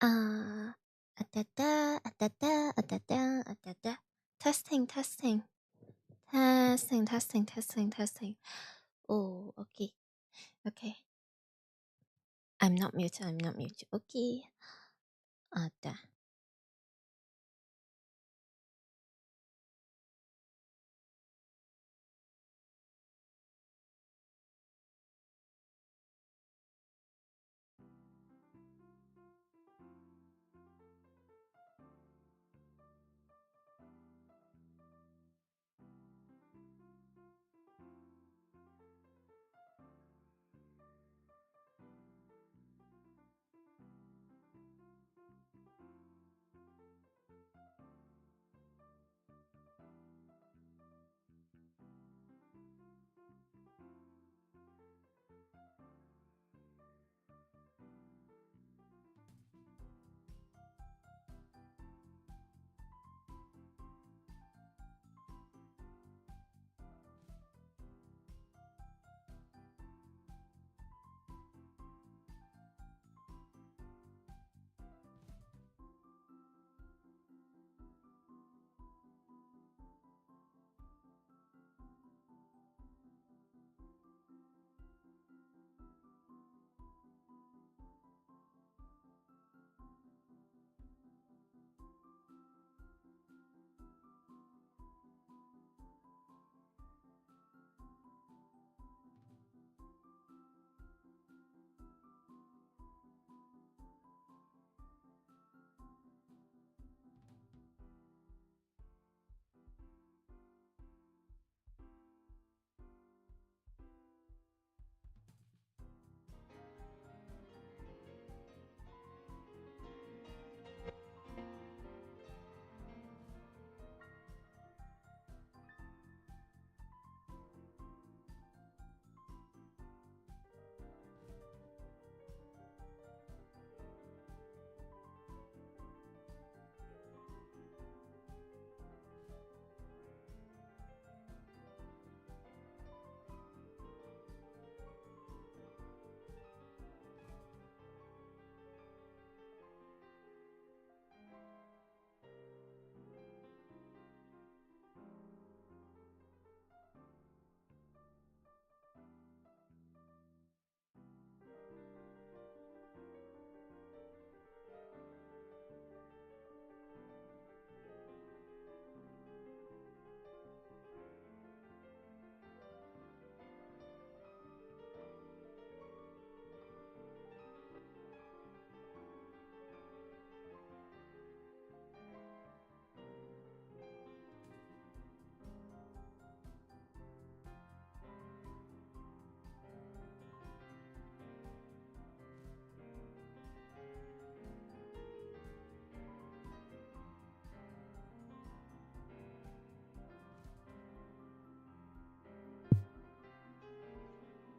Uh, testing, testing, testing, testing, testing, testing. Oh, okay, okay. I'm not muted. I'm not muted. Okay. Ada.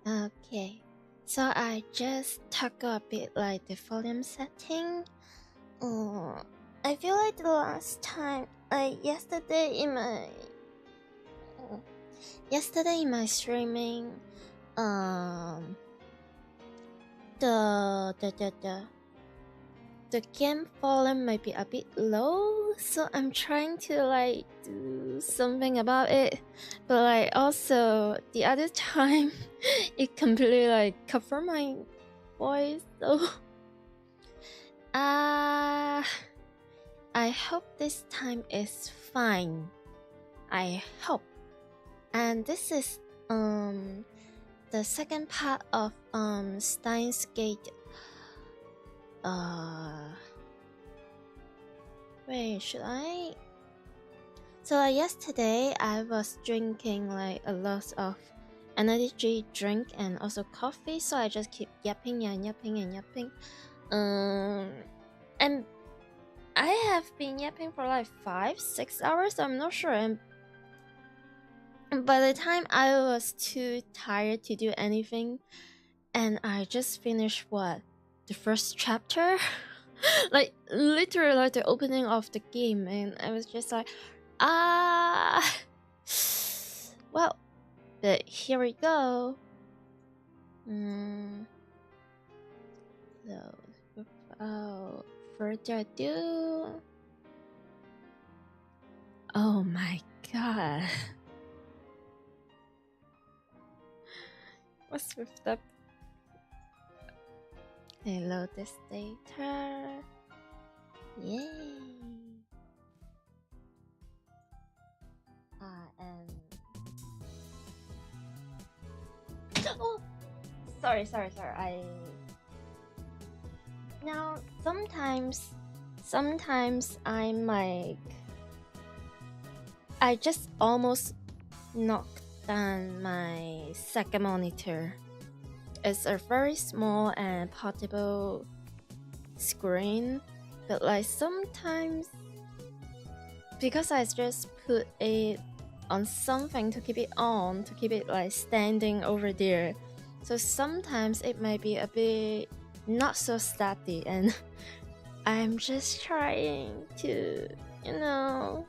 Okay. So I just toggle a bit like the volume setting. I feel like the last time, like yesterday in my streaming, the game volume might be a bit low, so I'm trying to like do something about it. But like also the other time, it completely like covered my voice. So I hope this time is fine. I hope. And this is the second part of Steins Gate. Wait, should I? So like yesterday I was drinking like a lot of energy drink and also coffee, so I just keep yapping and yapping and yapping. And I have been yapping for like 5-6 hours, so I'm not sure. And by the time I was too tired to do anything, and I just finished the first chapter, like literally like the opening of the game, and I was just like, well, but here we go. So without further ado, oh my god, what's with that? Load this data. Yay! And oh, sorry. Now sometimes I'm like, I just almost knocked down my second monitor. It's a very small and portable screen, but like sometimes, because I just put it on something to keep it on, to keep it like standing over there, so sometimes it might be a bit not so steady, and I'm just trying to, you know,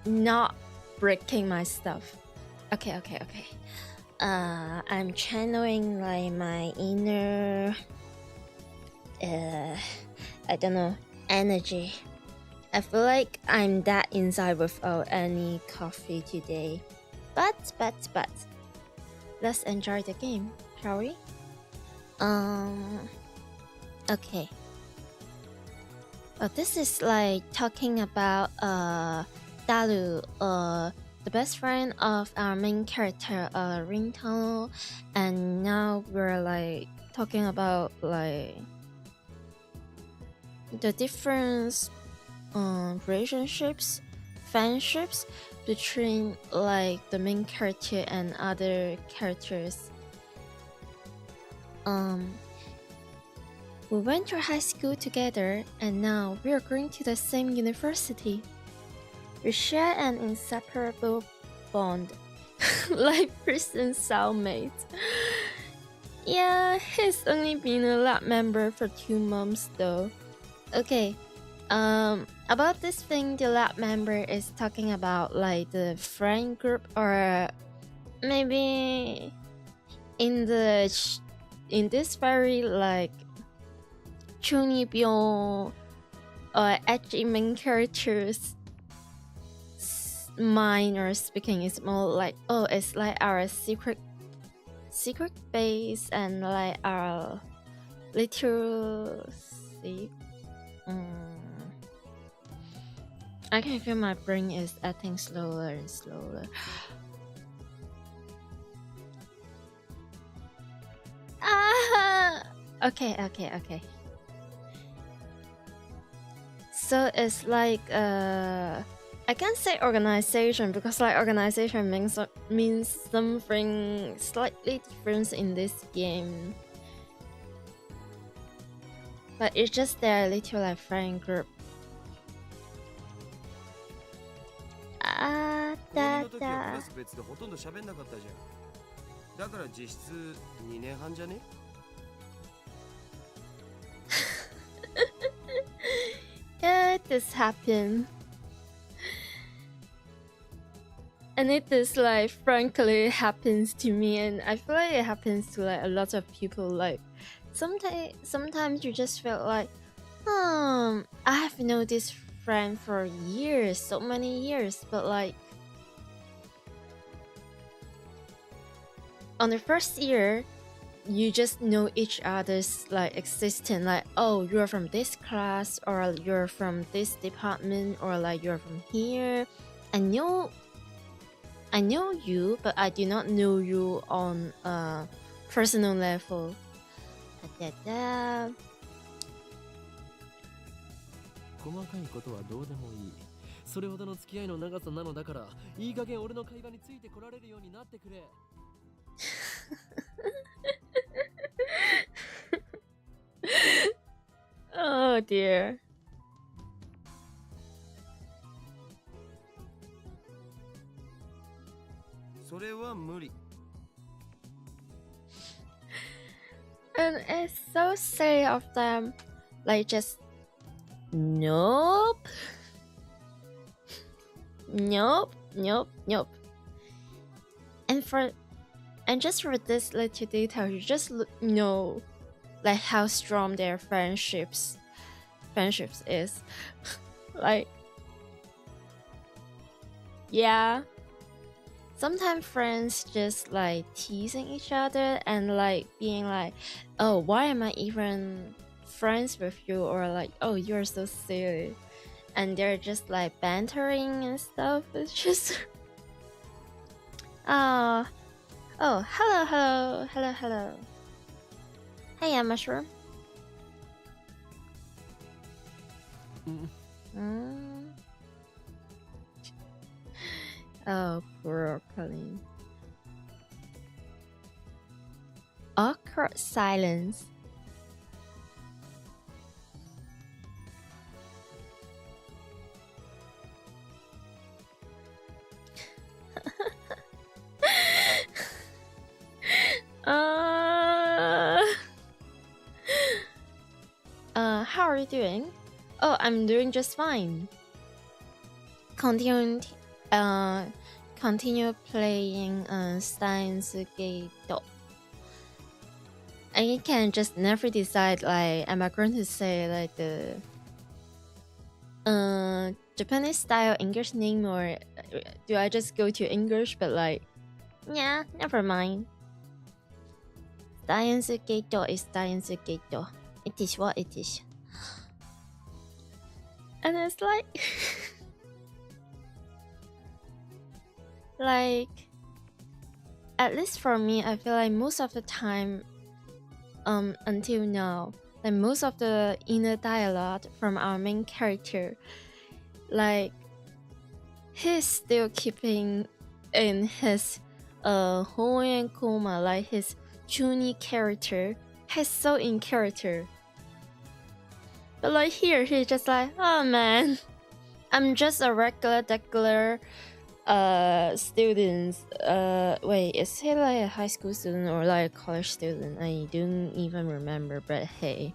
not breaking my stuff. Okay. I'm channeling like my inner, I don't know, energy. I feel like I'm that inside without any coffee today. But let's enjoy the game, shall we? Okay. This is like talking about Daru, the best friend of our main character, Ringtone, and now we're like talking about like the different relationships, friendships between like the main character and other characters. We went to high school together, and now we are going to the same university. We share an inseparable bond, like prison cellmates. Yeah, he's only been a lab member for 2 months though. Okay, about this thing, the lab member is talking about like the friend group, or maybe in this very like chunibyo or edgy main characters mind or speaking is more like, oh, it's like our secret base and like our literacy. I can feel my brain is acting slower and slower. Okay. So it's like I can't say organization, because like organization means something slightly different in this game. But it's just their little like friend group. Yeah, this happened. And it is like frankly happens to me, and I feel like it happens to like a lot of people. Like sometimes you just feel like, I have known this friend for years, so many years, but like on the first year you just know each other's like existence, like, oh, you're from this class, or you're from this department, or like you're from here. I know you, but I do not know you on a personal level. 細かいことはどうでもいい。それほどの付き合いの長さなのだから、いい加減俺の会話についてこられるようになってくれ。Oh dear. And it's so silly of them, like just nope. And just for this little detail, you just know, like how strong their friendships is. Like, yeah, sometimes friends just like teasing each other and like being like, oh, why am I even friends with you, or like, oh, you're so silly, and they're just like bantering and stuff. It's just oh, hello. Hey, mushroom. Oh, broccoli. Awkward silence. How are you doing? Oh, I'm doing just fine. Continue playing Steins Gate. I can just never decide, like, am I going to say like the Japanese style English name, or do I just go to English? But like, yeah, never mind. Steins Gate is Steins Gate. It is what it is. And it's like like, at least for me, I feel like most of the time until now, like most of the inner dialogue from our main character, like he's still keeping in his Hoen Koma, like his Chuni character. He's so in character. But like here, he's just like, oh man, I'm just a regular students. Wait, is he like a high school student or like a college student? I don't even remember, but hey,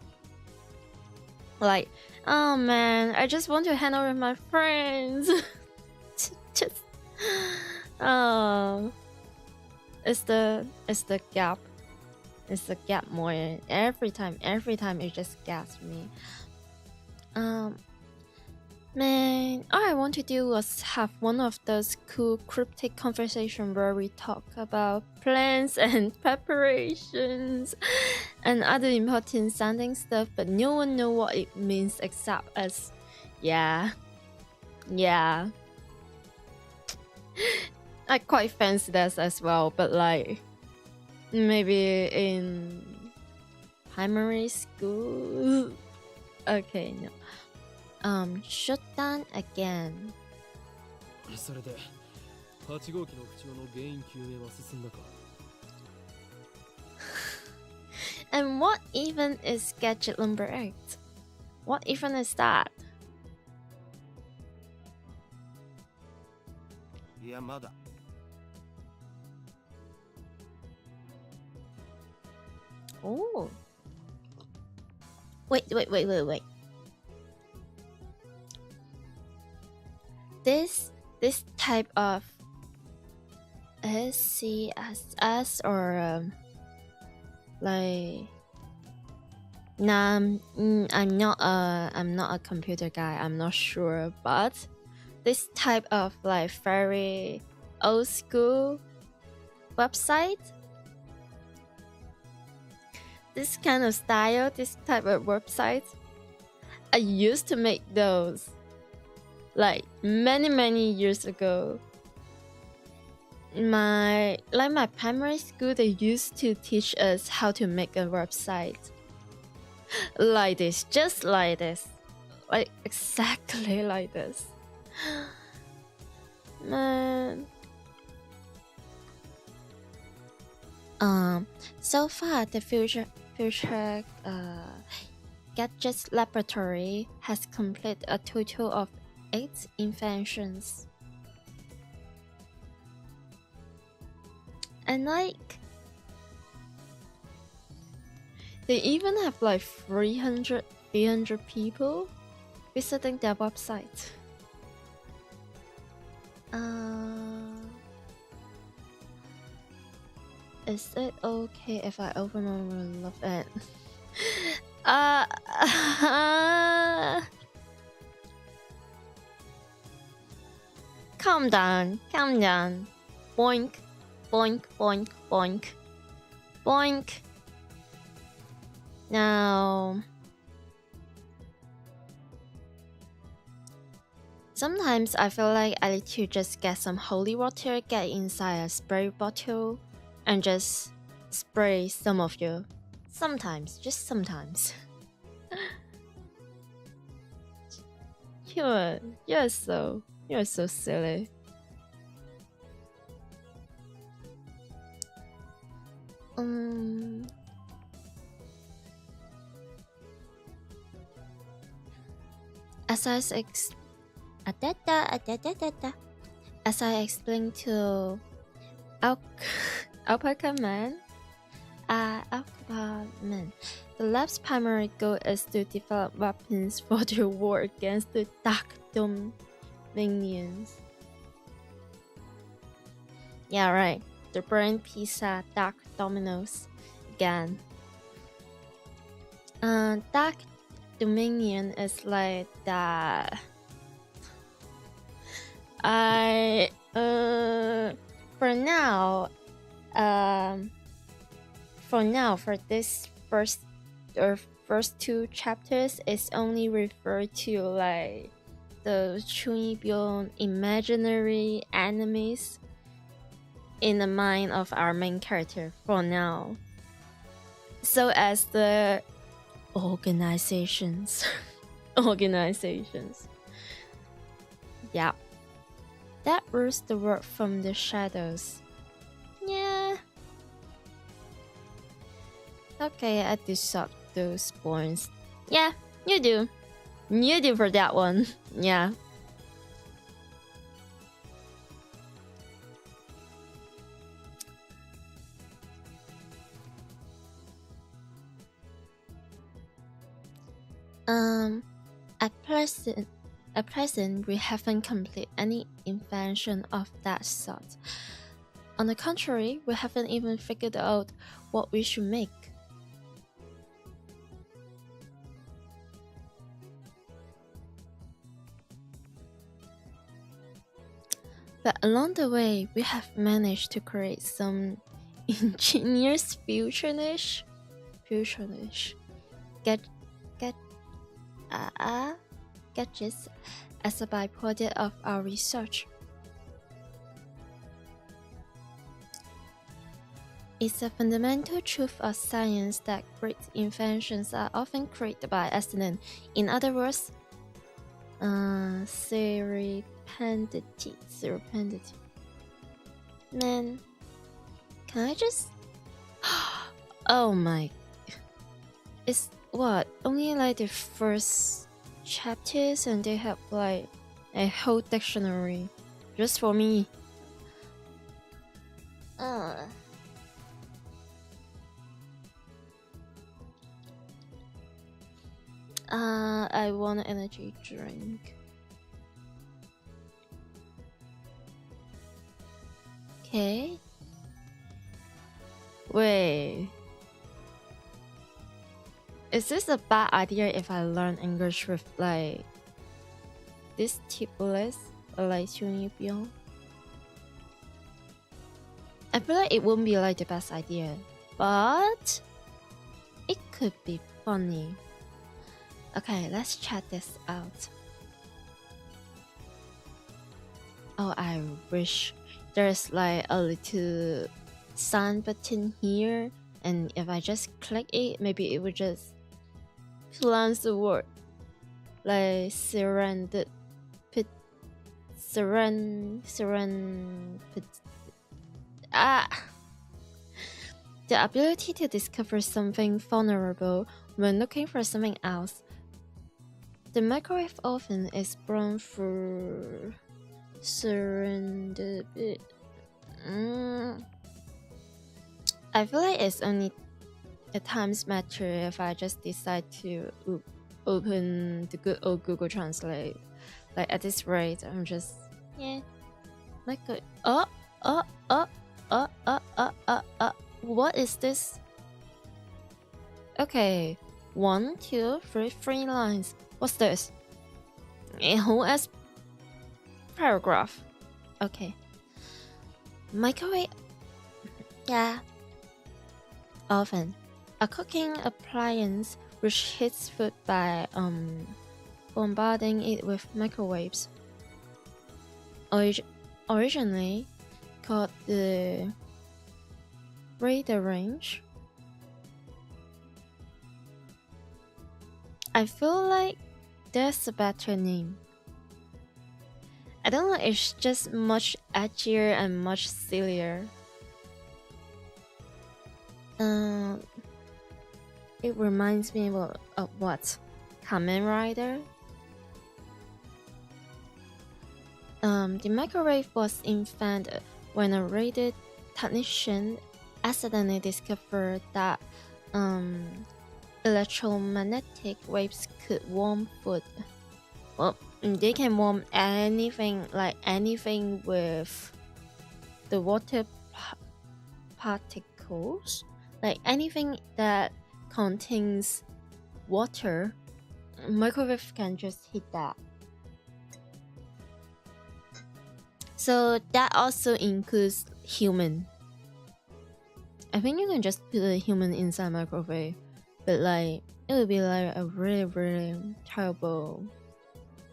like, oh man, I just want to hang out with my friends. Just it's the gap. It's the gap more. Every time it just gaps me. Man, all I want to do was have one of those cool cryptic conversations where we talk about plans and preparations and other important sounding stuff, but no one know what it means except us. Yeah. I quite fancy this as well, but like maybe in primary school. Okay, no. Shut down again. それで8号機の不調の原因究明は進んだか And what even is gadget number 8? What even is that? いやまだ Oh. Wait. This type of SCSS or like, nah, I'm not a computer guy. I'm not sure, but this type of like very old school website, this kind of style, this type of website, I used to make those like many years ago. My primary school, they used to teach us how to make a website like this, just like this, like exactly like this. Man. So far the future gadgets laboratory has completed a total of 8 inventions. And like, they even have like 300 people visiting their website. Is it okay if I open my love it? Calm down, calm down. Boink, boink, boink, boink, boink. Now, sometimes I feel like I need to just get some holy water, get inside a spray bottle, and just spray some of you. Sometimes, just sometimes. You're so silly. As I explained to Alpaca Man, the lab's primary goal is to develop weapons for the war against the Dark Dominions. Yeah, right. The brain pizza Dark Dominoes again. Dark Dominion is like that. For this first two chapters, it's only referred to like the Chunibyon imaginary enemies in the mind of our main character for now. So as the organizations. Yeah. That rules the world from the shadows. Yeah. Okay, I do suck those points. Yeah, you do. You do for that one. Yeah. At present, we haven't completed any invention of that sort. On the contrary, we haven't even figured out what we should make. But along the way, we have managed to create some ingenious futurish gadgets as a byproduct of our research. It's a fundamental truth of science that great inventions are often created by accident. In other words, serendipity. Man, can I just... Oh my... It's what? Only like the first chapters and they have like a whole dictionary just for me. I want an energy drink. Okay. Wait. Is this a bad idea if I learn English with like this tip list or like Chunibyon? I feel like it won't be like the best idea, but it could be funny. Okay, let's check this out. Oh, I wish there's like a little sound button here, and if I just click it, maybe it would just pronounce the word like the ability to discover something vulnerable when looking for something else. The microwave oven is born through serendipity. I feel like it's only a times matter if I just decide to open the good old Google Translate. Like at this rate, I'm just like what is this? Okay, 1, 2, 3, 3 lines. What's this? A whole ass paragraph. Okay. Microwave. Yeah. Oven. A cooking appliance which heats food by bombarding it with microwaves. Originally called the radar range. I feel like there's a better name. I don't know, it's just much edgier and much sillier. It reminds me of what? Kamen Rider? The microwave was invented when a radio technician accidentally discovered that electromagnetic waves could warm food. Well, they can warm anything, like anything with the water particles, like anything that contains water. Microwave can just heat that. So that also includes human. I think you can just put a human inside microwave, but like it would be like a really, really terrible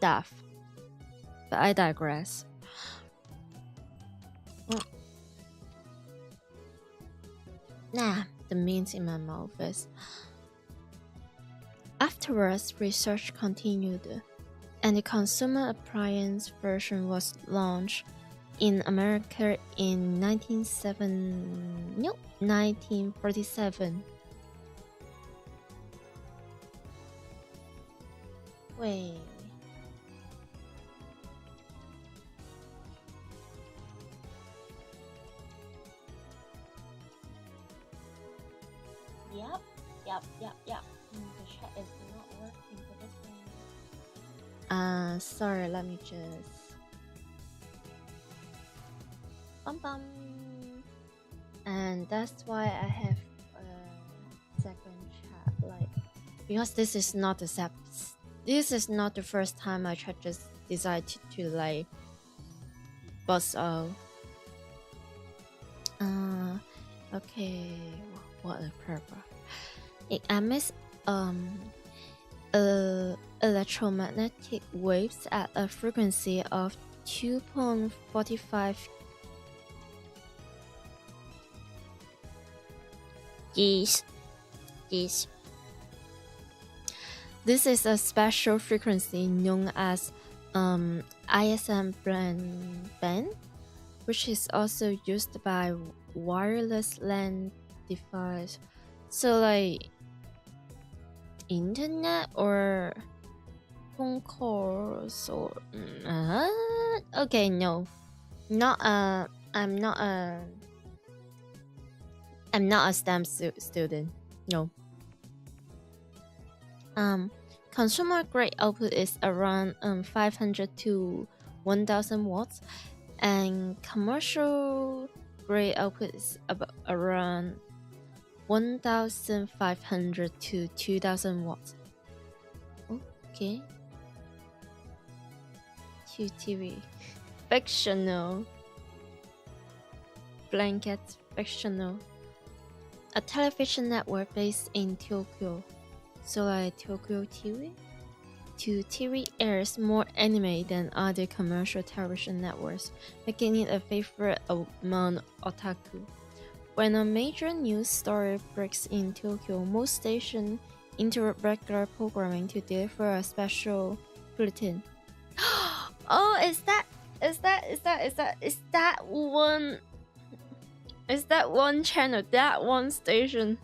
death. But I digress. The mint in my mouth is. Afterwards, research continued, and the consumer appliance version was launched in America in 1947. Wait. Yep. The chat is not working for this one. Sorry, let me just bum. And that's why I have a second chat, like, because this is not the first time my chat just decided to like bust out. Okay, what a paragraph. It emits electromagnetic waves at a frequency of 2.45 GHz. This is a special frequency known as ISM band, which is also used by wireless LAN device. So like internet or phone calls or okay, no, not I'm not a STEM student. No. Consumer grade output is around 500 to 1000 watts, and commercial grade output is around 1500 to 2000 watts. Okay. QTV. Fictional. Blanket fictional. A television network based in Tokyo. So like Tokyo TV? TV airs more anime than other commercial television networks, making it a favorite among otaku. When a major news story breaks in Tokyo, most stations interrupt regular programming to deliver a special bulletin. Oh, is that one channel, that one station?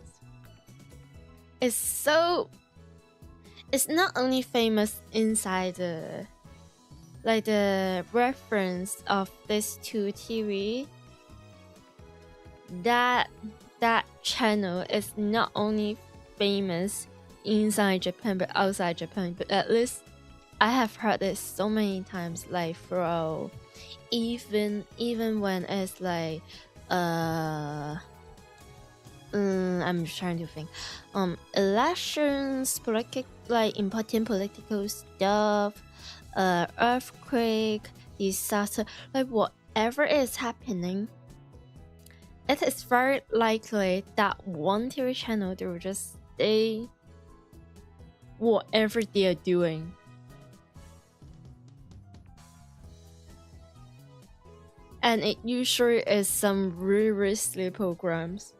It's not only famous inside the reference of this two TV. That channel is not only famous inside Japan but outside Japan. But at least I have heard it so many times, like throughout, even when it's like I'm trying to think. Elections, like important political stuff, earthquake, disaster, like whatever is happening, it is very likely that one TV channel they will just say whatever they are doing. And it usually is some really silly programs.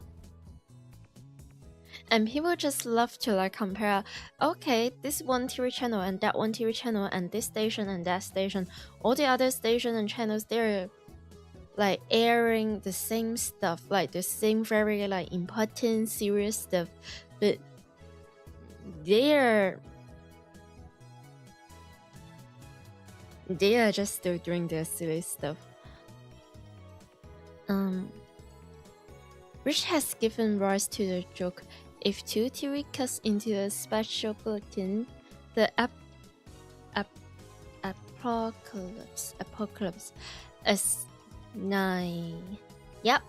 And people just love to like compare, okay, this one TV channel and that one TV channel and this station and that station. All the other stations and channels, they're like airing the same stuff, like the same very like important, serious stuff. But they are just still doing their silly stuff. Which has given rise to the joke, if two TV cuts into a special bulletin, the apocalypse is 9. Yep.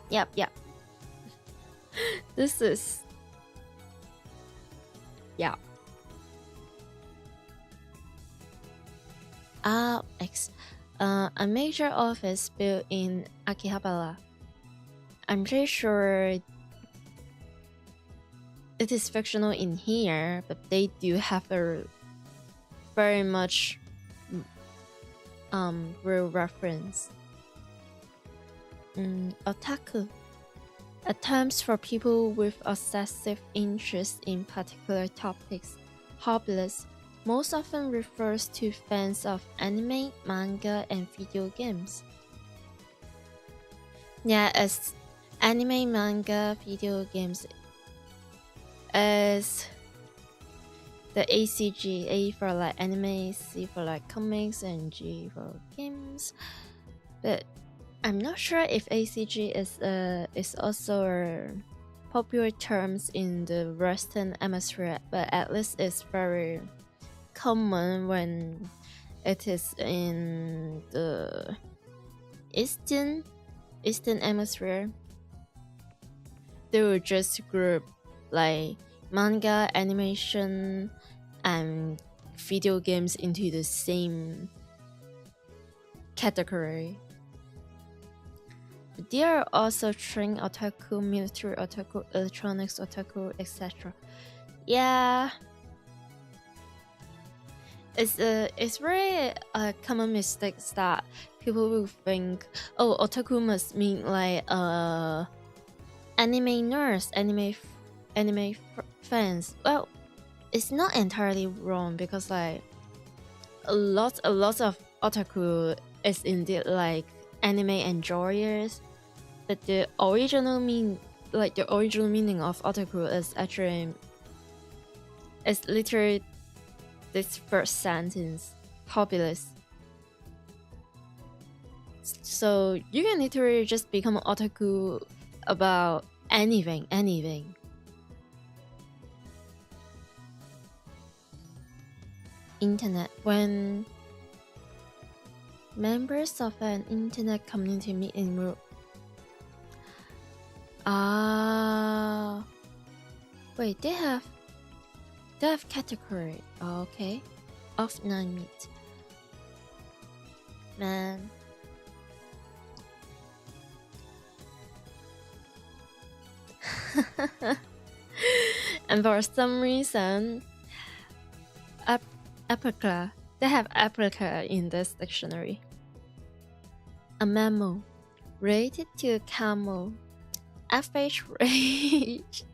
This is... yeah. A major office built in Akihabara. I'm pretty sure it is fictional in here, but they do have a very much real reference. Otaku, a term for people with obsessive interest in particular topics. Hobbyists most often refers to fans of anime, manga, and video games. Yeah, as anime, manga, video games is the ACG, A for like anime, C for like comics, and G for games. But I'm not sure if ACG is also a popular terms in the Western Hemisphere, but at least it's very common when it is in the Eastern Hemisphere. They will just group like manga, animation, and video games into the same category. But there are also string otaku, military otaku, electronics otaku, etc. Yeah, it's very common mistakes that people will think, oh, otaku must mean like anime nerds, anime fans. Well, it's not entirely wrong, because like a lot of otaku is indeed like anime enjoyers, but the original meaning of otaku is literally this first sentence, hobbyist. So you can literally just become an otaku about anything. Internet. When members of an internet community meet in group. Wait, they have category. Okay. Offline meet. Man. And for some reason, Applica, they have Applica in this dictionary. A mammal related to a camel. Average range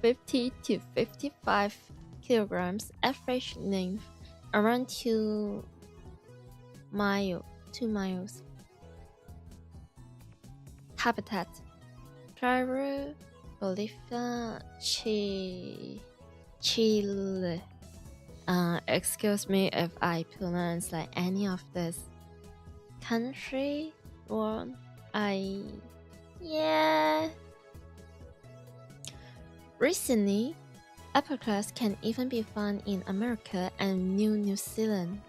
50 to 55 kilograms. Average length around 2 miles. Habitat: Peru, Bolivia, Chile. Excuse me if I pronounce like any of this country or yeah. Recently, Appleclass can even be found in America and New Zealand.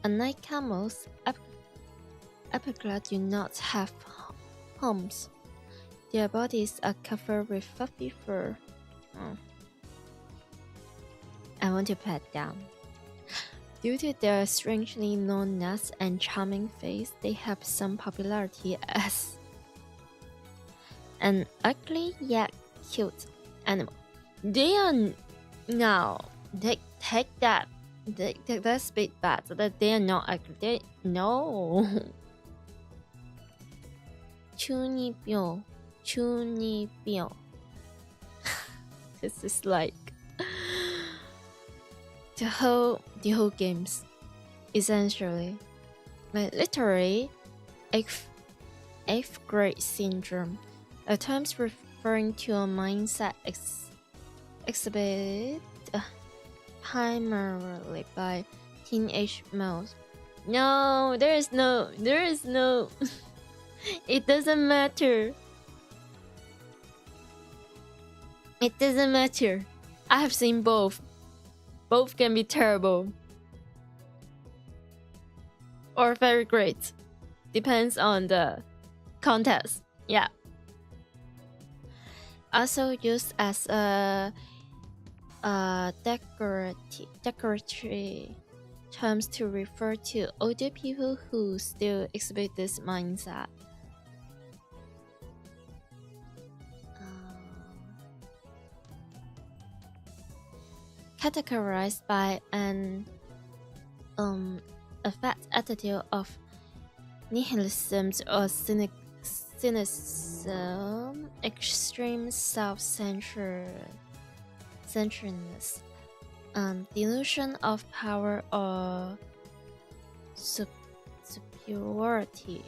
Unlike camels, Appleclass do not have humps. Their bodies are covered with fluffy fur. Oh. I want to pat down. Due to their strangely non-ness and charming face, they have some popularity as an ugly yet cute animal. They are now take that. That's a bit bad. That they are not ugly. No. 중이병. This is like the whole games, essentially, like literally eighth grade syndrome, at times referring to a mindset exhibited primarily by teenage males. No, there is no. It doesn't matter. It doesn't matter. I have seen both. Both can be terrible or very great. Depends on the context. Yeah. Also used as a decoratory terms to refer to older people who still exhibit this mindset. Categorized by an fat attitude of nihilism or cynicism, extreme self-centeredness, delusion of power or superiority.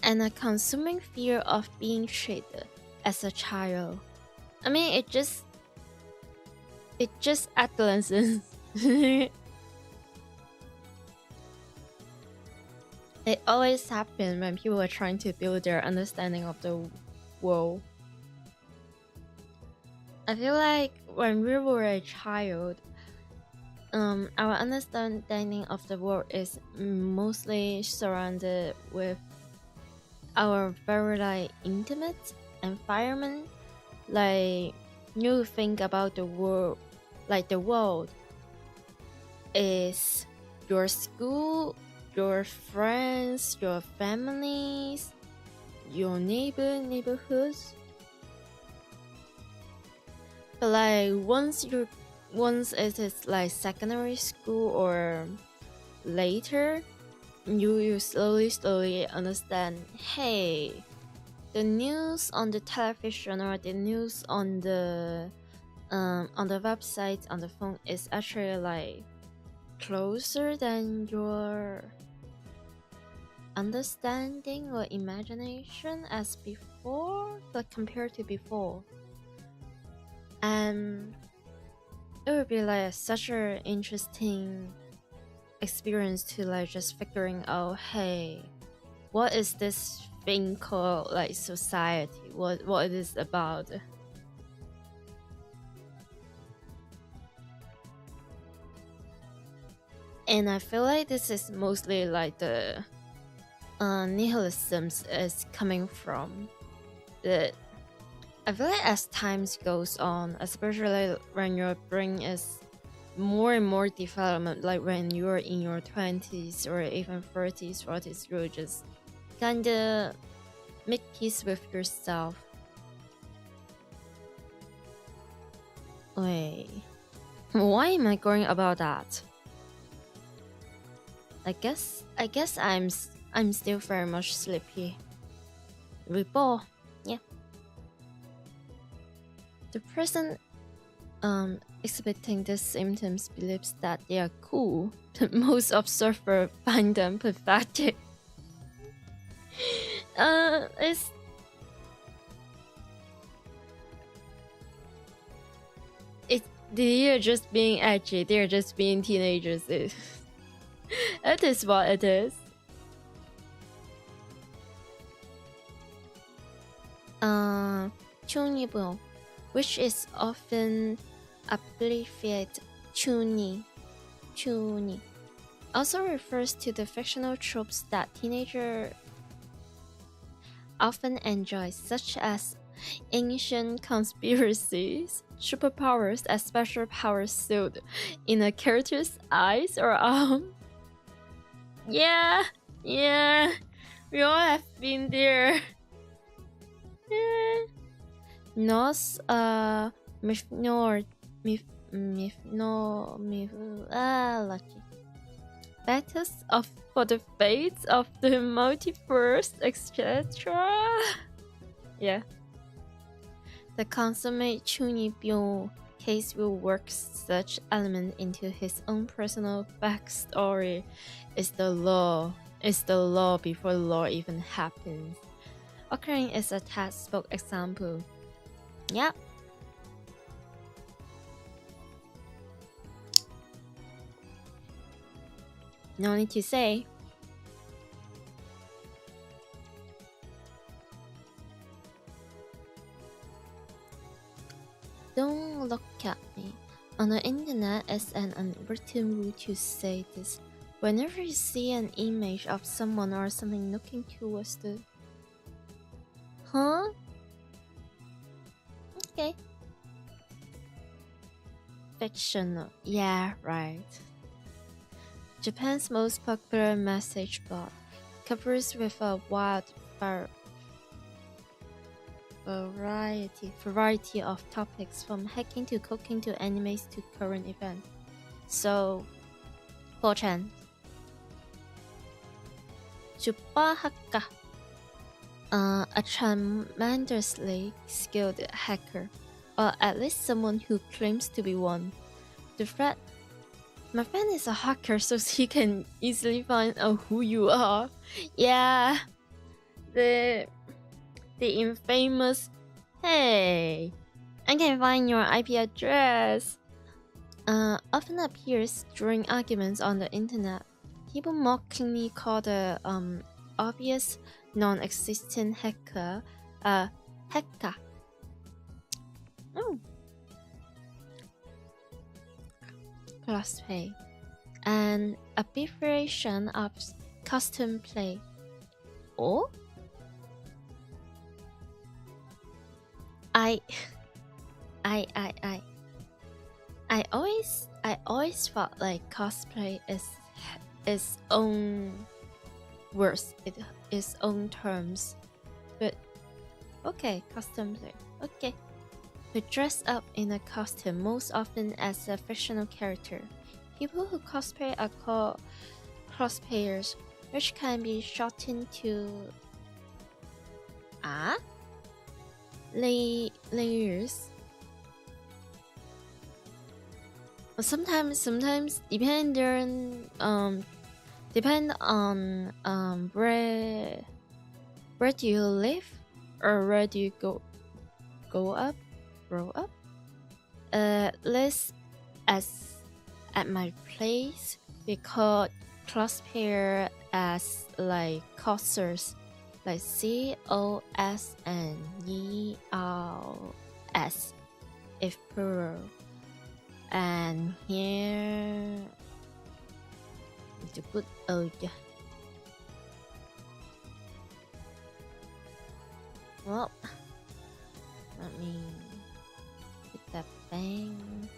And a consuming fear of being treated as a child. I mean, it just adolescence. It always happens when people are trying to build their understanding of the world. I feel like when we were a child, our understanding of the world is mostly surrounded with our very intimate environment. Like, you think about the world, like the world is your school, your friends, your families, your neighborhoods. But like once it is like secondary school or later, you slowly understand, hey, the news on the television or the news on the website on the phone is actually like closer than your understanding or imagination as before, but compared to before. And it would be like such an interesting experience to like just figuring out, hey, what is this thing called like society, what it is about. And I feel like this is mostly like the nihilism is coming from. I feel like as time goes on, especially when your brain is more and more development, like when you're in your 20s or even 30s, 40s, you just kinda make peace with yourself. Wait, why am I going about that? I guess I'm still very much sleepy. Report, yeah. The person exhibiting these symptoms believes that they are cool, but most observers find them pathetic. They're just being edgy. They're just being teenagers. It is what it is. 중이병, which is often abbreviated chuni. also refers to the fictional tropes that teenagers often enjoy, such as ancient conspiracies, superpowers as special powers sewed in a character's eyes or arm. Yeah, we all have been there. Nos lucky. Battles for the fates of the multiverse, etc. Yeah. The consummate Chunibyo case will work such element into his own personal backstory. It's the law before law even happens. Occurring is a textbook example. Yep. No need to say. Don't look at me. On the internet, it's an unwritten rule to say this. Whenever you see an image of someone or something looking towards the... Huh? Okay. Fictional. Yeah, right. Japan's most popular message board covers with a wide variety of topics, from hacking to cooking to animes to current events. So, 4chan. Super hacker. A tremendously skilled hacker, or at least someone who claims to be one. The threat: my friend is a hacker, so he can easily find out who you are. Yeah, the infamous, hey, I can find your IP address, often appears during arguments on the internet. People mockingly call the obvious non-existent hacker hacker. Oh. Cosplay, an abbreviation of custom play. Or I always felt like cosplay is its own words, its own terms. But okay, custom play. Okay. We dress up in a costume, most often as a fictional character. People who cosplay are called cosplayers, which can be shortened to layers. Sometimes depend on where do you live or where do you grow up. Let's as at my place we call cosplayer as like cosplayers, like COSNERS if plural. And here to put well, let me put that bang.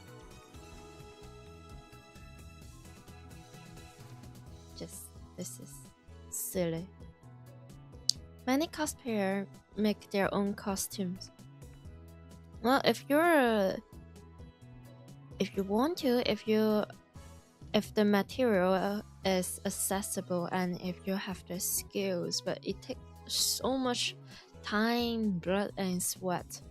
This is silly. Many cosplayers make their own costumes. Well, if you want to, if the material is accessible and if you have the skills, but it takes so much time, blood and sweat.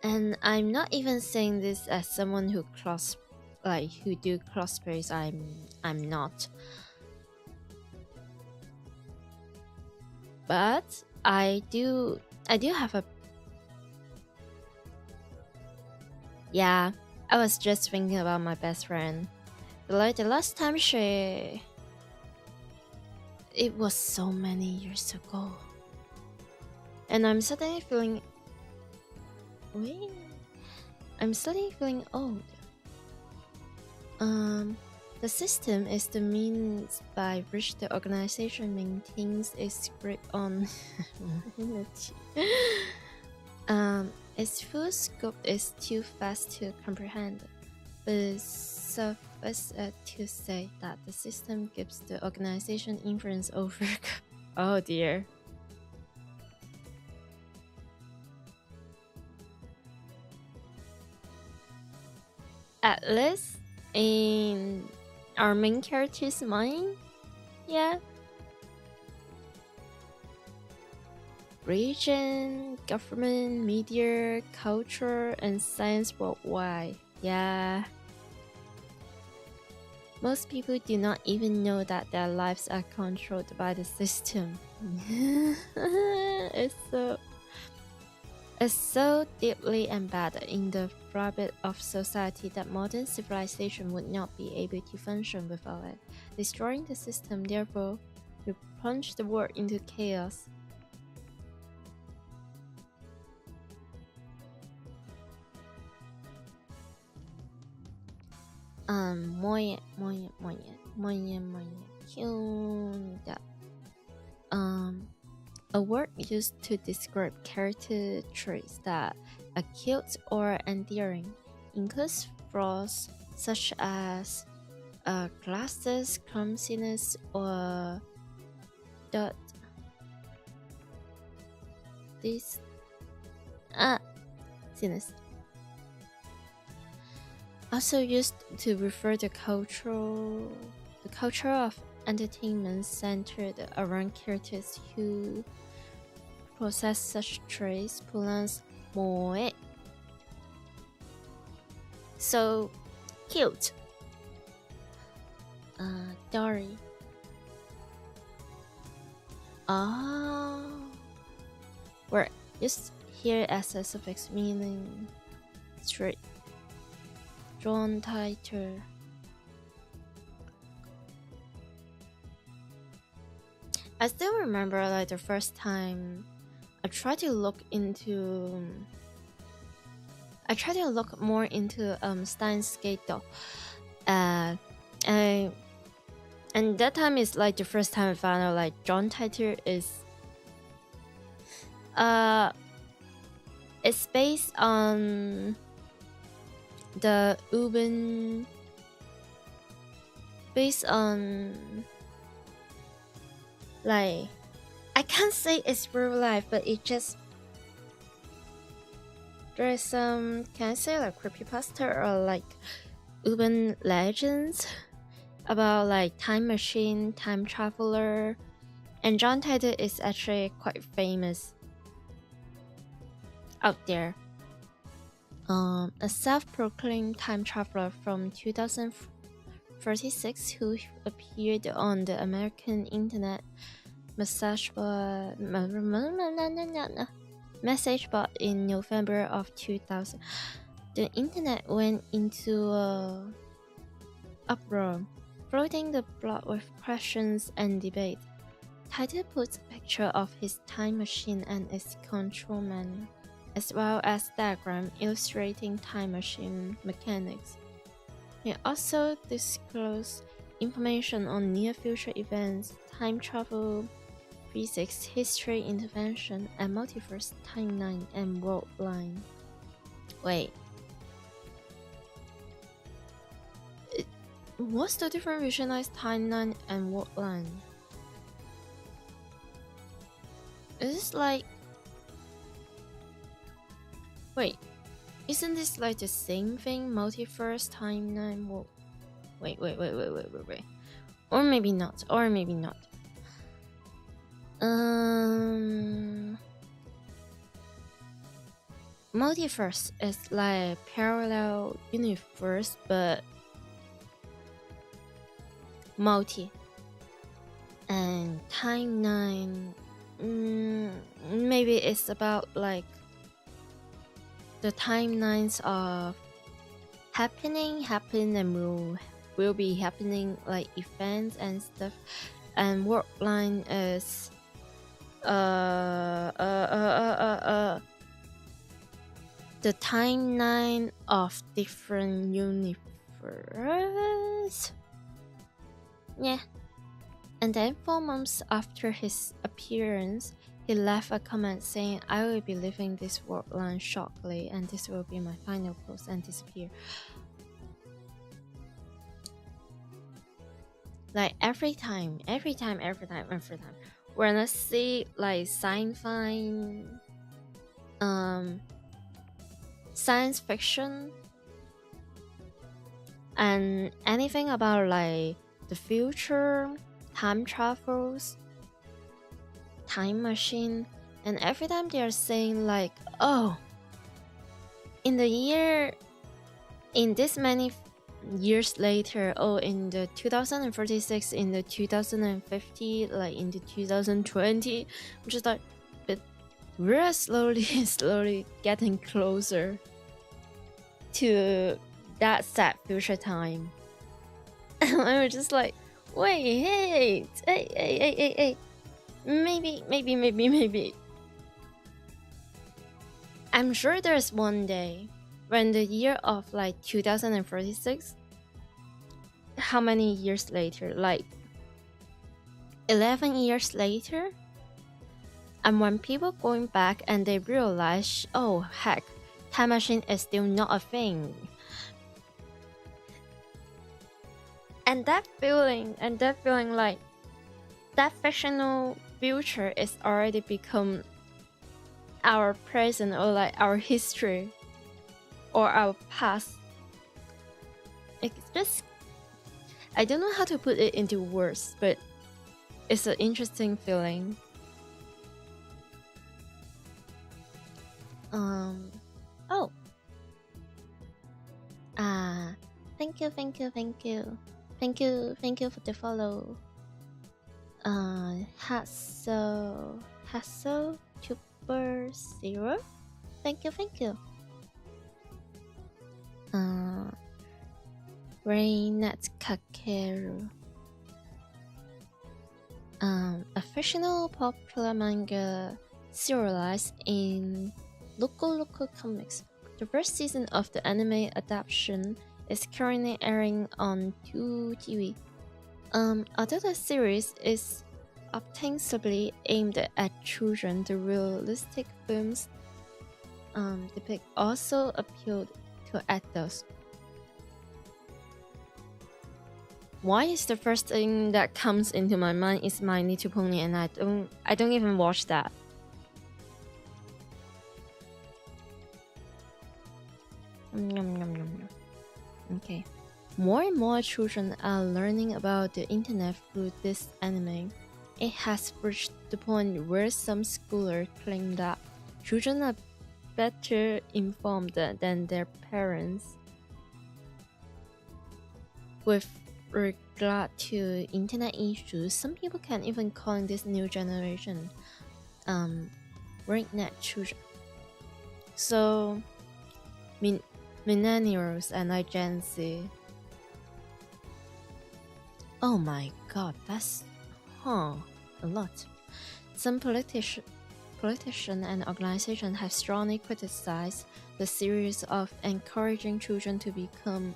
And I'm not even saying this as someone who do cosplays. I'm not. But I do have a... Yeah, I was just thinking about my best friend. Like the last time it was so many years ago. And I'm suddenly feeling... I'm suddenly feeling old. The The system is the means by which the organization maintains its grip on humanity. Its full scope is too vast to comprehend, but suffice it to say that the system gives the organization influence over. Oh dear. At least in our main character's mind, yeah. Region, government, media, culture, and science worldwide. Yeah. Most people do not even know that their lives are controlled by the system. It's so deeply embedded in the fabric of society that modern civilization would not be able to function without it. Destroying the system, therefore, will plunge the world into chaos. A word used to describe character traits that are cute or endearing includes flaws such as glasses, clumsiness, or dot. Sinus. Also used to refer to the culture of entertainment centered around characters who possess such traits, pronounced moe. So cute. Dory. Word used here as a suffix meaning straight. Drawn tighter. I still remember like the first time I tried to look more into Steins doll. And that time is like the first time I found out like John Titor is it's based on the urban, based on like, I can't say it's real life, but it just, there's some, can I say like creepypasta or like urban legends about like time machine, time traveler, and John Titor is actually quite famous out there. A self-proclaimed time traveler from 2036 who appeared on the American internet message board in November of 2000. The internet went into uproar, flooding the blog with questions and debate. Titor puts a picture of his time machine and its control manual, as well as diagram illustrating time machine mechanics. He also disclosed information on near-future events, time travel, physics, history, intervention, and multiverse, timeline, and world line. Wait. What's the difference between timeline and world line? Is this like... Wait, isn't this like the same thing? Multiverse, timeline, world... Wait. Or maybe not, Multiverse is like parallel universe, but multi. And timeline, maybe it's about like the timelines of happen and will be happening, like events and stuff. And world line is the timeline of different universe. Yeah. And then 4 months after his appearance, he left a comment saying, "I will be leaving this world line shortly, and this will be my final post," and disappear. Like every time, when I see like sci-fi, science fiction, and anything about like the future, time travels, time machine, and every time they are saying like, "Oh, in this many years later, oh, in the 2046, in the 2050, like in the 2020," I'm just like, but we're slowly getting closer to that sad future time. And I'm just like, wait, hey, maybe. I'm sure there's one day when the year of like 2046, how many years later? Like 11 years later? And when people going back and they realize, oh heck, time machine is still not a thing. And that feeling like that fictional future is already become our present, or like our history or our past. It's just, I don't know how to put it into words, but it's an interesting feeling. Oh. Thank you for the follow. Hassle Tuber 0. Thank you. Rainet Kakeru. A fictional popular manga serialized in local comics. The first season of the anime adaptation is currently airing on 2TV. Although the series is ostensibly aimed at children, the realistic films depict also appealed to adults. Why is the first thing that comes into my mind is My Little Pony, and I don't even watch that. Okay. More and more children are learning about the internet through this anime. It has reached the point where some scholars claim that children are better informed than their parents with regard to internet issues. Some people can even call this new generation brainnet children. So millennials and Gen Z. Oh my god, that's a lot. Some politicians and organizations have strongly criticized the series of encouraging children to become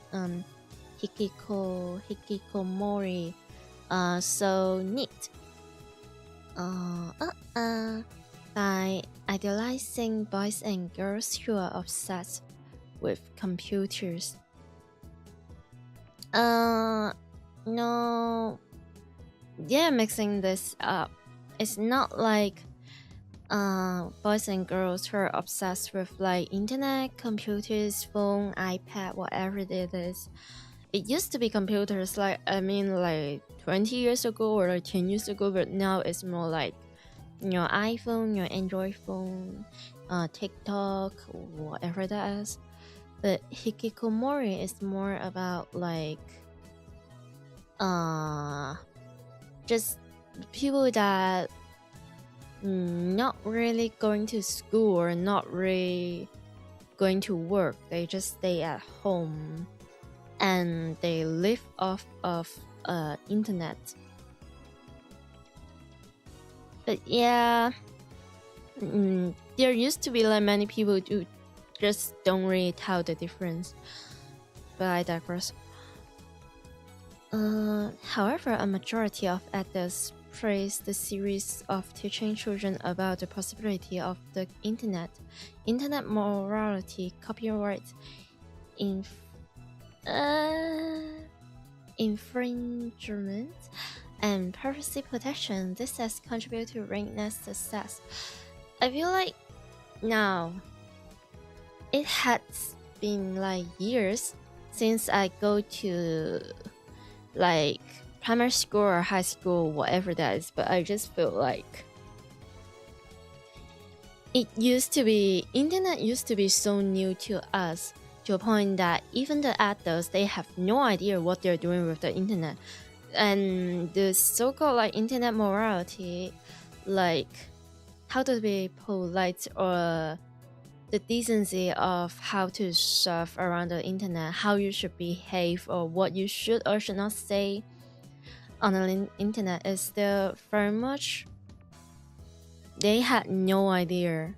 hikikomori, so neat, by idealizing boys and girls who are obsessed with computers. No, they're mixing this up. It's not like boys and girls who are obsessed with like internet, computers, phone, iPad, whatever it is. It used to be computers, like 20 years ago or like 10 years ago, but now it's more like your iPhone, your Android phone, TikTok, whatever that is. But hikikomori is more about like just people that not really going to school or not really going to work. They just stay at home and they live off of internet. But yeah, there used to be like many people who just don't really tell the difference. But I digress. However, a majority of adults praise the series of teaching children about the possibility of the internet morality, copyright infringement, and privacy protection. This has contributed to Ring's success. I feel like now it has been like years since I go to like primary school or high school, whatever that is, but I just feel like internet used to be so new to us, to a point that even the adults, they have no idea what they're doing with the internet. And the so-called like internet morality, like how to be polite or the decency of how to surf around the internet, how you should behave, or what you should or should not say on the internet is still very much, they had no idea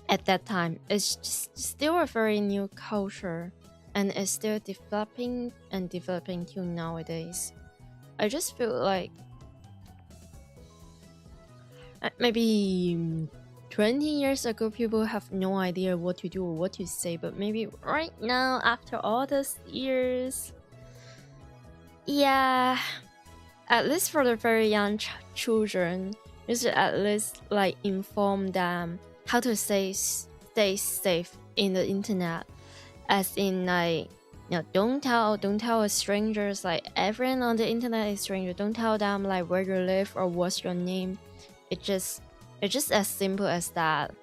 at that time. It's just still a very new culture, and it's still developing till nowadays. I just feel like maybe 20 years ago people have no idea what to do or what to say, but maybe right now, after all these years, yeah, at least for the very young children, you should at least like inform them how to stay safe in the internet, as in like, you know, don't tell strangers, like everyone on the internet is stranger. Don't tell them like where you live or what's your name. It's just as simple as that.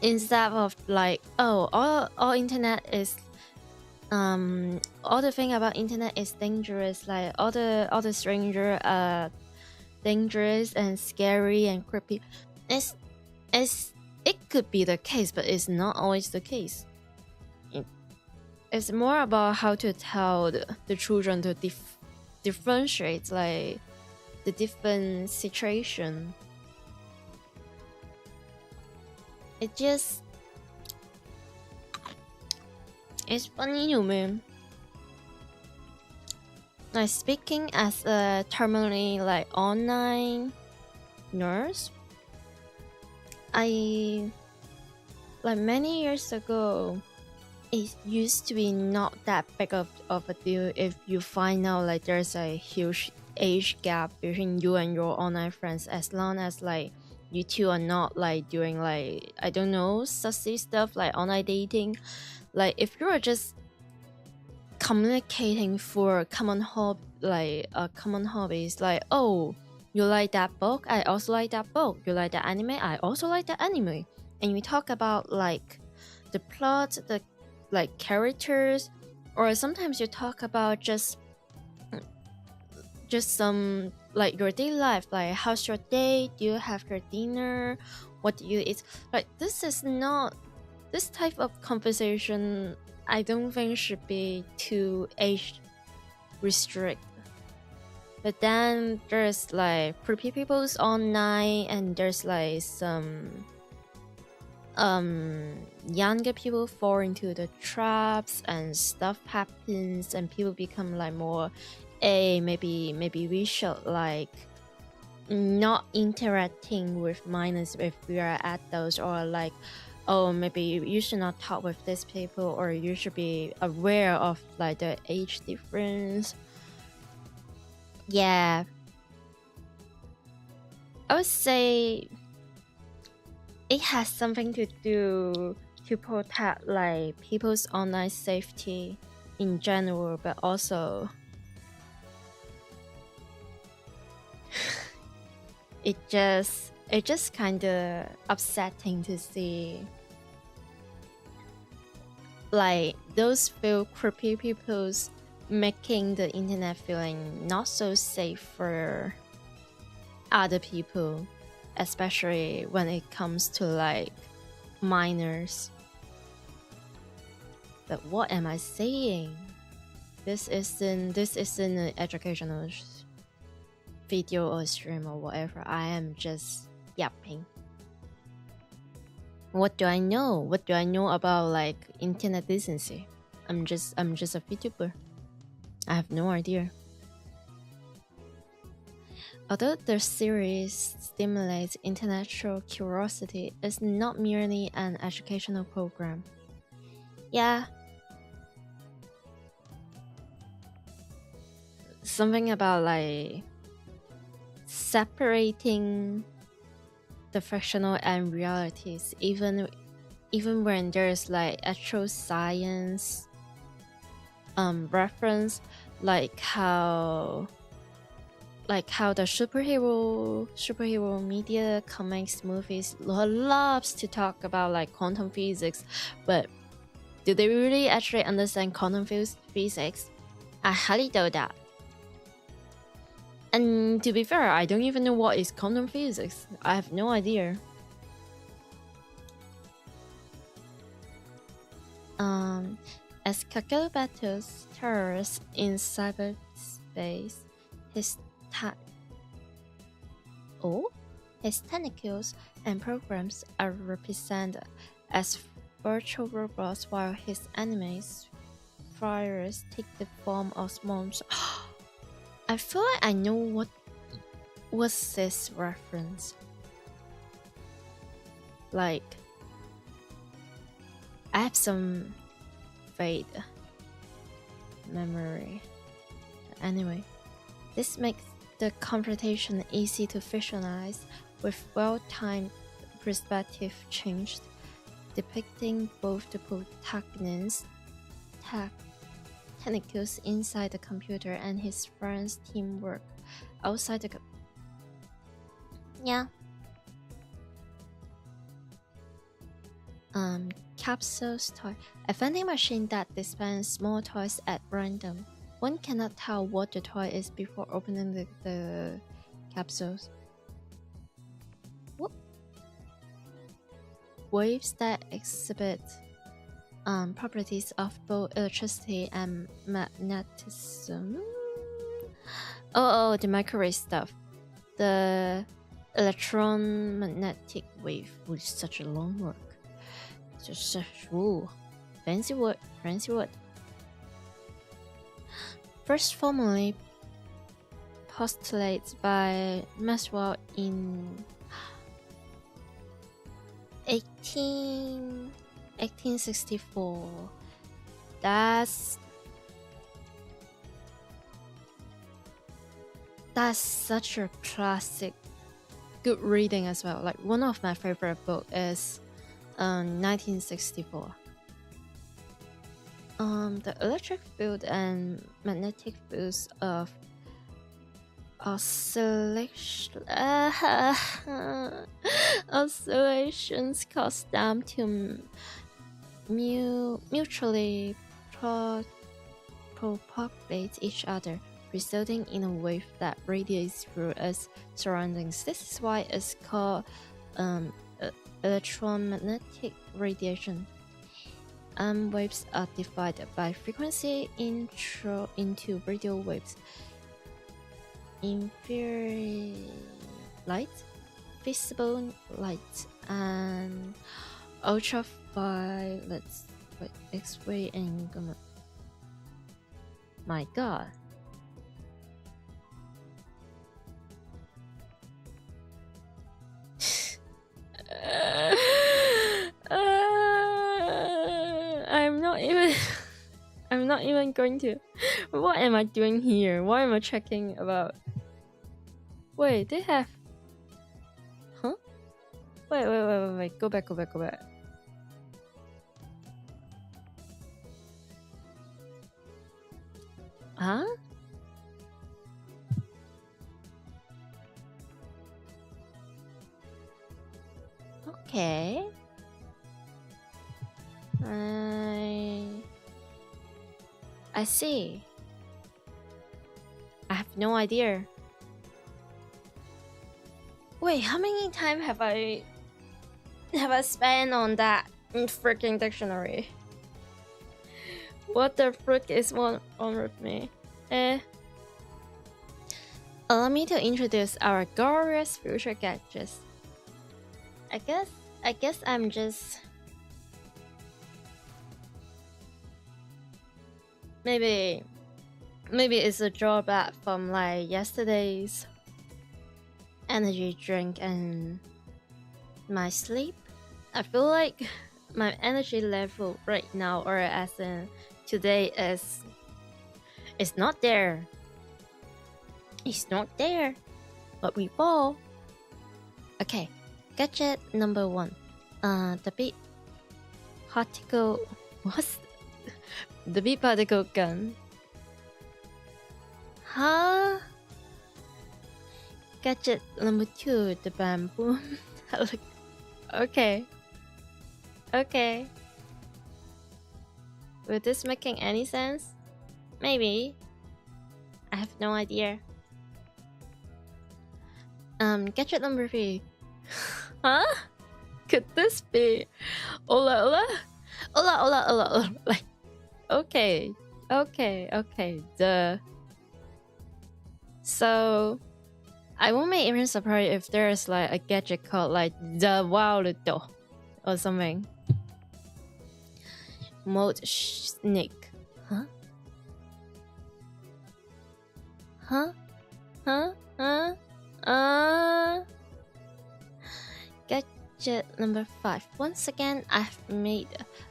Instead of like, oh, all internet is all the thing about internet is dangerous, like all the stranger dangerous and scary and creepy. It could be the case, but it's not always the case. It's more about how to tell the children to differentiate like the different situation. It's funny to me. Like, speaking as a terminally like online nurse, I like many years ago, it used to be not that big of a deal if you find out like there's a huge age gap between you and your online friends, as long as like you two are not like doing like, I don't know, sussy stuff like online dating. Like if you're just communicating for common hobbies, like, oh, you like that book, I also like that book, you like that anime, I also like that anime, and we talk about like the plot, the like characters, or sometimes you talk about just some like your daily life, like how's your day, do you have your dinner, what do you eat. Like this type of conversation, I don't think should be too age restricted. But then there's like creepy people's online, and there's like some younger people fall into the traps and stuff happens, and people become like more, maybe we should like not interacting with minors if we are adults, or like, oh, maybe you should not talk with these people, or you should be aware of like the age difference. Yeah, I would say it has something to do to protect like people's online safety in general, but also it just kind of upsetting to see like those few creepy people's making the internet feeling not so safe for other people, especially when it comes to like minors. But what am I saying? This isn't an educational video or stream or whatever. I am just yapping. What do I know? What do I know about like internet decency? I'm just a VTuber. I have no idea. Although the series stimulates intellectual curiosity, it's not merely an educational program. Yeah. Something about like separating the fictional and realities, even when there's like actual science reference, like how the superhero media, comics, movies loves to talk about like quantum physics, but do they really actually understand quantum physics? I highly doubt that. And to be fair, I don't even know what is quantum physics. I have no idea. As Kakeru battles terrorists in cyberspace, his tentacles and programs are represented as virtual robots, while his enemies, fighters, take the form of swarms. I feel like I know what was this reference. Like, I have some vague memory. Anyway, this makes the confrontation easy to visualize, with well-timed perspective change, depicting both the protagonist's tentacles inside the computer and his friends' teamwork outside the Capsules toy, a vending machine that dispenses small toys at random. One cannot tell what the toy is before opening the capsules. What? Waves that exhibit properties of both electricity and magnetism. The microwave stuff. The electromagnetic wave was such a long word. Ooh, fancy word. First formally postulated by Maxwell in 1864. That's such a classic, good reading as well. Like, one of my favorite books is 1964. The electric field and magnetic fields of oscillations cause them to mutually propagate each other, resulting in a wave that radiates through its surroundings. This is why it's called electromagnetic radiation. Waves are divided by frequency into radio waves, infrared light, visible light, and ultraviolet, X-ray, and gamma. My God. I'm not even going to. What am I doing here? Why am I checking about? Wait, they have. Huh? Wait. Go back. Huh? Okay. I see. I have no idea. Wait, how many times have I spent on that freaking dictionary? What the frick is on with me? Allow me to introduce our glorious future gadgets. I guess I'm just maybe Maybe it's a drawback from like yesterday's energy drink and my sleep. I feel like my energy level right now, or as in today, is not there. It's not there. But we ball. Okay, gadget number 1. The beat particle. What's the beat particle gun? Huh? Gadget number 2, the bamboo. Okay. Okay. Will this making any sense? Maybe. I have no idea. Gadget number 3. Huh? Could this be Ola Ola? Ola Ola Ola Ola. Like, okay. So I won't be even surprised if there's like a gadget called like the Wild or something. Mode snake. Huh? Gadget number 5. Once again, I've made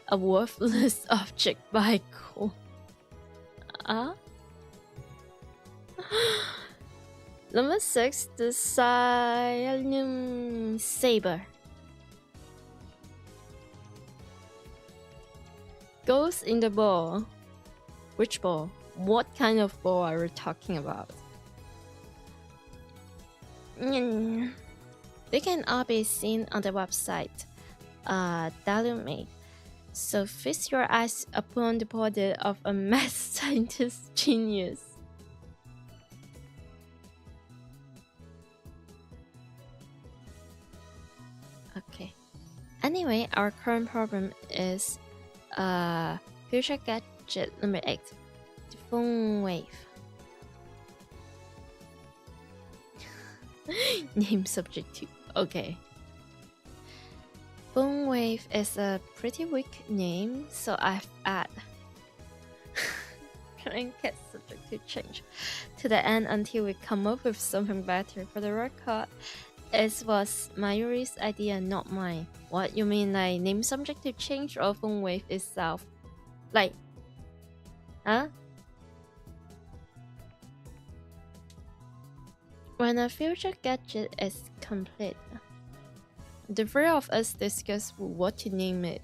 a worthless object by cool. Number 6, the Silent Saber. Goes in the ball. Which ball? What kind of ball are we talking about? They can all be seen on the website Duolingo. So feast your eyes upon the body of a mad scientist genius. Okay. Anyway, our current problem is future gadget number 8, the phone wave. Name subject 2. Okay. Phone wave is a pretty weak name, so I've added get subject to change to the end until we come up with something better. For the record, it was Mayuri's idea, not mine. What, you mean like name subject to change or phone wave itself? Like, huh? When a future gadget is complete, the three of us discuss what to name it.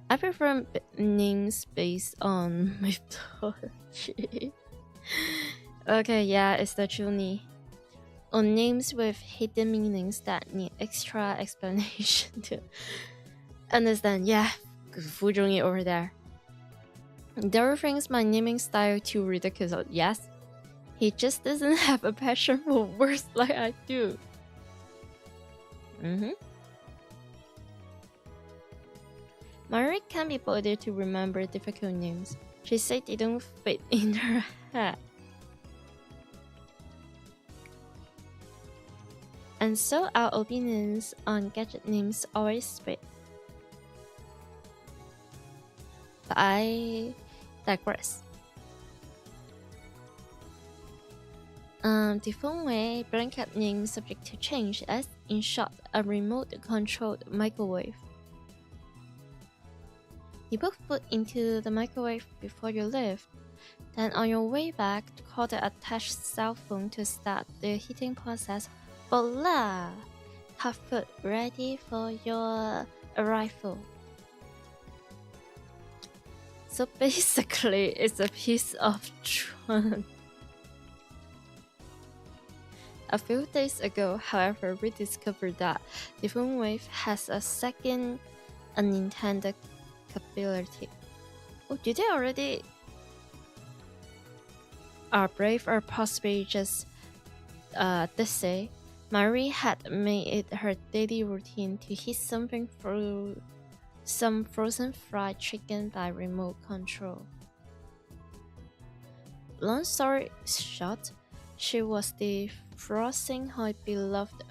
I prefer names based on mythology. Okay, yeah, it's the Chuni. Or names with hidden meanings that need extra explanation to understand. Yeah, Fuzhongyi over there. Daryl thinks my naming style too ridiculous. Yes, he just doesn't have a passion for words like I do. Mayuri can't be bothered to remember difficult names. She said they don't fit in her head. And so our opinions on gadget names always split. But I digress. The phone way blanket name subject to change as, in short, a remote-controlled microwave. You put food into the microwave before you leave. Then on your way back, call the attached cell phone to start the heating process. Voila! Have food ready for your arrival. So basically, it's a piece of trunk. A few days ago, however, we discovered that the phone wave has a second unintended capability. Oh, did they already? Are brave or possibly just say Mayuri had made it her daily routine to heat something through some frozen fried chicken by remote control. Long story short, she was defrosting her beloved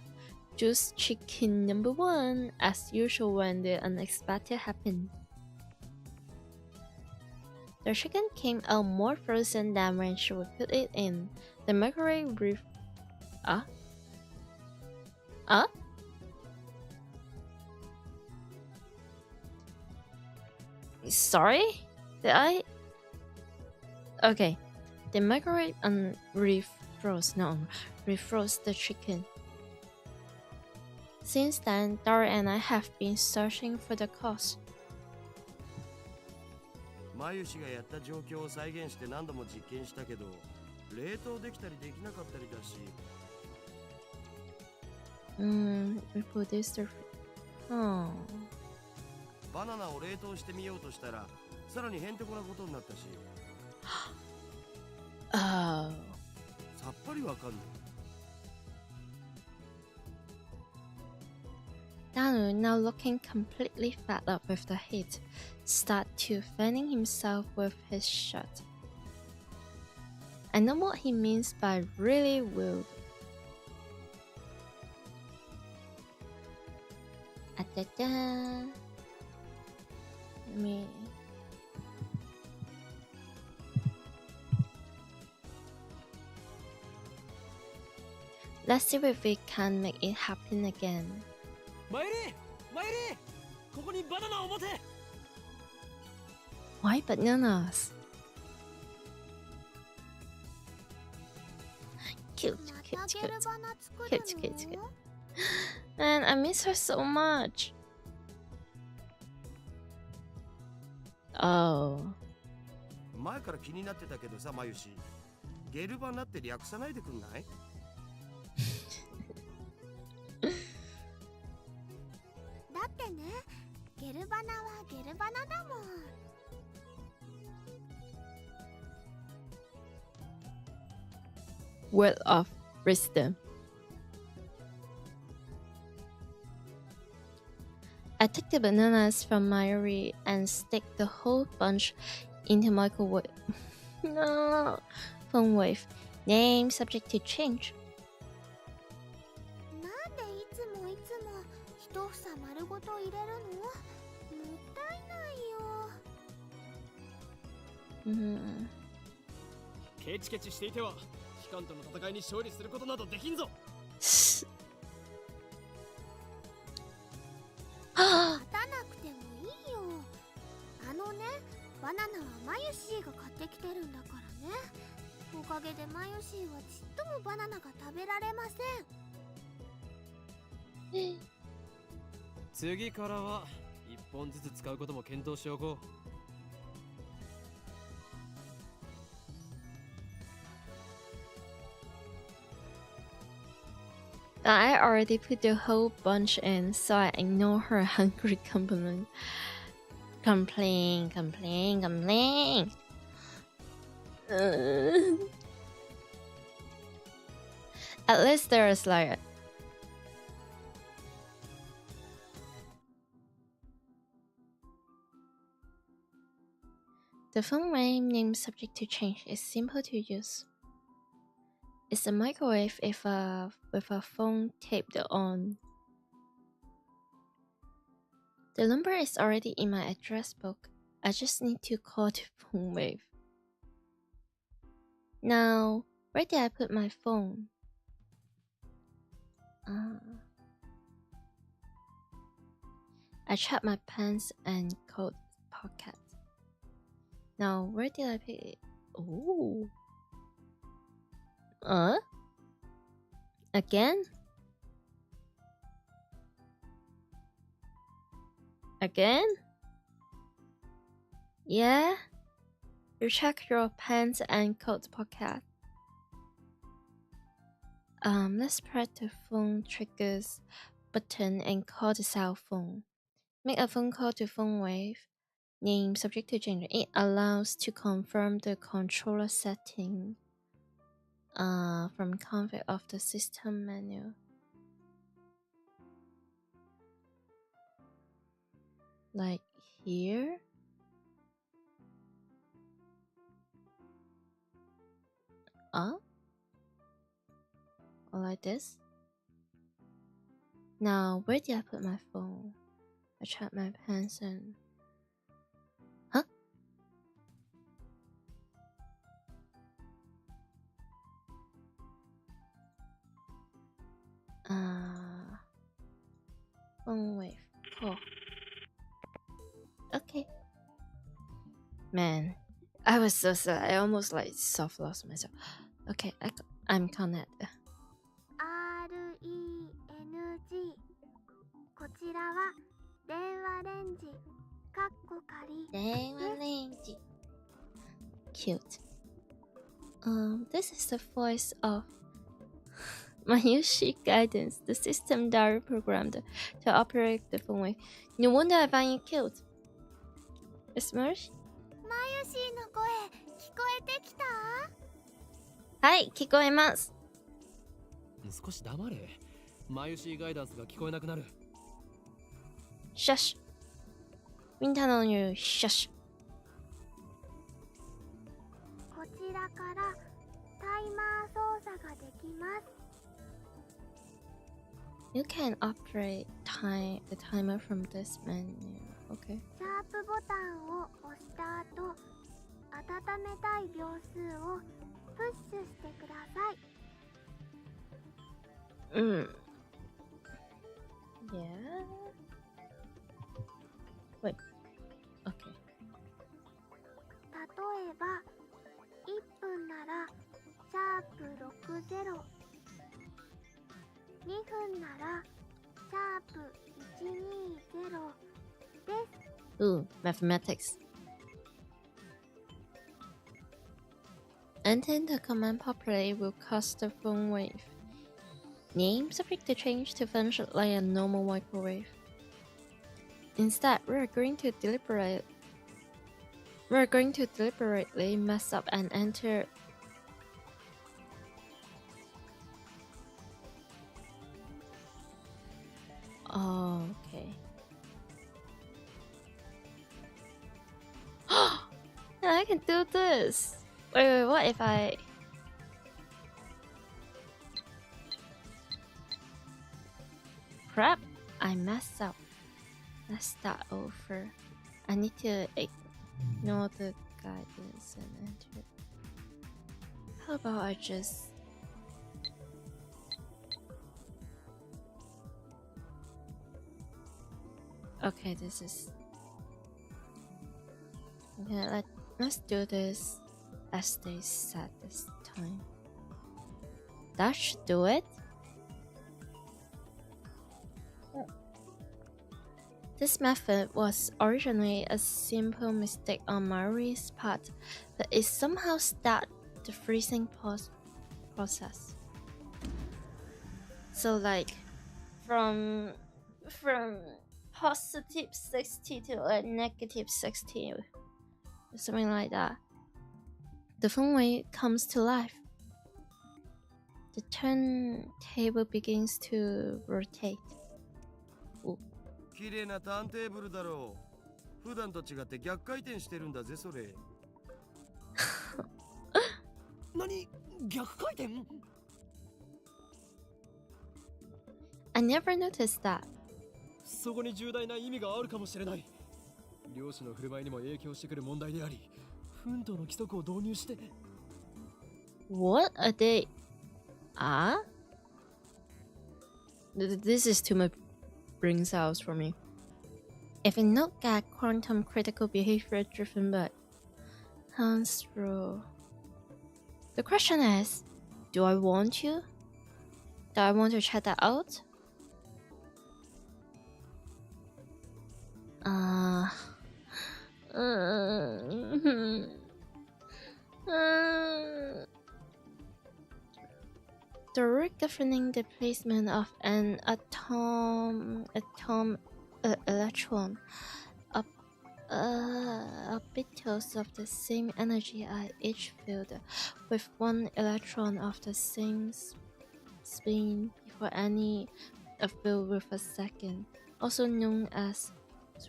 juice chicken number 1 as usual when the unexpected happened. The chicken came out more frozen than when she would put it in the microwave. Sorry? Did I? Okay. The microwave refroze the chicken. Since then, Dara and I have been searching for the cause. マユシがやった状況を再現して何度も実験したけど、冷凍できたりできなかったりだし。Reproduce the... バナナを冷凍してみようとしたら、さらにへんてこなことになったし。さっぱりわかんない。Danu, now looking completely fed up with the heat, started to fanning himself with his shirt. I know what he means by really wild. Let's see if we can make it happen again. Mayuri! Mayuri! ここにバナナを持て! Why bananas? Cute. Man, I miss her so much. Oh. 前から気になってたけどさ、マユシ。ゲルバナって略さないでくんない？だってね、ゲルバナはゲルバナだもん。Word of wisdom. I take the bananas from Mayuri and stick the whole bunch into microwave. No, phone wave. Name subject to change. なんでいつも一房丸ごと入れるの？もったいないよ。ケチケチしていては機関との戦いに勝利することなどできんぞ。勝たなくてもいいよ。あのね、バナナはマユシーが買ってきてるんだからね。おかげでマユシーはちっともバナナが食べられません。次からは一本ずつ使うことも検討しておこう。I already put the whole bunch in, so I ignore her hungry complaint. Complain. At least there is like... The phone name subject to change is simple to use. It's a microwave with a phone taped on. The number is already in my address book. I just need to call the phone wave. Now, where did I put my phone? I checked my pants and coat pocket. Now, where did I put it? Oh. Again? Yeah? You check your pants and coat pocket. Let's press the phone triggers button and call the cell phone. Make a phone call to phone wave. Name subject to change. It allows to confirm the controller setting. From config of the system menu. Like here? Or like this? Now, where did I put my phone? I checked my pants and... Phone wave. Oh. Okay. Man, I was so sad. I almost like soft lost myself. Okay, I'm connected. RENG こちらは電話レンジかっこ仮電話レンジ Cute. This is the voice of Mayuri Guidance, the system that are programmed to operate the phone wave. No wonder I find it cute. Smash? マユシーの声聞こえてきた？はい、聞こえます。少し黙れ。マユシーガイダンスが聞こえなくなる。シャッシュ。みんなの言うシャッシュ。こちらからタイマー操作ができます。You can operate the timer from this menu. Okay. シャープボタンを押した後、温めたい秒数をプッシュしてください。Yeah. Wait. Okay. 例えば、1分ならシャープ60、2分ならシャープ120です。Ooh, mathematics. Entering the command properly will cause the phone wave. Name subject to change to function like a normal microwave. Instead, we're going to deliberately mess up and enter. Oh, okay. I can do this. Wait, what if I... Crap, I messed up. Let's start over. I need to ignore the guidance and enter. How about I just... Okay, this is... Okay, let's do this as they said this time. That should do it. This method was originally a simple mistake on Mayuri's part, but it somehow started the freezing process. So like from positive 60 to like negative 60, something like that. The phone wave comes to life. The turntable begins to rotate. 綺麗なターンテーブルだろう。普段と違って逆回転してるんだぜそれ。何？逆回転？ I never noticed that. そこに重大な意味があるかもしれない。漁師の振る舞いにも影響してくる問題であり、奮闘の規則を導入して。What are they? This is too much brain cells for me. If I not get quantum critical behavior driven by Hans rule. The question is, do I want to? Do I want to check that out? The rule governing the placement of an electron orbitals of the same energy at each field, with one electron of the same spin before any field with a second, also known as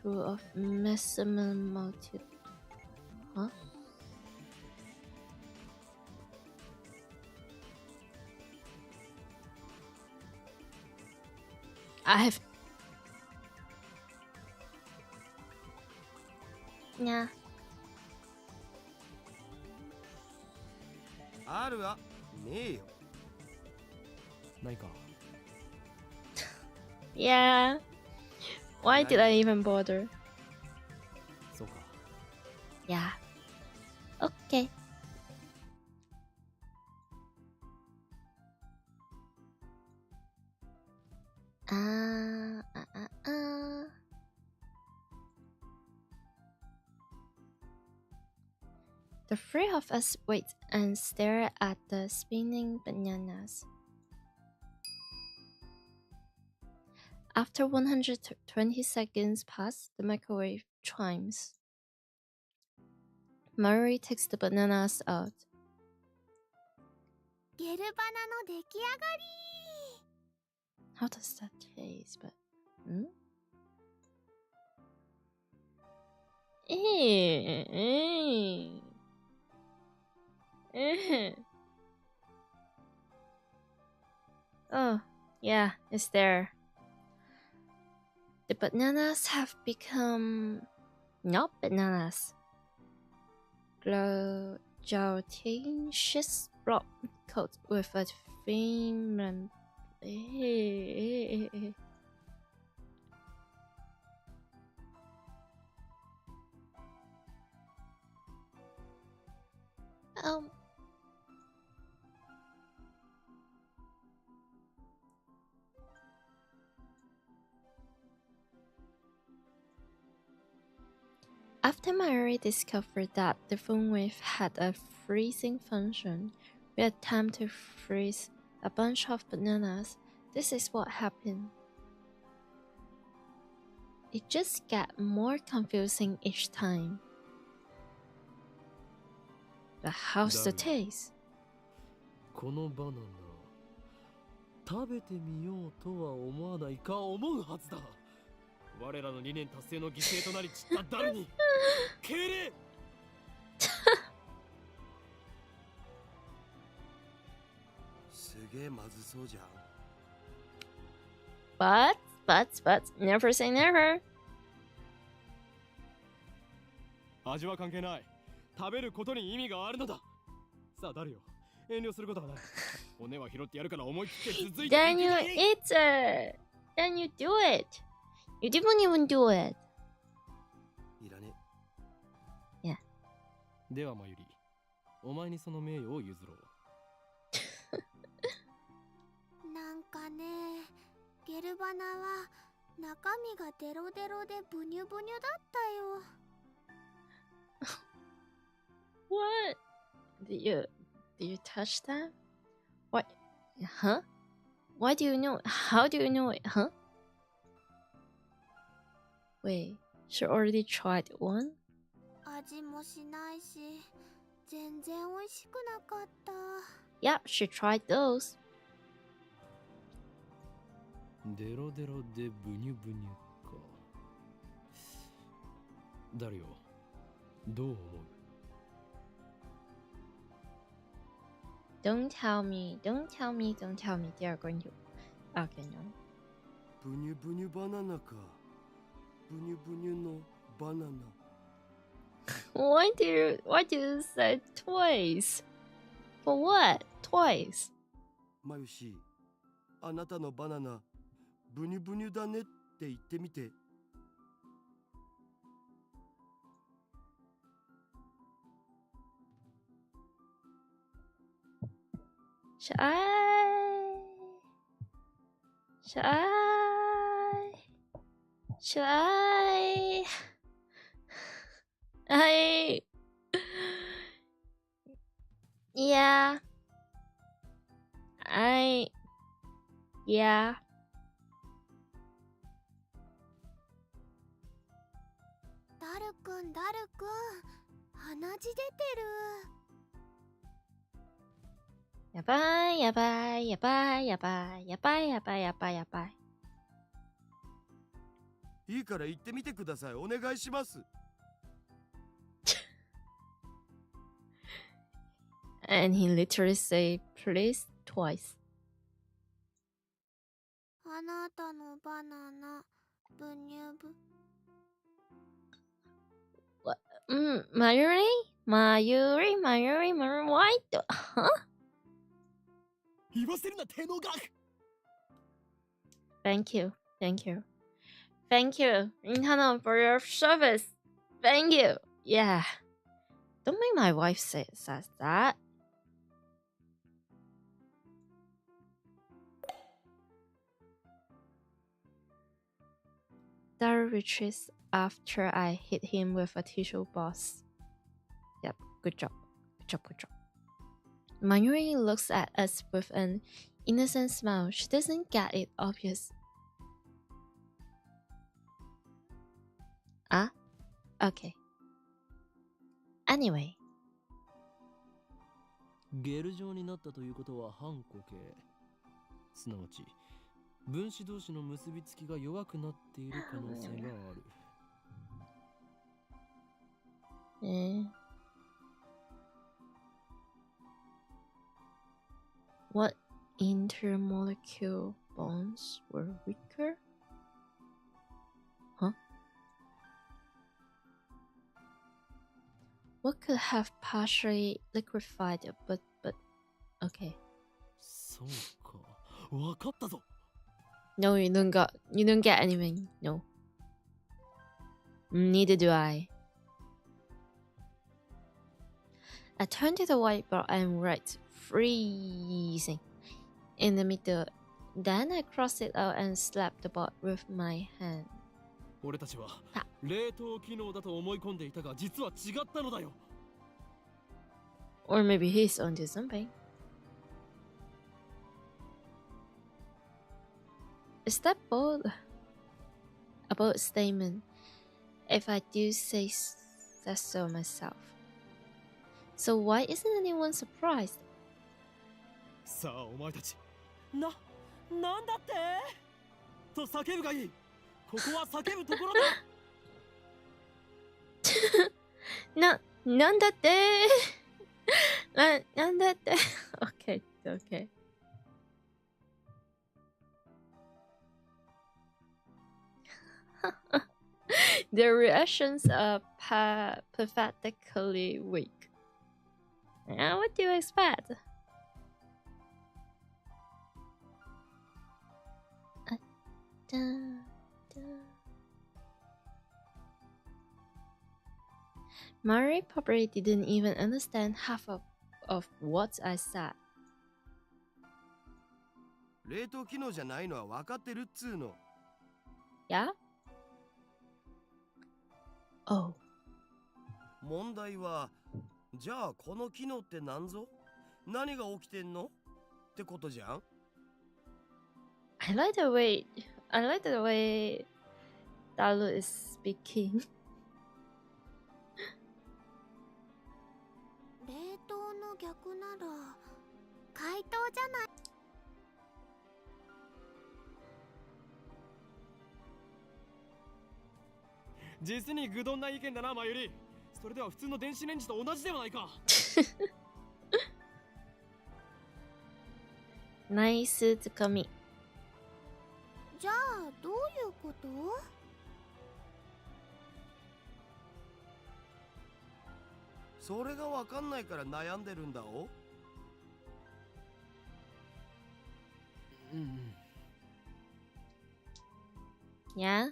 rule of maximum multitude. Huh? I have... Yeah. あるわ、ねえよ。ないか。Yeah. Why did I even bother? そうか。 Yeah. Okay. The three of us wait and stare at the spinning bananas. After 120 seconds pass, the microwave chimes. Mayuri takes the bananas out. ゲルバナの出来上がり。 How does that taste? But Oh, yeah, it's there. The bananas have become not bananas. Gelatinous block coat with a thin After Mayuri discovered that the phone wave had a freezing function, we had time to freeze a bunch of bananas. This is what happened. It just got more confusing each time. But how's the taste? このバナナ食べてみようとは思わないか思うはずだ。我らの理念達成の犠牲となり散った誰に敬礼。すげえまずそうじゃん。But, never say never. 味は関係ない。食べることに意味があるのだ。さあ誰よ、遠慮することはない。骨は拾ってやるから思い切って続いて。Then you eat it. Then you do it. You didn't even do it. いらね。Yeah. ではまゆり、お前にその名誉を譲ろう。なんかね、ゲルバナは中身がデロデロでブニュブニュだったよ。What? Did you touch that? What? Huh? Why do you know? How do you know it? Huh? Wait, she already tried one? 味もしないし、全然美味しくなかった。Yeah, she tried those. デロデロでブニュブニュか。誰よ、どう思う？ Don't tell me. They are going to. Okay, no. ブニュブニュバナナか。ブニュブニュのバナナ。Why do you say twice? For what? Twice? マユシ、あなたのバナナブニュブニュだねって言ってみて。Should I? Yeah. Yeah. ダルくん、鼻血出てる。やばい。いいから言ってみてください。お願いします。And he literally said please twice. あなたのバナナブニュブ。Mayuri, why? Huh? 言わせるな、天皇学。 Thank you. Thank you, Intano, for your service. Thank you. Yeah. Don't make my wife says that. Daru retreats after I hit him with a tissue box. Yep, good job. Good job, good job. Mayuri looks at us with an innocent smile. She doesn't get it, obvious. Ah? Okay. Anyway. ゲル状になったということは反固形。すなわち、分子同士の結びつきが弱くなっている可能性がある。What intermolecular bonds were weaker? Huh? What could have partially liquefied but okay. そうか。わかったぞ。No, you don't get anything. No. Neither do I. I turned to the whiteboard and write freezing in the middle. Then I crossed it out and slapped the board with my hand. 俺たちは冷凍機能だと思い込んでいたが実は違ったのだよ。Or maybe he's onto something. Is that bold? A bold statement, if I do say so myself. So why isn't anyone surprised? さあお前たち、なんだってと叫ぶがいい。ここは叫ぶところだ。なんだってなんだって Okay, okay. Their reactions are pathetically weak. What do you expect? Mari probably didn't even understand half of what I said. 冷凍機能じゃないのは分かってるっつーの。Yeah? Oh. 問題は、じゃあこの機能って何ぞ？何が起きてんの？ってことじゃん。I like the way Dalu is speaking. 冷凍の逆なら解凍じゃない。実に愚鈍な意見だな、マユリ。それでは普通の電子レンジと同じではないか。ナイスツッコミ。じゃあどういうこと？それが分かんないから悩んでるんだお。Yeah?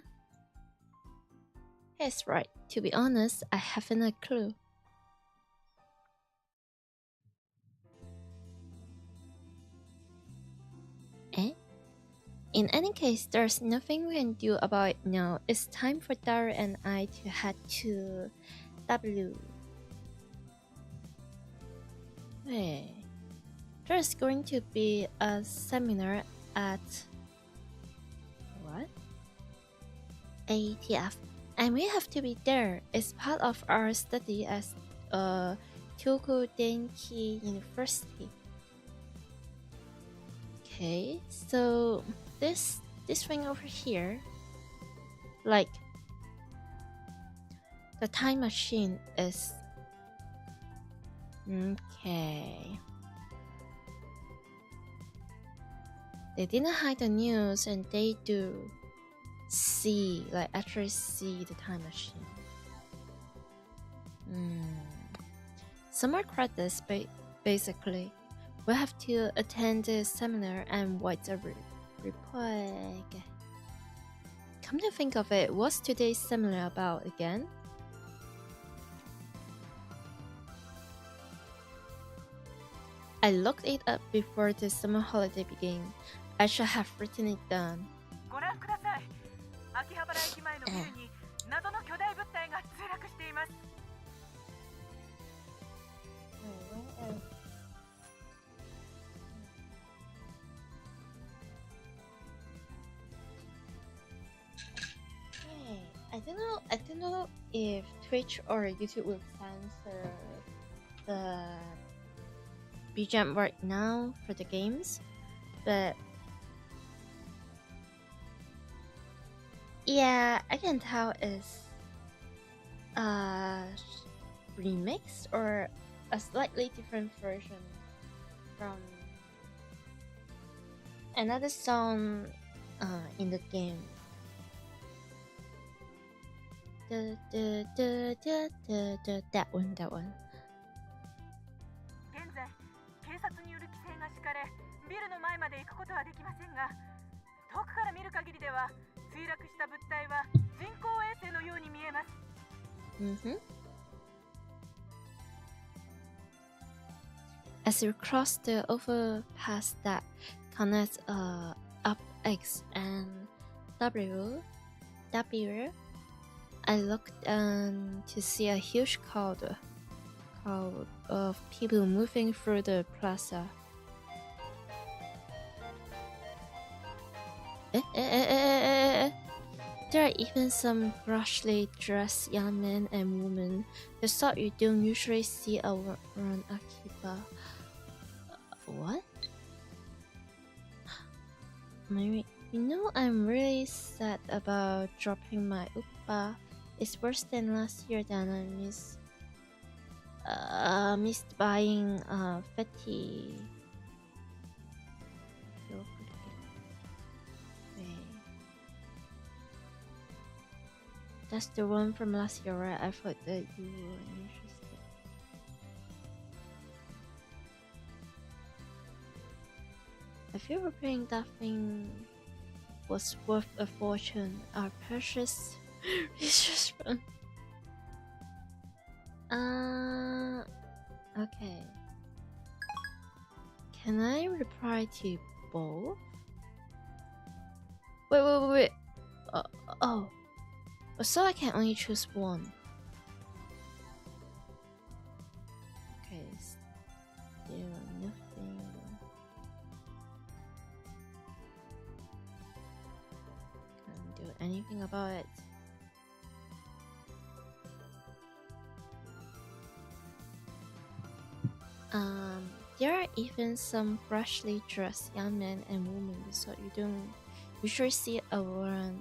He's right. To be honest, I haven't a clue. Eh? In any case, there's nothing we can do about it now. It's time for Daru and I to head to W. Hey. There's going to be a seminar at... what? 앉TL. And we have to be there. It's part of our study at Tokyo Denki University. Okay, so this thing over here, like the time machine is okay. They didn't hide the news, and they do see, like actually see the time machine. Summer credits, basically. We have to attend the seminar and write a report. come to think of it, what's today similar about again? I looked it up before the summer holiday began. I should have written it down. ご覧ください。秋葉原駅前のビルに謎の巨大物体が墜落しています。I don't know if Twitch or YouTube will censor the BGM right now for the games, but yeah, I can tell it's remixed or a slightly different version from another song in the game. That one. 現在、警察による規制が敷かれ、ビルの前まで行くことはできませんが、遠くから見る限りでは、墜落した物体は人工衛星のように見えます。As we cross the overpass that connects up X and W, I looked to see a huge crowd of people moving through the plaza. There are even some brashly dressed young men and women, the sort you don't usually see around Akiba. What? Mayuri, you know I'm really sad about dropping my uppa. It's worse than last year that I missed buying fatty. That's the one from last year, right? I thought that you were interested. I feel repairing that thing was worth a fortune. Our precious research fund. Okay. Can I reply to both? Wait. Oh. So I can only choose one. Okay, still nothing. Can't do anything about it. There are even some freshly dressed young men and women, so you don't usually see around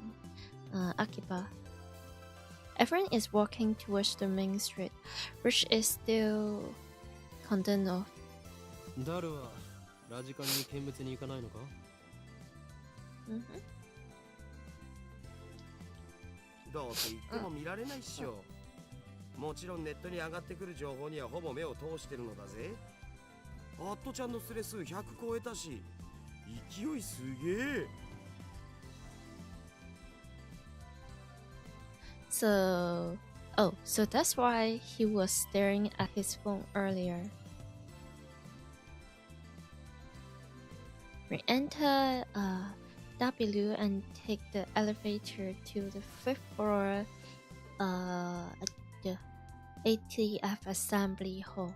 Akiba. Everyone is walking towards the main street, which is still condemned off. ダルはラジカンに見物に行かないのか？どうせ言っても見られないっしょ。もちろんネットに上がってくる情報にはほぼ目を通してるのだぜ。핫ちゃんのスレ数100超えたし、勢いすげえ。So that's why he was staring at his phone earlier. We enter W and take the elevator to the 5th floor the ATF Assembly Hall.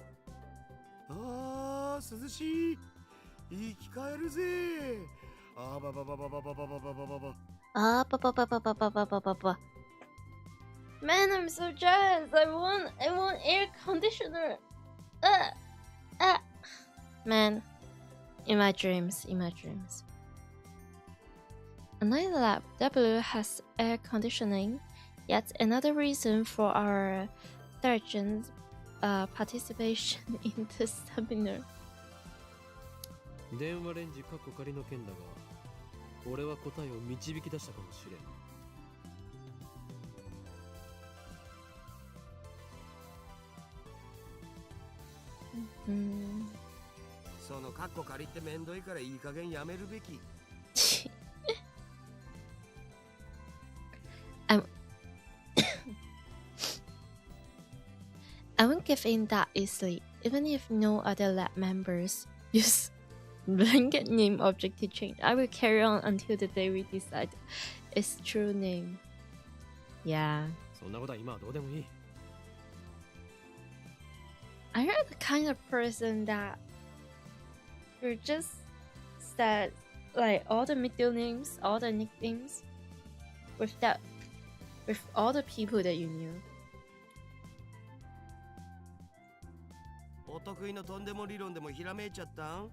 あー、涼しい。生き返るぜ。あばばばばばばばばばばば。あばばばばばばばばばば。Man, I'm so jealous. I want air conditioner. Man, in my dreams. Another lab, W has air conditioning. Yet another reason for our sergeant's participation in the seminar. 電話レンジかっこ仮の件だが、俺は答えを導き出したかもしれん。そのカッコ借りってめんどいからいい加減やめるべき。I won't give in that easily, even if no other lab members use blanket name object to change. I will carry on until the day we decide its true name. Yeah. そんなことは今はどうでもいい。 Are you the kind of person that you're just said like all the middle names, all the nicknames with all the people that you knew? お得意のとんでも理論でもひらめいちゃったん？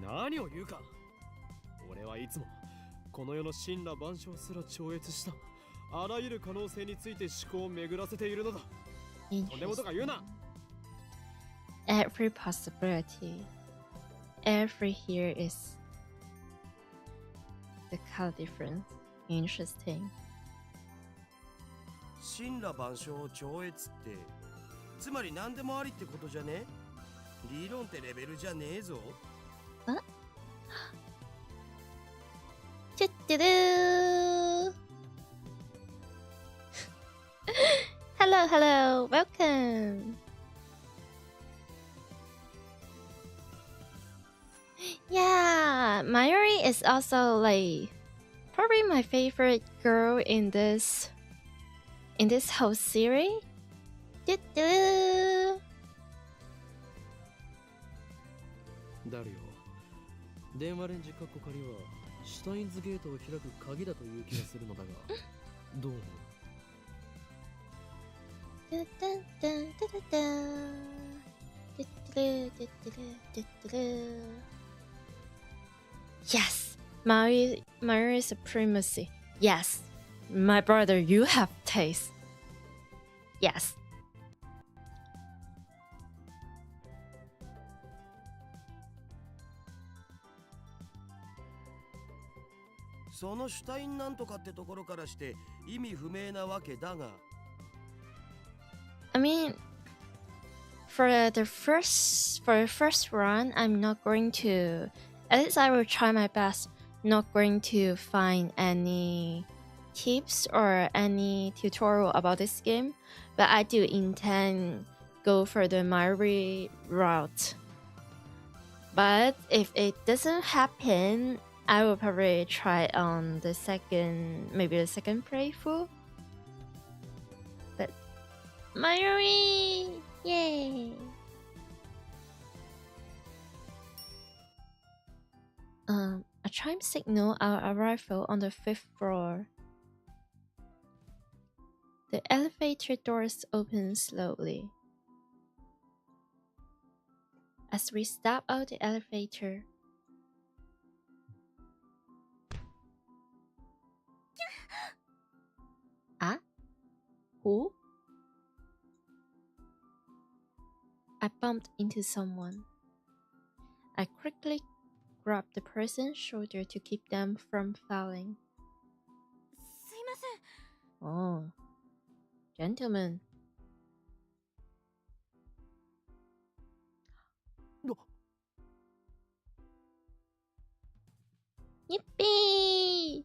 何を言うか。俺はいつもこの世の神羅万象すら超越したあらゆる可能性について思考を巡らせているのだ。とんでもとか言うな。 Every possibility, every here is the color difference. Interesting. 神羅万象を超越ってつまり何でもありってことじゃね？理論ってレベルじゃねえぞ。Hello, hello, welcome. Yeah, Mayuri is also like probably my favorite girl in this whole series. ダルよ、電話レンジカッコ仮はシュタインズゲートを開く鍵だという気がするのだが、どう思う？ Yes, Mayuri supremacy. Yes, my brother, you have taste. Yes. そのシュタインなんとかってところからして意味不明なわけだが。I mean, for the first run, I'm not going to. At least I will try my best. Not going to find any tips or any tutorial about this game, but I do intend go for the Mayuri route. But if it doesn't happen, I will probably try on the second playthrough. But Mayuri, yay! A chime signal our arrival on the 5th floor. The elevator doors open slowly. As we step out the elevator, ah? Who? I bumped into someone. I quickly grabbed the person's shoulder to keep them from falling. すいません。 Oh, gentlemen. Yippee!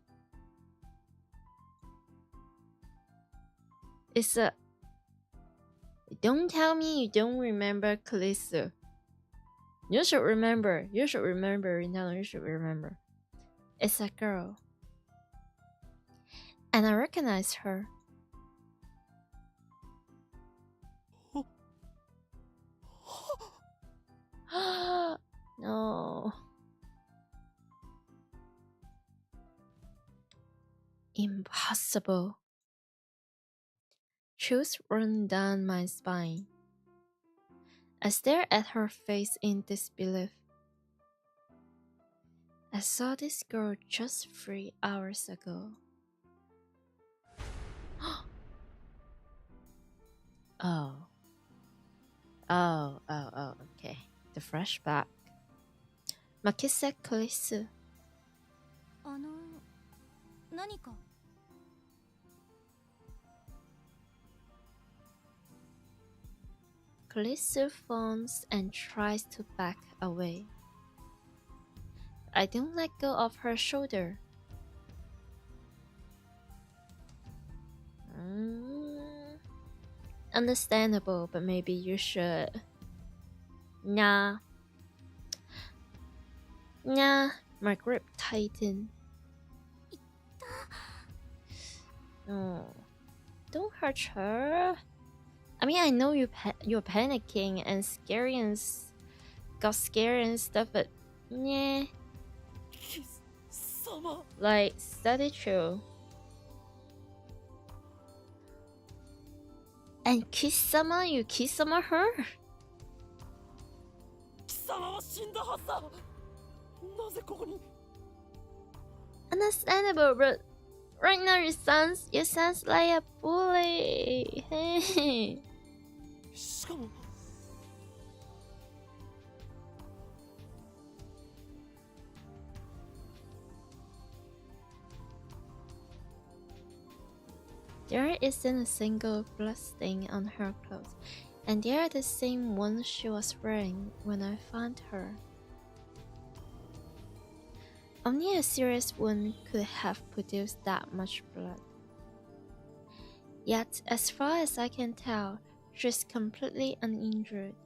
It's a... Don't tell me you don't remember Callisto. You should remember, Rinaldo, you should remember. It's a girl. And I recognize her. No. Impossible. Chills run down my spine. I stare at her face in disbelief. I saw this girl just 3 hours ago. Oh, okay. The flashback. Makise Kolisu. 何か Kolisu phones and tries to back away. I don't let go of her shoulder. understandable, but maybe you should. Nah. Nah, my grip tightened. Oh, don't hurt her. I mean, I know you're panicking and scary and got scared and stuff, but yeah. Like, study true. And Kisama, you Kisama her? Understandable, but right now you sounds like a bully. Hey. There isn't a single blood stain on her clothes, and they are the same ones she was wearing when I found her. Only a serious wound could have produced that much blood. Yet, as far as I can tell, she's completely uninjured.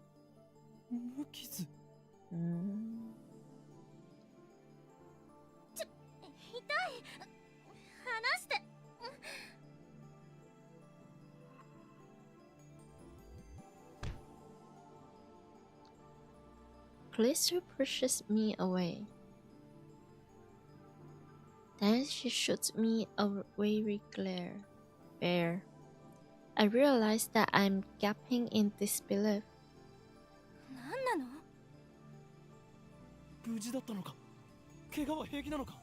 Callisto pushes me away. Then she shoots me a weary glare. I realize that I'm gaping in disbelief. 何なの? 無事だったのか? 怪我は平気なのか?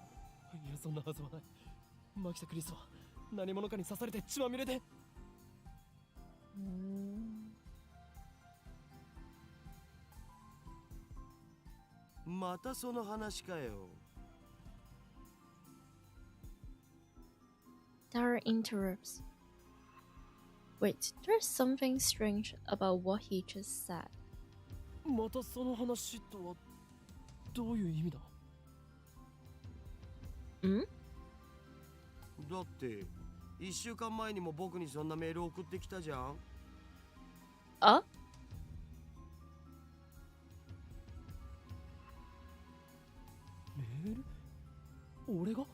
いや、そんなはずはない。マキタ・クリスは何者かに刺されて血まみれで。またその話かよ。Dara interrupts. Wait, there's something strange about what he just said. またその話とはどういう意味だ? だって1週間前にも僕にそんなメール送ってきたじゃん。あ? メール? 俺が?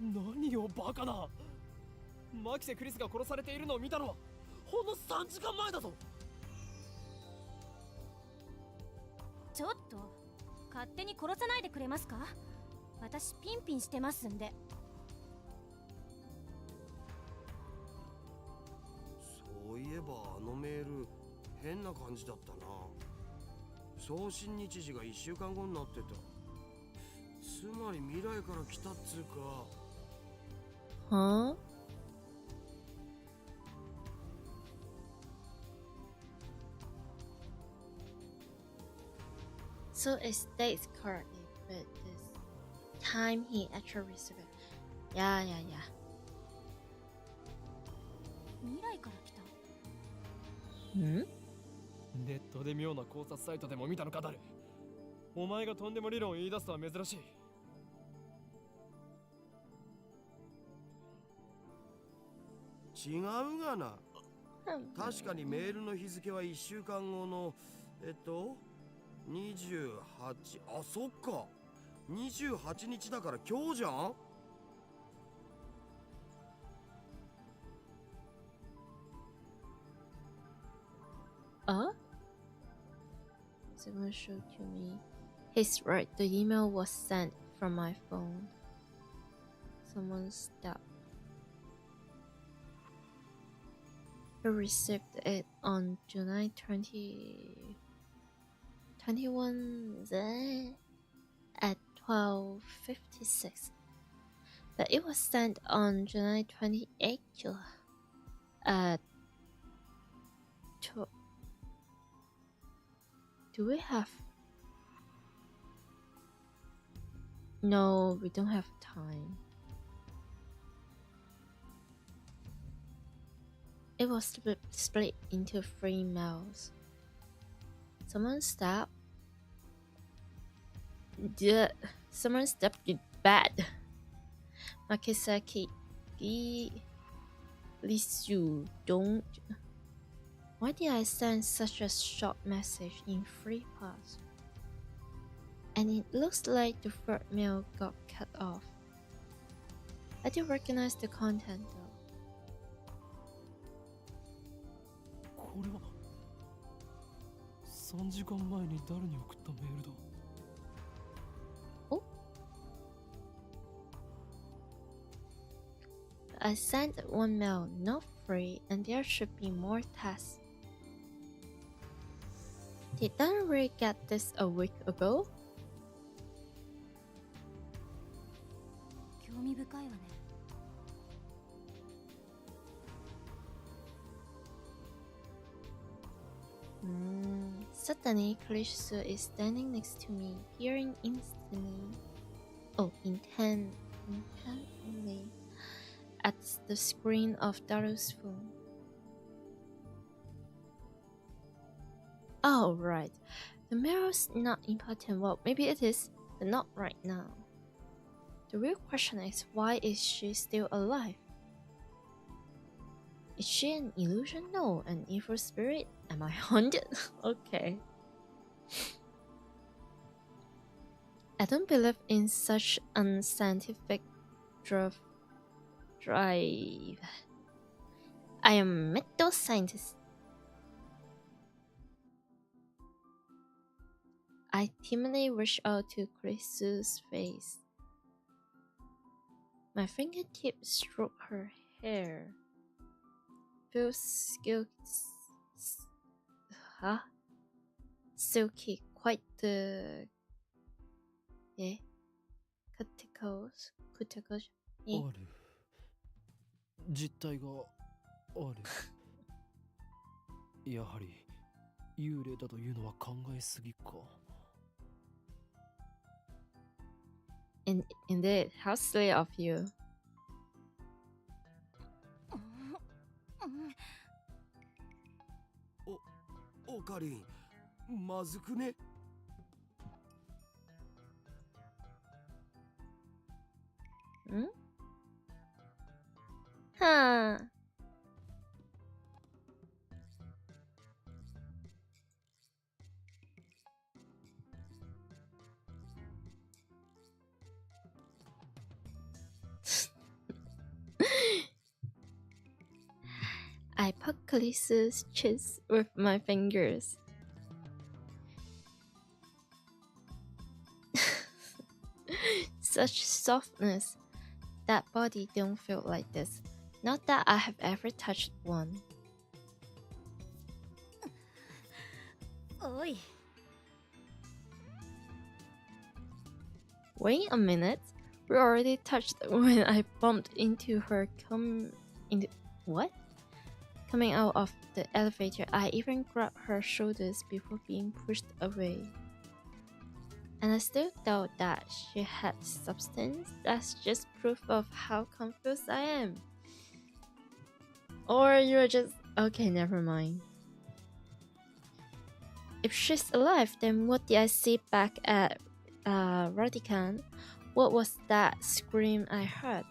何よバカな。マキセ・クリスが殺されているのを見たのはほんの3時間前だぞ。ちょっと勝手に殺さないでくれますか？私ピンピンしてますんで。そういえばあのメール変な感じだったな。送信日時が1週間後になってた。つまり未来から来たっつうか。Huh? So it states correctly, but this time he actually received it. Yeah. 未来から来た。ネットで妙な考察サイトでも見たのか誰？お前がとんでも理論を言い出すとは珍しい。違うがな。確かにメールの日付は1週間後の28。あ、そっか。28日だから今日じゃん。Someone showed to me. He's right, the email was sent from my phone. Someone stopped. He received it on July 21 at 12:56. But it was sent on July 28 at Do we have? No, we don't have time. It was split into 3 mails. Someone stabbed. Someone stabbed you bad. Makisaki Lisu, don't. Why did I send such a short message in free pass? And it looks like the third mail got cut off. I do recognize the content though. これは3時間前に誰に送ったメールだ。Oh? I sent one mail, not free, and there should be more tests. Did I really get this a week ago? 興味深いわね。Suddenly, Kalishu is standing next to me, peering intently at the screen of Daru's phone. Oh, right. The mirror's not important. Well, maybe it is, but not right now. The real question is, why is she still alive? Is she an illusion? No. An evil spirit? Am I haunted? Okay. I don't believe in such unscientific drive. I am a mental scientist. I timidly reach out to Krisu's face. My fingertips stroke her hair. Feels silky, quite the cuticles. ある。実体がある。やはり幽霊だというのは考えすぎか。Indeed, how silly of you. オカリン、まずくね。Huh. I poke Kalissu's chest with my fingers. Such softness. That body don't feel like this. Not that I have ever touched one. Oi. Wait a minute. We already touched when I bumped into her what? Coming out of the elevator, I even grabbed her shoulders before being pushed away. And I still doubt that she had substance. That's just proof of how confused I am. Or you're just... okay, never mind. If she's alive, then what did I see back at Radican? What was that scream I heard?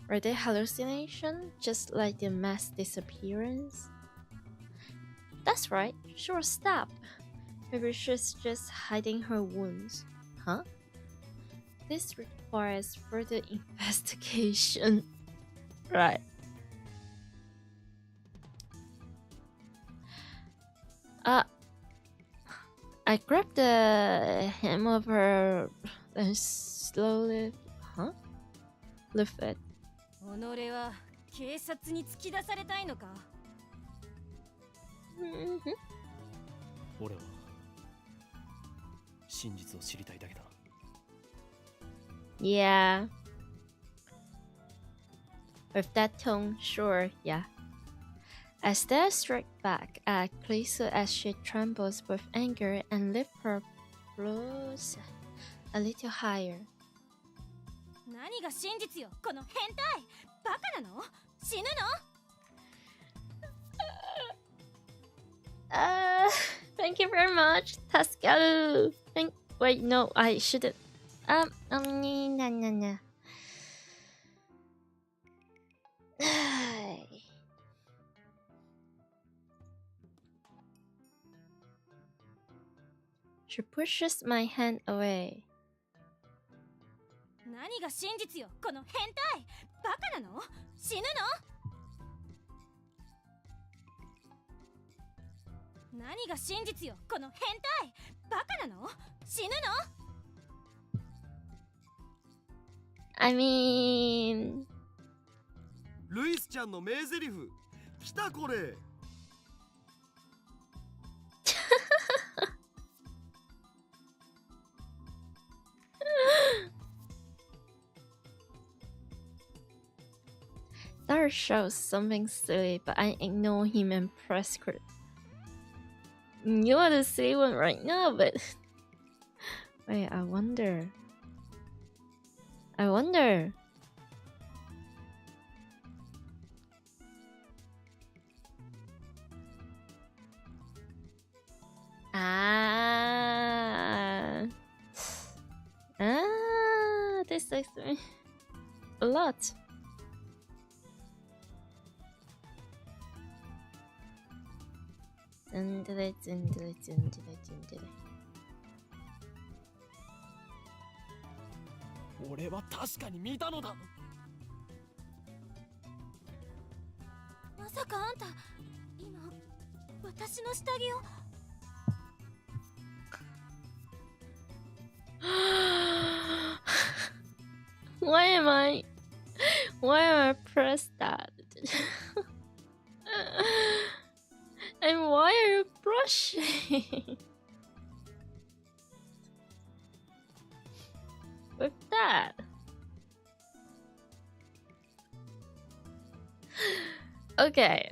Were they hallucinations, just like the mass disappearance? That's right, she was stabbed. Maybe she's just hiding her wounds. Huh? This requires further investigation. Right. I grabbed the hem of her and slowly, lift it. 己は警察に突き出されたいのか。俺は真実を知りたいだけだ。Yeah. With that tone, sure, yeah. I stare straight back at Kalisu as she trembles with anger and lift her brows a little higher. 何が真実よ、この変態。バカなの？死ぬの？ Thank you very much, Tascalu. Wait, no, I shouldn't. Nah. She pushes my hand away. 何が真実よ、この変態。バカなの？死ぬの？何が真実よ、この変態。バカなの？死ぬの？ I mean... ルイスちゃんの名台詞。来たこれ。That shows something silly, but I ignore him and press quit. You are the silly one right now, but... Wait, I wonder... This likes me a lot. Dundle. 俺は確かに見たのだ。まさかあんた、今、私の下着を。Why am I pressed that? And why are you brushing with that? Okay.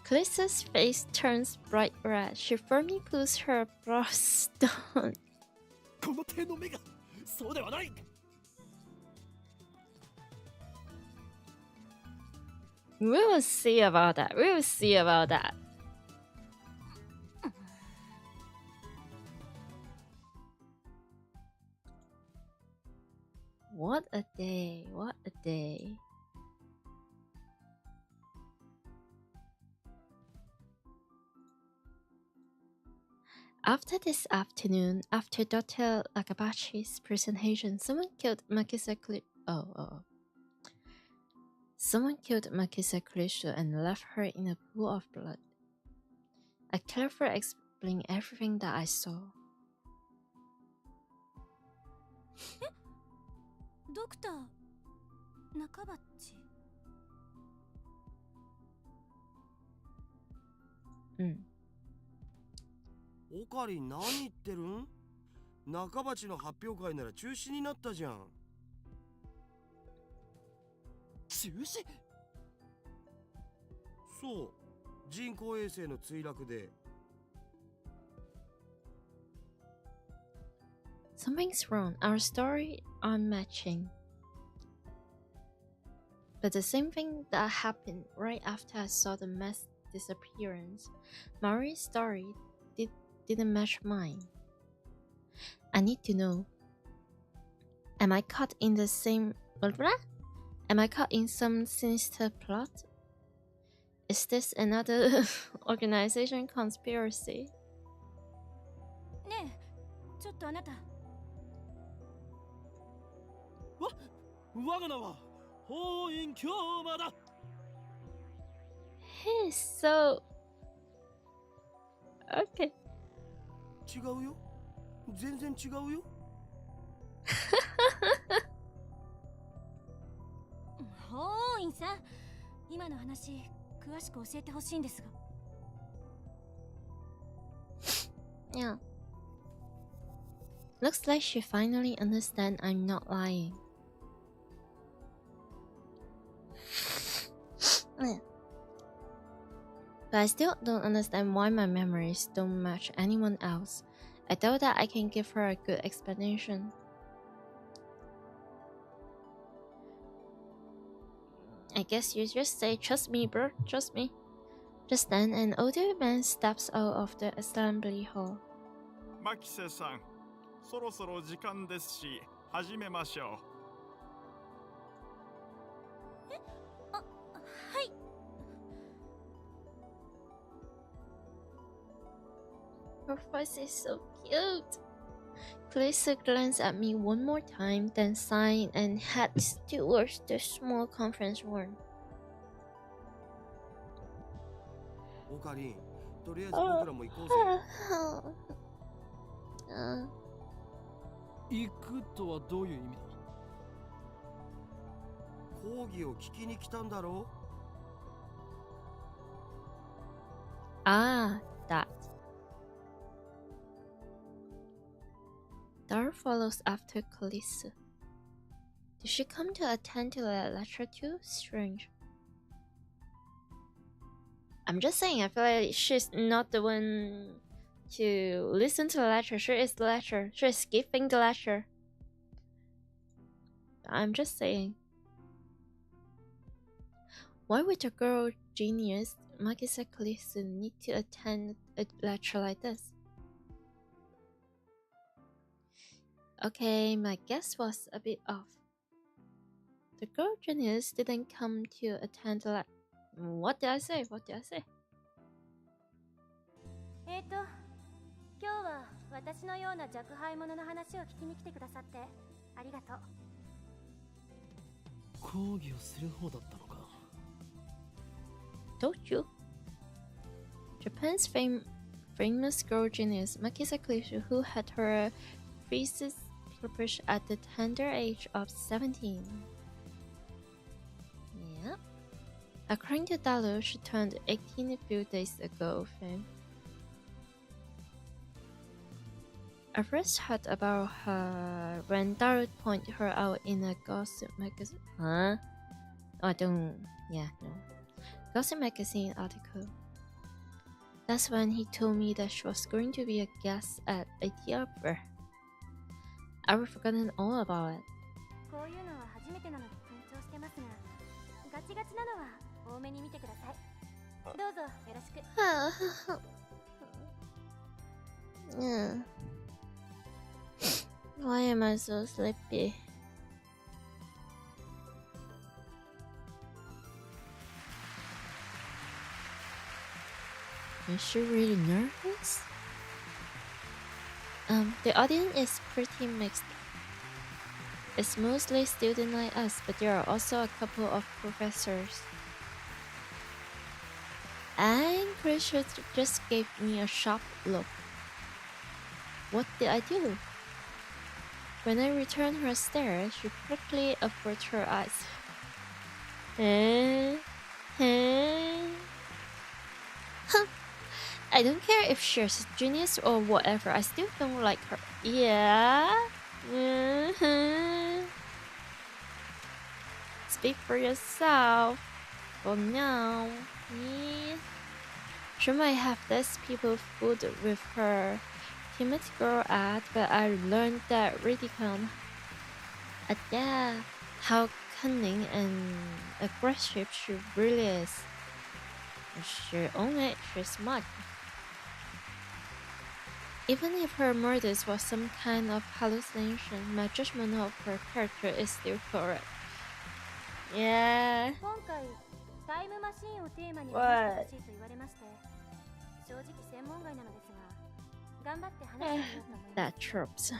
Calissa's face turns bright red. She firmly pulls her brows down. この手の目がそうではない。We will see about that. What a day. After this afternoon, after Dr. Akabachi's presentation, someone killed Makisa Klisho and left her in a pool of blood. I carefully explained everything that I saw. ドクター、中バッチ。オカリン何言ってるん？中鉢の発表会なら中止になったじゃん。中止？そう、人工衛星の墜落で。Something's wrong. Our story aren't matching. But the same thing that happened right after I saw the mass disappearance. Mayuri's story didn't match mine. I need to know. Am I caught in the same... Am I caught in some sinister plot? Is this another organization conspiracy? ねえ、ちょっとあなた。我が名は法院京馬だ。He's so... Okay. 違うよ。全然違うよ。法院さん、今の話詳しく教えてほしいんですが。Yeah. Looks like she finally understands I'm not lying. But I still don't understand why my memories don't match anyone else. I doubt that I can give her a good explanation. I guess you just say, trust me, bro, trust me. Just then, an older man steps out of the assembly hall. マキセさん、そろそろ時間ですし、始めましょう。Her voice is so cute. Kalisa glanced at me one more time, then sighed and headed towards the small conference room. オカリン、とりあえず僕らも行こうぜ。行くとはどういう意味だ？講義を聞きに来たんだろう。That. Dar follows after Kalisa. Did she come to attend to the lecture too? Strange. I'm just saying, I feel like she's not the one to listen to the lecture. She is the lecturer. She is giving the lecture. I'm just saying. Why would a girl genius Makisa Kalisa need to attend a lecture like this? Okay, my guess was a bit off. The girl genius didn't come to attend the lecture. What did I say? What did I say? 今日は私のような若輩者の話を聞きに来てくださってありがとう。講義をする方だったのか。Told you. Japan's famous girl genius Makisa Kalisa, who had her thesis published at the tender age of 17. Yeah. According to Dalu, she turned 18 a few days ago. I first heard about her when Daru pointed her out in a gossip magazine. Huh? Oh, don't. Yeah, no. Gossip magazine article. That's when he told me that she was going to be a guest at āTL fair. I've forgotten all about it. こういうのは初めてなので緊張してますが、ガチガチなのは多めに見てください。どうぞよろしく。Why am I so sleepy? Is she really nervous? The audience is pretty mixed. It's mostly students like us, but there are also a couple of professors. And Krisha just gave me a sharp look. What did I do? When I returned her stare, she quickly averted her eyes. I don't care if she's a genius or whatever, I still don't like her. Yeah? Speak for yourself. For now. Yeah. She might have less people fooled with her timid girl act, but I learned that ridicule. Yeah, how cunning and aggressive she really is. She owns it, she's smart. Even if her murders was some kind of hallucination, my judgment of her character is still correct. Yeah. 今回タイムマシーンをテーマに話してほしいと言われまして、正直専門外なのですが、頑張って話してみようと思います。That tropes.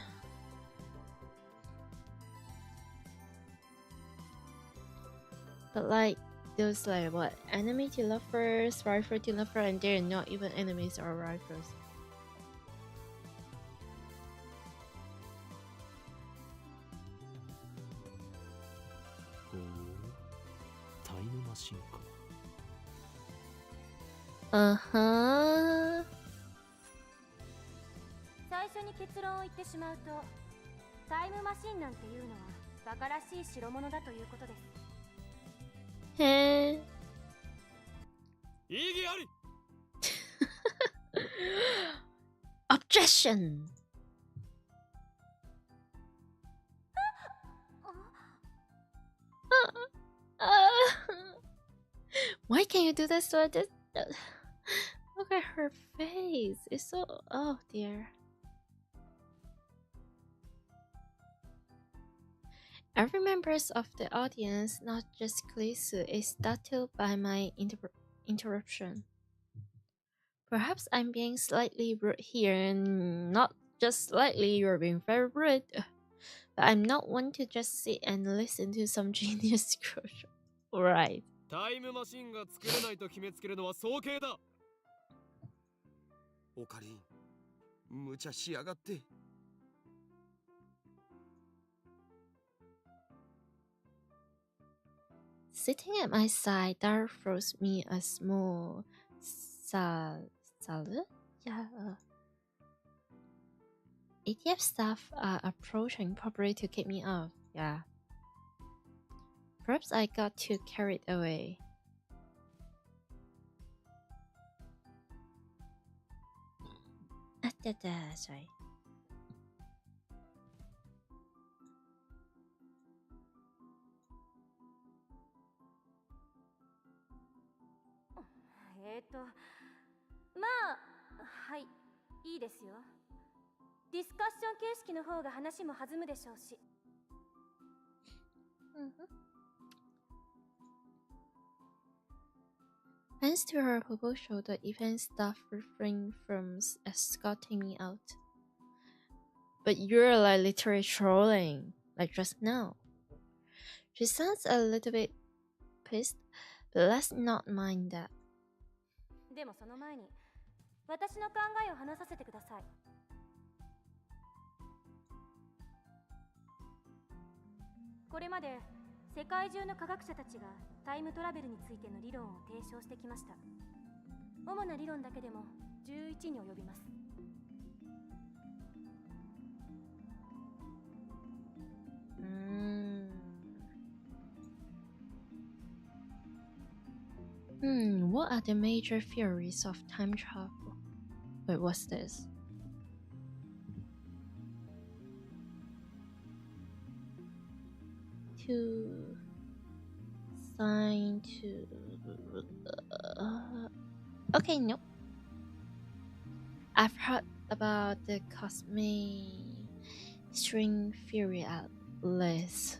But like those like what enemy to lovers, rival to lover, and they're not even enemies or rivals. Uh-huh. 最初に結論を言ってしまうと、タイムマシンなんていうのは馬鹿らしい代物だということです。へえ。異議あり。Objection. Why can't you do this to this? Look at her face. It's so. Oh dear. Every member of the audience, not just Kalisu, is startled by my interruption. Perhaps I'm being slightly rude here, and not just slightly, you're being very rude. But I'm not one to just sit and listen to some genius crush. Right. タイムマシンが作れないと決めつけるのは早計だ。オカリン、無茶しやがって。Sitting at my side, Dar throws me a small salad? Yeah. ATF staff are approaching probably to kick me off. Yeah. Perhaps I got too carried away. Sorry.はい、いいですよ。ディスカッション形式の方が話も弾むでしょうし。Thanks to her proposal, the event staff refrained from escorting me out. But you're like literally trolling, like just now. She sounds a little bit pissed, but let's not mind that. でもその前に、私の考えを話させてください。これまで世界中の科学者たちがタイムトラベルについての理論を提唱してきました。主な理論だけでも11に及びます。What are the major theories of time travel? Wait, what's this? To sign to okay, nope. I've heard about the cosmic string theory at least.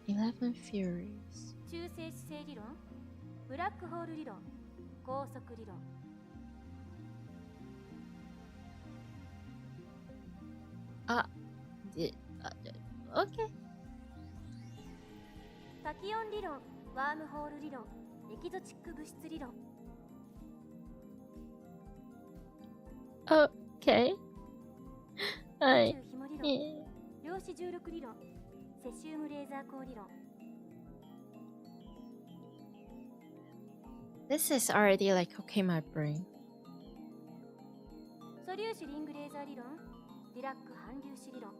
11 theories. 中性子星理論、ブラックホール理論、高速理論。Okay. タキオン理論、ワームホール理論、エキゾチック物質理論。Okay. はい。紐理論、量子重力理論、セシウムレーザー光理論。This is already like okay, my brain. 素粒子リングレーザー理論、ディラック反粒子理論。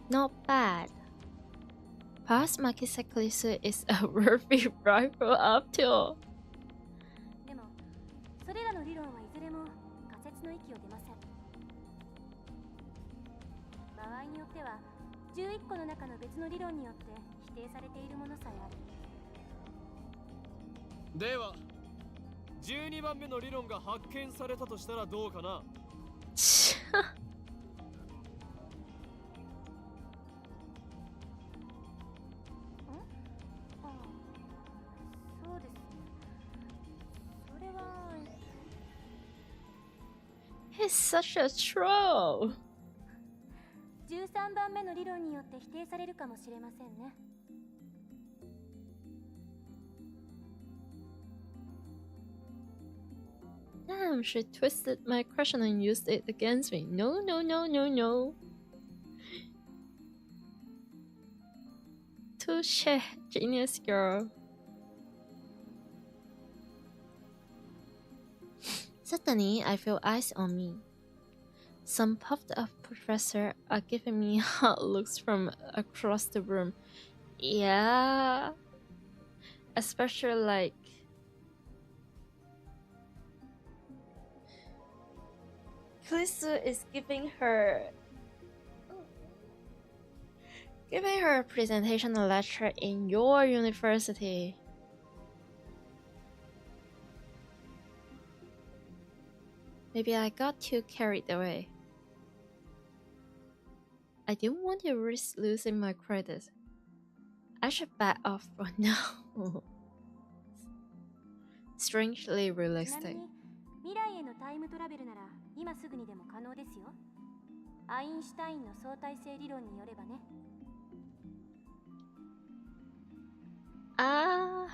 Not bad. Perhaps Makisaklisu is a worthy rival ā:TL. でも、それらの理論はいずれも仮説の域を出ません。場合によっては、11個の中の別の理論によって否定されているものさえある。では、12番目の理論が発見されたとしたらどうかな。そうですね。それは。He's such a troll. 13番目の理論によって否定されるかもしれませんね。Damn, she twisted my question and used it against me. No, no, no, no, no. Touche, genius girl. Suddenly, I feel eyes on me. Some puffed up professors are giving me hot looks from across the room. Yeah. Especially like... Klisu is giving her a presentation lecture in your university. Maybe I got too carried away. I didn't want to risk losing my credit. I should back off for now. Strangely ちなみ realistic. に未来へのタイムトラベルなら今すぐにでも可能ですよ。アインシュタインの相対性理論によればね。Ah.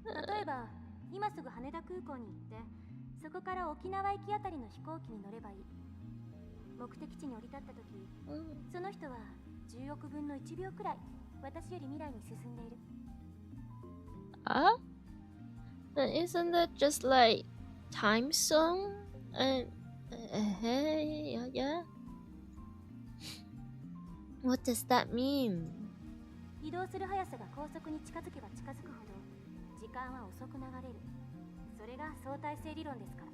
例えば今すぐ羽田空港に行ってそこから沖縄行きあたりの飛行機に乗ればいい。目的地に降り立った時、その人は10億分の1秒くらい私より未来に進んでいる。Ah? Then isn't that just like time zone? Hey, yeah. What does that mean? 移動する速さが高速に近づけば近づくほど時間は遅く流れる。それが相対性理論ですから。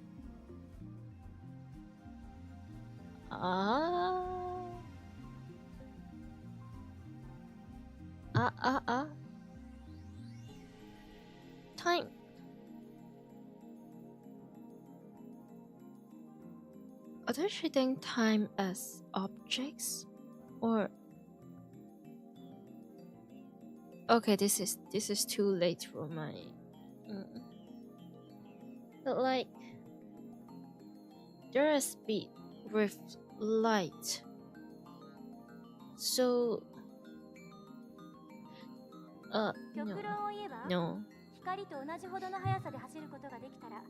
Time. Are they treating time as objects? Or okay, this is too late for my but like there is speed with light, so 極論を言えば、 no. 光と同じほどの速さで走ることができたら流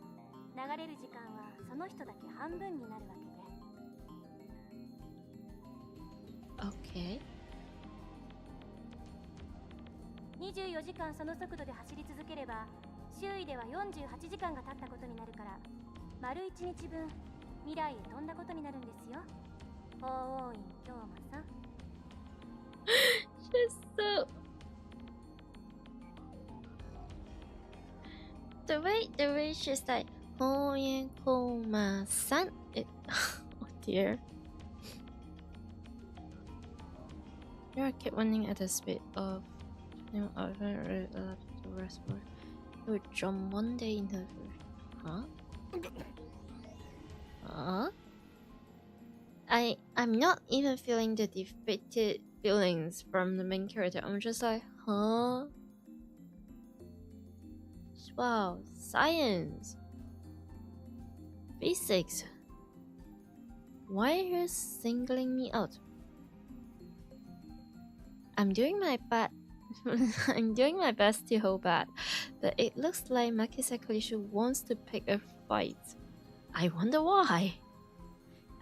れる時間はその人だけ半分になるわけで。 Okay. 24時間その速度で走り続ければ周囲では48時間が経ったことになるから丸1日分未来へ飛んだことになるんですよ。法王院京馬さん。She's so the way she's like Hoyen Koma-san. Oh dear. You keep running at the speed of the rest for you would jump one day into the huh? I'm not even feeling the defeated feelings from the main character. I'm just like, huh? Wow, science, physics. Why are you singling me out? I'm doing my best to hold back, but it looks like Makisa Kalishu wants to pick a fight. I wonder why.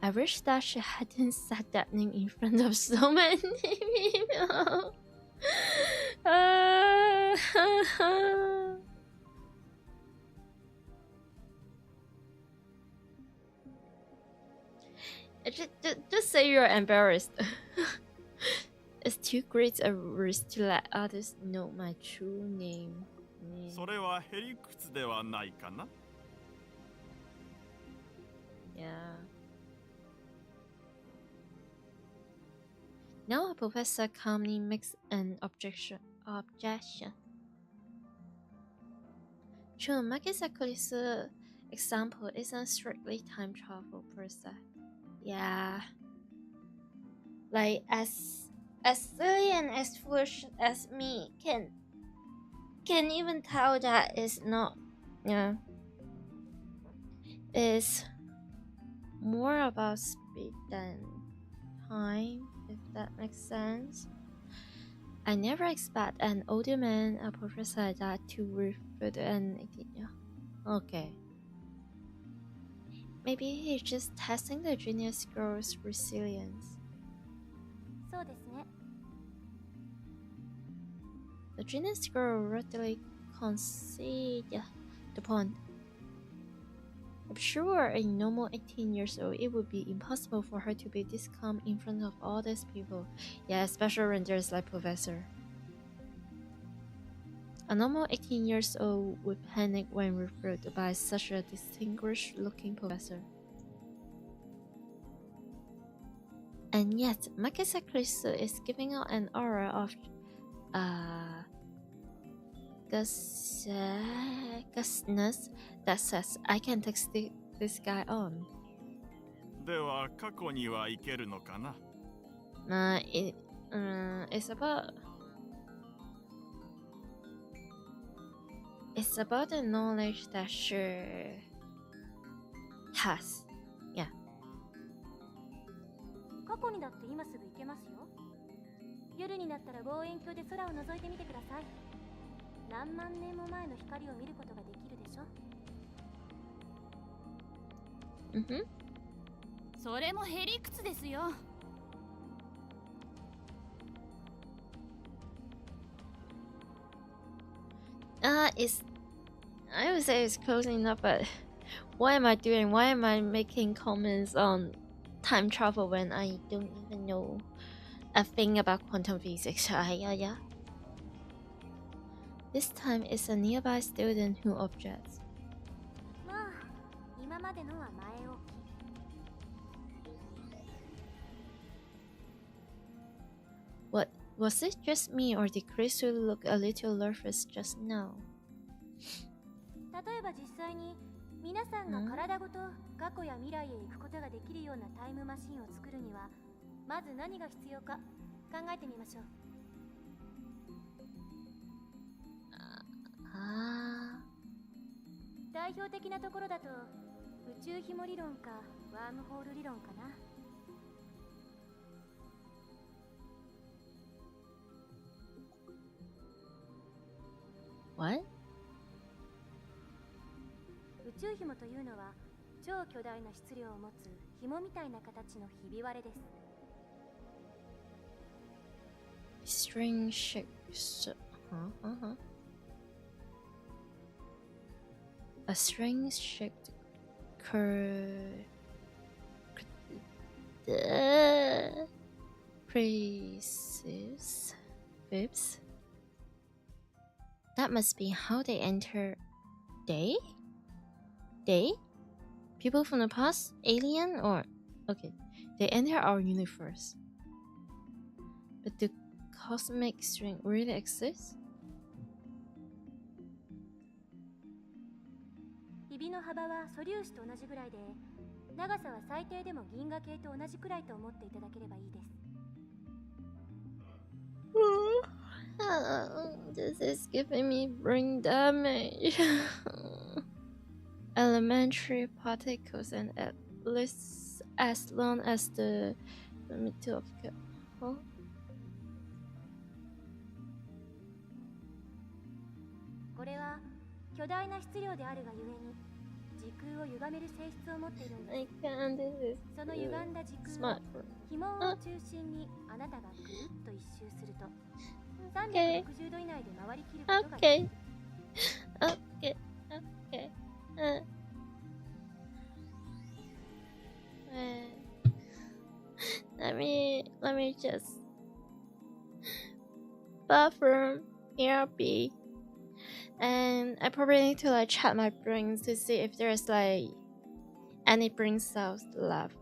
I wish that she hadn't said that name in front of so many people. Just say you're embarrassed. It's too great a risk to let others know my true name. それはへりくつではないかな? Yeah. Now a professor calmly makes an objection. True, Makisakuri's example isn't strictly time travel per se. Yeah. Like as silly and as foolish as me can even tell that it's not, yeah. It's more about speed than time, if that makes sense. I never expect an older man, a professor like that, to refer to anything. Okay. Maybe he's just testing the genius girl's resilience. そうですね。 The genius girl readily conceded the point. I'm sure a normal 18 years old, it would be impossible for her to be this calm in front of all these people. Yeah, especially when there's like Professor. A normal 18 years old would panic when referred by such a distinguished looking professor. And yet, Makisa Krisu is giving out an aura of Gusness that says I can text this guy on. では過去には行けるのかな？ It's about the knowledge that she has. Yeah. 過去にだって今すぐ行けますよ。夜になったら望遠鏡で空を覗いてみてください。何万年も前の光を見ることができるでしょ。それもへりくつですよ。It's I would say it's close enough, but what am I doing? Why am I making comments on time travel when I don't even know a thing about quantum physics? Yeah. This time it's a nearby student who objects. まあ、今までのは前置き。Was it just me or did Crystal look a little nervous just now? 例えば実際に皆さんが体ごと過去や未来へ行くことができるようなタイムマシンを作るにはまず何が必要か考えてみましょう。代表的なところだと宇宙紐理論かワームホール理論かな。What? 宇宙紐というのは超巨大な質量を持つ紐みたいな形のひび割れです。String shaped. A string shaped creases fibs. That must be how they enter. They? People from the past? Alien? Or okay, they enter our universe. But do cosmic string really exist? ひびの幅は素粒子と同じぐらいで、長さは最低でも銀河系と同じくらいと思っていただければいいです。This is giving me brain damage. Elementary particles and at least as long as the limit of huh? これは巨大な質量であるがゆえに時空を歪める性質を持っているんです。I can't. This is その歪んだ時空を紐を中心にあなたがぐるっと一周すると360度以内で回りきることができる。Okay. Let me just bathroom here be, and I probably need to like check my brains to see if there's like any brain cells left.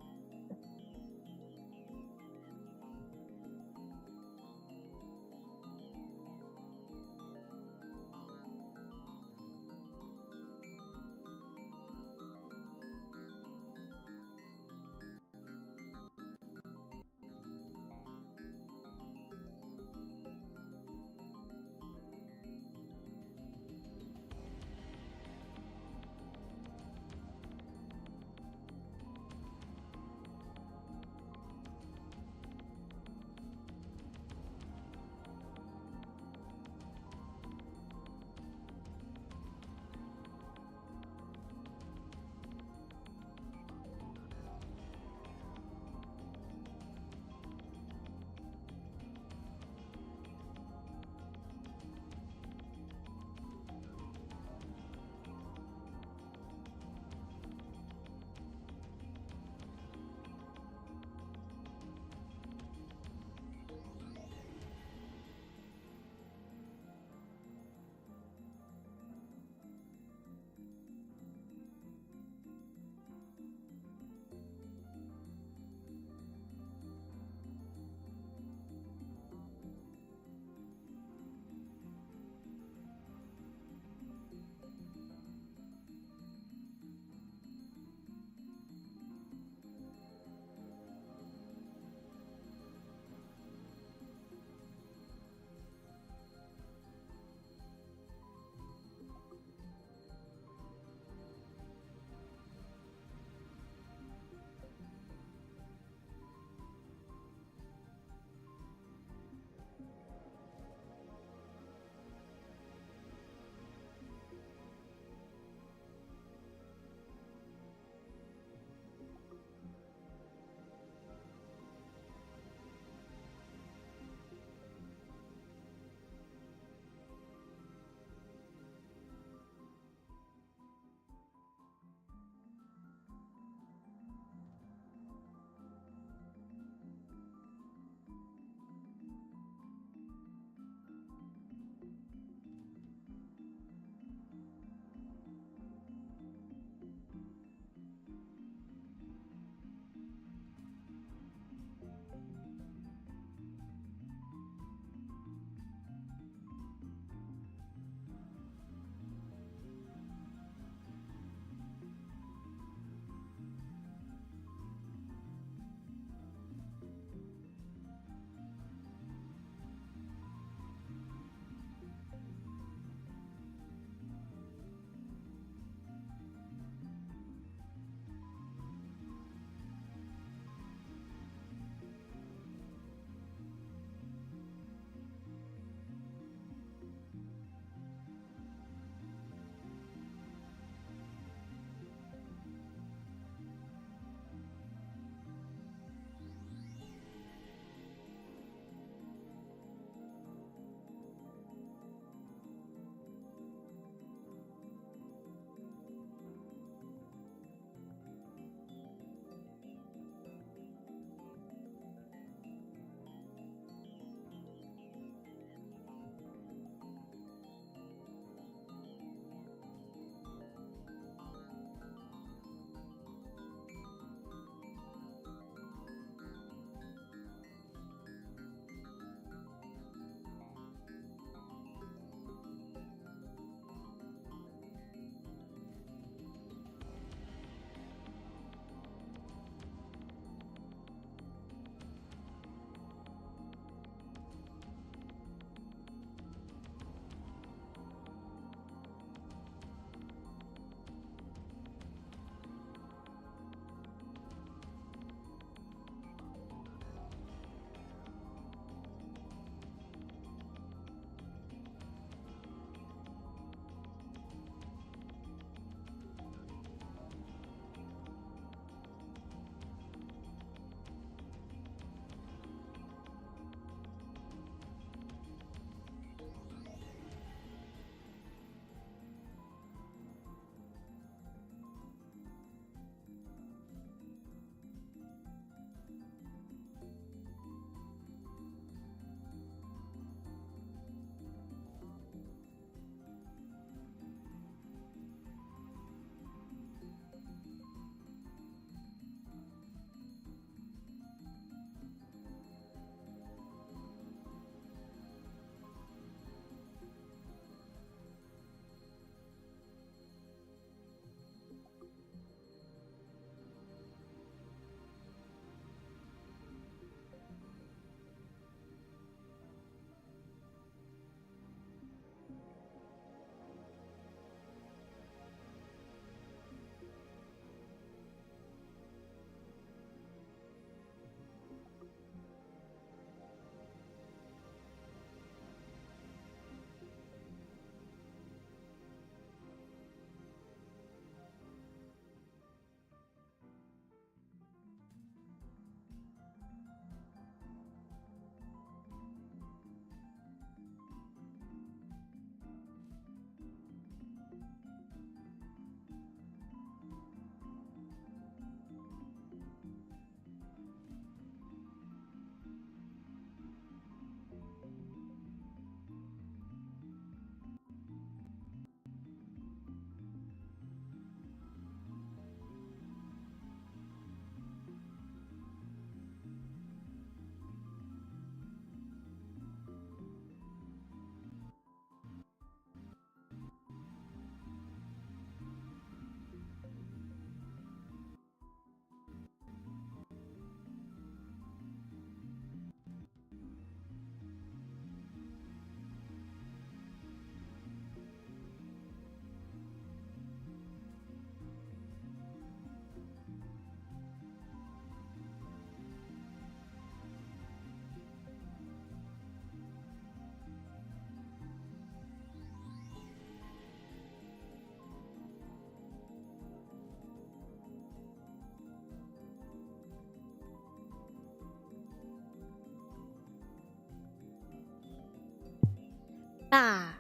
Ba.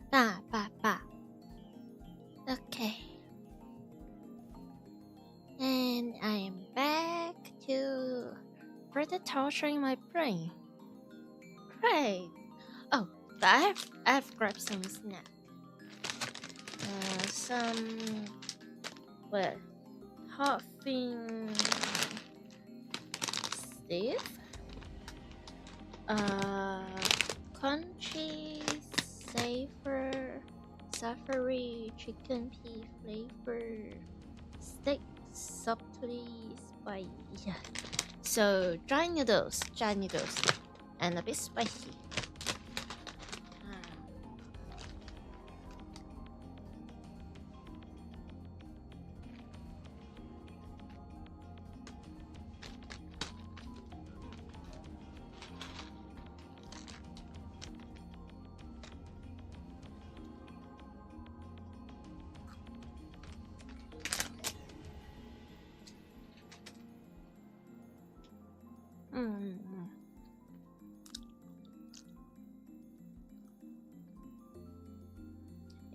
Ba, ba, ba. Okay. And I am back to further torturing my brain. Great. Oh, I've grabbed some snack. Some huffing stiff. Crunchy, savory chicken pea flavor steak, subtly spicy. Yeah. So dry noodles, and a bit spicy.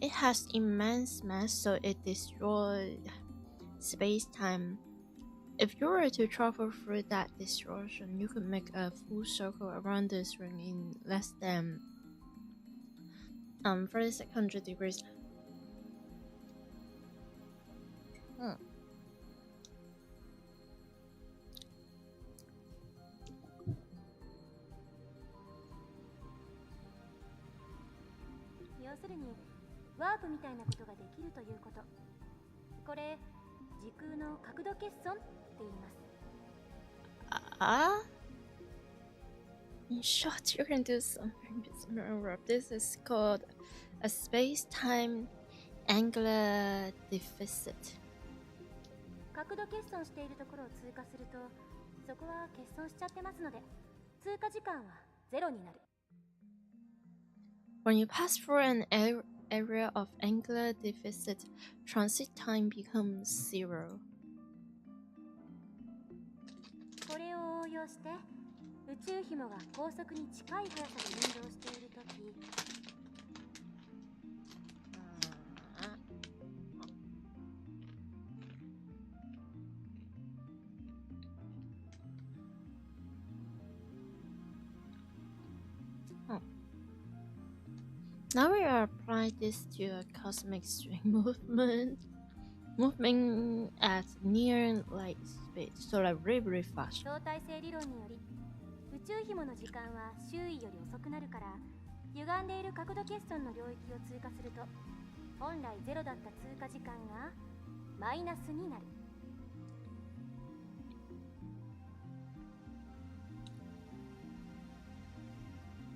It has immense mass, so it destroys space-time. If you were to travel through that distortion, you could make a full circle around this ring in less than 3600 degrees. In short, you can do something bizarre. This is called a space-time angular deficit. When you pass through an area of angular deficit, transit time becomes 0. Now we apply this to a cosmic string movement at near light speed, so like really fast.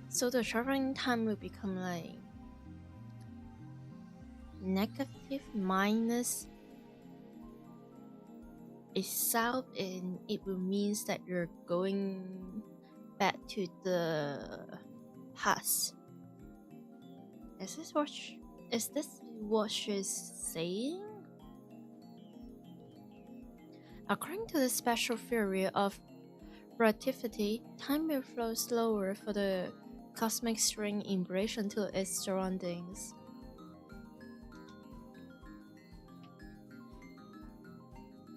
So the traveling time will become like negative minus itself, and it will means that you're going back to the past. Is this what she's saying? According to the special theory of relativity, time will flow slower for the cosmic string in relation to its surroundings.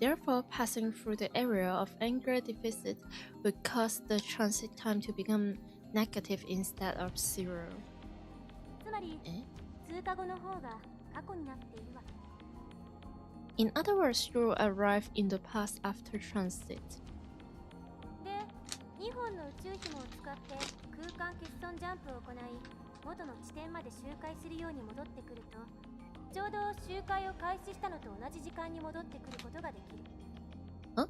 Therefore, passing through the area of angular deficit would cause the transit time to become negative instead of 0. In other words, you will arrive in the past after transit. Huh?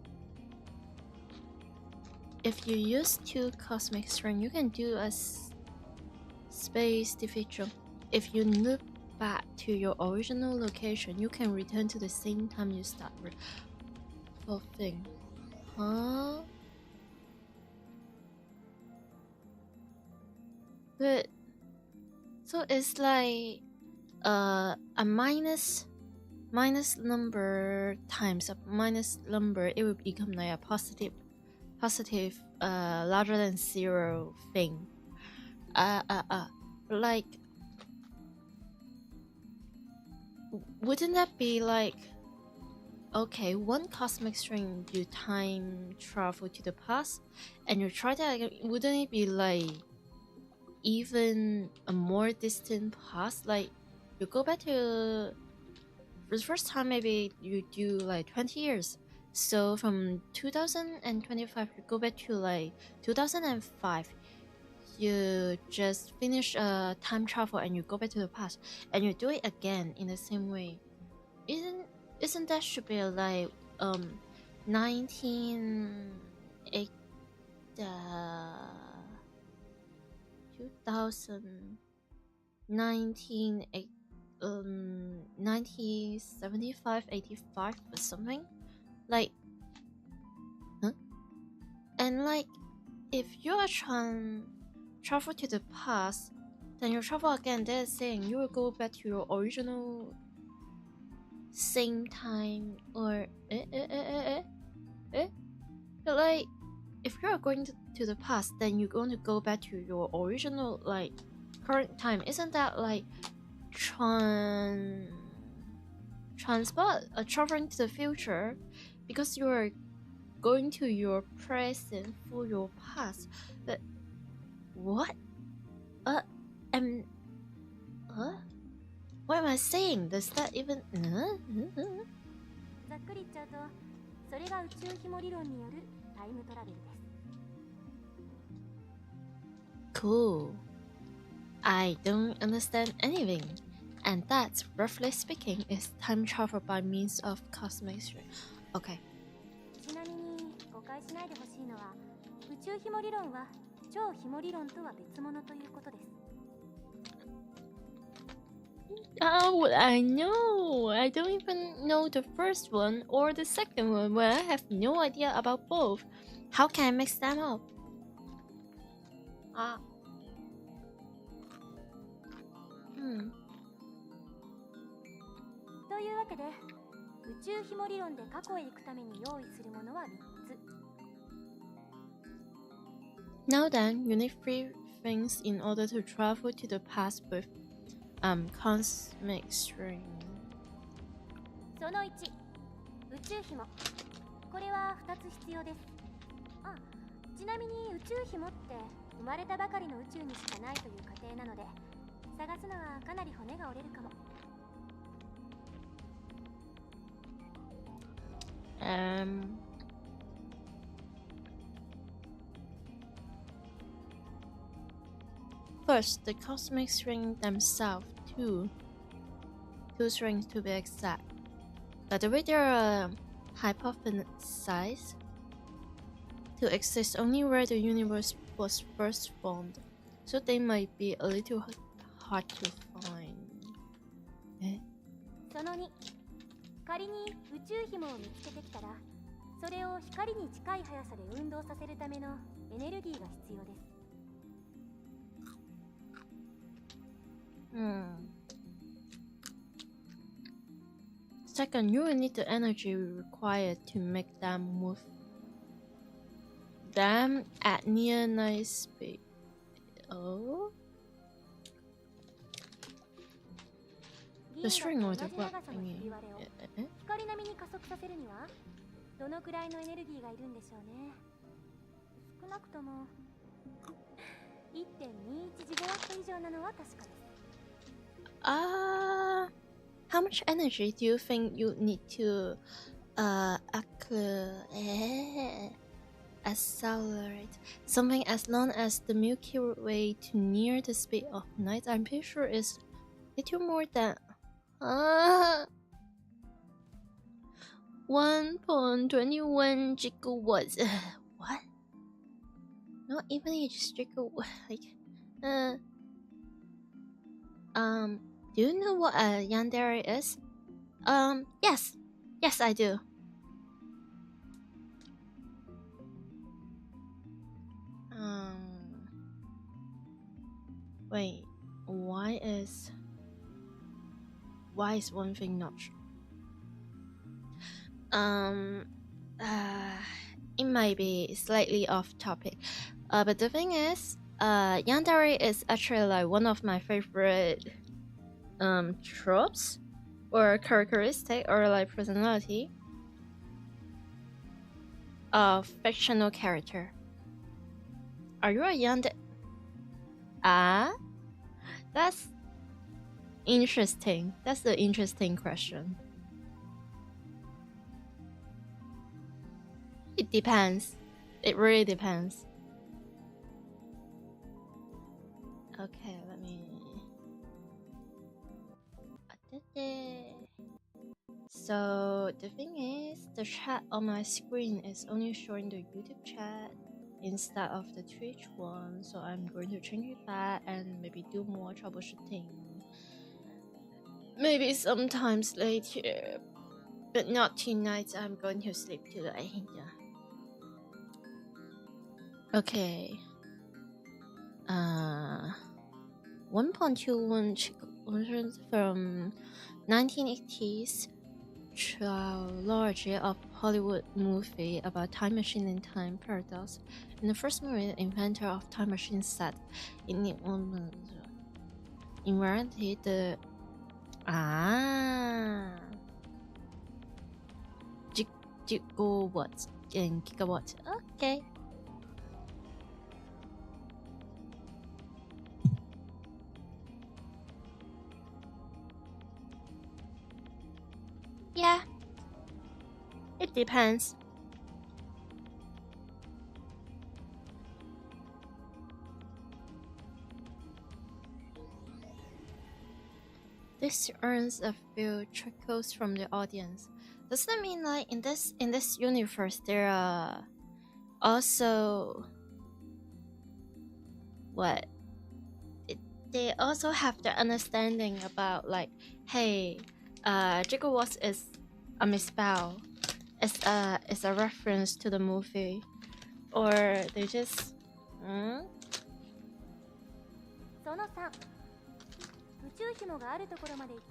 If you use 2 cosmic string, you can do a space defeat. If you loop back to your original location, you can return to the same time you start with. Whole thing. Huh? But so it's like a minus number times a minus number, it will become like a positive larger than 0 thing. like, wouldn't that be like, okay, one cosmic string you time travel to the past, and you try that again, wouldn't it be like even a more distant past? Like, you go back to the first time, maybe you do like 20 years. So from 2025, you go back to like 2005. You just finish time travel and you go back to the past, and you do it again in the same way. Isn't that should be like 1980 2000 1975 85 or something like, huh? And like, if you are travel to the past, then you travel again, they're saying you will go back to your original same time, or But like, if you are going to the past, then you're going to go back to your original like current time. Isn't that like traveling to the future, because you are going to your present for your past? But what? What am I saying? Does that even? ざっくり言っちゃうと、それが宇宙紐理論によるタイムトラベルです。Cool. I don't understand anything, and that, roughly speaking, is time travel by means of cosmic string. Okay. ちなみに誤解しないでほしいのは、宇宙紐理論は超紐理論とは別物ということです。How would I know? I don't even know the first one or the second one, when I have no idea about both. How can I mix them up? というわけで、宇宙紐理論で過去へ行くために用意するものは3つ。Now then, you need 3 things in order to travel to the past with cosmic string. その1、宇宙紐。これは2つ必要です。あ、ちなみに宇宙紐って生まれたばかりの宇宙にしかないという過程なので、探すのはかなり骨が折れるかも。First, the cosmic string themselves, two strings to be exact. By the way, they are hypothesized to exist only where the universe was first formed, so they might be a little hard to find. その2、仮に宇宙紐を見つけてきたら、それを光に近い速さで運動させるためのエネルギーが必要です。Second, you will need the energy required to make them move them at near night speed. Oh? The string or the what? 光並みに加速させるにはどのくらいのエネルギーがいるんでしょうね。少なくとも 1.21 ジガワット以上なのは確かです。How much energy do you think you need to accelerate something as long as the Milky Way to near the speed of light? I'm pretty sure it's little more than 1.21 gigawatts. What? Not even a gigawatt. Like, do you know what a yandere is? Yes, I do. Wait, why is one thing not true? It might be slightly off topic, but the thing is, Yandere is actually like one of my favorite tropes or characteristic or like personality of fictional character. Are you a yandere? Ah, that's interesting. That's an interesting question. It depends. It really depends. Okay, let me. So the thing is, the chat on my screen is only showing the YouTube chat instead of the Twitch one. So I'm going to change that and maybe do more troubleshooting. Maybe sometimes later, but not tonight. I'm going to sleep tonight. Okay. 1.21 from 1980s trilogy of Hollywood movie about time machine and time paradox. In the first movie, the inventor of time machine said, in reality, the gigawatts and gigawatts. Okay. Yeah, it depends. This earns a few chuckles from the audience. Does that mean like in this universe there are also what? They also have the understanding about like, hey, gigawatts is a misspell. It's a reference to the movie, or they just. その3、宇宙紐があるところまで行って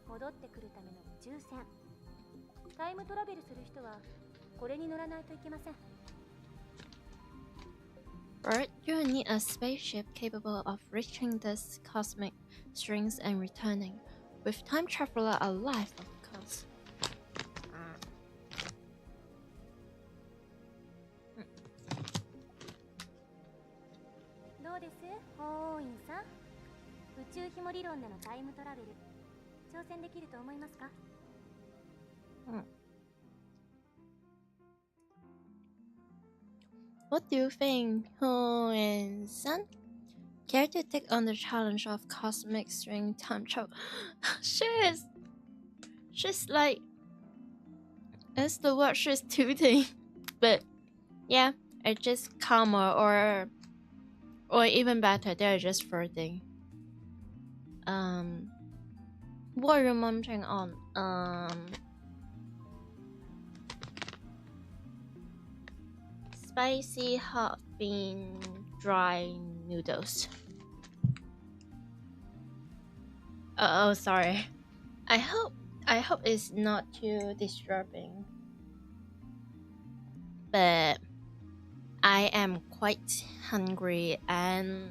戻ってくるための宇宙船。タイムトラベルする人はこれに乗らないといけません。Bert, you need a spaceship capable of reaching this cosmic strings and returning, with time traveler alive, of course. どうです、ホーインさん。宇宙紐理論でのタイムトラベル、挑戦できると思いますか？ What do you think, Hoen-san? Care to take on the challenge of cosmic string time travel? She's like, it's the word she's tooting, but yeah, it's just calmer or even better, they're just flirting. What are you munching on? Spicy hot bean dry noodles. Oh, sorry. I hope it's not too disturbing. But I am quite hungry and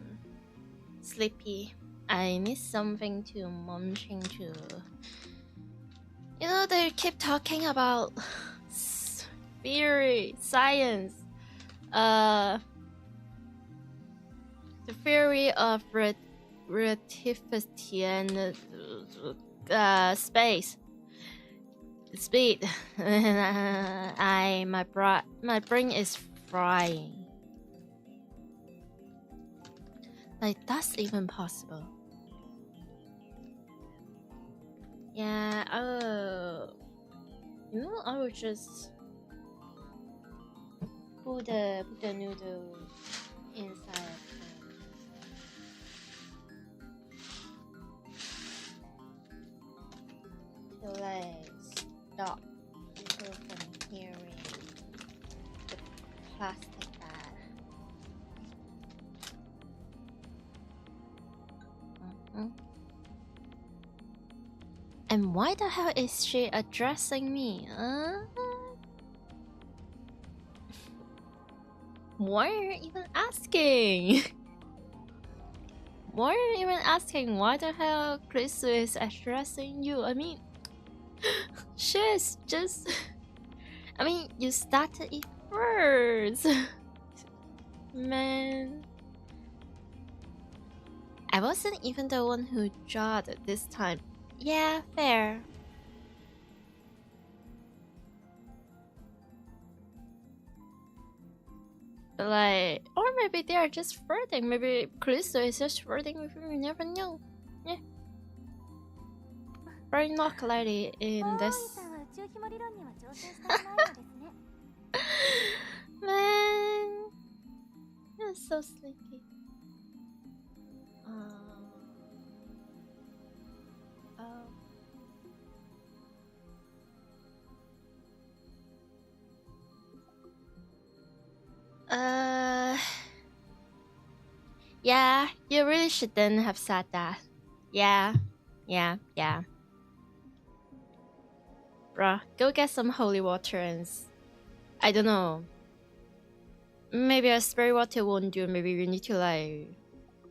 sleepy. I need something to munch into. You know, they keep talking about theory, science. The theory of relativity and space, speed. My brain is frying. Like that's even possible. Yeah. Oh, you know, I would just put the noodles inside. To like stop people from hearing the plastic bag. And why the hell is she addressing me? Why are you even asking? why are you even asking why the hell Chris is addressing you? I mean, she's just... I mean, you started it first. Man. I wasn't even the one who jawed this time. Yeah, fair. But like, or maybe they are just flirting. Maybe Callisto is just flirting with you. You never know. Yeah. Very not lady in this. Man, you're so sleepy. Yeah, you really shouldn't have said that. Yeah. Bruh, go get some holy water and... I don't know. Maybe a spray water won't do. Maybe you need to like...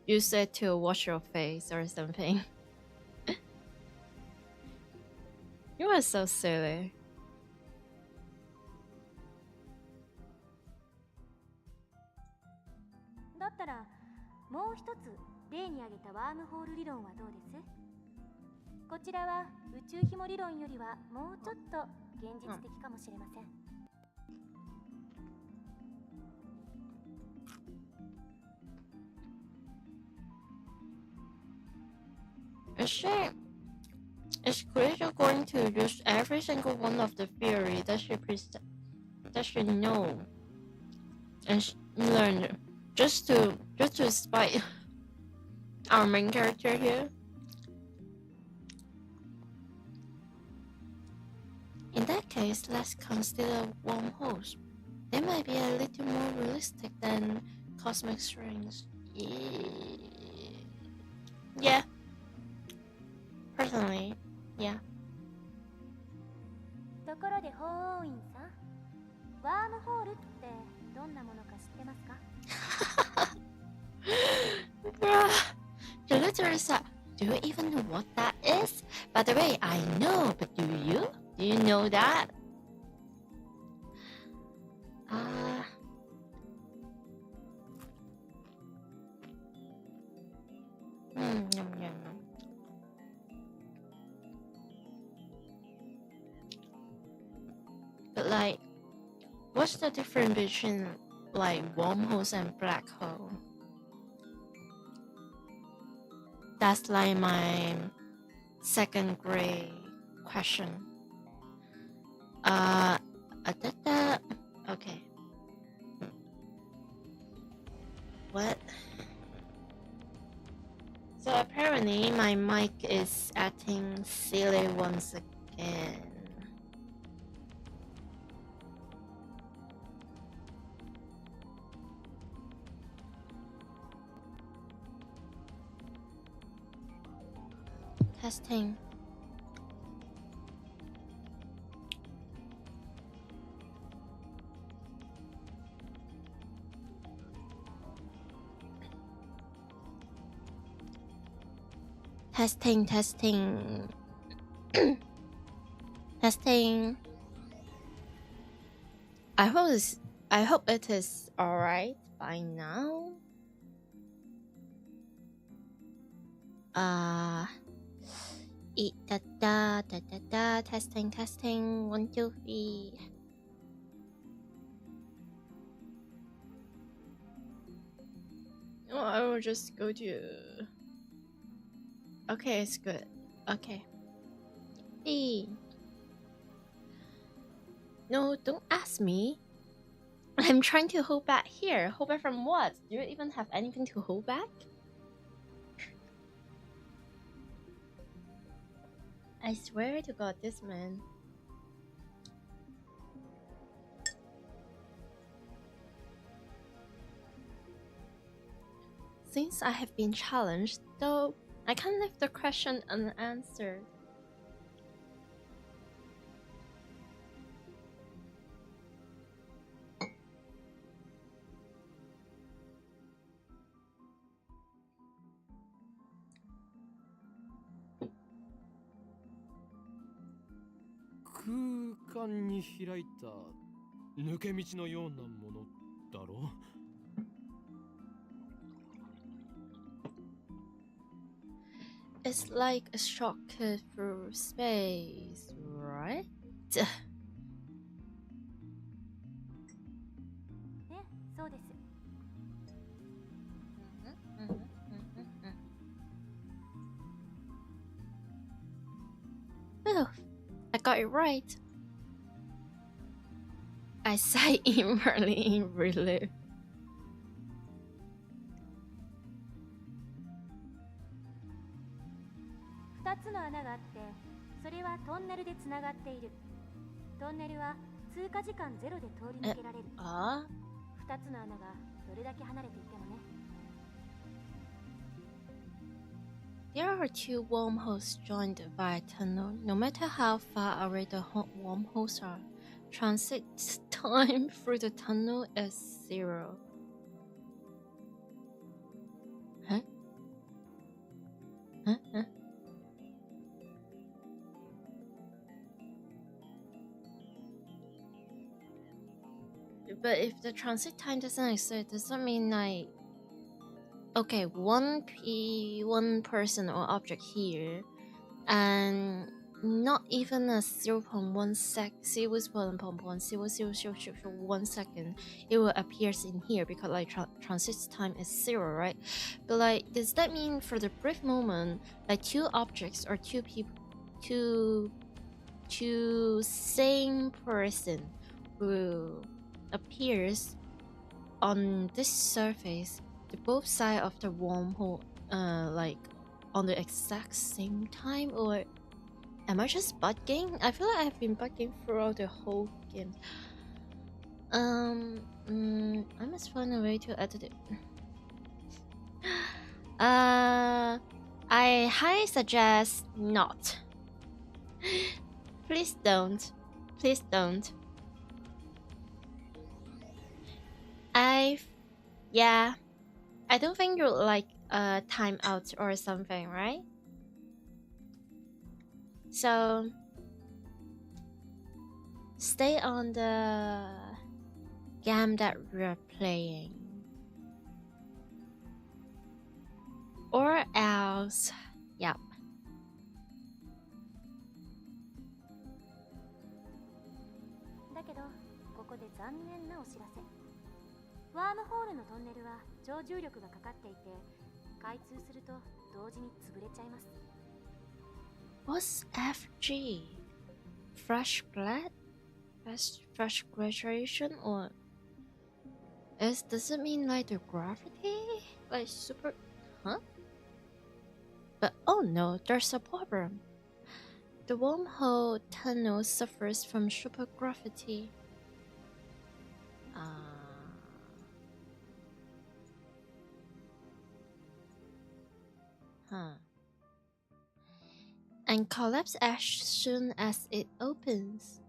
use it to wash your face or something. You are so silly. Is Creator going to use every single one of the theory that she know and learn just to spite our main character here? In that case, let's consider wormholes. They might be a little more realistic than cosmic strings. Yeah. Personally, yeah. Bruh, you literally said, do you even know what that is? By the way, I know, but do you? Do you know that? But like, what's the difference between like wormholes and black hole? That's like my second grade question. Okay. What? So apparently my mic is acting silly once again. Testing. Testing. Testing. I hope it is alright by now. Testing. 1, 2, 3. Oh, I will just go to... Okay, it's good. Okay. Hey. No, don't ask me. I'm trying to hold back here. Hold back from what? Do you even have anything to hold back? I swear to God, this man. Since I have been challenged, though, I can't leave the question unanswered. 間に開いた抜け道のようなものだろう。It's like a shortcut through space, right? ね、そうです。Oh, I got it right. I sighed inwardly in relief. 2つの穴があって、それはトンネルでつながっている。トンネルは通過時間0で通り抜けられる。あ2つの穴がどれだけ離れていてもね。There are two wormholes joined by a tunnel. No matter how far away the wormholes are, transit time through the tunnel is 0. Huh? Huh? But if the transit time doesn't exist, does that mean like, okay, one person or object here, and not even a 0.1 second, it will appear in here because like transit time is 0, right? But like, does that mean for the brief moment, like two objects or two people, two same person who appears on this surface, the both sides of the wormhole, like on the exact same time, or am I just bugging? I feel like I've been bugging throughout the whole game. I must find a way to edit it. I highly suggest not. Please don't. Please don't. Yeah, I don't think you'll like a timeout or something, right? So stay on the game that we're playing, or else, yep. だけど、ここで残念なお知らせ。ワームホールのトンネルは超重力がかかっていて、開通すると同時に潰れちゃいます。What's FG? Fresh grad? Fresh graduation, or does it mean like the gravity? Like super, huh? But oh no, there's a problem. The wormhole tunnel suffers from supergravity. And collapse as soon as it opens.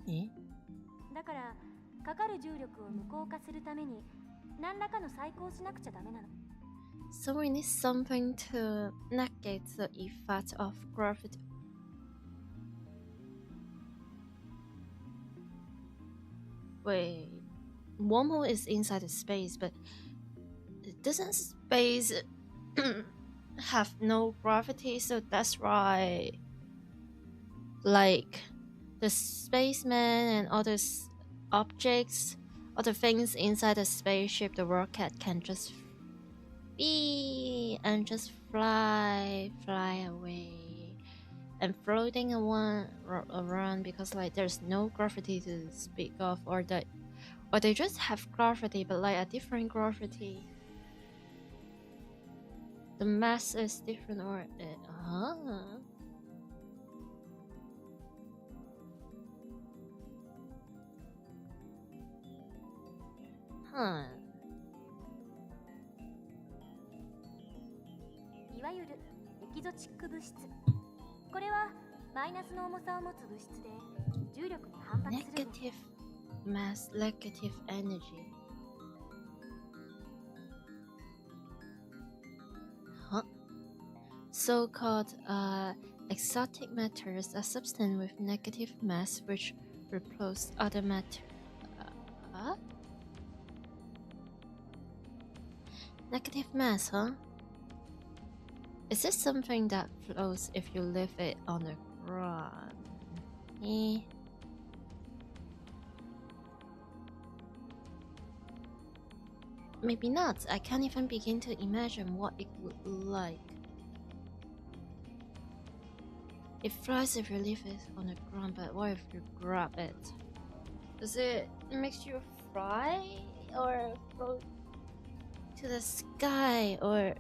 Eh? だからかかる重力を無効化するために何らかの再考しなくちゃダメなの。So we need something to negate the effect of gravity. Wait, wormhole is inside the space, but doesn't space have no gravity? So that's why, like, the spaceman and other objects, other things inside the spaceship, the rocket can just be and just fly away and floating around because like there's no gravity to speak of, or they just have gravity but like a different gravity. The mass is different, orいわゆるエキゾチック物質。これはマイナスの重さを持つ物質で重力に反発するんです。 Negative mass, negative energy. so-called exotic matters, a substance with negative mass which repels other matter. Negative mass, huh? Is this something that floats if you leave it on the ground? Maybe not. I can't even begin to imagine what it would look like. It flies if you leave it on the ground, but what if you grab it? Does it make you fly or float to the sky or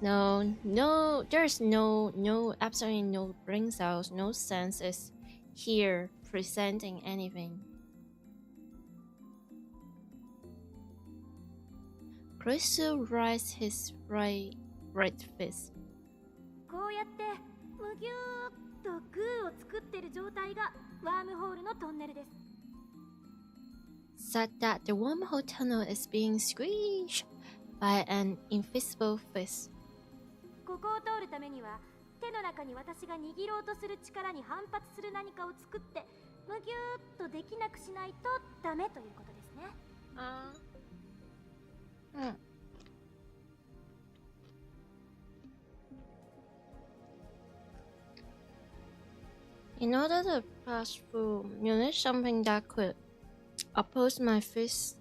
no, there's no absolutely no brain cells, no senses here presenting anything. Crystal raised his right fist. こうやってむぎゅーっとグーを作ってる状態がワームホールのトンネルです。Said that the wormhole tunnel is being squeezed by an invisible fist. ここを通るためには手の中に私が握ろうとする力に反発する何かを作ってむぎゅーっとできなくしないとダメということですね。In order to pass through, you need something that could oppose my fist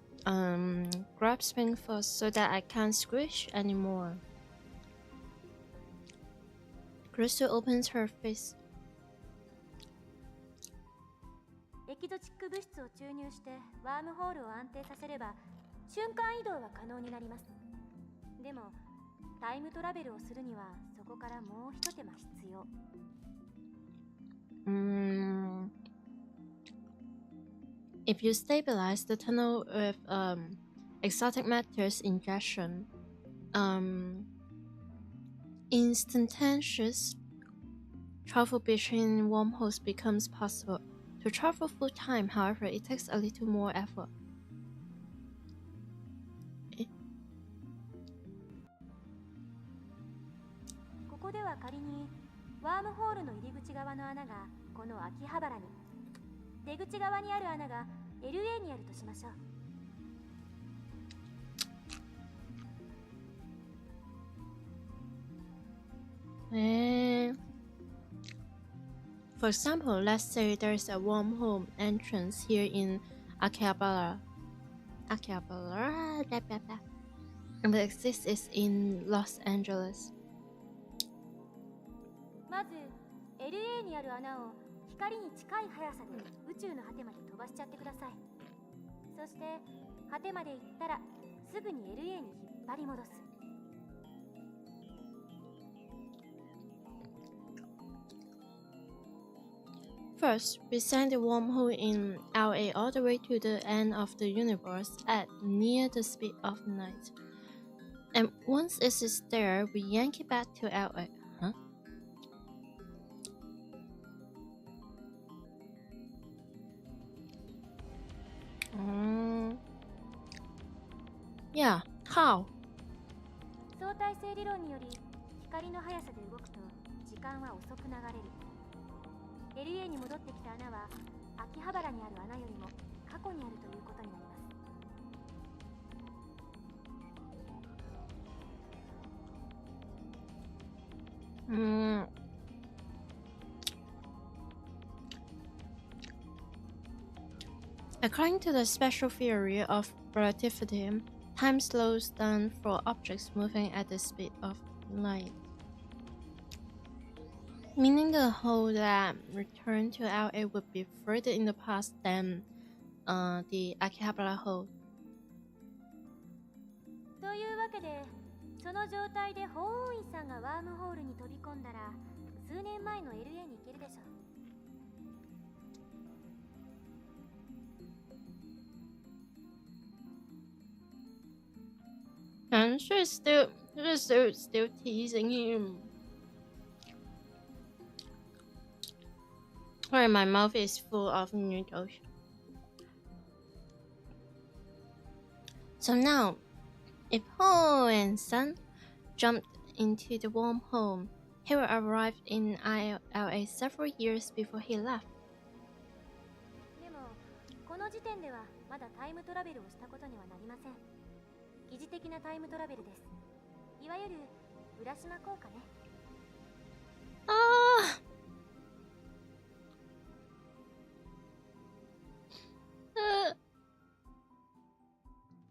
grasping force so that I can't squish anymore. Crystal opens her fist. エキゾチック物質を注入してワームホールを安定させれば瞬間移動は可能になります。でもタイムトラベルをするにはそこからもう一手間必要。If you stabilize the tunnel with exotic matters ingestion, instantaneous travel between wormholes becomes possible. To travel full time, however, it takes a little more effort. ここでは仮にワームホールの入り口側の穴がこの秋葉原に、出口側にある穴が LA にあるとしましょう。For example, let's say there's a wormhole entrance here in Akihabara. Blah, blah, blah. And the exit is in Los Angeles. まず LA にある穴を光に近い速さで宇宙の果てまで飛ばしちゃってください。そして果てまで行ったらすぐに LA に引っ張り戻す。First, we send the wormhole in LA all the way to the end of the universe at near the speed of light. And once it is there, we yank it back to LA. Huh? Yeah, how? 相対性理論により光の速さで動くと時間は遅く流れる。LA に戻ってきた穴は秋葉原にある穴よりも過去にあるということになります。According to the special theory of relativity, time slows down for objects moving at the speed of light. Meaning the hole that returned to LA would be further in the past than the Akihabara hole. というわけで、その状態で法王院さんがワームホールに飛び込んだら、数年前の LA に行けるでしょう。And she's still teasing him. Sorry, my mouth is full of noodles. So now, if Ho and Sun jumped into the wormhole. He will arrive in ILA several years before he left. でもこの時点ではまだタイムトラベルをしたことにはなりません。疑似的なタイムトラベルです。いわゆる浦島効果ね。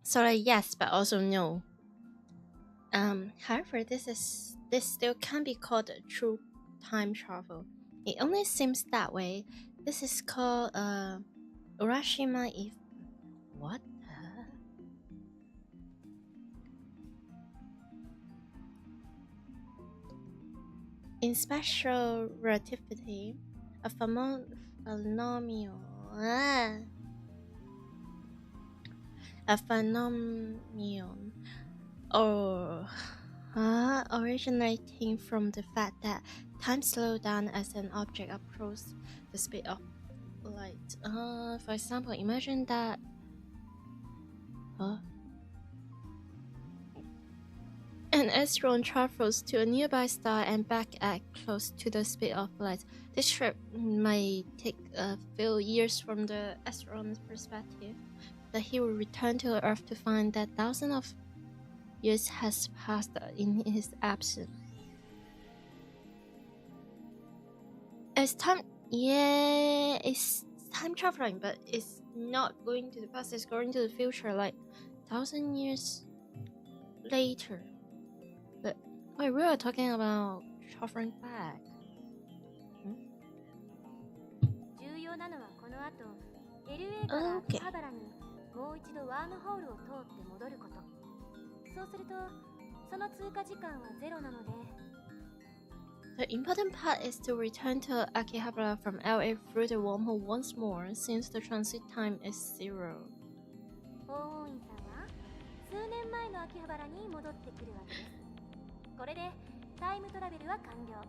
Sorry, yes, but also no. However, this still can be called true time travel. It only seems that way. This is called Urashima if what? In special relativity, a phenomenon originating from the fact that time slows down as an object approaches the speed of light. For example, imagine that an asteroid travels to a nearby star and back at close to the speed of light. This trip may take a few years from the astronaut's perspective, but he will return to Earth to find that thousands of years has passed in his absence. It's time traveling, but it's not going to the past, it's going to the future, like 1,000 years later. But wait, we are talking about traveling back. 重要なのはこの後 LA から秋葉原にもう一度ワームホールを通って戻ること。そうするとその通過時間はゼロなので。The important part is to return to Akihabara from LA through the wormhole once more, since the transit time is 0. 法王院さんは数年前の秋葉原に戻ってくるわけです。これでタイムトラベルは完了。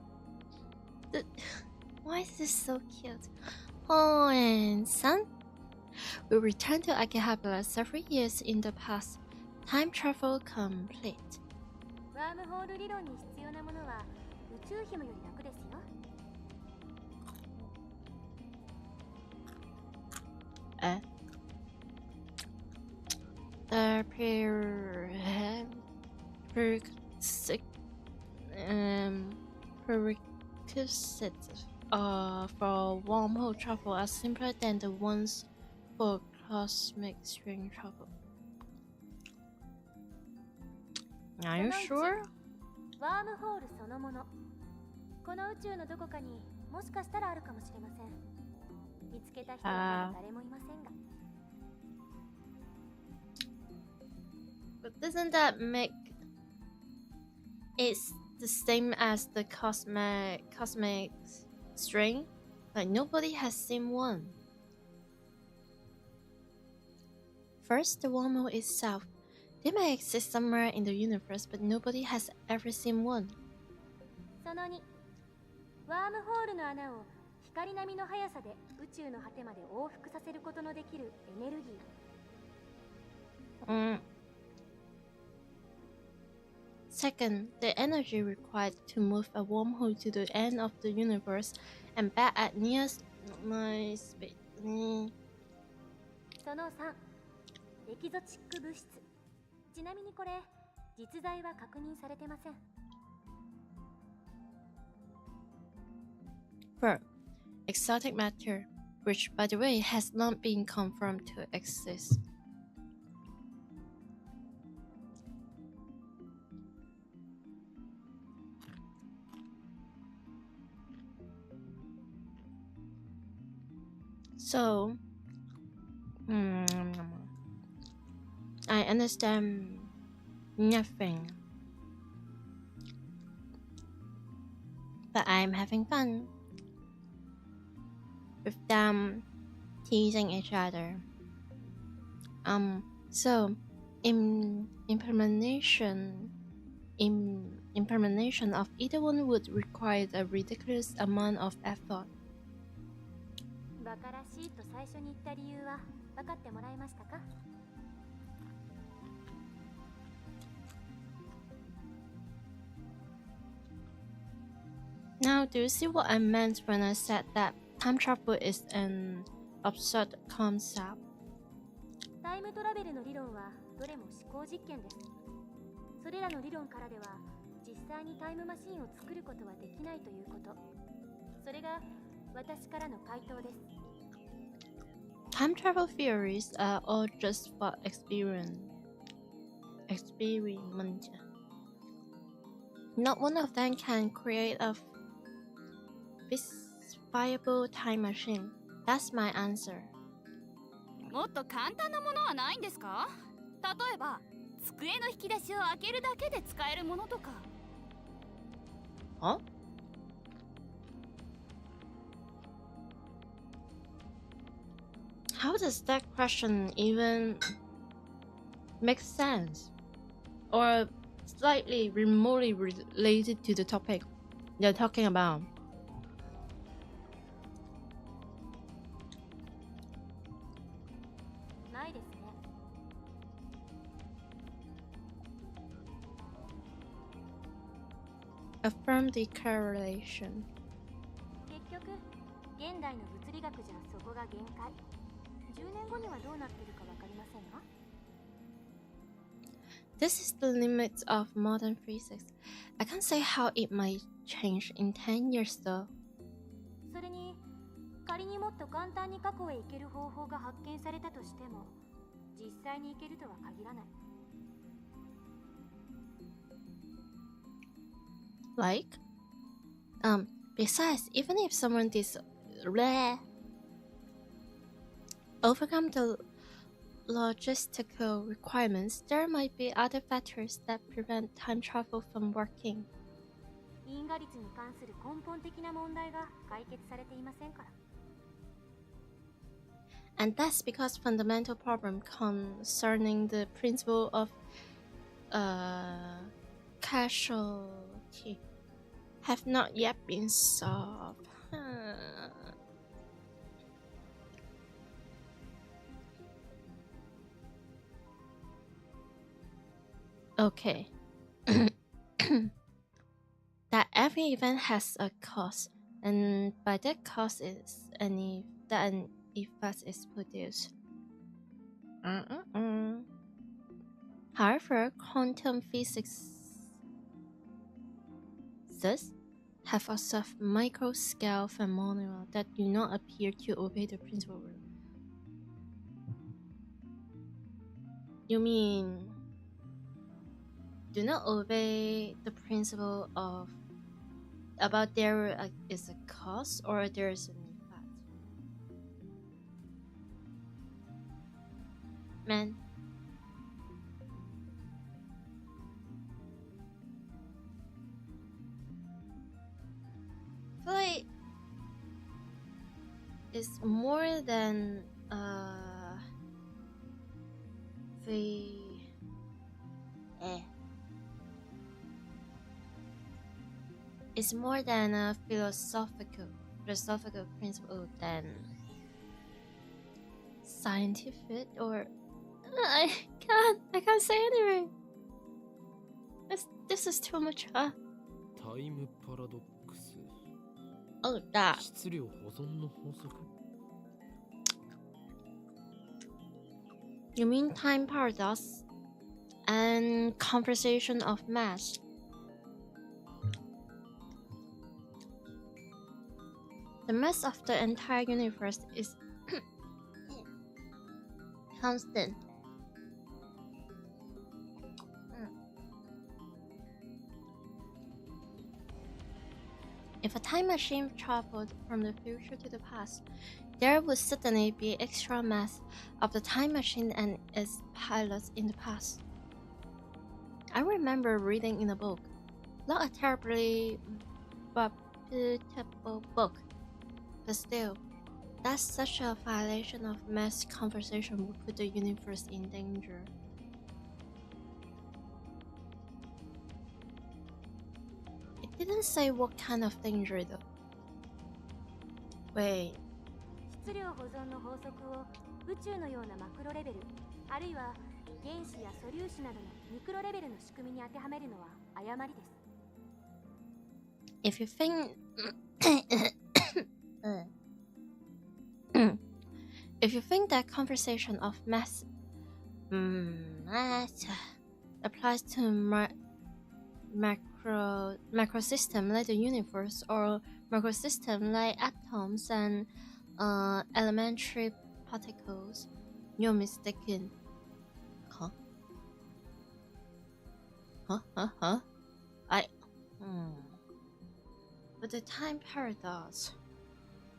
Why is this so cute? Oh, and son, we return to Akihabara several years in the past. Time travel complete. ワームホール理論に必要なものは宇宙紐より楽ですよ。Prerequisites for wormhole travel are simpler than the ones for cosmic string travel. Are you sure? ワームホールそのもの。この宇宙のどこかにもしかしたらあるかもしれません。見つけた人はまだ誰もいませんが。But doesn't that make it the same as the cosmic string? Like nobody has seen one. First, the wormhole itself. They may exist somewhere in the universe, but nobody has ever seen one. その2、ワームホールの穴を光並みの速さで宇宙の果てまで往復させることのできるエネルギー。Second, the energy required to move a wormhole to the end of the universe and back at near my speed. その3、エキゾチック物質。ちなみにこれ、実在は確認されてません。Third, exotic matter, which by the way has not been confirmed to exist. So, I understand nothing, but I'm having fun with them teasing each other. So implementation of either one would require a ridiculous amount of effort. バカらしいと最初に言った理由は分かってもらえましたか？ Now, do you see what I meant when I said that time travel is an absurd concept? タイムトラベルの理論はどれも思考実験です。それらの理論からでは実際にタイムマシンを作ることはできないということ。それが私からの回答です。Time travel theories are all just for experiment. Not one of them can create a viable time machine. That's my answer. もっと簡単なものはないんですか？例えば机の引き出しを開けるだけで使えるものとか。Huh? How does that question even make sense? Or slightly remotely related to the topic they're talking about? Affirm the correlation. 結局、現代の物理学じゃそこが限界。10年後にはどうなってるかわかりませんが。This is the limit of modern physics. I can't say how it might change in 10 years though. それに、仮にもっと簡単に過去へ行ける方法が発見されたとしても、実際に行けるとは限らない。Like? Besides, even if someone overcome the logistical requirements, there might be other factors that prevent time travel from working. 因果率に関する根本的な問題が解決されていませんから。And that's because fundamental problems concerning the principle of causality have not yet been solved. Okay. That every event has a cause, and by that cause is that an effect is produced. However, quantum physics have observed micro-scale phenomena that do not appear to obey the principle. You mean do not obey the principle of about there is a cause or there is an effect? Man. I feel like it's more than it's more than a philosophical principle than scientific, or I can't say anyway. This is too much. Time paradox. Oh, that. 質量保存の法則? You mean time paradox and conversation of mass? The mass of the entire universe is constant. If a time machine traveled from the future to the past, there would certainly be extra mass of the time machine and its pilots in the past. I remember reading in a book, not a terribly reputable book, but still, that such a violation of mass conversation would put the universe in danger. It didn't say what kind of danger though. Wait. 質量保存の法則を宇宙のようなマクロレベル、あるいは原子や素粒子などのミクロレベルの仕組みに当てはめるのは誤りです。If you think if you think that conversation of mass applies to macrosystem like the universe or macrosystem like atoms and elementary particles, you're mistaken. Huh? But the time paradox,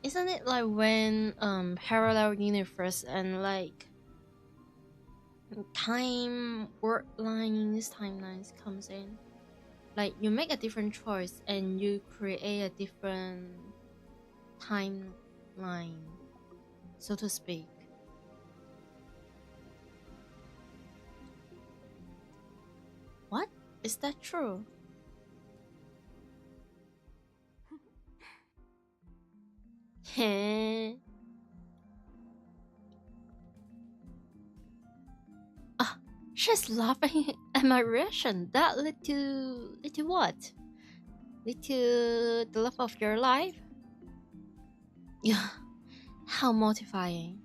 isn't it like when parallel universe and like timelines comes in? Like you make a different choice and you create a different timeline, so to speak. What? Is that true? She's laughing at my reaction. That led to what? Led to the love of your life? Yeah, how mortifying.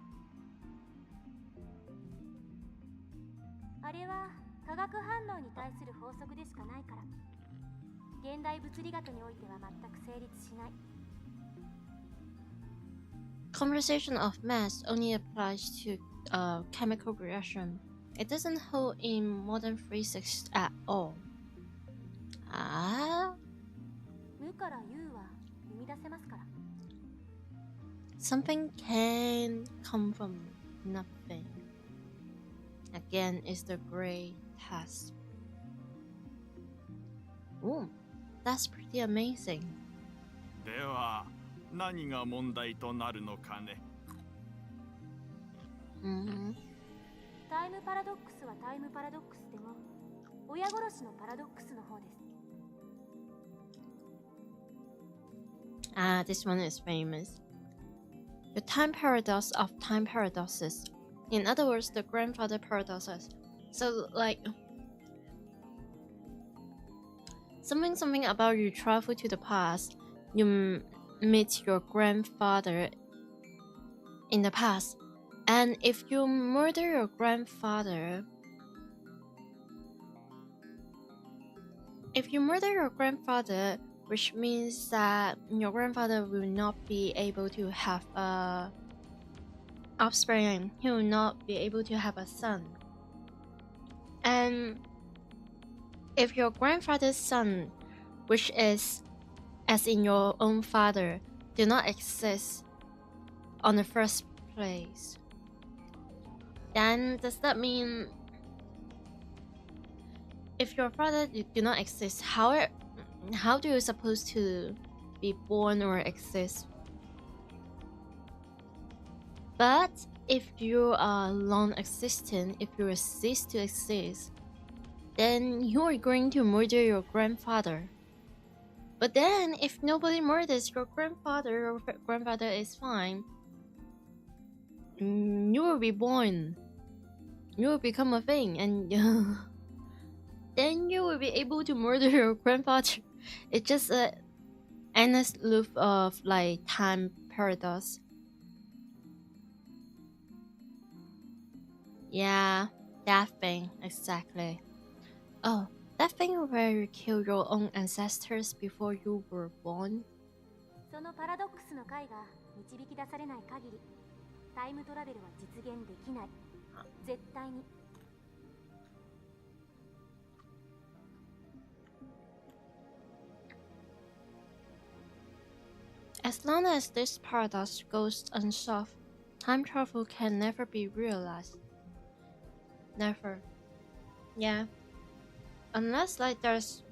あれは化学反応に対する法則でしかないから、現代物理学においては全く成立しない。Conversation of mass only applies to chemical reaction. It doesn't hold in modern physics at all. 無から有は生み出せますから。Something can come from nothing. Again, is the great test. Ooh, that's pretty amazing. では何が問題となるのかね。タイムパラドックスはタイムパラドックスでも親殺しのパラドックスの方です。This one is famous. The time paradox of time paradoxes. In other words, the grandfather paradoxes. So, like, something about you travel to the past, you meet your grandfather in the past, and if you murder your grandfather, which means that your grandfather will not be able to have a offspring, he will not be able to have a son. And if your grandfather's son, which is as in your own father, do not exist on the first place, then does that mean if your father do not exist, how do you supposed to be born or exist? But if you are non-existent, if you cease to exist, then you are going to murder your grandfather. But then, if nobody murders your grandfather is fine, you will be born. You will become a thing, and then you will be able to murder your grandfather. It's just an endless loop of like time paradox. Yeah, that thing, exactly. Oh, that thing where you kill your own ancestors before you were born? そのパラドックスの解が導き出されない限り、タイムトラベルは実現できない。絶対に。As long as this paradox goes unsolved, time travel can never be realized. Never. Yeah. Unless like there's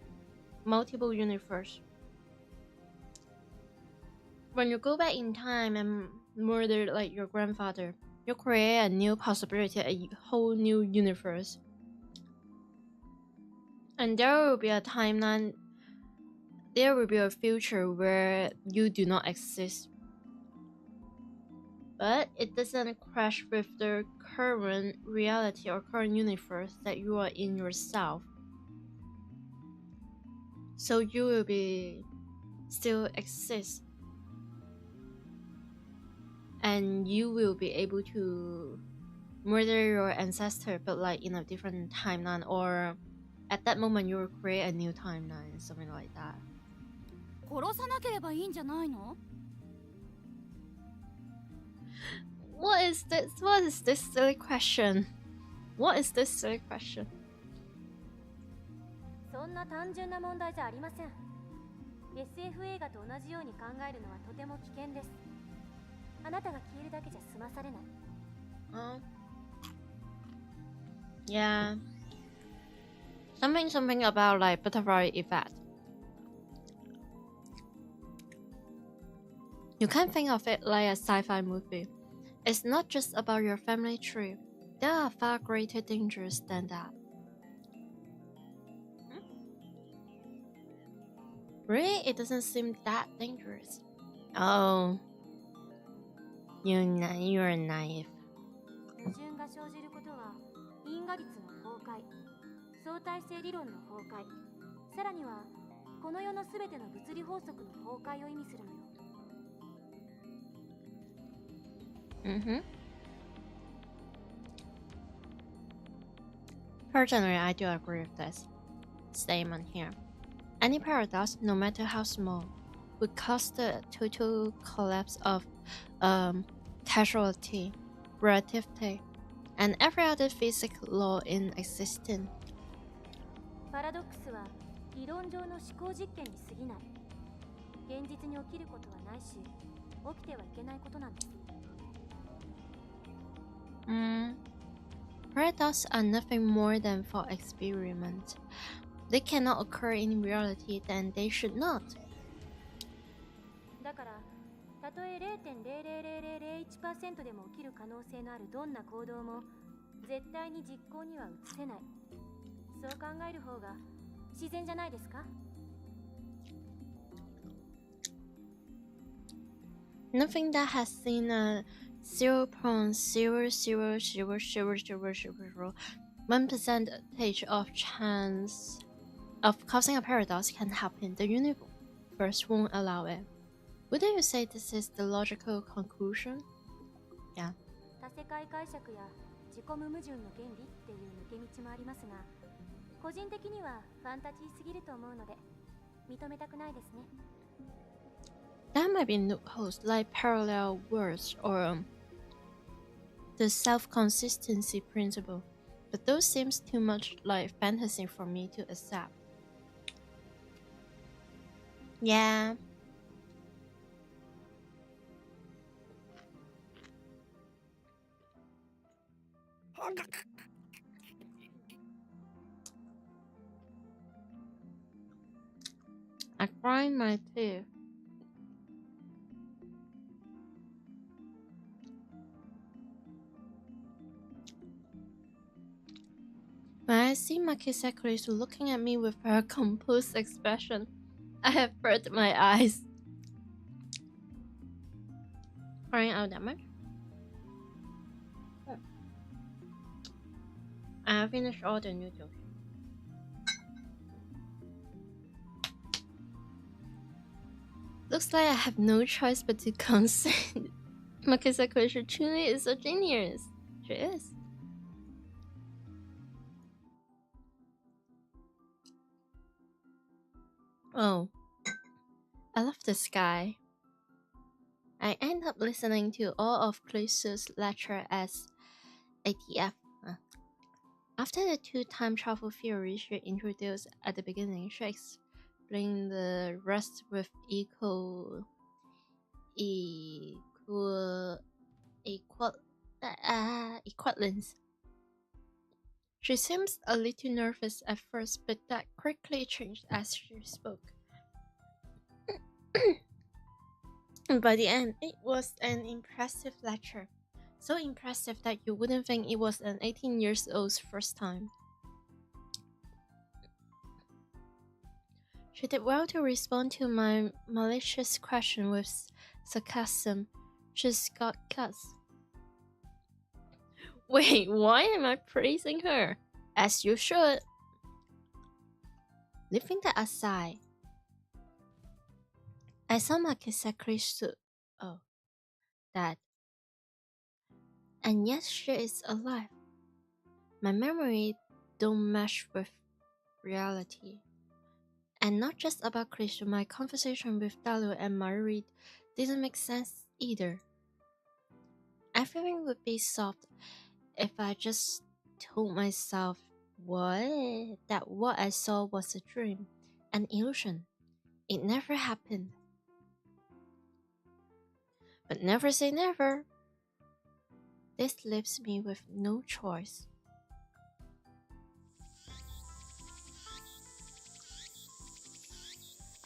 multiple universe. When you go back in time and murder like your grandfather, you create a new possibility, a whole new universe. And there will be a timeline, there will be a future where you do not exist. But it doesn't crash with the current reality or current universe that you are in yourself. So you will be still exists, and you will be able to murder your ancestor, but like in a different timeline, or at that moment you will create a new timeline, something like that. 殺さなければいいんじゃないの？ What is this? What is this silly question? What is this silly question? そんな単純な問題じゃありません。SF 映画と同じように考えるのはとても危険です。あなたが消えるだけじゃ済まされない。Yeah. Something about like butterfly effect. You can't think of it like a sci-fi movie. It's not just about your family tree. There are far greater dangers than that. Really? It doesn't seem that dangerous. Oh. You're naive. 矛盾が生じることは因果律の崩壊、相対性理論の崩壊、さらにはこの世のすべての物理法則の崩壊を意味するのよ。Personally, I do agree with this statement here. Any paradox, no matter how small, would cause the total collapse of causality, relativity, and every other physical law in existence. パラドックスは理論上の思考実験に過ぎない。現実に起きることはないし、起きてはいけないことなんです。Paradoxes are nothing more than thought experiments. They cannot occur in reality, then they should not. だから、たとえ 0.00001% でも起きる可能性のあるどんな行動も絶対に実行には移せない。そう考える方が自然じゃないですか? Nothing that has seen a 0.0000001% of chance of causing a paradox can happen. The universe won't allow it. Wouldn't you say this is the logical conclusion? Yeah. 多世界解釈や自己無矛盾の原理っていう抜け道もありますが、個人的にはファンタジーすぎると思うので認めたくないですね。That might be loopholes like parallel worlds or the self-consistency principle, but those seems too much like fantasy for me to accept. Yeah. I grind my teeth. When I see Makisakuri looking at me with her composed expression, I have burnt my eyes. Crying out that much? I have finished all the noodles. Looks like I have no choice but to consent. Makisakuri truly is a genius. She is. Oh, I love the sky. I end up listening to all of Clisu's lecture as 돕़. After the two time travel theory she introduced at the beginning, she explained the rest with equivalence. She seems a little nervous at first, but that quickly changed as she spoke. By the end, it was an impressive lecture. So impressive that you wouldn't think it was an 18-year-old's first time. She did well to respond to my malicious question with sarcasm. She's got guts. Wait, why am I praising her? As you should. Leaving that aside, I saw Makise Krisu. Oh, that. And yes, she is alive. My memory don't match with reality. And not just about Krisu, my conversation with Dalu and Mayuri didn't make sense either. Everything would be solved if I just told myself that what I saw was a dream, an illusion. It never happened. But never say never. This leaves me with no choice.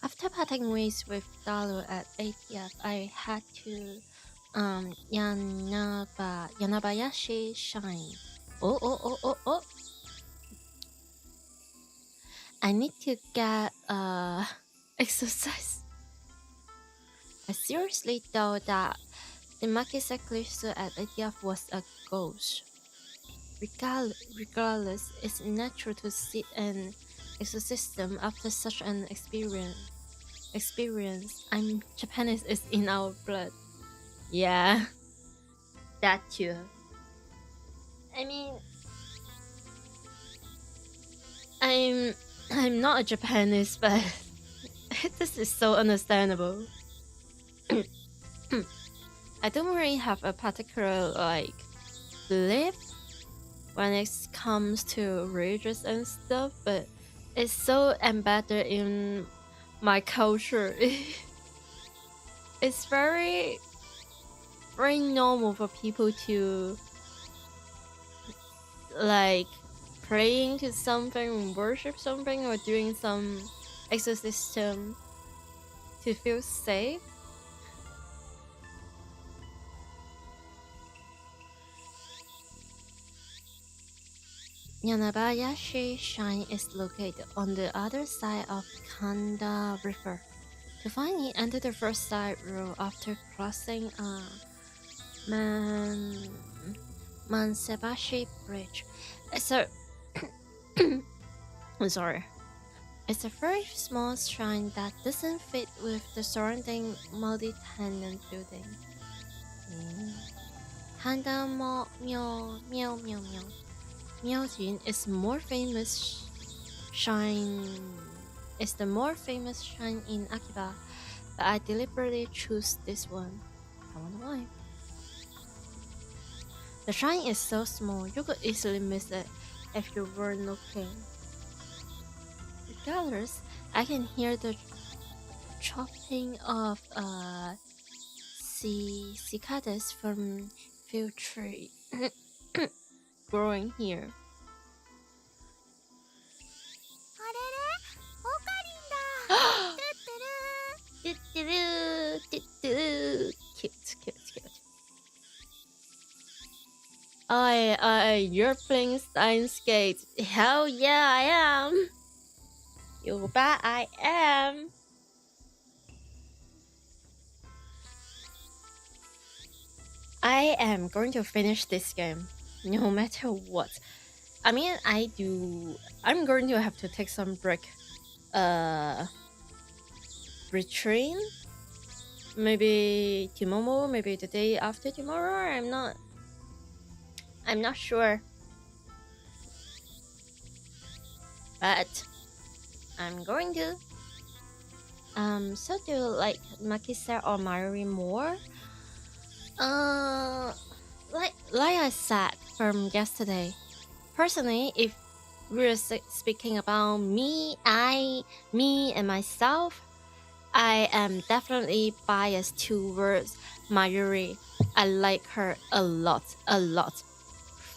After parting ways with Dalu at ATF, I had to Yanabayashi Shine. Oh. I need to get exercise. I seriously thought that the Makise Krisu at ATF was a ghost. Regardless, it's natural to seek an ecosystem after such an experience. Japanese is in our blood. Yeah, that too. I mean, I'm not a Japanese, but this is so understandable. I don't really have a particular belief when it comes to religious and stuff, but it's so embedded in my culture. It's very normal for people to praying to something, worship something, or doing some exorcism to feel safe. Yanabayashi Shrine is located on the other side of Kanda River. To find it, enter the first side road after crossing Mansebashi Bridge. It's a sorry. It's a very small shrine that doesn't fit with the surrounding multi-tenant building. Kanda Miaojin is more famous shrine. It's the more famous shrine in Akiba, but I deliberately choose this one. I wonder why. The shrine is so small, you could easily miss it if you weren't looking. Regardless, I can hear the chopping of cicadas from few trees growing here. Cute. You're playing Steins Gate. Hell yeah, I am. You bet I am. I am going to finish this game, no matter what. I mean, I'm going to have to take some break. Retrain? Maybe tomorrow, maybe the day after tomorrow. I'm not sure. But I'm going to. So do you like Makise or Mayuri more? Like I said from yesterday, personally, if we're speaking about me and myself, I am definitely biased towards Mayuri. I like her a lot,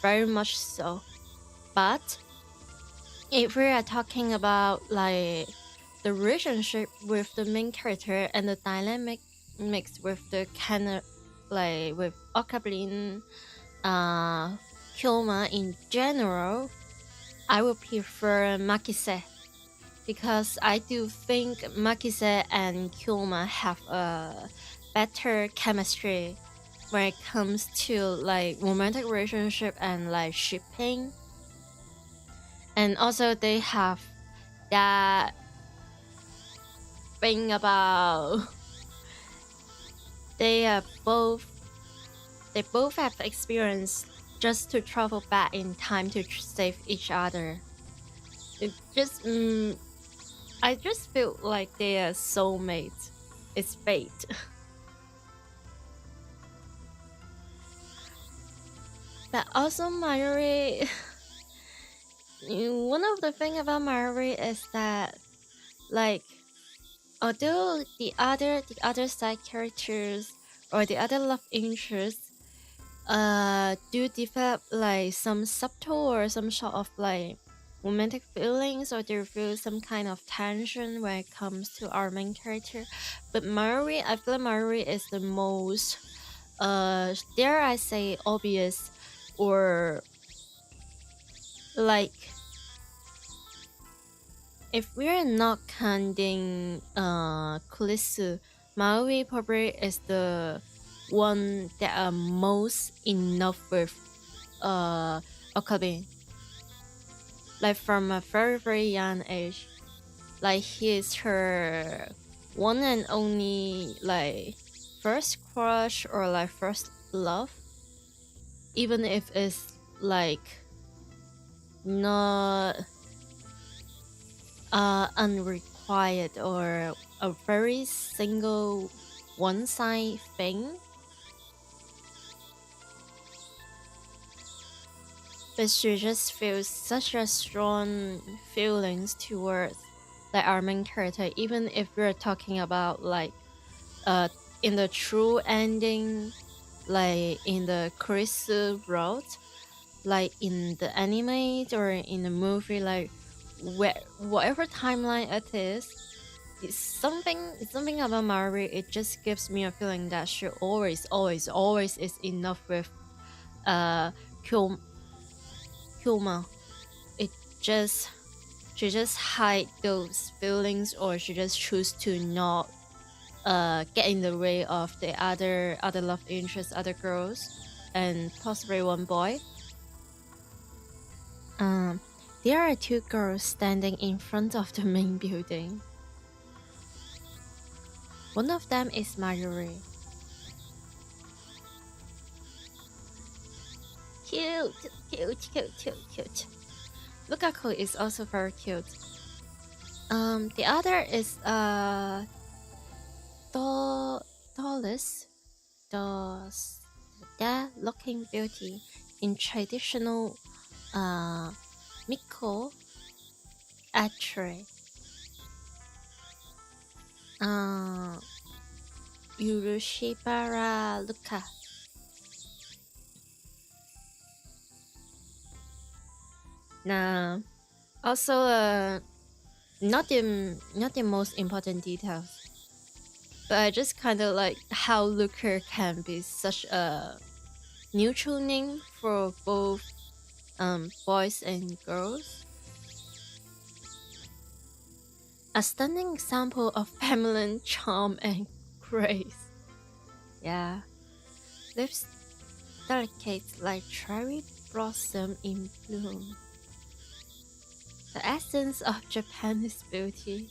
very much so. But if we are talking about the relationship with the main character and the dynamic mixed with the with Okablin, Kyoma in general, I would prefer Makise, because I do think Makise and Kyoma have a better chemistry when it comes to romantic relationship and shipping. And also they have that thing about they both have experience just to travel back in time to save each other. It just I just feel like they are soulmates. It's fate. But also Mayuri, one of the thing about Mayuri is that, like, although the other side characters or the other love interests do develop like some subtle or some sort of like romantic feelings, or they feel some kind of tension when it comes to our main character, but Mayuri, I feel Mayuri is the most dare I say obvious, or like, if we're not counting Kulisu, Mayuri probably is the one that are most enough with Okabe. Like from a very very young age, like he is her one and only like first crush or like first love, even if it's like not unrequited or a very single one side thing. But she just feels such a strong feelings towards like our main character, even if we're talking about like in the true ending, like in the Kurisu route, like in the anime or in the movie, like whatever timeline it is, it's something about Mayuri. It just gives me a feeling that she always is enough with Kyoma. It just she just hide those feelings, or she just choose to not get in the way of the other love interests, other girls, and possibly one boy. There are two girls standing in front of the main building. One of them is Mayuri. Cute. Lukaku is also very cute. The other is Dollars, the looking beauty in traditional Miko attire. Urushibara Luka. Now, also not the most important details, but I just kind of like how Luca can be such a neutral name for both boys and girls. A stunning example of feminine charm and grace. Yeah, lips delicate like cherry blossom in bloom. The essence of Japanese beauty.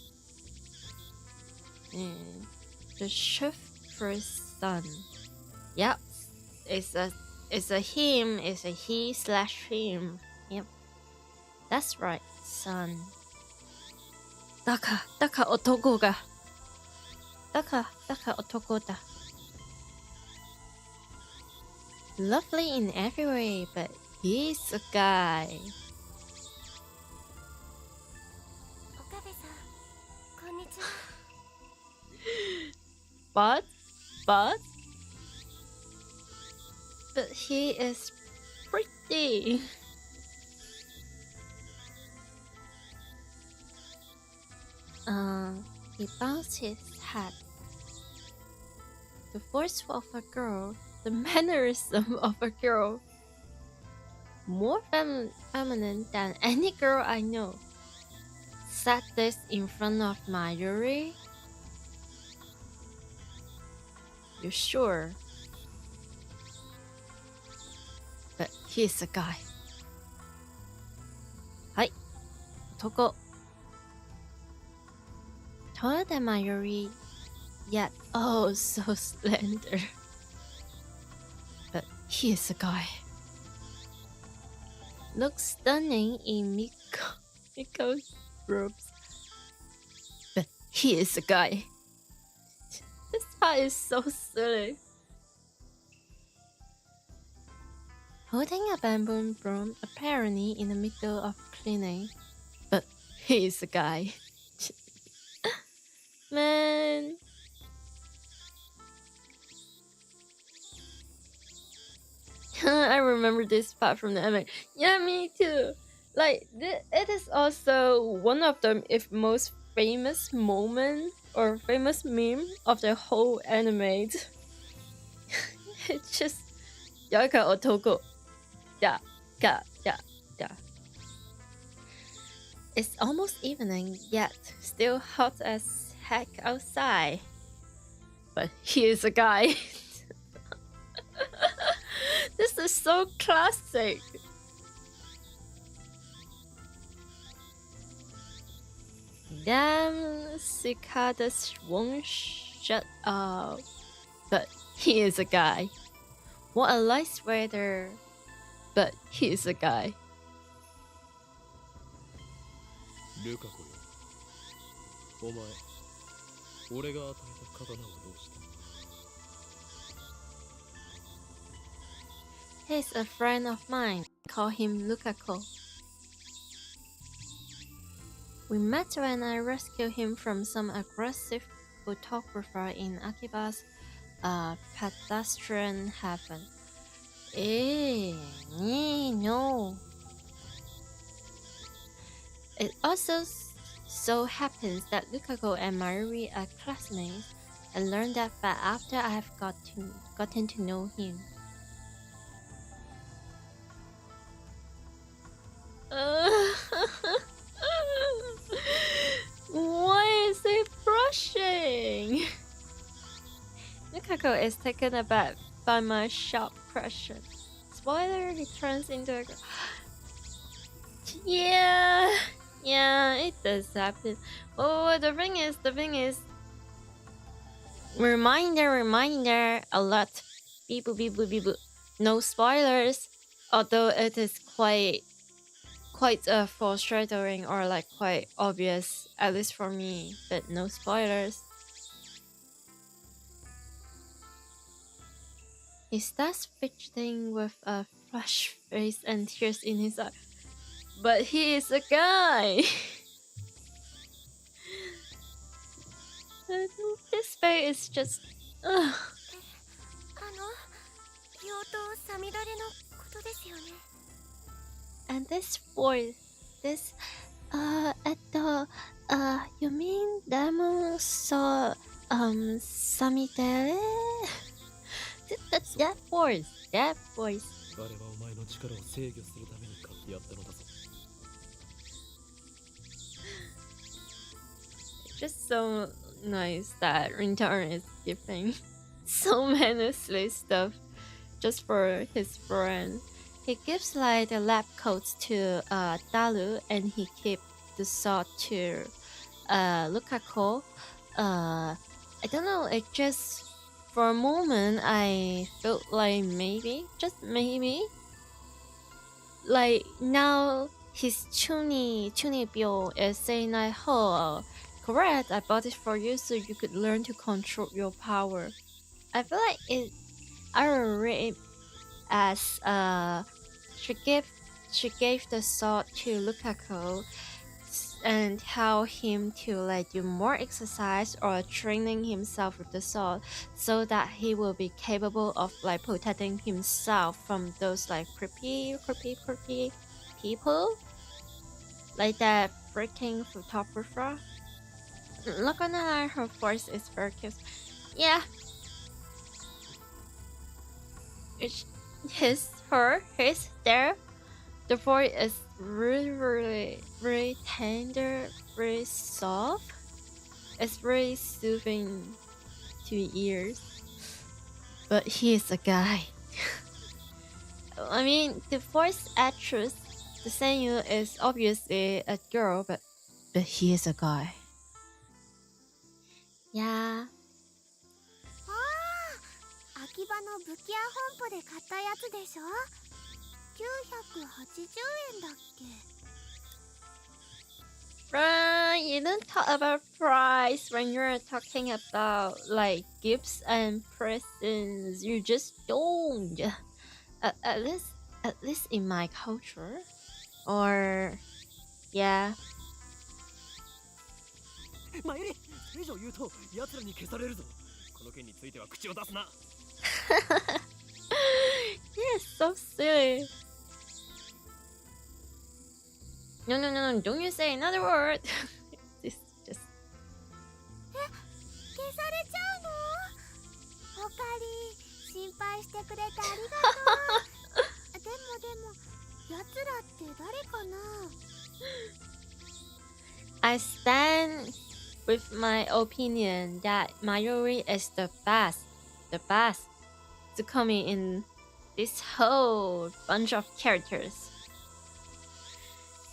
The shift for sun. Yep, it's a him. It's a he/him. Yep, that's right, sun. だから男だ。Lovely in every way, but he's a guy. 岡部さん、こんにちは。But he is pretty. He bounced his head. The voice of a girl, the mannerism of a girl. More feminine than any girl I know. Said this in front of Mayuri. You sure? But he's a guy. はい、男。Told Mayuri yet oh so slender. But he is a guy. Looks stunning in Miko's robes. But he is a guy. This part is so silly. Holding a bamboo broom, apparently in the middle of cleaning. But he is a guy. Man. I remember this part from the anime. Yeah, me too. Like, it is also one of the, if most famous moment or famous meme of the whole anime. It's just Yaka Otoko. Yeah. It's almost evening, yet still hot as heck outside. But he is a guy. This is so classic. Damn, cicadas won't shut up. But he is a guy. What a light sweater. But he is a guy. ルカ子よ。お前、俺が与えた刀はどうした？ He's a friend of mine. Call him Lukako. We met when I rescued him from some aggressive photographer in Akiba's pedestrian heaven. No. It also so happens that Lukako and Mayuri are classmates. I learned that fact after I have gotten to know him. Why is he brushing? Lukako is taken aback by my sharp question. Spoiler, he turns into a girl. Yeah, it does happen. Oh, the thing is. Reminder, alert. Beep boop. No spoilers. Although it is quite foreshadowing or like quite obvious, at least for me, but no spoilers. He starts fidgeting with a flushed face and tears in his eyes. But he is a guy. This face is just. And this voice, you mean Demon saw, Samidare? That voice. あれはお前の力を制御するために買ってやったのだぞ。 Just so nice that Rintarn is giving so many silly stuff just for his friend. He gives like the lab coats to Dalu, and he keeps the sword to Lukako. I don't know, it just for a moment I felt like maybe, just maybe, like now his Chunibyo is saying like, oh, correct, I bought it for you so you could learn to control your power. I feel like I read it as she gave the sword to Lukako and tell him to like do more exercise or training himself with the sword so that he will be capable of like protecting himself from those like creepy people like that freaking photographer. Look on her voice is very cute. Yeah. It's his, there. The voice is really tender, very soft. It's very soothing to ears. But he is a guy. I mean, the voice actress, the Senyu, is obviously a girl, but he is a guy. Yeah, 場の武器屋本舗で買ったやつでしょ。980円だっけ。Right, you don't talk about price when you're talking about like gifts and presents. You just don't. At least in my culture, or yeah. マユリ、それ以上言うと奴らに消されるぞ。この件については口を出すな。You're so silly. No, don't you say another word. just 消されちゃうの？おかり、心配してくれてありがとう。でも、奴らって誰かな？ I stand with my opinion that Mayuri is the best to come in this whole bunch of characters.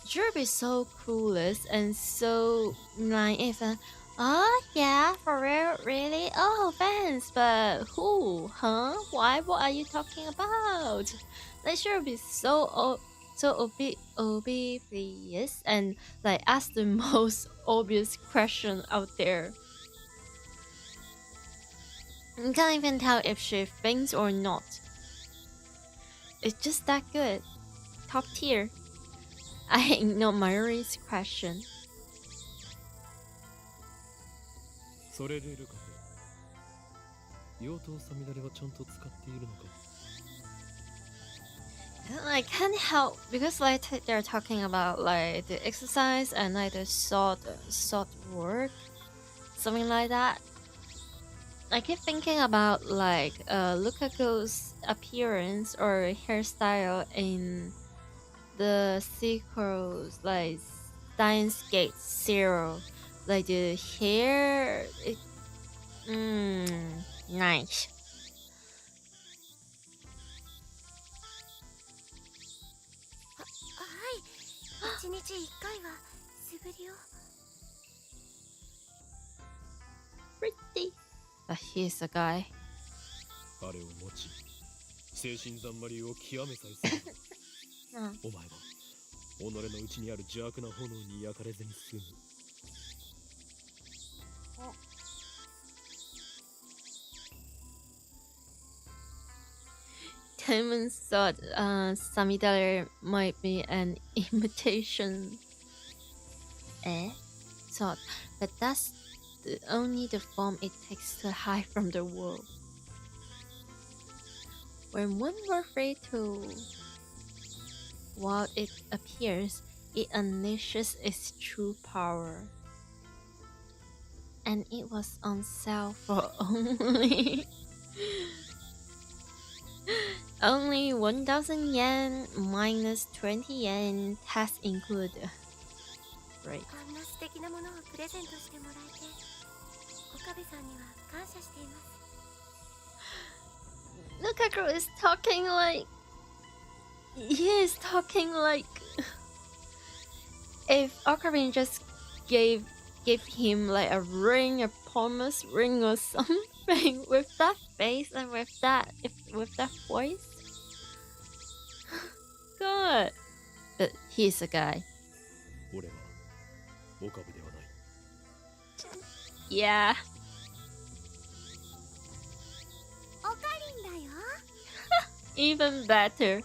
Should be so clueless and so naive and oh yeah, for real, really? Oh, fans, but who? Huh? Why? What are you talking about? They should be so oblivious and like ask the most obvious question out there. You can't even tell if she thinks or not. It's just that good. Top tier. I ignore Mayuri's question. それでルカフ、妖刀サミダレはちゃんと使っているのか。I can't help because like they're talking about like the exercise and like the sword work, something like that. I keep thinking about like Lukaku's appearance or hairstyle in the sequels like Steins Gate Zero. Like the hair, nice. 1日1回は素振りを。Pretty. But he's a guy. あれを持ち、精神三魔流を極めさえする。お前は己の内にある邪悪な炎に焼かれずに済む。Timon thought Samidare might be an imitation. Thought, but that's only the form it takes to hide from the world. When one were free to while it appears, it unleashes its true power. And it was on sale for only 1,000 yen minus 20 yen, tax included. Right. あんな素敵なものをプレゼントしてもらえて、岡部さんには感謝しています。Lukaku is talking like he is talking like if Ocarina just gave him like a ring, a promise ring or something with that face and with that voice. God. But he's a guy. 俺は岡部ではない。Yeah. オカリンだよ。Even better.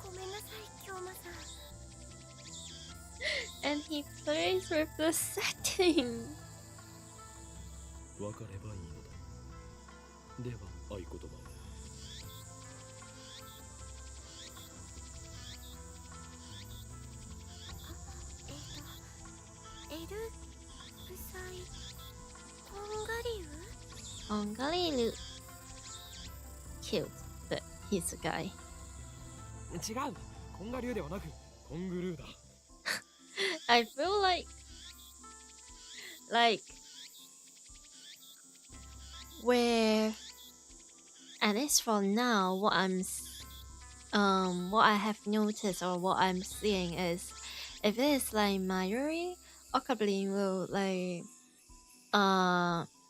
ごめんなさい、京馬さん。And he plays with the setting. 分かればいいのだ。では合言葉を。エルブサイコンガリウ？ Ongalilu. Cute, but he's a guy. 違う。コンガ流ではなくコングルーだ。I feel like where at least for now what I have noticed or what I'm seeing is if it is like Mayuri, Okablin will like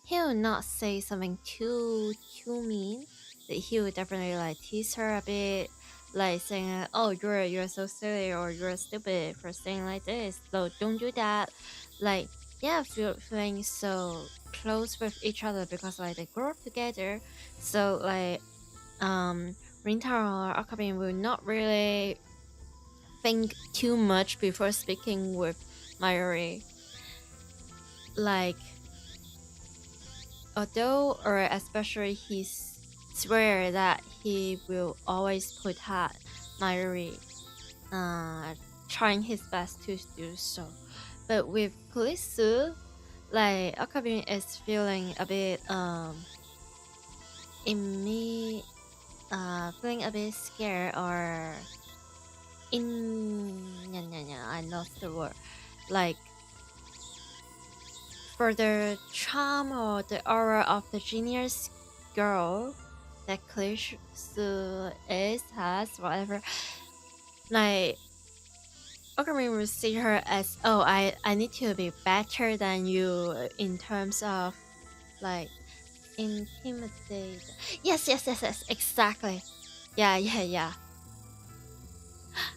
he will not say something too mean. He would definitely like tease her a bit, like saying, "Oh, you're so silly or you're stupid for saying like this. So don't do that." Like, yeah, feeling so close with each other because like they grew up together. So like, Rintaro or Akabin will not really think too much before speaking with Mayuri. Like, although or especially he swear that he will always put out Mayuri, trying his best to do so. But with Kulisu, like Akabin is feeling a bit feeling a bit scared or I lost the word. Like, for the charm or the aura of the genius girl that Kulisu has, whatever. Like, Okarin will see her as, oh, I need to be better than you in terms of like intimidate. Yes, exactly. Yeah.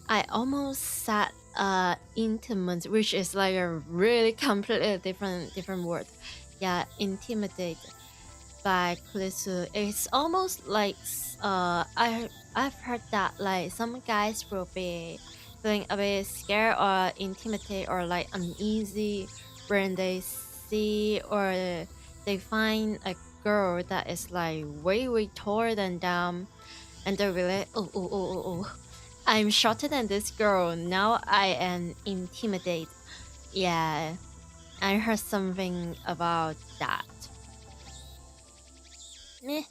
I almost said intimate, which is like a really completely different word. Yeah, intimidate by Kulisu. It's almost like I've heard that like some guys will be feeling a bit scared or intimidated or like uneasy when they see or they find a girl that is like way taller than them, and they'll be like, oh, I'm shorter than this girl. Now I am intimidated. Yeah, I heard something about that. Meh.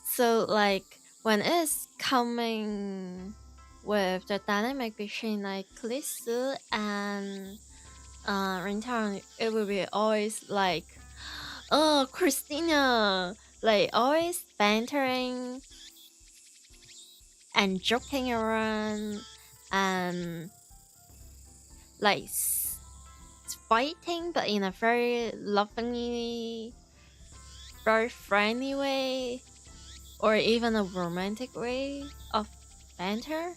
So like when it's coming with the dynamic between like Kulisu and Rintaro, it will be always like, oh, Christina, like always bantering and joking around and like fighting, but in a very lovingly, very friendly way, or even a romantic way of banter.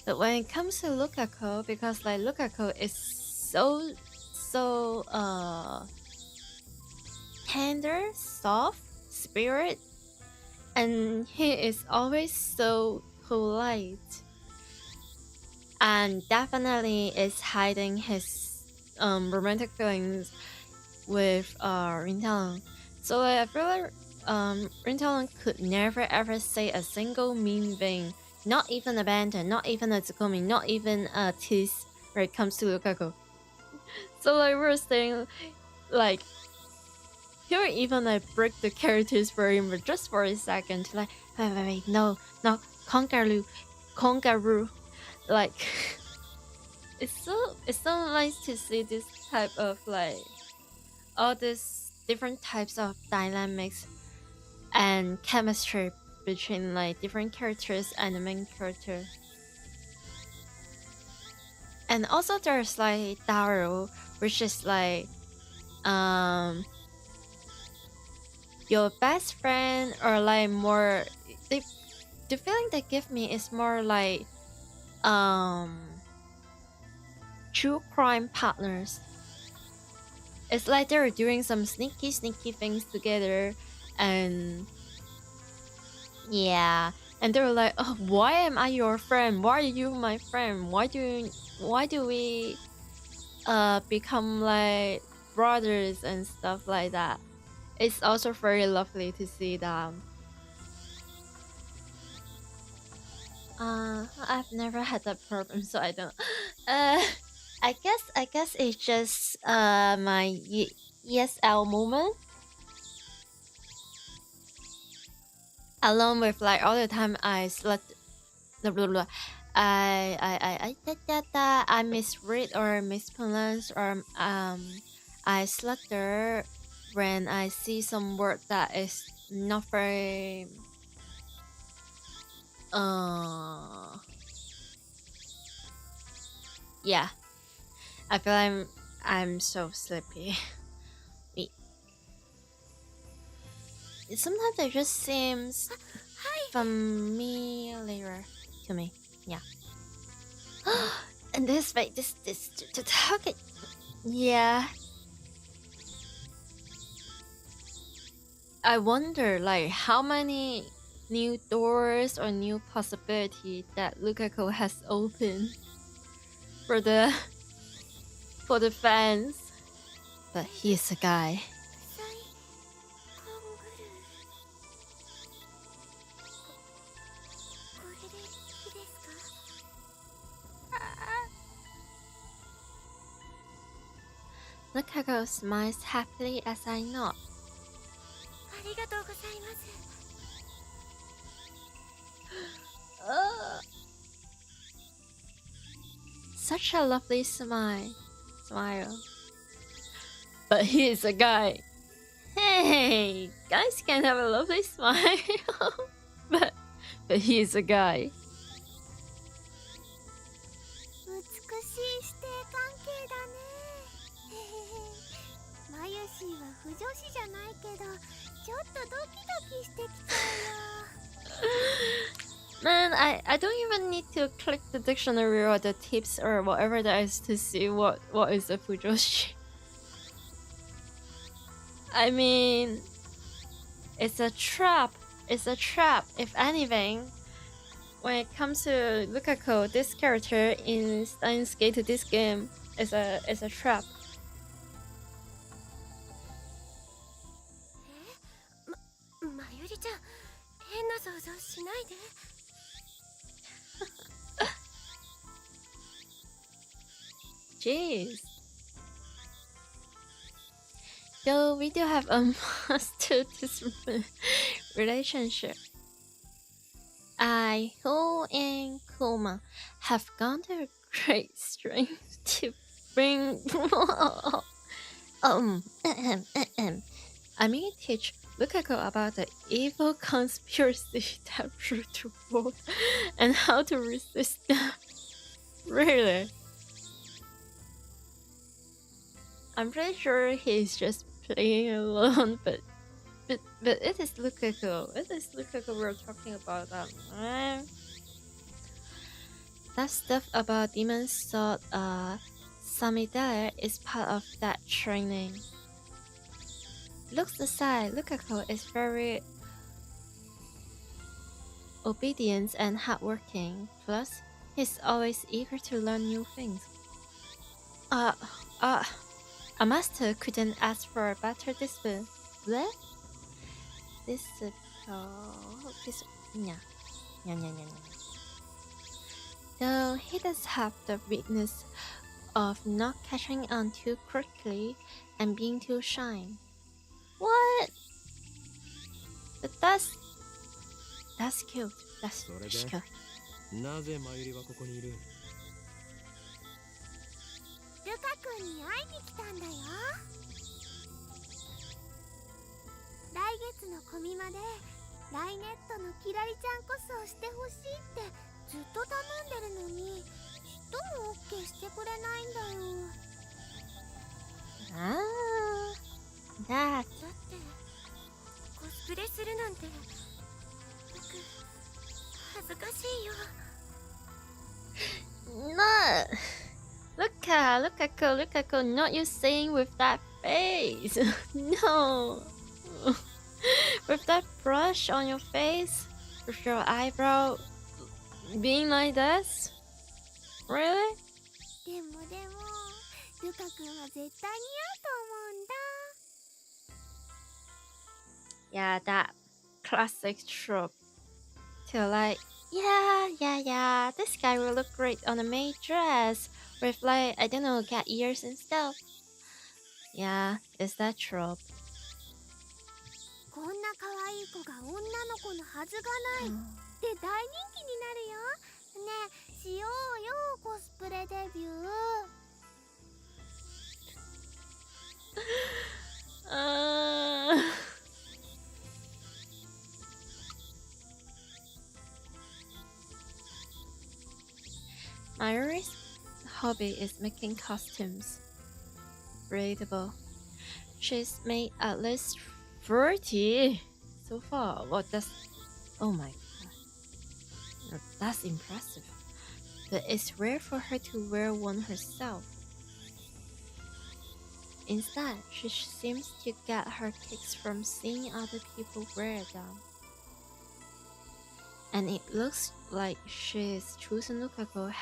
But when it comes to Lukako, because like Lukako is so tender, soft spirit, and he is always so polite, and definitely is hiding his romantic feelings with Rintaro. So like, I feel like Rintaro could never ever say a single mean thing, not even a banter, not even a Tsukumi, not even a tease when it comes to Lukaku. So like we're saying, like, he would even like break the characters for him, but just for a second, like, wait, no, Kongaru, like, it's so nice to see this type of like all these different types of dynamics and chemistry between like different characters and the main character. And also there's like Daru, which is like your best friend, or like more the feeling they give me is more like true crime partners. It's like they're doing some sneaky things together, and yeah, and they're like, oh, why am I your friend? Why are you my friend? Why do we become like brothers and stuff like that? It's also very lovely to see them. I've never had that problem, so I don't. I guess it's just my ESL moment, along with like all the time I slept. Blah blah blah. I misread or mispronounce or I slutter when I see some word that is not very yeah. I feel I'm so sleepy. sometimes it just seems familiar to me. Yeah. And this way, this to target. Yeah. I wonder, like, how many new doors or new possibilities that Lukaku has opened for the fans. But he's a guy. Lukaku smiles happily as I nod. Such a lovely smile. But he is a guy. Hey, guys can have a lovely smile. but he is a guy. 美しい師弟関係だね。マユシーは不女子じゃないけど、ちょっとドキドキしてきちゃうよ。Man, I don't even need to click the dictionary or the tips or whatever that is to see what is a fujoshi. I mean, it's a trap. It's a trap. If anything, when it comes to Lukaku, this character in Steins Gate to this game is a trap. まゆりちゃん、変な想像しないで。Jeez. Though we do have a master this relationship. I, Ho and Kuma, have gone to great strength to bring I mean teach Lukaku about the evil conspiracy that ruled the world and how to resist them. Really? I'm pretty sure he's just playing alone, but it is Lukaku. It is Lukaku we're talking about that. That stuff about demon sword Samidare is part of that training. Looks aside, Lukaku is very obedient and hardworking. Plus, he's always eager to learn new things. A master couldn't ask for a better discipline. Though he does have the weakness of not catching on too quickly and being too shy. What? But that's cute. That's cute. なぜマユリはここにいる？ルカ君に会いに来たんだよ。来月のコミマでライネットのキラリちゃんコスをしてほしいってずっと頼んでるのにちっとも OK してくれないんだよ。だってコスプレするなんて僕恥ずかしいよ。No! Lukaku, not you saying with that face. No. With that brush on your face, with your eyebrow being like this? Really? でもルカ君は絶対似合うと思うんだ。Yeah, that classic trope. To like, yeah, this guy will look great on a maid dress with like, I don't know, cat ears and stuff. Yeah, it's that trope. こんな可愛い子が女の子のはずがないって大人気になるよ。ねえ、しようよ、コスプレデビュー。Mayuri's hobby is making costumes. Relatable. She's made at least 30 so far. Well, oh my god, that's impressive. But it's rare for her to wear one herself. Instead, she seems to get her kicks from seeing other people wear them. And it looks like she's chosen Lukaku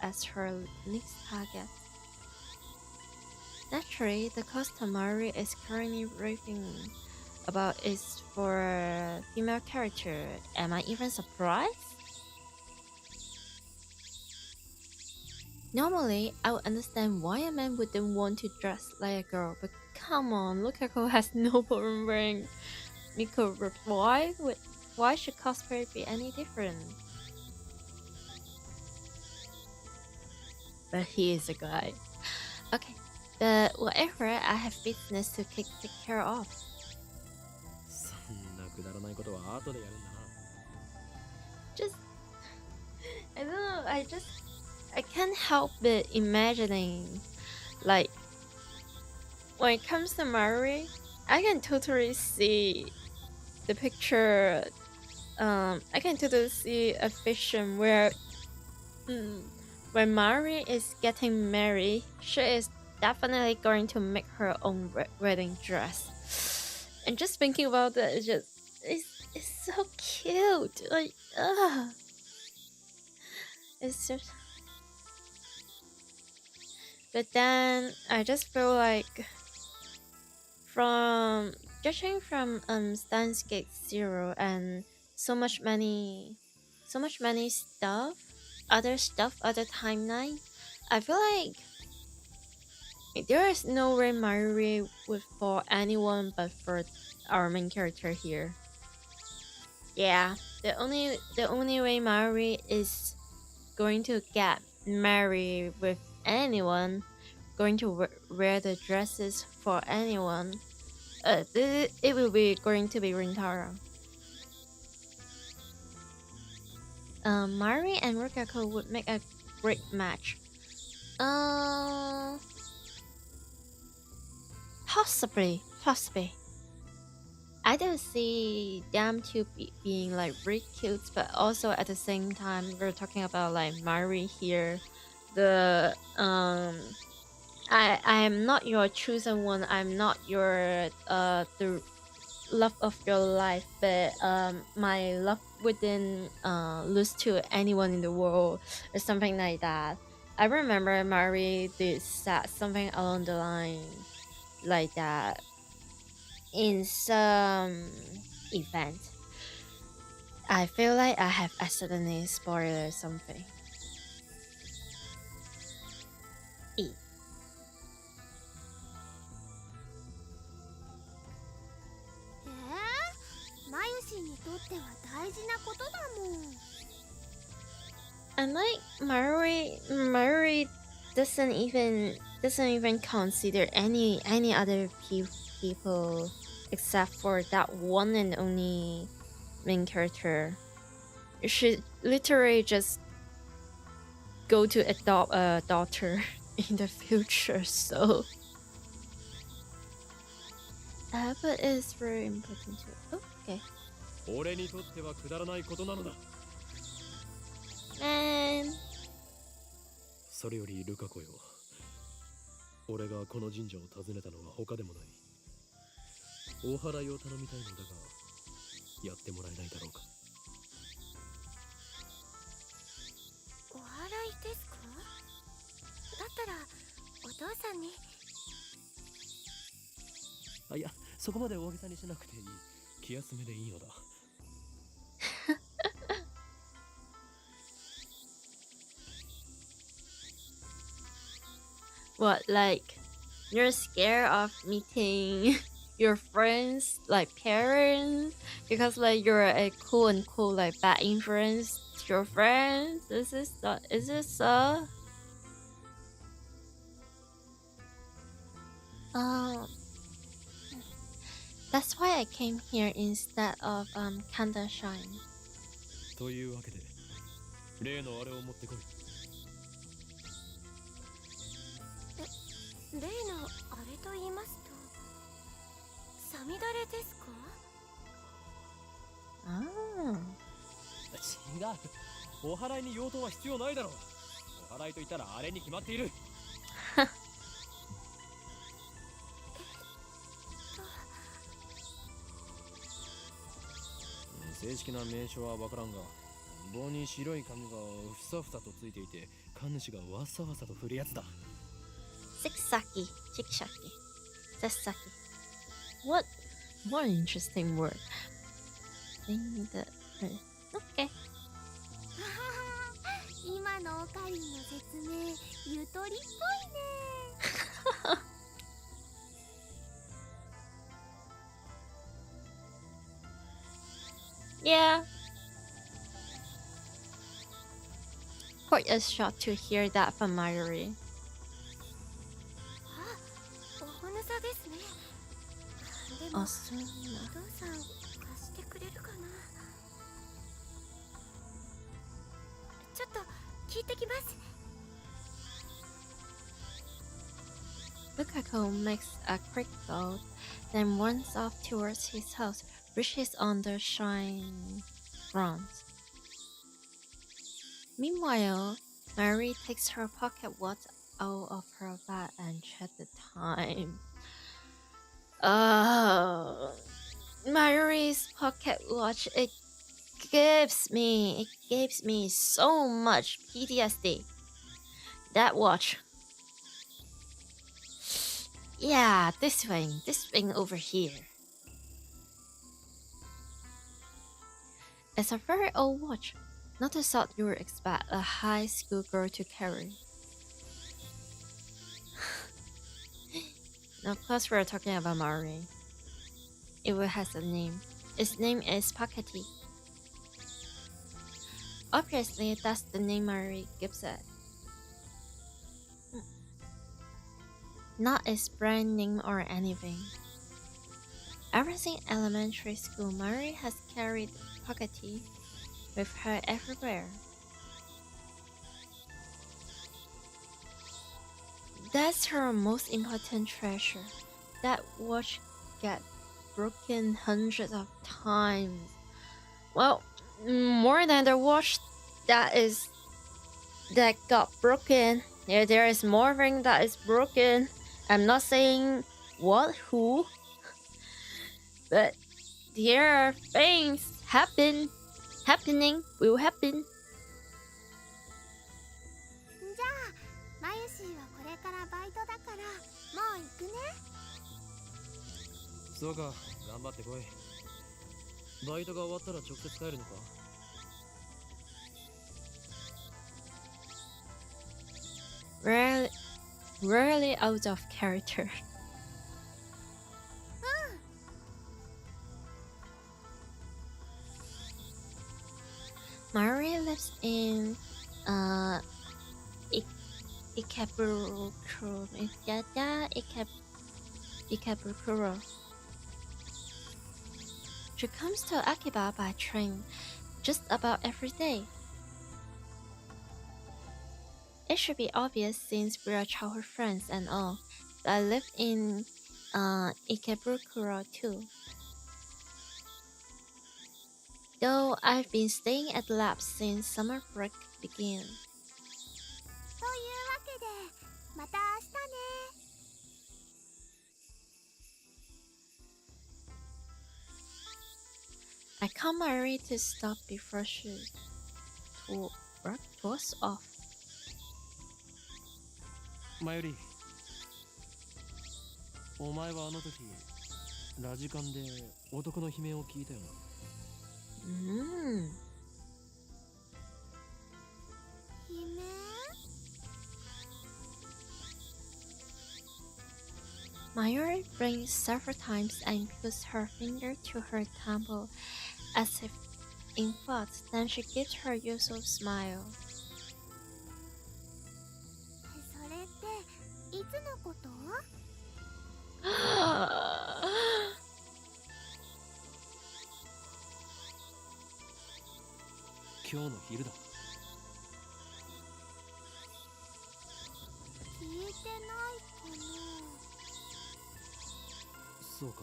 as her next target. Naturally, the costume Mayuri is currently raving about is for a female character. Am I even surprised? Normally, I would understand why a man wouldn't want to dress like a girl, but come on, Lukaku has no problem wearing Miko. Why should cosplay be any different? But he is a guy. Okay, but whatever, I have business to take care of. Just, I don't know, I can't help but imagining, like, when it comes to Mayuri, I can totally see the picture. I can totally see a vision where, when Mayuri is getting married, she is definitely going to make her own wedding dress. And just thinking about that, it's so cute. Like, it's just. But then I just feel like, from judging from Steins Gate 0 and so much many stuff, other timeline, I feel like there is no way Mayuri would for anyone but for our main character here. Yeah, the only way Mayuri is going to get married with anyone, going to wear the dresses for anyone, it will be going to be Rintaro. Mayuri and Lukaku would make a great match. Possibly. I don't see them two being like really cute, but also at the same time, we're talking about like Mayuri here. The I am not your chosen one. I'm not your the love of your life, but my love wouldn't lose to anyone in the world or something like that. I remember Mayuri did something along the line like that in some event. I feel like I have accidentally spoiled something. And like Mayuri doesn't even consider any other people except for that one and only main character. She literally just go to adopt a daughter in the future, so but it's very important too. Oh, okay. And それよりルカ子よ、俺がこの神社を訪ねたのは他でもない。お祓いを頼みたいのだが、やってもらえないだろうか。お祓いですか？だったらお父さんに。あ、いや、そこまで大げさにしなくていい。気休めでいいのだ。What, like, you're scared of meeting your friends, like parents, because like you're a quote unquote like bad influence to your friends? Is this so? That's why I came here instead of Candle Shine. というわけで、例のあれを持ってこい。例のあれと言いますと、サミダレですか？ Ah. 違う。お祓いに妖刀は必要ないだろう。お祓いと言ったらあれに決まっている。正式な名称はわからんが、棒に白い紙がふさふさとついていて、神主がわさわさと振るやつだ。Siksaki, Chiksaki, Sesaki. What an interesting word. Thing that. Okay. 今のオカリンの説明ゆとりっぽいね。Yeah. Court is shocked to hear that from Mayuri. あ、おほぬさですね。でも、お父さん貸してくれるかな。ちょっと聞いてきます。Bukako makes a quick bow, then runs off towards his house, which is on the shrine ground. Meanwhile, Mary takes her pocket watch out of her bag and checks the time. Mary's pocket watch, it gives me so much PTSD. That watch. Yeah, this thing over here. It's a very old watch, not the sort you would expect a high school girl to carry. Now, of course, we're talking about Mari. It has a name. Its name is Paketi. Obviously, that's the name Mari gives it. Not its brand name or anything. Ever since elementary school, Mari has carried Paketi with her everywhere. That's her most important treasure. That watch got broken hundreds of times. Well, more than the watch that got broken. Yeah, there is more thing that is broken. I'm not saying what, who, but there are things happening, will happen. じゃあ、マユシーはこれからバイトだからもう行くね。そうか、頑張ってこい。バイトが終わったら直接帰るのか？ Rarely out of character. Mari lives in Ikebukuro. She comes to Akiba by train just about every day. It should be obvious since we are childhood friends and all, but I live in Ikebukuro too. Though I've been staying at the lab since summer break began. というわけで、また明日ね。I call Mary to stop before she was off. マユリ、お前はあの時ラジカンで男の悲鳴を聞いたよな。悲鳴？ Mayuri blinks several times and puts her finger to her temple as if in thought, then she gives her usual smile. それっていつのこと？今日の昼だ。聞いてないかな。そうか。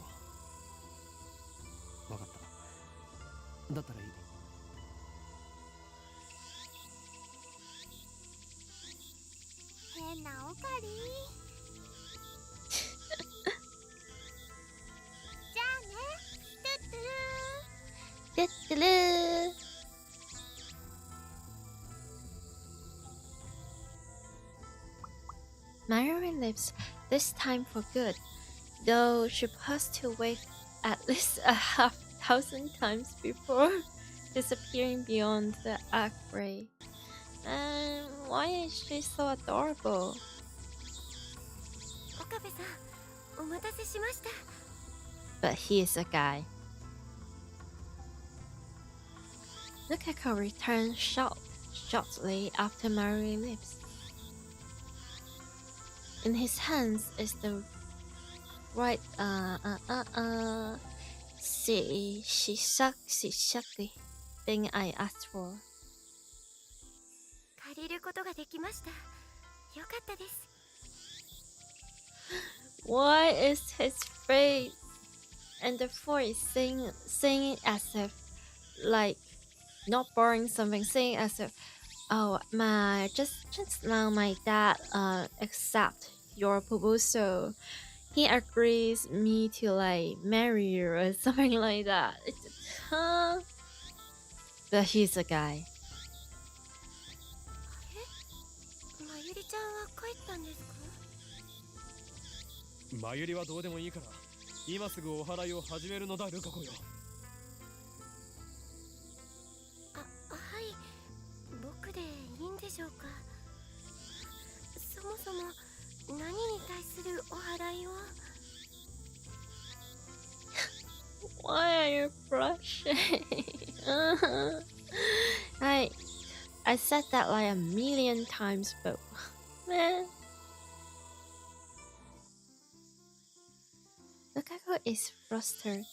わかった。だったらいい。変なオカリじゃあね、トゥットゥルー。トゥットゥルー。Mayuri leaves, this time for good, though she paused to wave at least 1,000 times before disappearing beyond the archway. And why is she so adorable? 岡部さん、お待たせしました。 But he is a guy. Lukako returns shortly after Mayuri leaves. In his hands is the right shishaki thing I asked for. 借りることができました。よかったです。 Why is his face and the voice saying as if like not borrowing something, saying as if, oh my, just now my dad accept your proposal. He agrees me to like marry you or something like that. But he's a guy. まゆりちゃんは帰ったんですか？まゆりはどうでもいいから、今すぐお祓いを始めるのだ、ルカ子よ。はい、僕でいいんでしょうか。そもそも何に対するお祓いを？ Why are you blushing? I said that like a million times, but man. Lukako is flustered.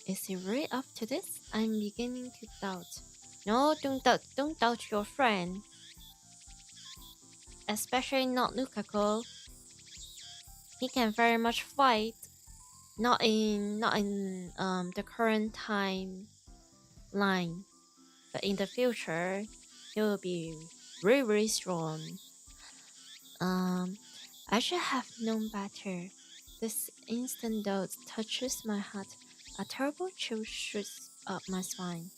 Is he really up to this? I'm beginning to doubt. No, don't doubt your friend. Especially not Lukako. He can very much fight. Not in the current timeline, but in the future, he will be really strong. I should have known better. This instant doubt touches my heart. A terrible chill shoots up my spine.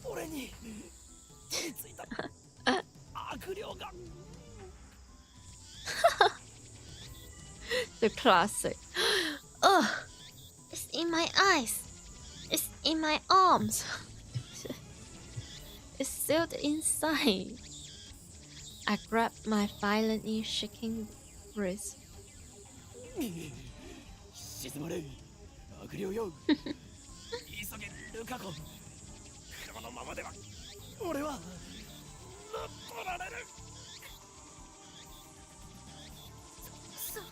俺についた悪霊が。The classic. Ugh! It's in my eyes. It's in my arms. It's sealed inside. I grabbed my violently shaking wrist. 静まれ、悪霊よ。急げ、ルカ子。このままでは俺は乗っ取られる。そんな、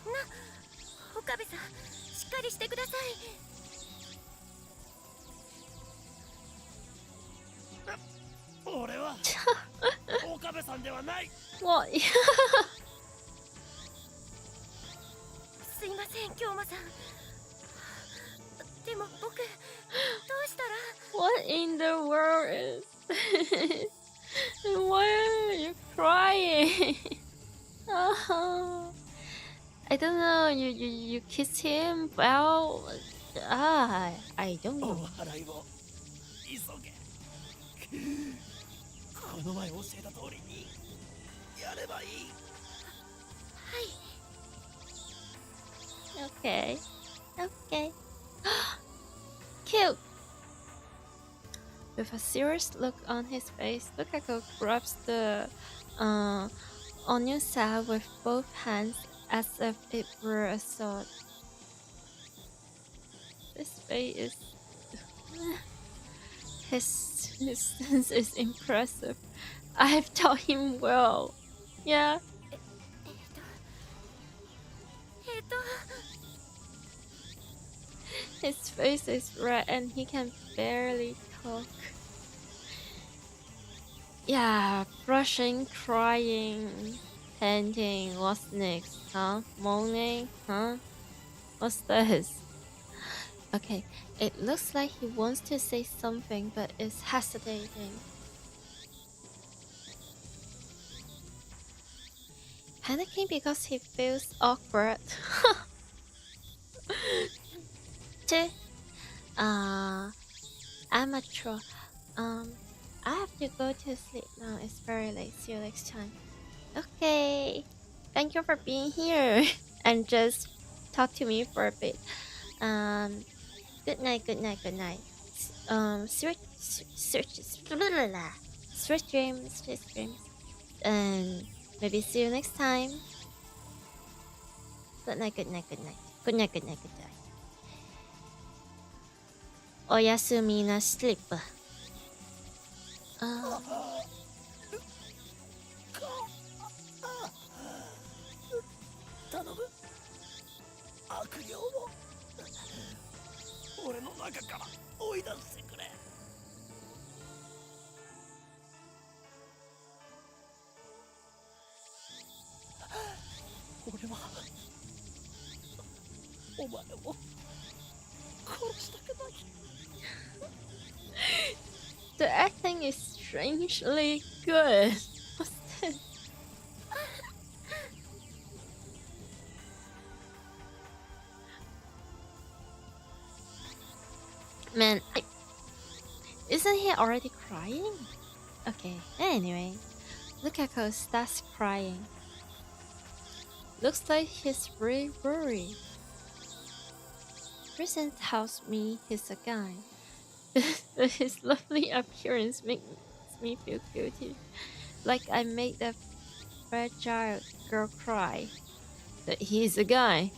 岡部さん、しっかりしてください。俺は岡部さんではない。What? すいません、京馬さん。でも僕、どうしたら？ What in the world is this? Why are you crying? Oh, I don't know. You kiss him? Well, I don't お know. 祓いを急げ。この前教えた通りにやればいい。はい。 Okay. Okay. Cute. With a serious look on his face, Lukako grabs the onion salad with both hands as if it were a sword. This face is... his sense is impressive. I have taught him well. Yeah. えっと His face is red and he can barely talk. Yeah, brushing, crying, panting. What's next? Huh? Moaning? Huh? What's this? Okay, it looks like he wants to say something but is hesitating. Panicking because he feels awkward. Amateur. I have to go to sleep now. It's very late. See you next time. Okay. Thank you for being here and just talk to me for a bit. Good night. Good night. Good night. Sweet dreams. Sweet dreams. And maybe see you next time. Good night. Good night. Good night. Good night. Good night. Good night. Oyasumi na sleep. Uh, 頼む悪霊を俺の中から追い出してくれ俺はお前を殺したくない The acting is strangely good. What's this? Man, isn't he already crying? Okay, anyway, Lukaku starts crying. Looks like he's really worried. Prison tells me he's a guy. But his lovely appearance makes me feel guilty. Like I made a fragile girl cry. But he's a guy.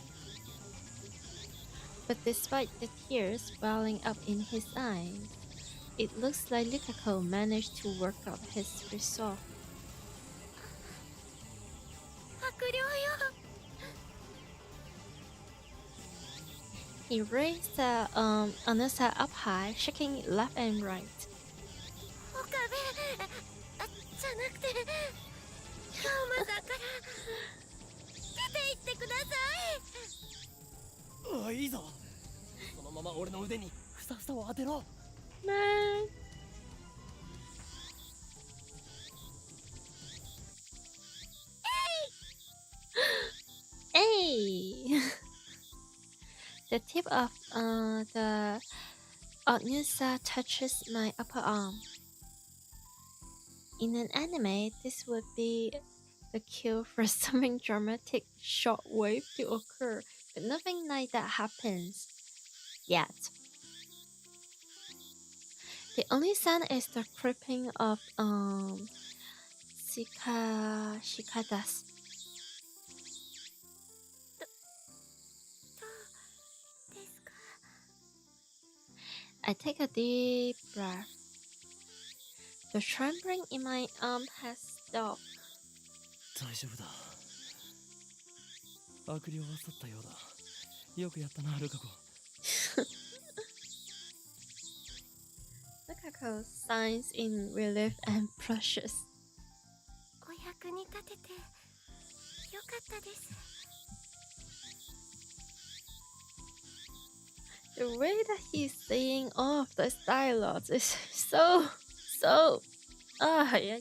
But despite the tears welling up in his eyes, it looks like Lukaku managed to work up his resolve. He raised the Anusa up high, shaking it left and right. Man. Hey! The tip of the Anusa touches my upper arm. In an anime, this would be the cue for something dramatic shockwave to occur, but nothing like that happens yet. The only sound is the creeping of cicadas. I take a deep breath. The trembling in my arm has stopped. 大丈夫だ悪霊は去ったようだよくやったなルカ子 Lukaku signs in relief and blushes. お役に立ててよかったです。 The way that he's saying all of those dialogues is so yeah.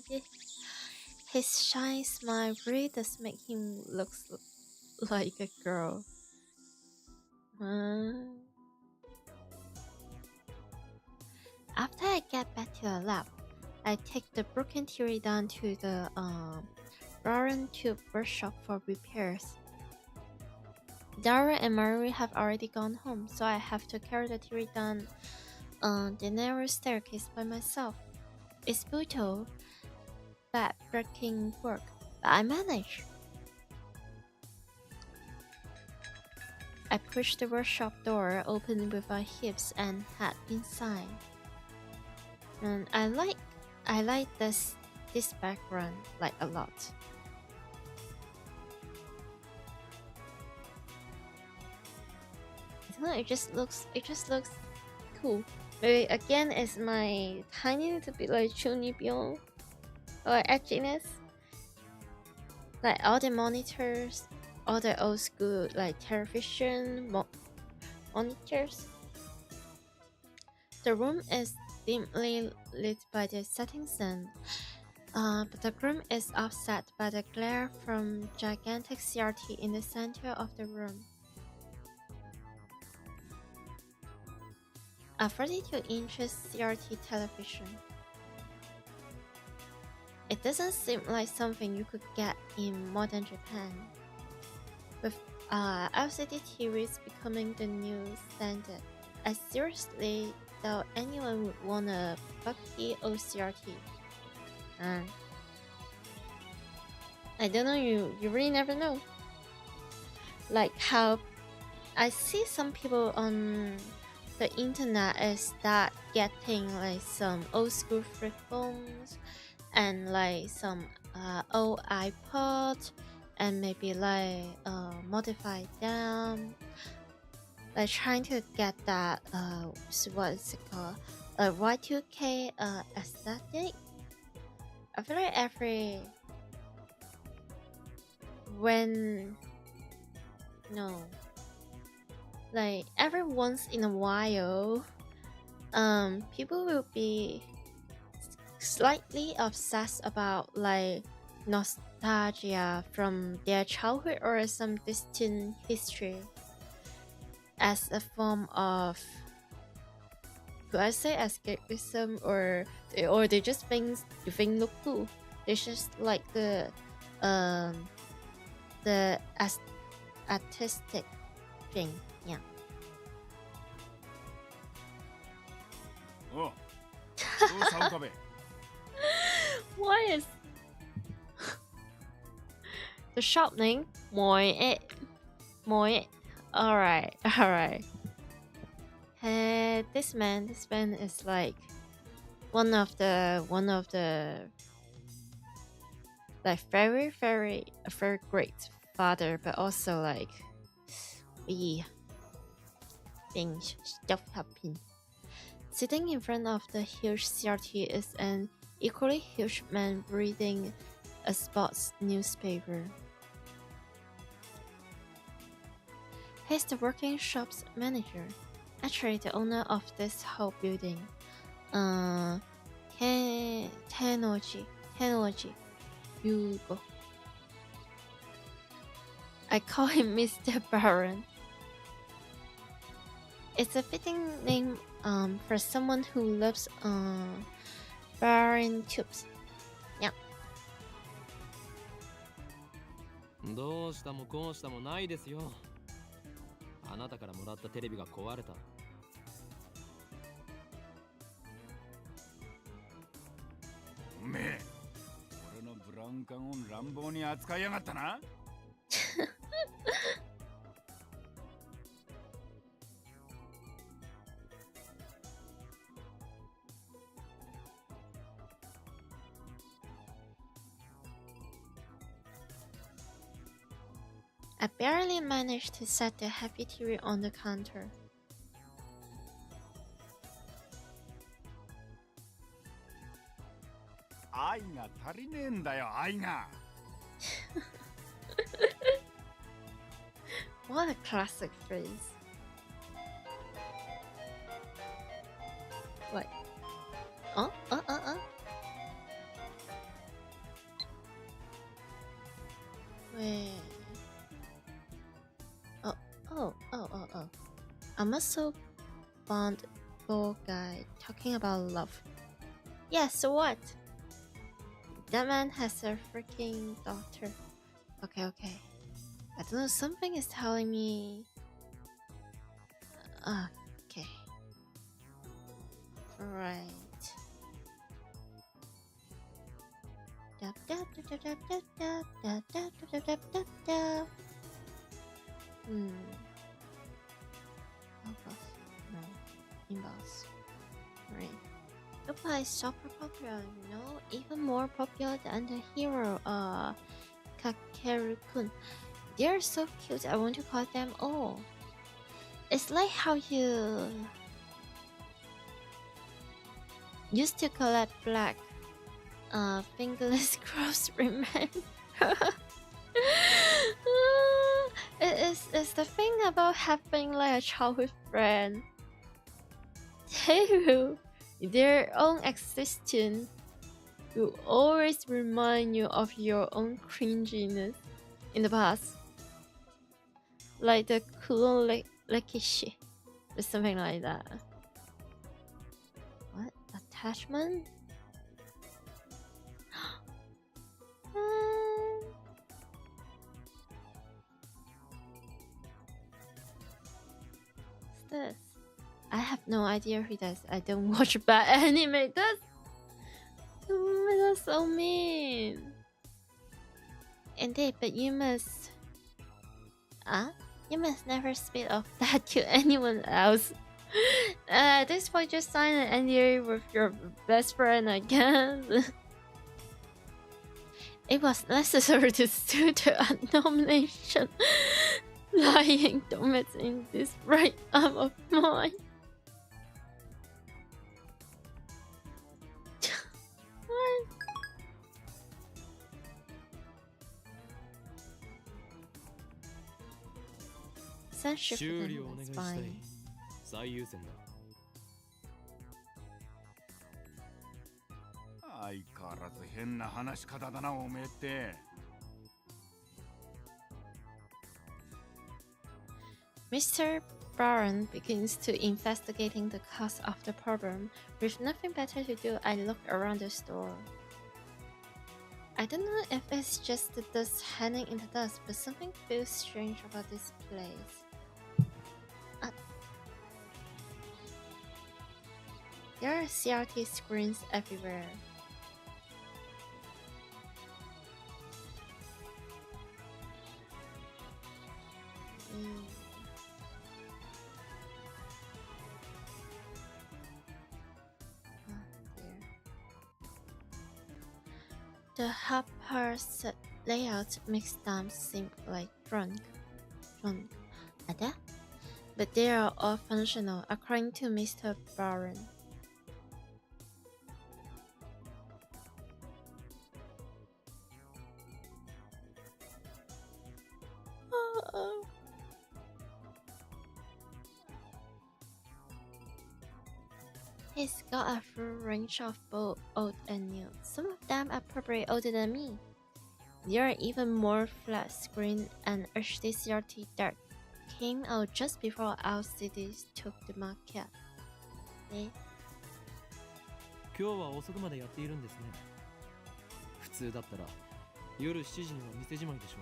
His shy smile really does make him look like a girl. After I get back to the lab, I take the broken TV down to the Roaring Tube workshop for repairs. Dara and Mayuri have already gone home, so I have to carry the TV down the narrow staircase by myself. It's brutal, back-breaking work, but I manage. I push the workshop door open with my hips and head inside. And I like this background like a lot. I don't know, it just looks cool. Maybe again it's my tiny little bit like chunibyon or edginess. Like all the monitors, all the old school like television monitors. The room is dimly lit by the setting sun, but the room is offset by the glare from gigantic CRT in the center of the room. A 42-inch CRT television. It doesn't seem like something you could get in modern Japan, with LCD TVs becoming the new standard. I seriously doubt anyone would want a bulky old CRT. I don't know, you really never know. Like how I see some people on the internet is that getting like some old school flip phones and like some old iPod and maybe like modify them, like trying to get that what is it called, a Y2K aesthetic. I feel like every once in a while, people will be slightly obsessed about like nostalgia from their childhood or some distant history as a form of, could I say, escapism, or they just think look cool. They just like the artistic thing. Yeah. Oh. What is the shop name? Moi. Alright. This man is like one of the like very great father, but also like things stuff happen. Sitting in front of the huge CRT is an equally huge man reading a sports newspaper. He's the working shop's manager, actually the owner of this whole building. Tenoji Yugo. I call him Mr. Baron. It's a fitting name for someone who loves Baron tubes. Yeah. どうしたもこうしたもないですよ。あなたからもらったテレビが壊れた。おめえ、俺のブラウン管を乱暴に扱いやがったな。I barely managed to set the heavy TV on the counter. What a classic phrase. What? Wait. Oh. A muscle bound bald guy talking about love. Yeah, so what? That man has a freaking daughter. Okay. I don't know, something is telling me. Okay. Right. Inbox. Right. Opa is super popular, you know, even more popular than the hero, Kakeru-kun. They're so cute, I want to call them all. It's like how you used to collect black, fingerless grocery men. It's the thing about having like a childhood friend. They their own existence will always remind you of your own cringiness in the past. Like the Kulolekishi or something like that. What? Attachment? What's this? I have no idea who does. I don't watch bad anime. That's so mean. Indeed, but you must never speak of that to anyone else. At this point, just sign an NDA with your best friend, I guess. It was necessary to sue the nomination. Lying dominance in this right arm of mine. Censorship is fine. 最優先だ。相変わらず変な話し方だなおめえって。Mr. Baron begins to investigating the cause of the problem. With nothing better to do, I look around the store. I don't know if it's just the dust hanging in the dust, but something feels strange about this place. There are CRT screens everywhere. The haphazard layout makes them seem like drunk. But they are all functional, according to Mr. Baron. He's got a full range of both old and new. Some of them are probably older than me. There are even more flat screen and HD CRT that came out just before our cities took the market. 今日は遅くまでやっているんですね。普通だったら夜7時には店じまいでしょ。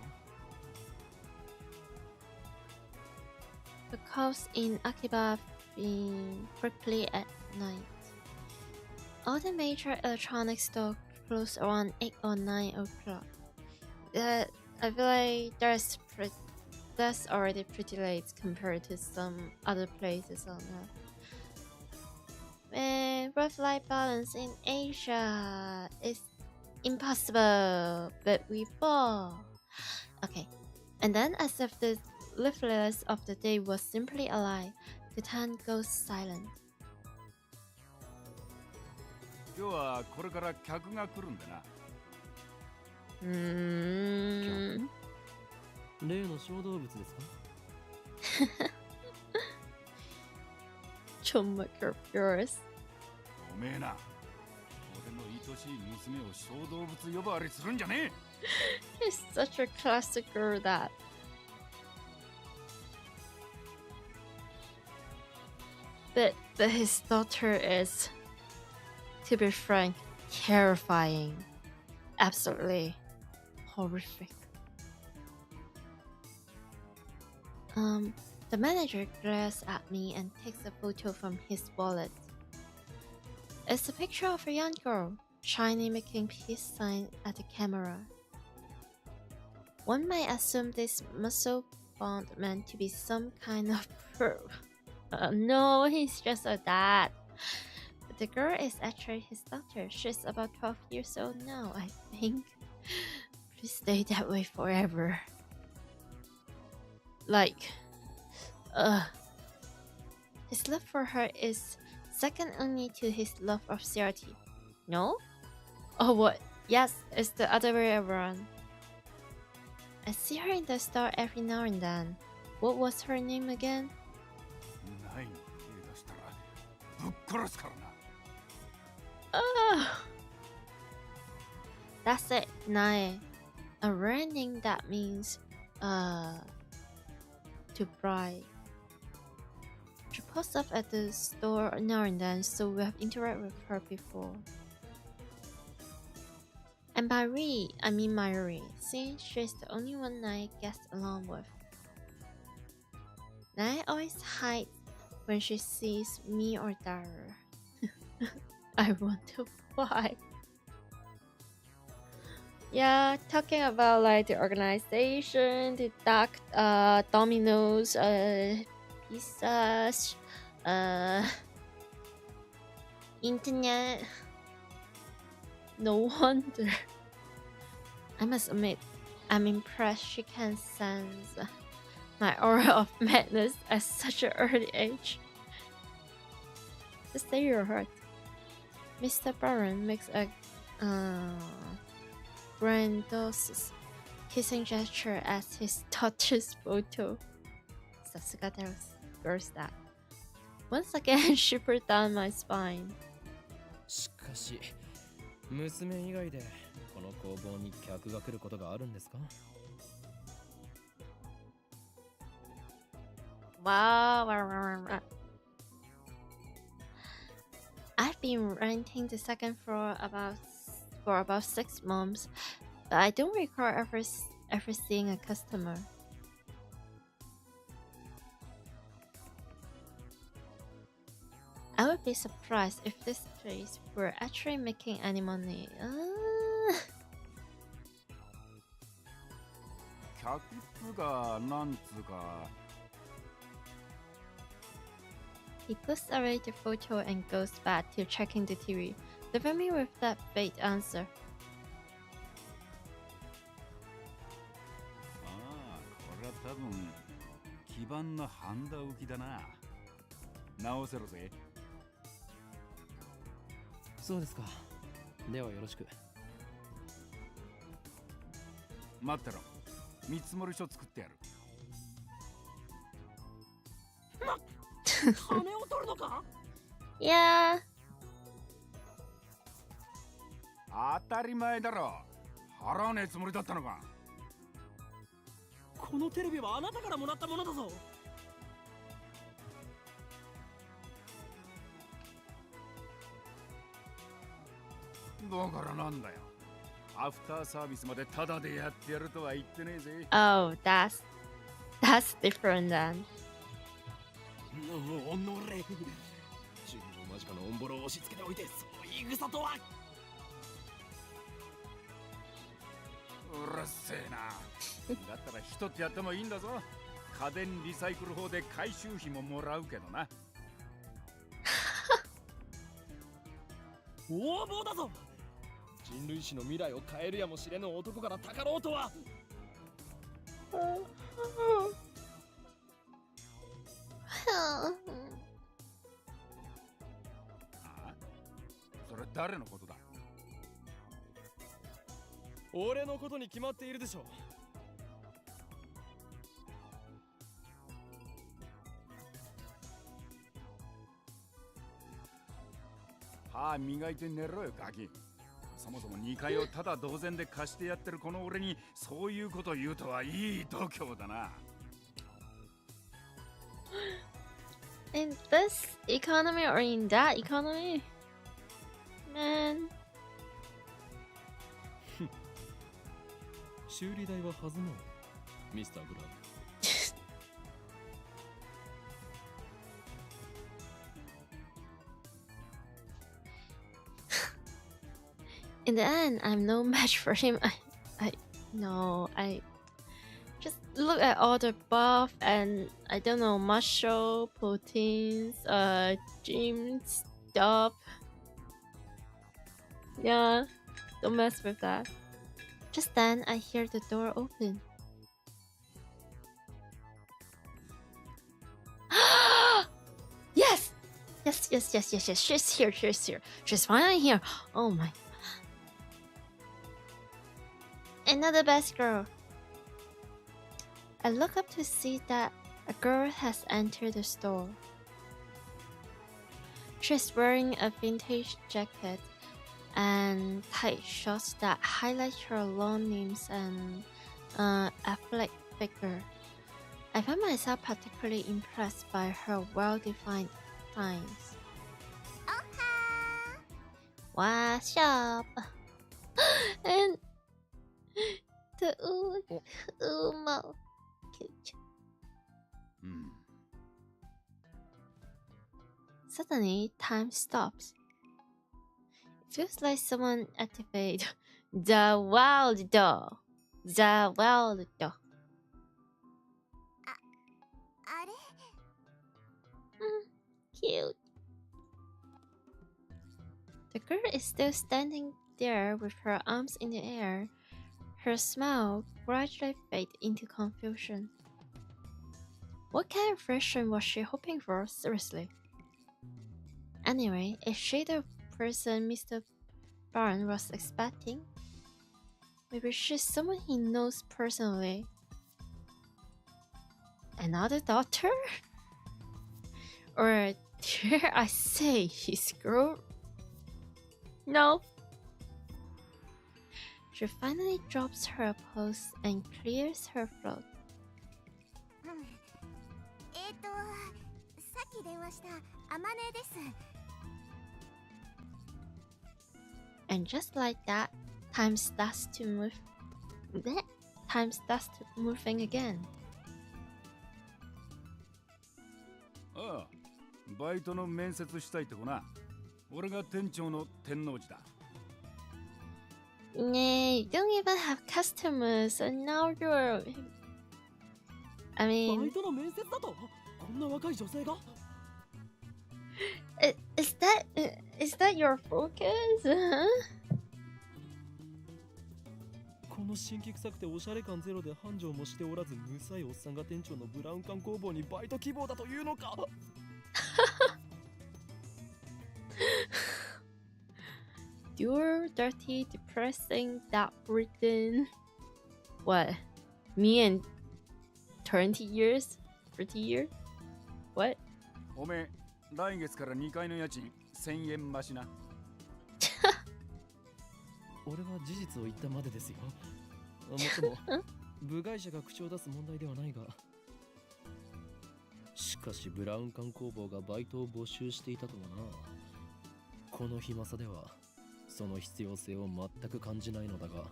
The calls in Akiba have been quickly at night. All the major electronics stores close around 8 or 9 o'clock. I feel like that's already pretty late compared to some other places on Earth. Work-life balance in Asia is impossible, but we fall. Okay, and then as if the liveliness of the day was simply a lie, the town goes silent. 今日はこれから客が来るんだな。例の小動物ですか？ちょんまきょyours。おめえな、俺の愛しい娘を小動物呼ばわりするんじゃねえ。He's such a classic girl that. But his daughter is, to be frank, terrifying. Absolutely horrific. The manager glares at me and takes a photo from his wallet. It's a picture of a young girl, shyly making peace sign at the camera. One might assume this muscle bond meant to be some kind of proof. No, he's just a dad. But the girl is actually his daughter. She's about 12 years old now, I think. Please stay that way forever. Like, his love for her is second only to his love of CRT. No? Oh, what? Yes, it's the other way around. I see her in the store every now and then. What was her name again? ぶっ殺すからな。That's it, Nae. A running that means to bribe. She posts up at the store now and then, so we have interacted with her before. And by Ri, I mean Mayuri, since she's the only one I gets along with. Nae always hides when she sees me or Dara. I wonder why. Yeah, talking about like the organization, the dominoes, pizzas, internet. No wonder. I must admit, I'm impressed she can sense my aura of madness at such an early age. Just say you're hurt. Mr. Baron makes a grandiose kissing gesture as he touches photo. Sasuga girls that. Once again, shivered down my spine. しかし、娘以外でこの工房に客が来ることがあるんですか? Wow. I've been renting the second floor for about 6 months, but I don't recall ever seeing a customer. I would be surprised if this place were actually making any money. 客っつがなんつうか。 He puts away the photo and goes back to checking the TV, leaving me with that vague answer. ああ、これは多分基盤のハンダ浮きだな。直せろぜ。そうですか。ではよろしく。待ってろ。見積もり書作ってやる。金を取るのか? Yeah. 当たり前だろ。払わねえつもりだったのか。このテレビはあなたからもらったものだぞ。だからなんだよ。アフターサービスまでタダでやってやるとは言ってねえぜ。Oh, that's different then. おのれ。中国間近のオンボロを押し付けておいて、そういう草とは。うるせえな。だったら一つやってもいいんだぞ。家電リサイクル法で回収費ももらうけどな。横暴だぞ。人類史の未来を変えるやもしれぬ男からたかろうとは。それ誰のことだ？俺のことに決まっているでしょ。歯磨いて寝ろよガキ。そもそも2階をただ同然で貸してやってるこの俺にそういうこと言うとはいい度胸だな。In this economy or in that economy? Man. 修理代は弾もう、ミスター・ブラウン。In the end, I'm no match for him. I just look at all the buff and I don't know, muscle, proteins, gym stuff. Yeah, don't mess with that. Just then, I hear the door open. Yes! Yes. She's here. She's finally here. Oh my. Another best girl. I look up to see that a girl has entered the store. She's wearing a vintage jacket and tight shorts that highlight her long limbs and athletic figure. I find myself particularly impressed by her well-defined lines. What's up? And the mouth. Cute. Suddenly, time stops. It feels like someone activated the wild door. The wild door. Cute. The girl is still standing there with her arms in the air. Her smile gradually fades into confusion. What kind of reaction was she hoping for, seriously? Anyway, is she the person Mr. Barn was expecting? Maybe she's someone he knows personally. Another daughter? Or dare I say his girl? No. She finally drops her pose and clears her throat. さっき電話したあまねです。 And just like that, time starts to move. Time starts to moving again. ああ、バイトの面接したいって子な。俺が店長の天王寺だ。Yeah, you don't even have customers, and now you're. I mean. バイトの面接だとこんな若い女性が Is that your focus? この新規臭くておしゃれ感ゼロで繁盛もしておらずむさいおっさんが店長のブラウン管工房にバイト希望だというのかYou're dirty, depressing, that written. What? Me and 20 years? 30 years? What? おめえ、来月から2階の家賃1000円増しな。俺は事実を言ったまでですよ。もっとも部外者が口を出す問題ではないが。しかしブラウン管工房がバイトを募集していたとはな。この暇さではその必要性を全く感じないのだが。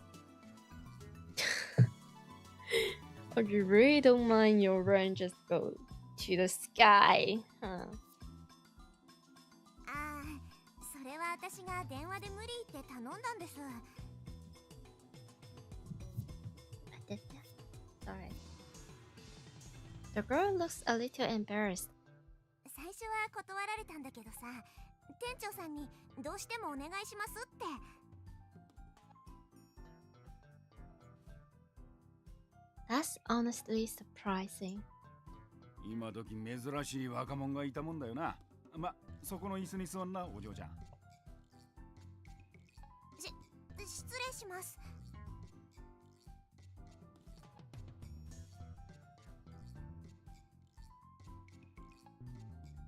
Or you really don't mind your rent just go to the sky, huh? ああ、それは私が電話で無理って頼んだんです。 Sorry. The girl looks a little embarrassed. 最初は断られたんだけどさ、店長さんにどうしてもお願いしますって。 That's honestly surprising. 今時珍しい若者がいたもんだよな。ま、そこの椅子に座んな、お嬢ちゃん。失礼します。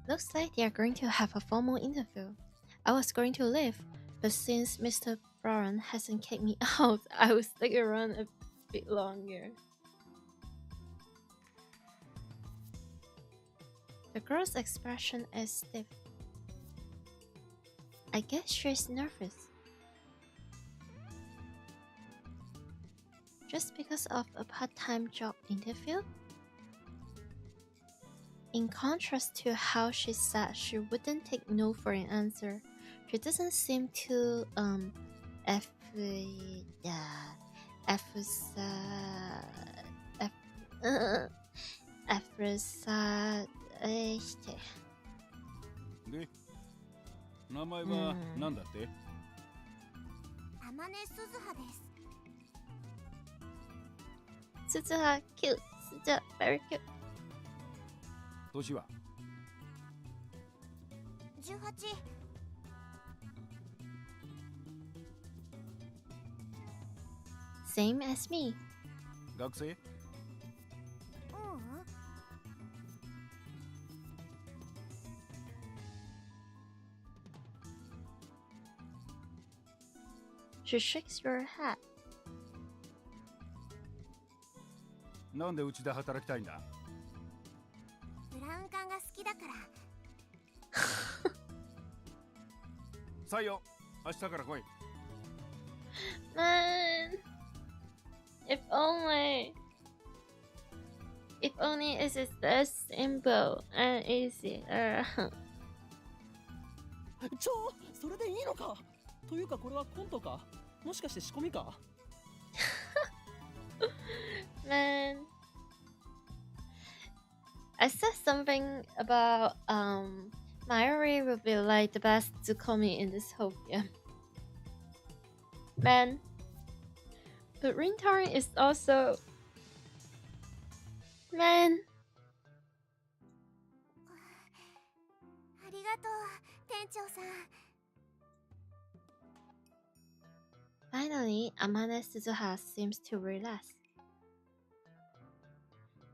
Looks like they are going to have a formal interview. I was going to leave, but since Mr. Brown hasn't kicked me out, I will stick around a bit longer. The girl's expression is stiff. I guess she's nervous. Just because of a part-time job interview? In contrast to how she said she wouldn't take no for an answer, she doesn't seem tooで、名前は何だって？あまねすずはです。 Suzuha, cute. Suzuha, very cute. 年は18。 Same as me. 学生？ううん。She shakes your head. なんでうちで働きたいんだ？ブラウン管が好きだから。採用、明日から来い。Man, if only it is this simple and easy. それでいいのか？というかこれはコントか？もしかして仕込みか？ Man, I said something about Mayuri would be like the best Zukomi in this whole game. Man, but Rintarn is also man. ありがとう、店長さん。Finally, Amane Suzuha seems to relax.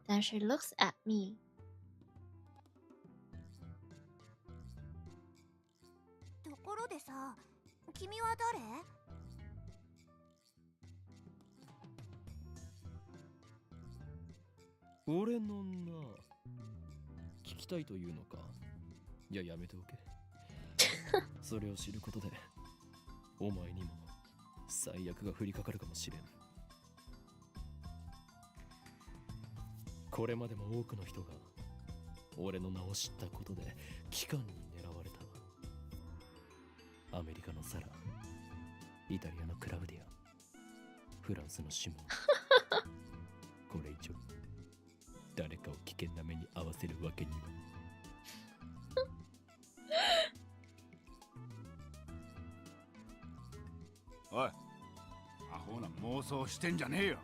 Then she looks at me. ところでさ、君は誰？俺のな、聞きたいというのか？いや、やめておけ。それを知ることで、お前にも最悪が降りかかるかもしれん。これまでも多くの人が俺の名を知ったことで機関に狙われた。アメリカのサラ、イタリアのクラウディア、フランスのシモン。これ以上誰かを危険な目に遭わせるわけには。おい、アホな妄想してんじゃねえよ。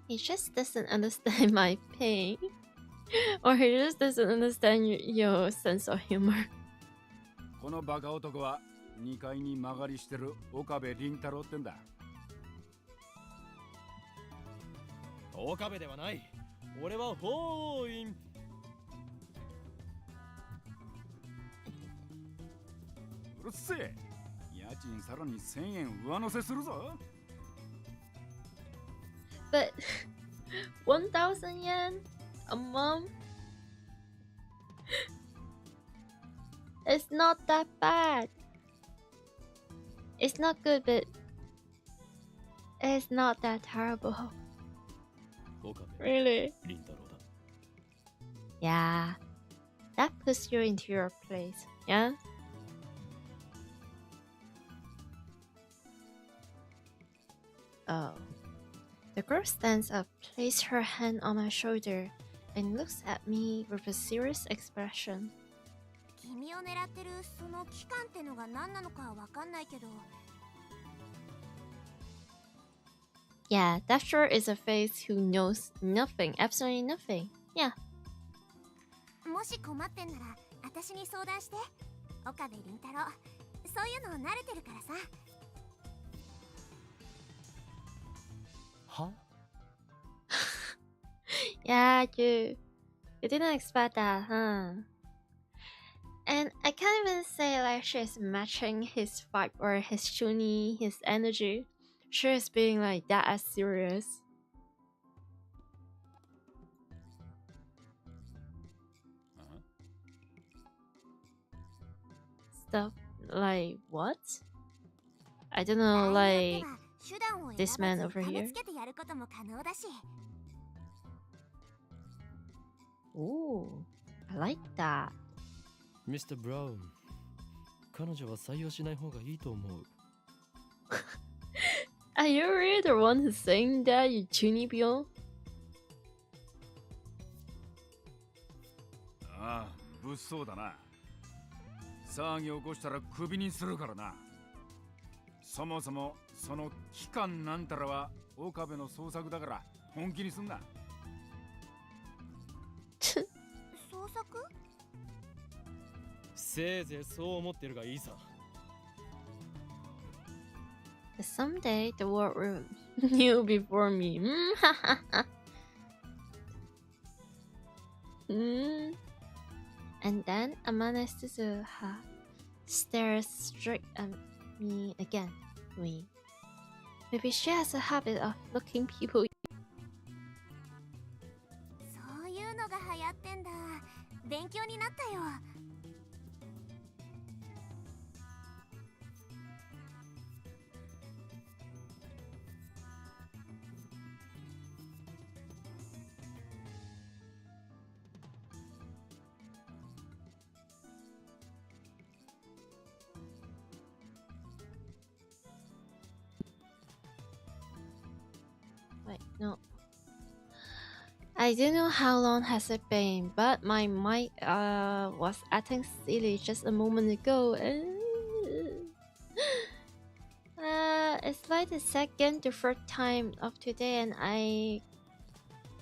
He just doesn't understand my pain. Or he just doesn't understand your sense of humor. このバカ男は2階に曲がりしてる岡部倫太郎ってんだ。岡部ではない。俺は法院。うるせえ。家賃さらに1000円上乗せするぞ。But 1,000 yen a month? It's not that bad. It's not good, but it's not that terrible. Really? Yeah. That puts you into your place, yeah? Oh. The girl stands up, places her hand on my shoulder, and looks at me with a serious expression. 君を狙ってるその期間ってのが何なのかわかんないけど。Yeah, that sure is a face who knows nothing, absolutely nothing. Yeah. もし困ってんなら、私に相談して。岡部倫太郎、そういうの慣れてるからさ。はYeah, you didn't expect that, huh? And I can't even say like she's matching his vibe or his shuni, his energy. She's being like that as serious. Stuff like what? I don't know, like this man over here. Ooh, I like that. Mr. Brown, 彼女は採用しない方がいいと思う。Are you really the one who's saying that, you chunibyo? ああ、物騒だな。騒ぎ起こしたらクビにするからな。そもそもその期間なんたらは岡部の創作だから本気にすんな。創作？せいぜいそう思ってるがいいさ。Someday the world will kneel before me. And then Amane Suzuha stares straight at Me again. We. Maybe she has a habit of looking people. そういうのが流行ってんだ。勉強になったよ。Wait, no. I don't know how long has it been, but my mic was acting silly just a moment ago. It's like the second to third time of today, and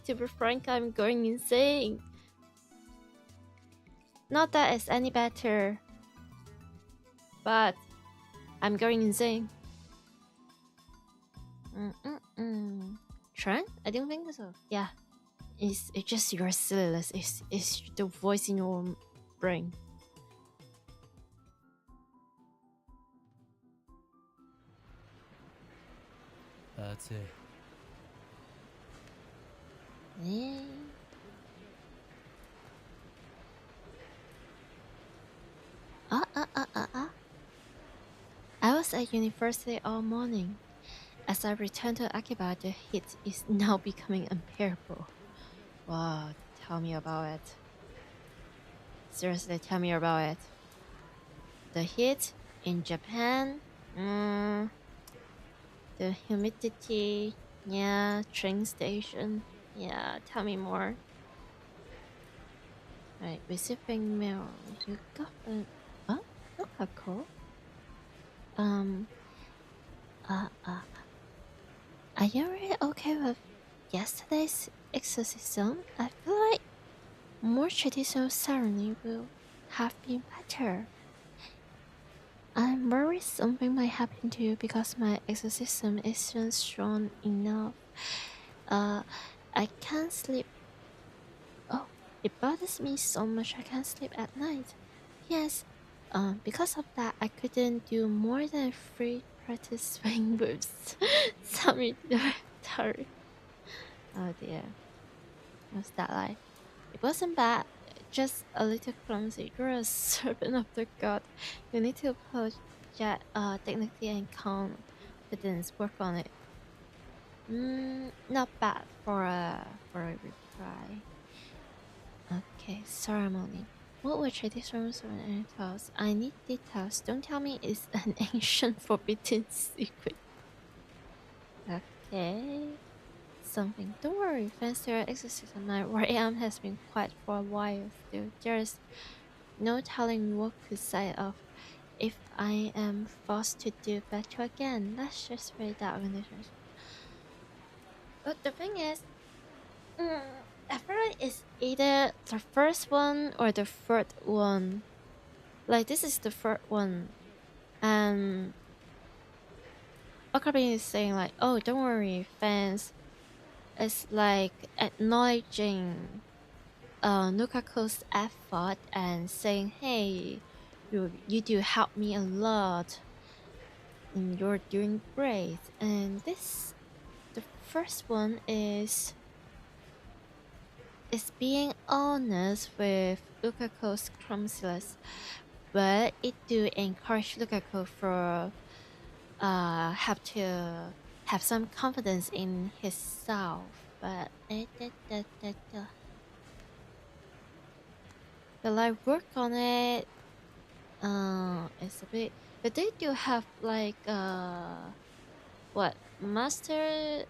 to be frank, I'm going insane. Not that it's any better, but I'm going insane. Trent? I don't think so. Yeah. It's just your silliness. It's the voice in your brain. That's it. I was at university all morning. As I returned to Akiba, the heat is now becoming unbearable. Wow, tell me about it. Seriously, tell me about it. The heat in Japan, the humidity, yeah, train station, yeah, tell me more. Right, receiving mail. You got a what? Cool. Are you really okay with yesterday's exorcism? I feel like more traditional ceremony will have been better. I'm worried something might happen to you because my exorcism isn't strong enough. I can't sleep. Oh, it bothers me so much I can't sleep at night. Yes, because of that I couldn't do more than 3 practice swing moves. Sorry. Oh dear. What's that like? It wasn't bad, just a little clumsy. You're a servant of the god. You need to approach dignity and confidence. Work on it. Not bad for a reply. Okay, ceremony. What were traditions or details? I need details. Don't tell me it's an ancient forbidden secret. Okay. Something. Don't worry, thanks to your exorcism, my right arm has been quiet for a while still. There's no telling what could set off if I am forced to do battle again. Let's just read that organization. But the thing is, I feel like it's either the first one or the third one. Like, this is the third one. And Okabe is saying like, oh, don't worry, fans. It's like acknowledging Nukako's effort and saying, hey, you do help me a lot and you're doing great. And the first one is being honest with Lukaku's clumsiness, but it do encourage Lukaku for have some confidence in himself. But I work on it. It's a bit, but they do have like what master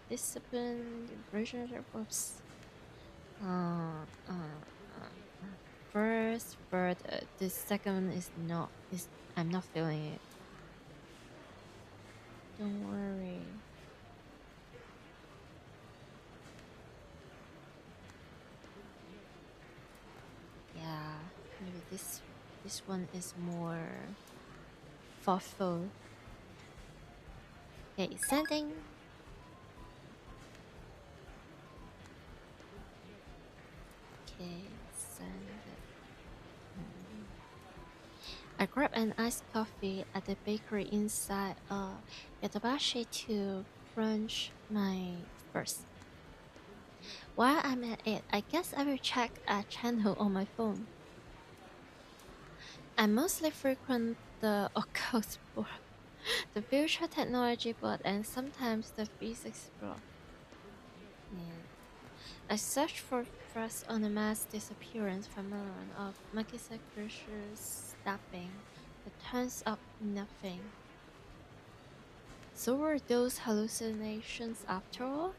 discipline relationship groups. First, but the second is not. I'm not feeling it. Don't worry. Yeah, maybe this one is more thoughtful. Okay, sending. Okay, send it. I grabbed an iced coffee at the bakery inside Yodobashi to crunch my first. While I'm at it, I guess I will check a channel on my phone. I mostly frequent the occult board, the future technology board, and sometimes the physics blog. Yeah. I searched for threats on the mass disappearance phenomenon of Makisa Cruiser's stabbing, but turns up nothing. So were those hallucinations after all?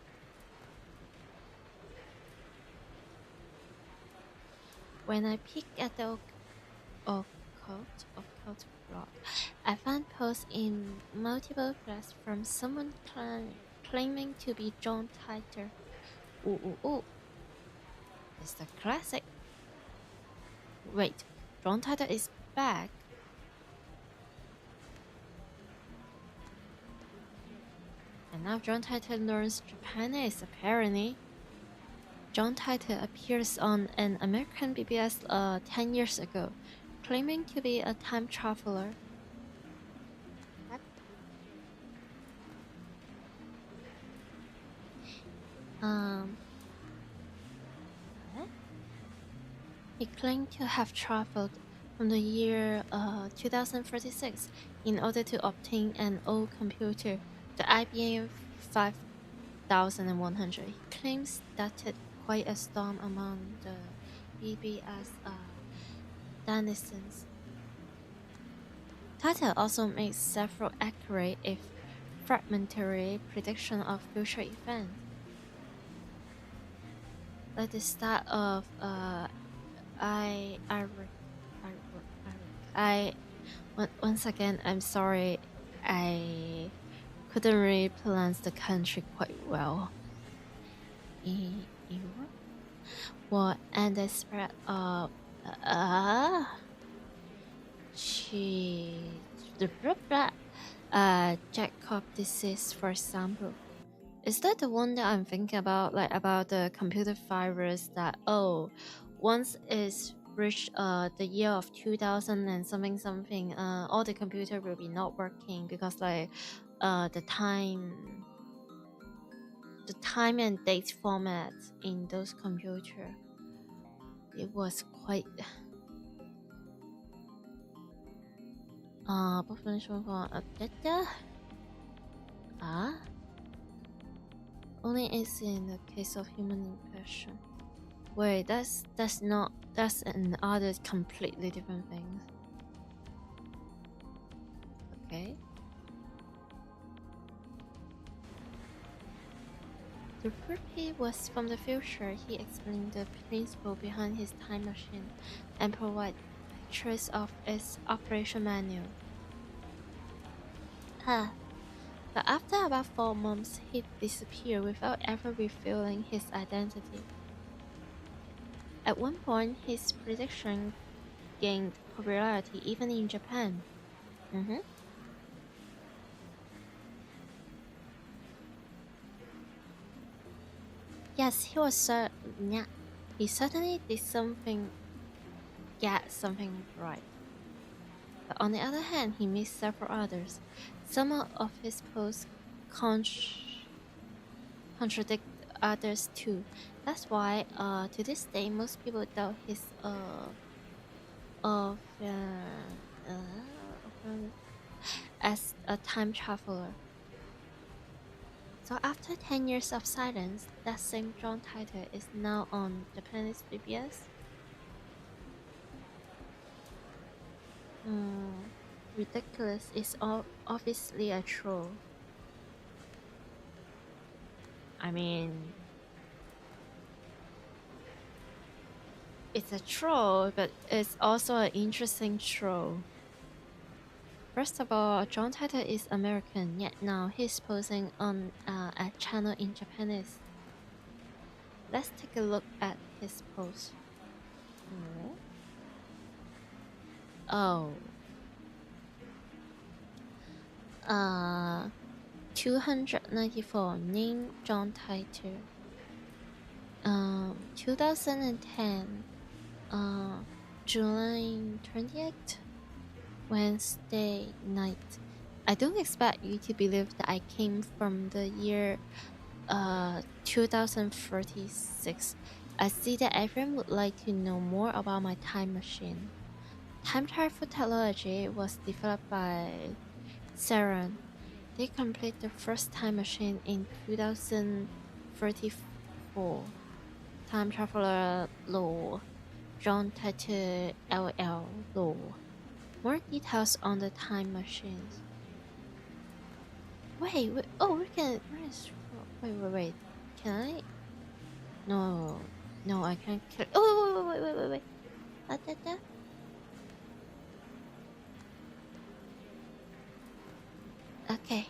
When I peeked at the occult blog, I found posts in multiple threads from someone claiming to be John Titor. Ooh. It's the classic. Wait, John Titor is back? And now John Titor learns Japanese, apparently. John Titor appears on an American BBS 10 years ago, claiming to be a time traveler. He claimed to have traveled from the year 2036 in order to obtain an old computer, the IBM 5100. He claims started quite a storm among the BBS denizens. Titor also makes several accurate, if fragmentary, predictions of future events. At the start of once again, I'm sorry, I couldn't really pronounce the country quite well. Well, and the spread of jerkхдł disease, for example. Is that the one that I'm thinking about, like about the computer virus that once it's reached the year of 2000 and something, all the computer will be not working because like the time and date format in those computer, it was quite population for only is in the case of human impression. Wait, that's another completely different thing. Okay. The rookie was from the future. He explained the principle behind his time machine and provided pictures of its operation manual. But after about 4 months, he disappeared without ever revealing his identity. At one point, his prediction gained popularity even in Japan. Yes, he certainly did get something right. But on the other hand, he missed several others. Some of his posts contradict others too. That's why, to this day, most people doubt his as a time traveler. So after 10 years of silence, that same John Titor is now on Japanese BBS. Ridiculous is obviously a troll. I mean, it's a troll, but it's also an interesting troll. First of all, John Titor is American, yet now he's posing on a channel in Japanese. Let's take a look at his post. 294, name John Titor. 2010, July 28th. Wednesday night. I don't expect you to believe that I came from the year 2036. I see that everyone would like to know more about my time machine. Time travel technology was developed by CERN. They complete the first time machine in 2034. Time traveler law. John Tattoo LL law. More details on the time machines. Wait, oh, we can. Wait. Can I? No, I can't click. Oh, wait. Da. Okay.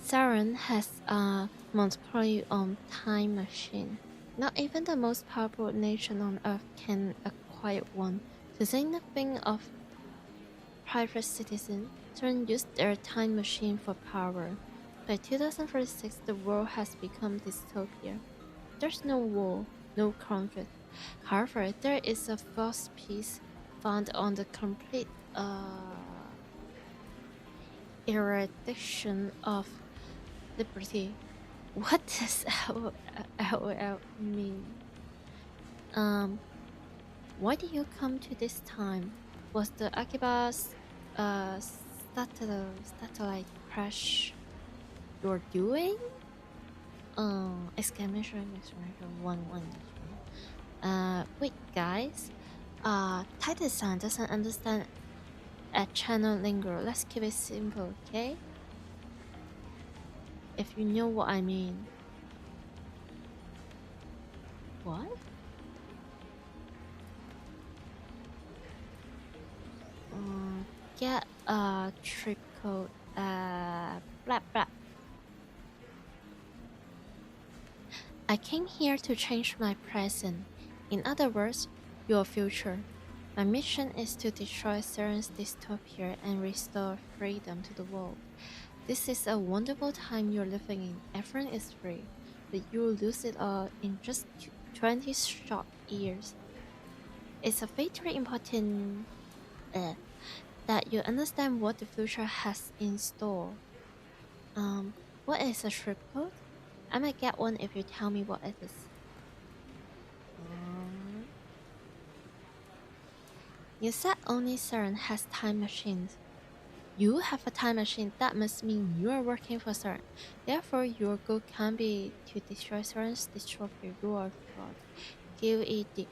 Saren has a monopoly on time machine. Not even the most powerful nation on Earth can acquire one. To say nothing of private citizens, Saren used their time machine for power. By 2036, the world has become dystopia. There's no war, no conflict. However, there is a false peace found on the complete eradication of liberty. What does LOL mean? Why did you come to this time? Was the Akiba's satellite crash you're doing? Exclamation 1. Wait, guys. Titan-san doesn't understand a channel lingo. Let's keep it simple, okay? If you know what I mean. What? Get a trip code. Blah. I came here to change my present. In other words, your future. My mission is to destroy Seren's dystopia and restore freedom to the world. This is a wonderful time you're living in. Everyone is free, but you'll lose it all in just 20 short years. It's a very important that you understand what the future has in store. What is a trip code? I might get one if you tell me what it is. You said only CERN has time machines. You have a time machine, that must mean you are working for CERN. Therefore, your goal can be to destroy CERN's dystopia. You are fraud. QED.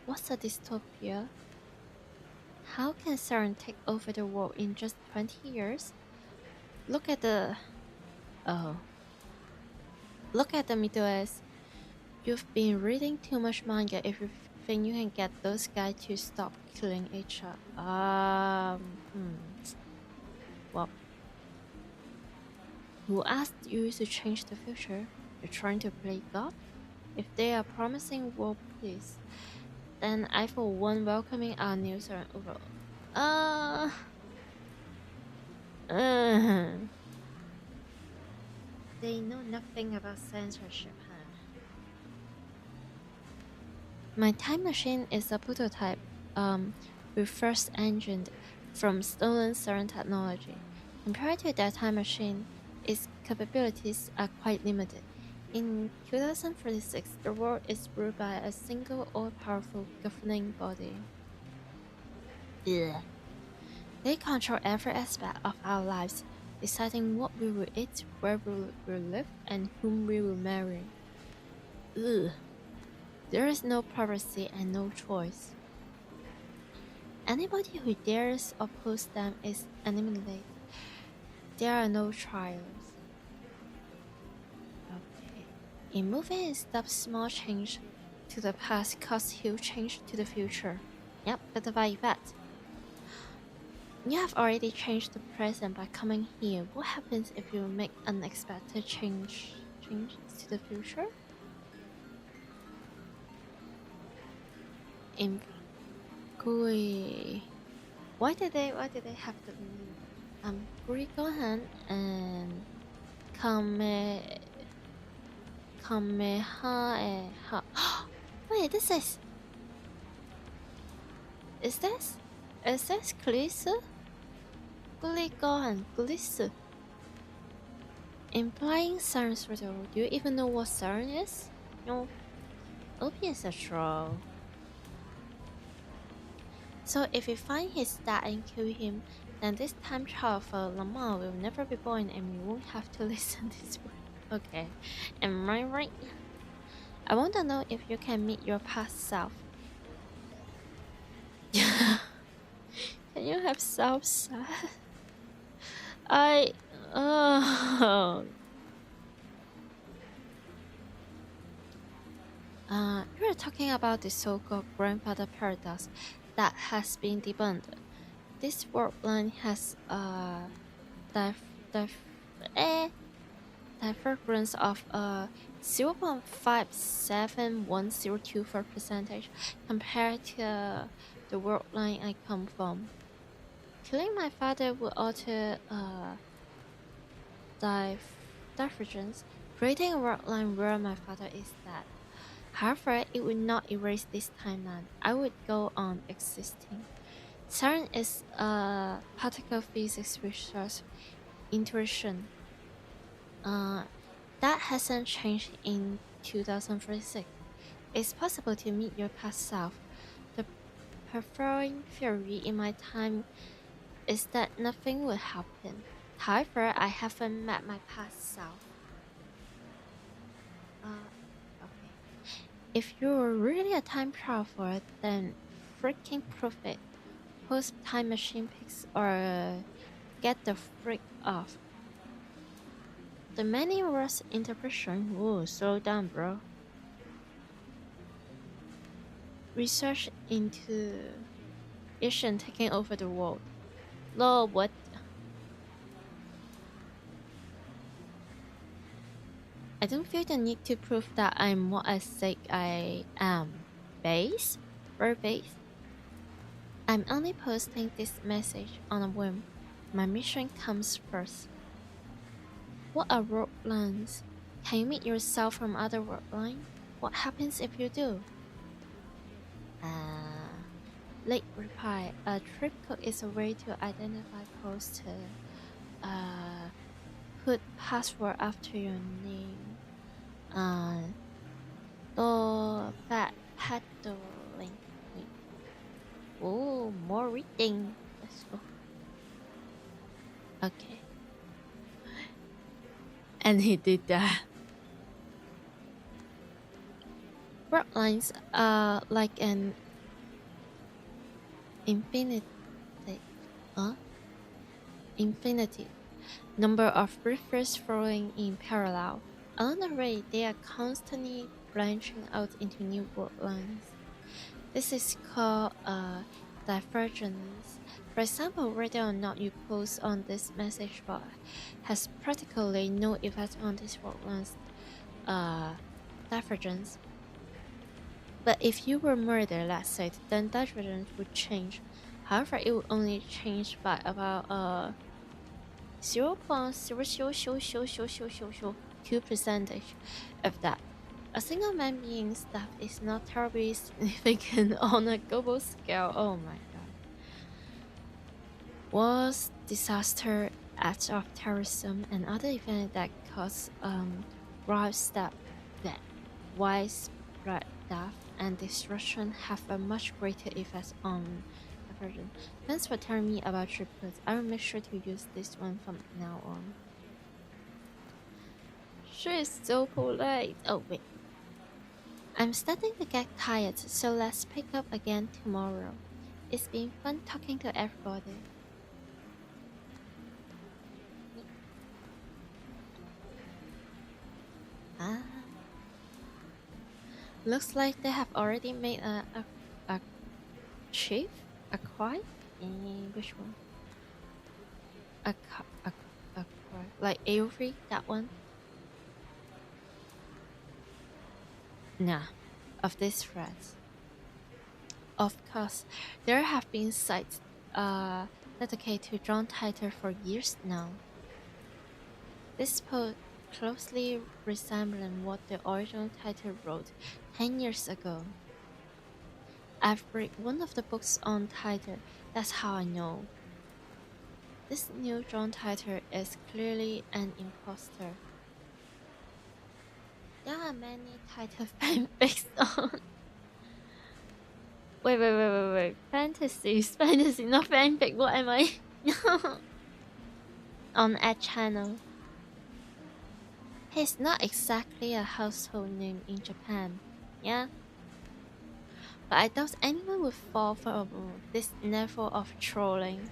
What's a dystopia? How can CERN take over the world in just 20 years? Look at the Middle East. You've been reading too much manga if you think you can get those guys to stop killing each other. Well, who asked you to change the future? You're trying to play God? If they are promising world peace, then I for one welcoming our new CERN overall. They know nothing about censorship, huh? My time machine is a prototype, reverse engined from stolen CERN technology. Compared to that time machine, its capabilities are quite limited. In 2046, the world is ruled by a single all-powerful governing body. Ugh. They control every aspect of our lives, deciding what we will eat, where we will live, and whom we will marry. Ugh. There is no privacy and no choice. Anybody who dares oppose them is eliminated. There are no trials. Okay. In moving and stop small change to the past cause huge change to the future. Yep, but by that. You have already changed the present by coming here. What happens if you make unexpected changes to the future? Why did they have to Gurigohan and Kamehameha wait, this is... Is this Glisu? Duolingo and Glisu. Implying Siren's riddle. Do you even know what Siren is? No. Opie is a troll. So if we find his dad and kill him, then this time child for Lamar will never be born and we won't have to listen to this word. Okay. Am I right? I want to know if you can meet your past self. Can you have self-sad? You're talking about the so-called grandfather paradox that has been debunked. This word line has a divergence of 0.57102% compared to the word line I come from. Killing my father would alter divergence, creating a word line where my father is dead. However, it would not erase this timeline. I would go on existing. CERN is a particle physics research intuition. That hasn't changed in 2036. It's possible to meet your past self. The preferring theory in my time is that nothing will happen. However, I haven't met my past self. Okay. If you're really a time traveler, then freaking prove it. Post time machine pics or get the freak off. The many words interpretation. Whoa, slow down, bro. Research into Asian taking over the world. Lol, what? I don't feel the need to prove that I'm what I say I am. Base? Very base. I'm only posting this message on a whim. My mission comes first. What are word lines? Can you meet yourself from other word line? What happens if you do? Late reply. A trip code is a way to identify poster. Put password after your name. Paddling. Oh, more reading. Let's go. Okay. And he did that. Word lines are like an infinitive. Infinitive. Number of rivers flowing in parallel. Along the way, they are constantly branching out into new word lines. This is called divergence. For example, whether or not you post on this message board has practically no effect on this word line's divergence. But if you were murdered, let's say, then divergence would change. However, it would only change by about 0.00002% of that. A single man being's death is not terribly significant on a global scale. Oh my god. Wars, disaster, acts of terrorism, and other events that cause widespread death and destruction have a much greater effect on a person. Thanks for telling me about triplets. I will make sure to use this one from now on. She is so polite. Oh wait. I'm starting to get tired, so let's pick up again tomorrow. It's been fun talking to everybody. Looks like they have already made a chief? A quiet? Which one? A like Avery, that one? Nah, of these threads. Of course, there have been sites dedicated to John title for years now. This post closely resembling what the original title wrote 10 years ago. I've read one of the books on title. That's how I know. This new John title is clearly an imposter. There are many title fanfics on. Wait. Fantasy, not fanfic. What am I? On a channel. He's not exactly a household name in Japan, yeah? But I doubt anyone would fall for this level of trolling.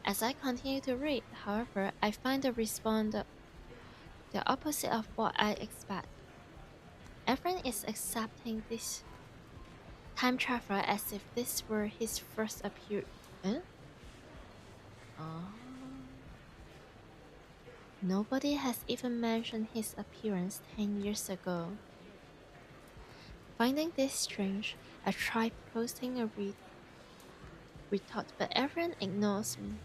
As I continue to read, however, I find the response the opposite of what I expect. Everyone is accepting this time traveler as if this were his first appearance. Huh? Oh. Nobody has even mentioned his appearance 10 years ago. Finding this strange, I tried posting a retort, but everyone ignores me.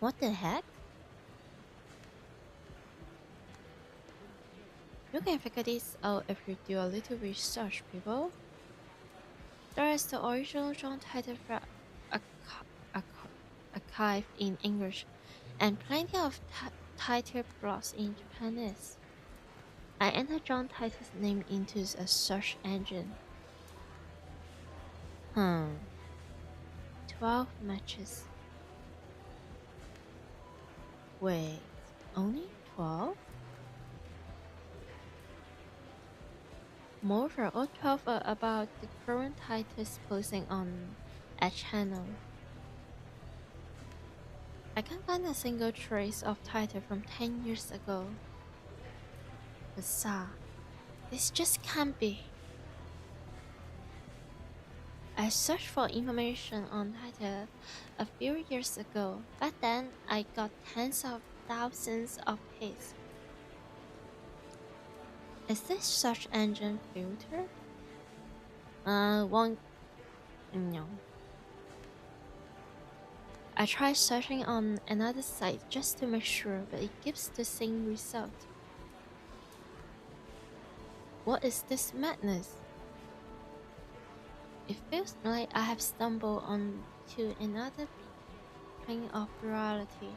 What the heck? You can figure this out if you do a little research, people. There is the original John title for archive in English, and plenty of title blogs in Japanese. I entered John title's name into a search engine. 12 matches. Wait, only 12? Moreover, all 12 are about the current titles posting on a channel. I can't find a single trace of title from 10 years ago. Bizarre. This just can't be. I searched for information on title a few years ago, but then I got tens of thousands of hits. Is this search engine filter? No. I tried searching on another site just to make sure, but it gives the same result. What is this madness? It feels like I have stumbled onto another plane of reality.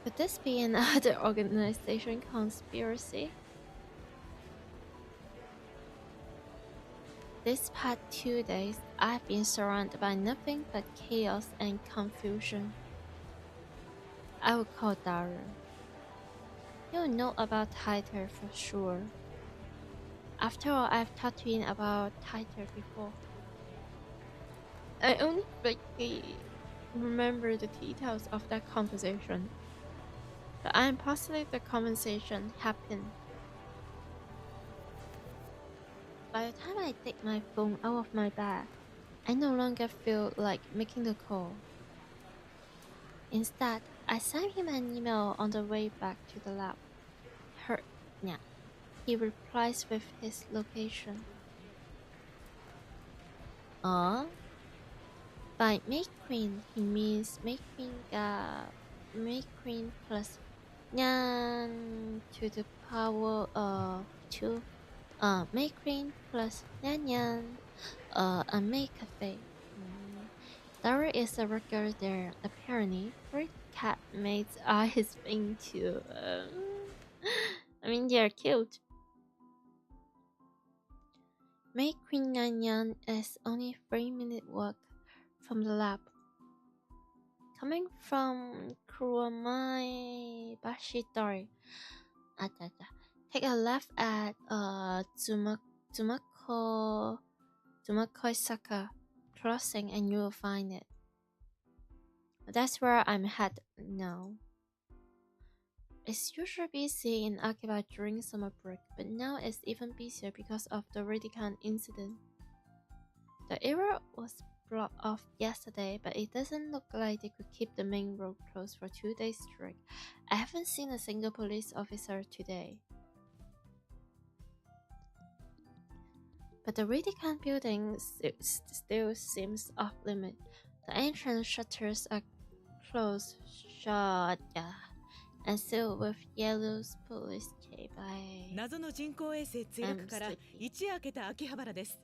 Could this be another organization conspiracy? These past 2 days, I've been surrounded by nothing but chaos and confusion. I will call Daru. You'll know about Title for sure. After all, I've talked to him about Title before. I only vaguely remember the details of that conversation, but I am positive the conversation happened. By the time I take my phone out of my bag, I no longer feel like making the call. Instead, I sent him an email on the way back to the lab. He replies with his location. By make queen, he means make queen plus nyan to the power of 2. Make queen plus nyan a make cafe. Dara is a regular there. Apparently, 3 cat mates are his thing too. I mean, they're cute. Make Queen Nyan is only 3-minute walk from the lab. Coming from Kuramai Bashitori. Take a left at Tsumakoisaka crossing and you will find it. That's where I'm headed now. It's usually busy in Akiba during summer break, but now it's even busier because of the Redikan incident. The area was blocked off yesterday, but it doesn't look like they could keep the main road closed for 2 days straight. I haven't seen a single police officer today. But the Redikan building still seems off limit. The entrance shutters are closed. and still with yellow's police tape. 謎の人工衛星墜落から一夜明けた秋葉原です。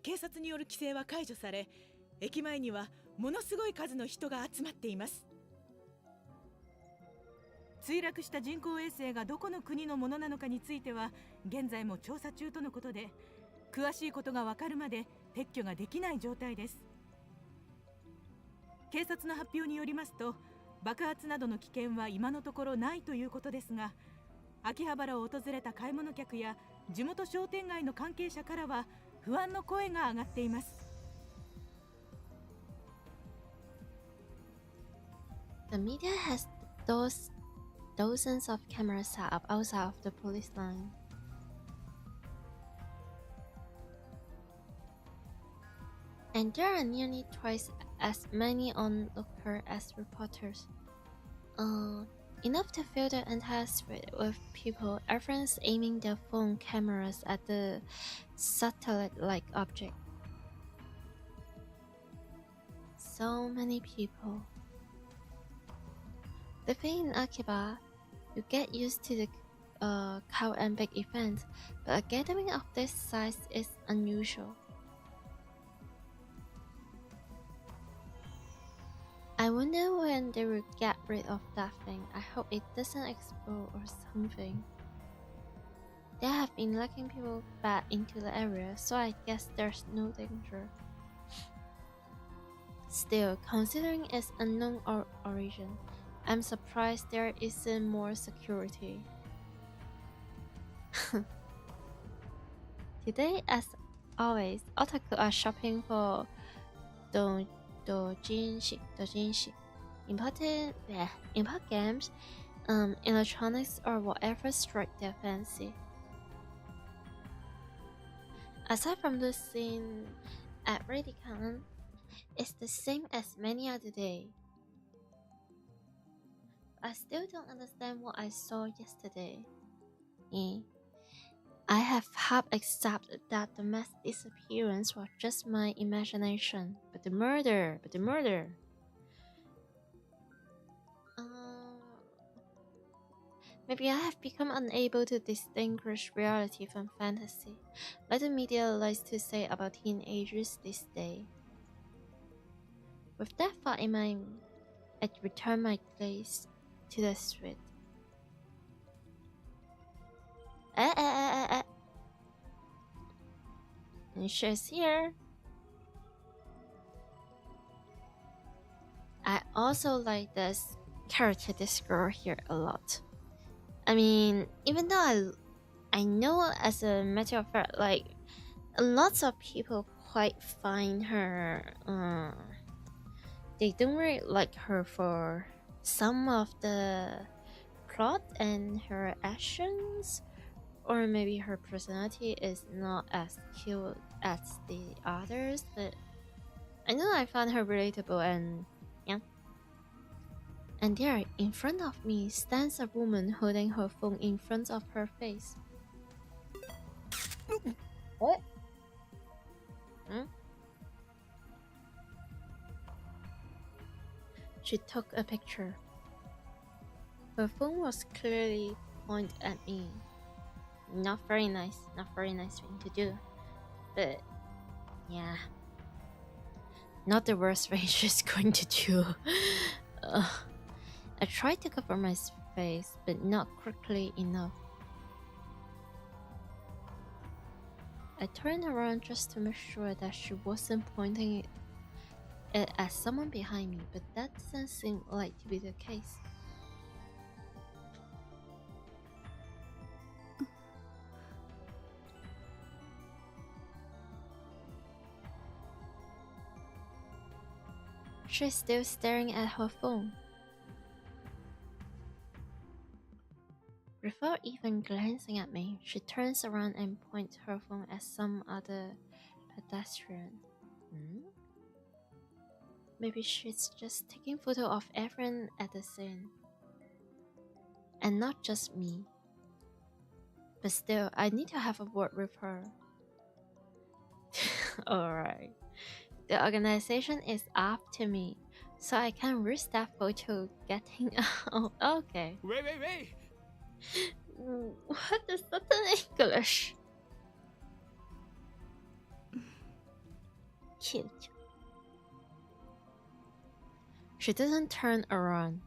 警察による規制は解除され、駅前にはものすごい数の人が集まっています。墜落した人工衛星がどこの国のものなのかについては現在も調査中とのことで、詳しいことが分かるまで撤去ができない状態です。警察の発表によりますと、爆発などの危険は今のところないということですが、秋葉原を訪れた買い物客や地元商店街の関係者からは不安の声が上がっています。The media has dozens of cameras set up outside of the police line. And there are nearly twice as many onlookers as reporters. Enough to fill the entire street with people, everyone's aiming their phone cameras at the satellite-like object. So many people. Living in Akiba, you get used to the crowd and big events, but a gathering of this size is unusual. I wonder when they will get rid of that thing. I hope it doesn't explode or something. They have been letting people back into the area, so I guess there's no danger. Still, considering its unknown origin, I'm surprised there isn't more security. Today, as always, otaku are shopping for doujinshi, import games, electronics, or whatever strike their fancy. Aside from the scene at Radicon, it's the same as many other day. I still don't understand what I saw yesterday. I have half accepted that the mass disappearance was just my imagination, but the murder. Maybe I have become unable to distinguish reality from fantasy, like the media likes to say about teenagers this day. With that thought in mind, I return my gaze to the street. And she's here. I also like this character, this girl here, a lot. I mean, even though I know as a matter of fact, like, lots of people quite find her, they don't really like her for some of the plot and her actions, or maybe her personality is not as cute as the others, but I know I found her relatable, and yeah. And there, in front of me, stands a woman holding her phone in front of her face. What? She took a picture. Her phone was clearly pointed at me. Not very nice thing to do. But yeah, not the worst thing she's going to do. I tried to cover my face, but not quickly enough. I turned around just to make sure that she wasn't pointing it at someone behind me, but that doesn't seem like to be the case. She's still staring at her phone. Without even glancing at me, she turns around and points her phone at some other pedestrian. Maybe she's just taking photo of everyone at the scene. And not just me. But still, I need to have a word with her. Alright. The organization is after me. So I can risk that photo getting out. Okay. Wait, wait, wait! What is that in English? Cute. She doesn't turn around.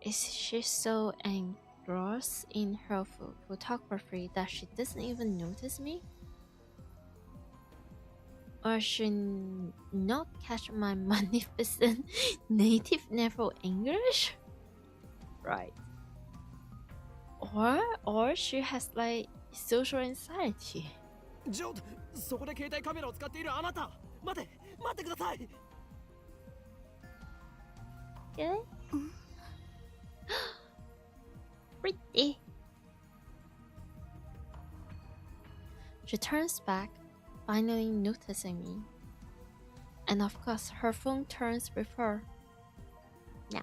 Is she so engrossed in her photography that she doesn't even notice me? Or she not catch my magnificent native level English? Right. Or she has like social anxiety. ちょっと、そこで携帯カメラを使っているあなた、待ってください。Okay. Pretty. She turns back, finally noticing me. And of course, her phone turns with her. Yeah.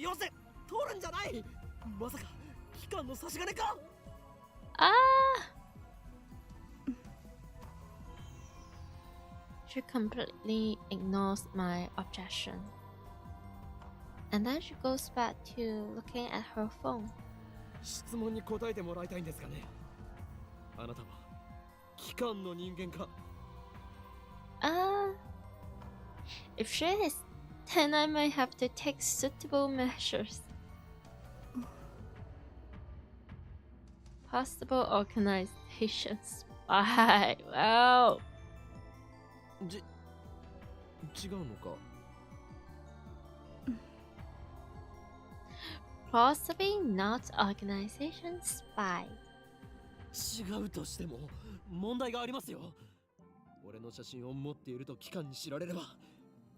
よせ、通るんじゃない。まさか、機関の差し金か。She completely ignores my objection. And then she goes back to looking at her phone. 質問に答えてもらいたいんですがね。あなたは機関の人間か。If she is, then I might have to take suitable measures. Possible organization spy. Wow. 違うのか。Possibly not organization spy. 違うとしても問題がありますよ。俺の写真を持っていると機関に知られれば、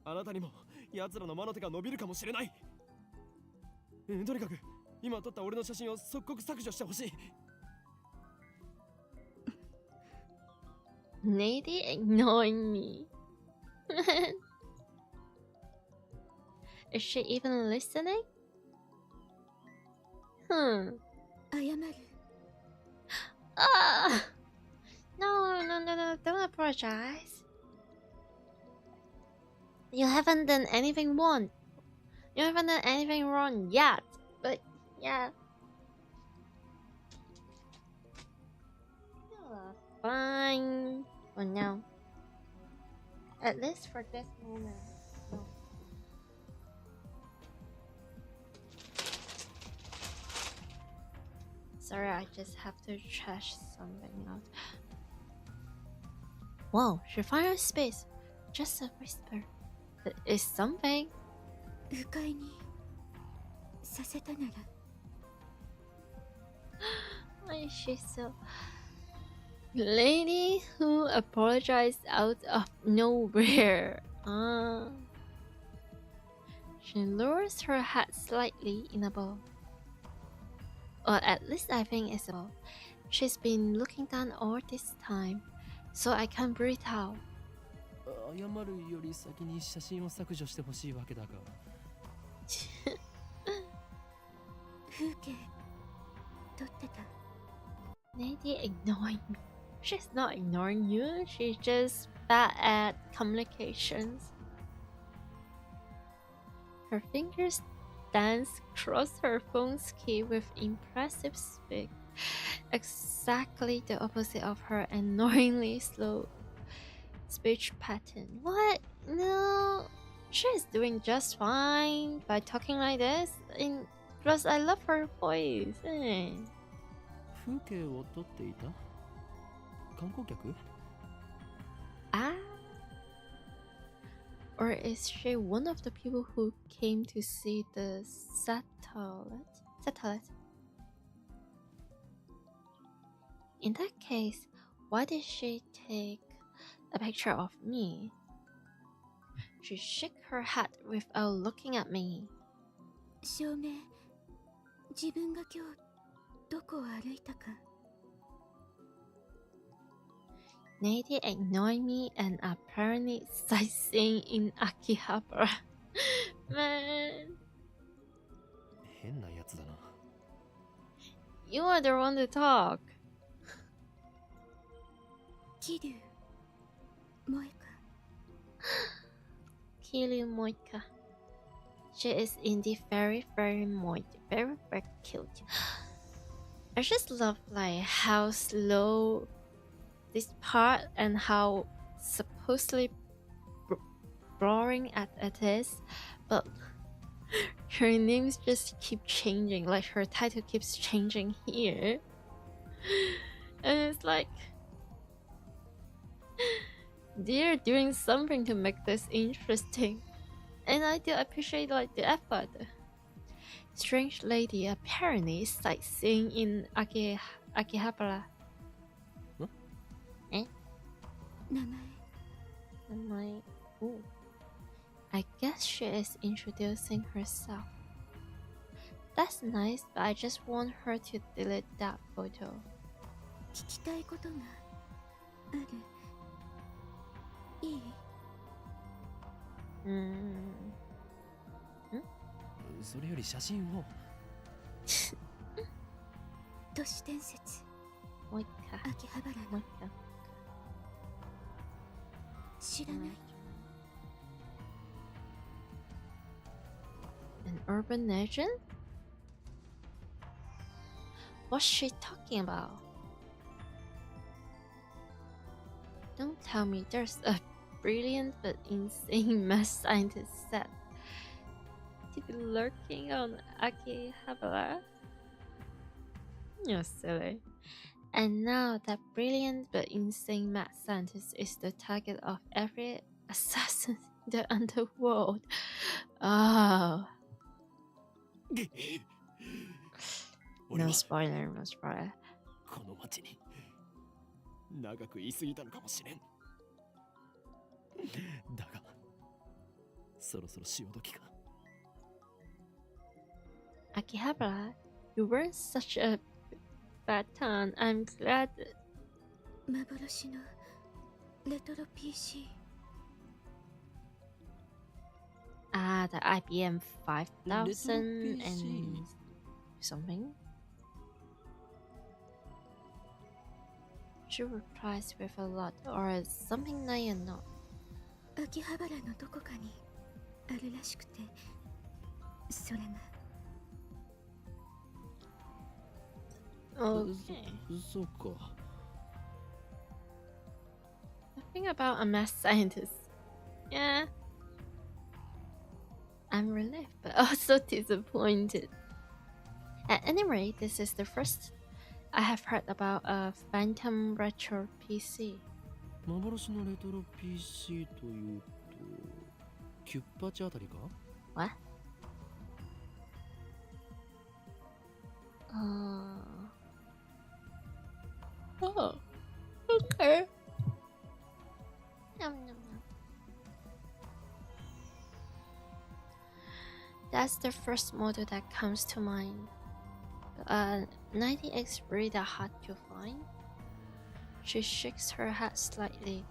あなたにも奴らの魔の手が伸びるかもしれない。とにかく今撮った俺の写真を即刻削除してほしい。Lady ignoring me. Is she even listening? 謝る。No, don't apologize. You haven't done anything wrong. You haven't done anything wrong yet. But yeah. Fine. For now. At least for this moment. No. Sorry, I just have to trash something out. Whoa, she finds space. Just a whisper. It's something. 迂回にさせたなら。Why is she so... Lady who apologized out of nowhere. She lowers her head slightly in a bow. Or at least I think it's a bow. She's been looking down all this time, so I can't breathe out. 謝るより先に写真を削除してほしいわけだが。風景撮ってた。Lady ignoring me. She's not ignoring you, she's just bad at communications. Her fingers dance across her phone's key with impressive speed. Exactly the opposite of her annoyingly slow speech pattern. What? No, she's doing just fine by talking like this. Plus, I love her voice. 風景を撮っていた？観光客？ Or is she one of the people who came to see the satellite? In that case, why did she take a picture of me? She shook her head without looking at me. 証明、自分が今日どこを歩いたか。Lady ignoring me and apparently sightseeing in Akihabara. Man. 変なやつだな。You are the one to talk. 桐生、萌か。Kitty Moika. She is indeed very, very moist, very, very cute. I just love like how slow this part and how supposedly boring it is, but her names just keep changing. Like her title keeps changing here, and it's like they're doing something to make this interesting, and I do appreciate like the effort. Strange lady apparently sightseeing in Akihabara. Huh? Eh? 名前 Ooh. I guess she is introducing herself. That's nice, but I just want her to delete that photo. 聞きたいことがある。いい？それより写真を。都市伝説。もう一回。秋葉原の。もう一回。知らない。An urban legend? What's she talking about? Don't tell me there's a brilliant but insane mad scientist set to be lurking on Akihabara? You're silly. And now that brilliant but insane mad scientist is the target of every assassin in the underworld. Oh. No spoiler, no spoiler. この町に長く言い過ぎたのかもしれん。だが、そろそろ潮時か。Akihabara, you weren't such a bad town. I'm glad. 幻のレトロ PC。Ah, the IBM 5000 and something. She replies with a lot or something like a not. 秋葉原のどこかにあるらしくて、それが。Okay. そうか。Nothing about a math scientist. Yeah. I'm relieved, but also disappointed. At any rate, this is the first I have heard about a Phantom Retro PC. 幻のレトロ PC というと、キュッパチあたりか？ What? Oh. Okay. Nom, nom, nom. That's the first model that comes to mind. 90X really that hard to find? She shakes her head slightly,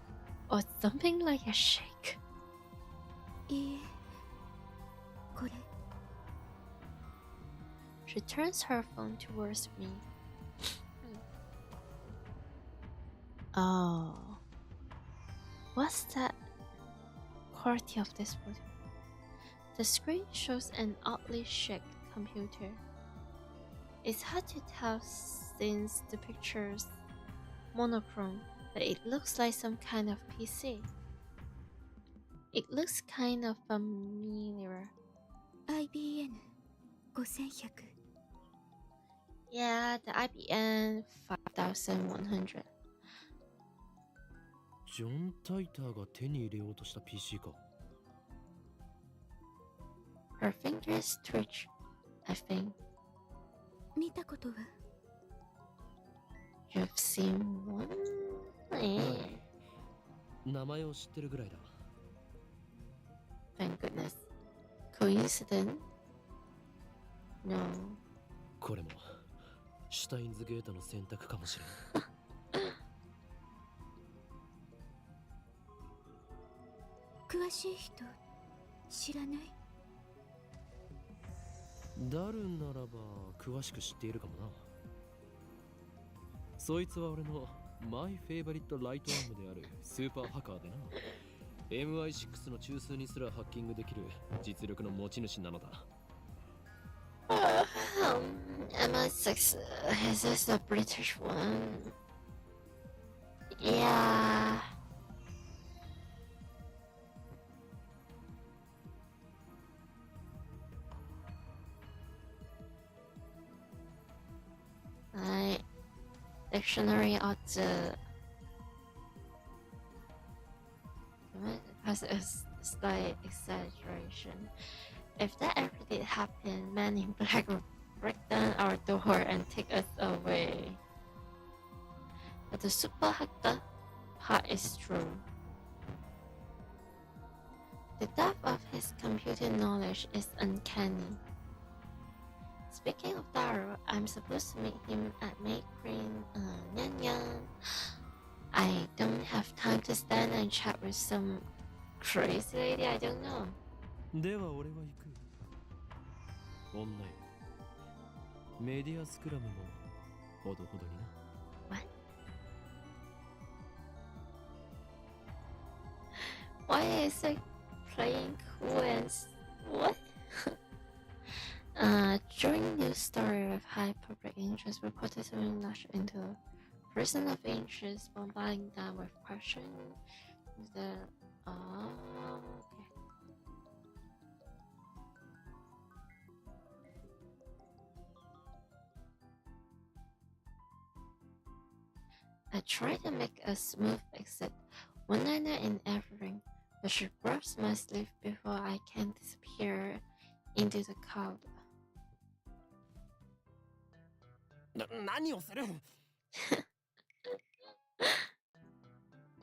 or something like a shake. いいえ、これ。She turns her phone towards me. Oh. What's that quality of this photo? The screen shows an oddly shaped computer. It's hard to tell since the picture's monochrome, but it looks like some kind of PC. It looks kind of familiar. IBM 5100。Yeah, the IBM 5100. ジョン・タイターが手に入れようとした PC か。Her fingers twitch, I think. 見たことは？ You've seen one? 名前を知ってるぐらいだ。Thank goodness. Coincidence? No. これもシュタインズゲートの選択かもしれん。詳しい人知らない？ダルンならば詳しく知っているかもな。そいつは俺のマイフェイバリットライトアームであるスーパーハッカーでな。MI6 の中枢にすらハッキングできる実力の持ち主なのだ。MI6, is this a British one? Yeah. Dictionary of the has a slight exaggeration. If that ever did happen, men in black would break down our door and take us away. But the super hacker part is true. The depth of his computer knowledge is uncanny. Speaking of Daru, I'm supposed to meet him at Mayuri Yumemi. I don't have time to stand and chat with some crazy lady I don't know. では俺は行く。女よ。メディアスクラムもほどほどにな。What? Why is it playing cool and what? During news story of high public interest reported to be lashed into a person of interest, bombarding them with questions. Okay. I tried to make a smooth exit, one-liner in everything, but she grabs my sleeve before I can disappear into the crowd. 何をする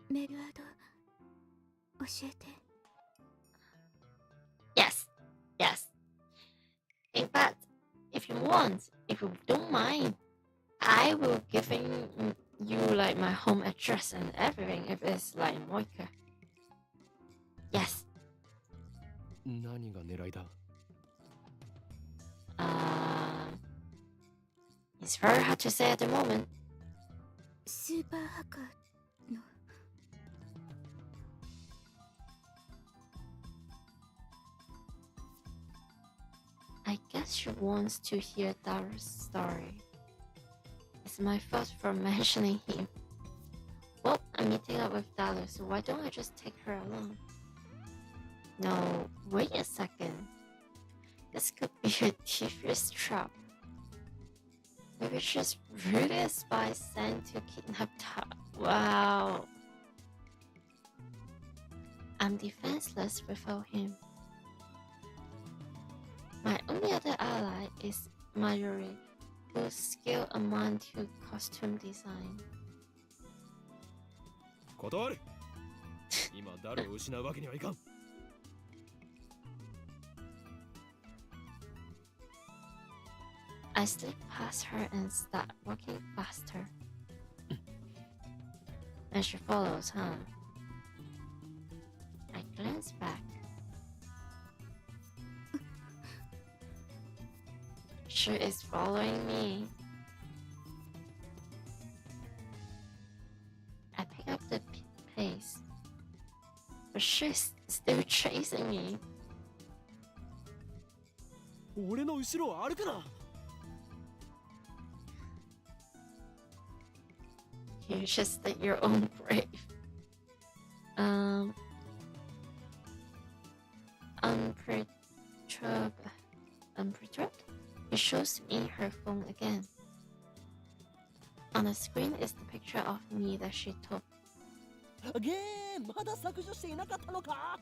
メルアド教えて。 Yes, yes. In fact, if you want, if you don't mind, I will give you like my home address and everything if it's like Moika. Yes. 何が狙いだ It's very hard to say at the moment. スーパーハッカーの I guess she wants to hear Daru's story. It's my fault for mentioning him. Well, I'm meeting up with Daru, so why don't I just take her along? No, wait a second. This could be a devious trap. Maybe she's really a spy sent to kidnap Daru. Wow. I'm defenseless without him. My only other ally is Mayuri, whose skill amount to costume design. 断る今ダルを失うわけにはいかん I slip past her and start walking faster. And she follows, huh? I glance back. She is following me. I pick up the pace, but she's still chasing me. 俺の後ろを歩くな You just think your own brave. Unperturbed? It shows me her phone again. On the screen is the picture of me that she took. ゲーまだ削除していなかったのか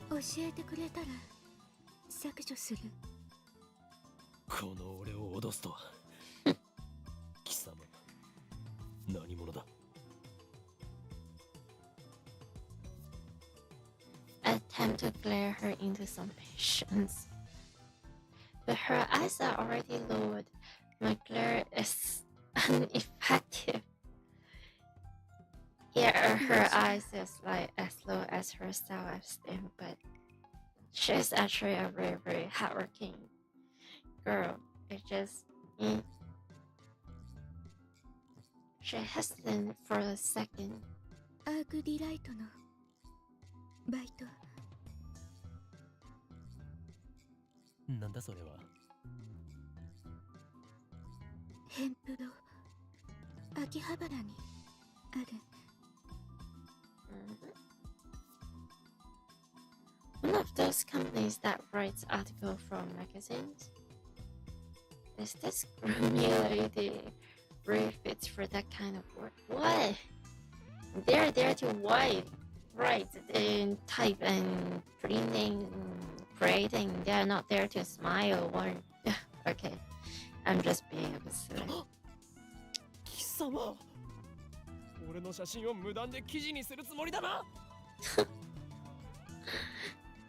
教えてくれたら削除する。この俺を脅すとは貴様何者だ I attempt to glare her into some patience. But her eyes are already lowered. My glare is ineffective. Yeah, her eyes is like as low as her self-esteem, but she's actually a very, very hardworking girl. It just... She hesitated for a second. アークディライトのバイト。なんだそれは。ヘンプロ秋葉原にある。One of those companies that writes articles from magazines. Is this groomy lady really fits for that kind of work? What? They're there to write and type and printing, creating. They're not there to smile or... Okay, I'm just being a bit silly. 貴様、俺の写真を無断で記事にするつもりだな。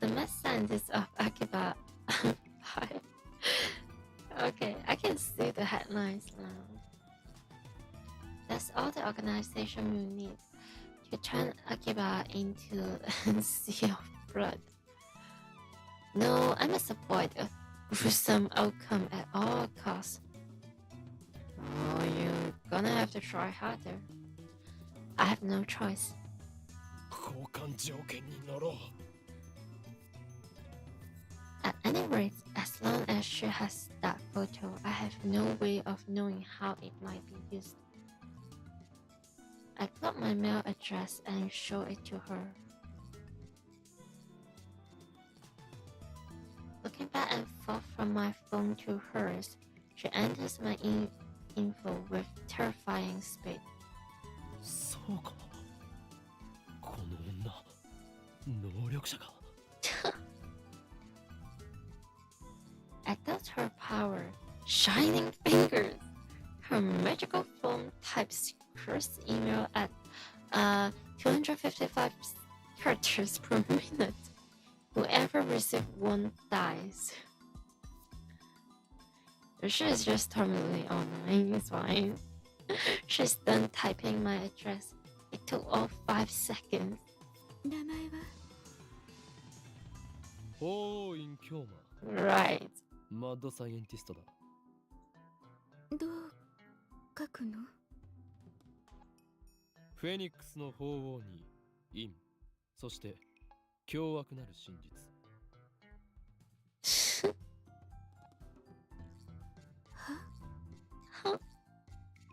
The mess scientist of Akiba. Okay, I can see the headlines now. That's all the organization will need to turn Akiba into a sea of blood. No, I must avoid a gruesome outcome at all costs. Oh, you're gonna have to try harder. I have no choice. 交換条件に乗ろう。At any rate, as long as she has that photo, I have no way of knowing how it might be used. I plot my mail address and show it to her. Looking back and forth from my phone to hers, she enters my info with terrifying speed. そうか。この女、能力者か。I thought her power, shining fingers. Her magical phone types cursed email at 255 characters per minute. Whoever receives one dies. She is just terminally online, it's fine. She's done typing my address. It took all 5 seconds. 名前は法院京馬。 Right. マッドサイエンティストだ。どう書くの？フェニックスの法王に陰、そして凶悪なる真実。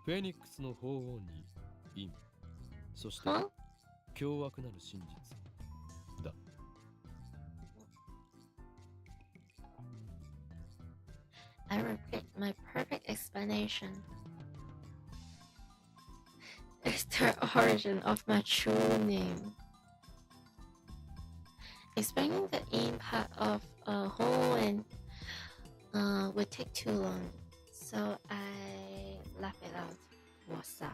フェニックスの法王に陰、そして凶悪なる真実だ。I repeat my perfect explanation. It's the origin of my true name. Explaining the in part of a whole and would take too long, so I left it out. Wasa.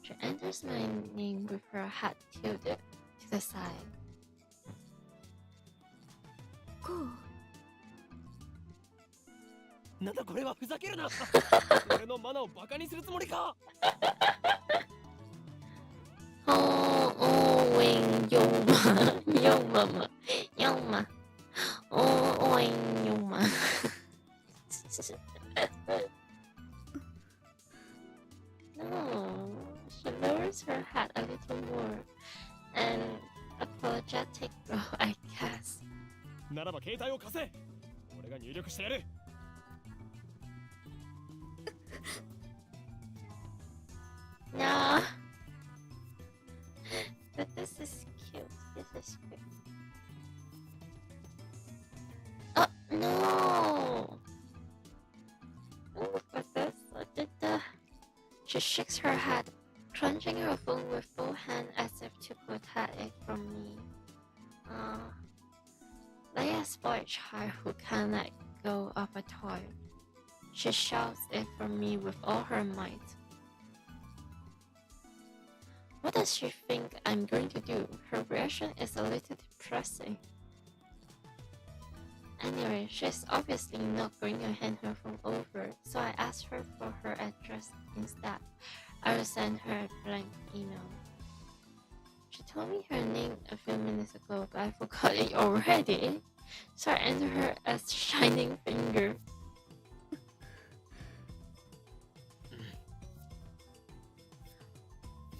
She enters my name with her hat tilted to the side. こうなんだこれは、ふざけるな。俺のマナをバカにするつもりか。Oh, wing, Yoma, Yoma, Yoma. Oh, wing, Yoma. No, she lowers her hat a little more. And apologetic, I guess. ならば携帯を貸せ。俺が入力してやる。No. But this is cute. This is cute. Oh, no. Oh, for this, she shakes her head, crunching her phone with both hands as if to protect it from me. Like a spoiled child who can't let go of a toy. She shouts it from me with all her might. What does she think I'm going to do? Her reaction is a little depressing. Anyway, she's obviously not going to hand her phone over, so I asked her for her address instead. I will send her a blank email. She told me her name a few minutes ago, but I forgot it already. So I entered her as Shining Finger.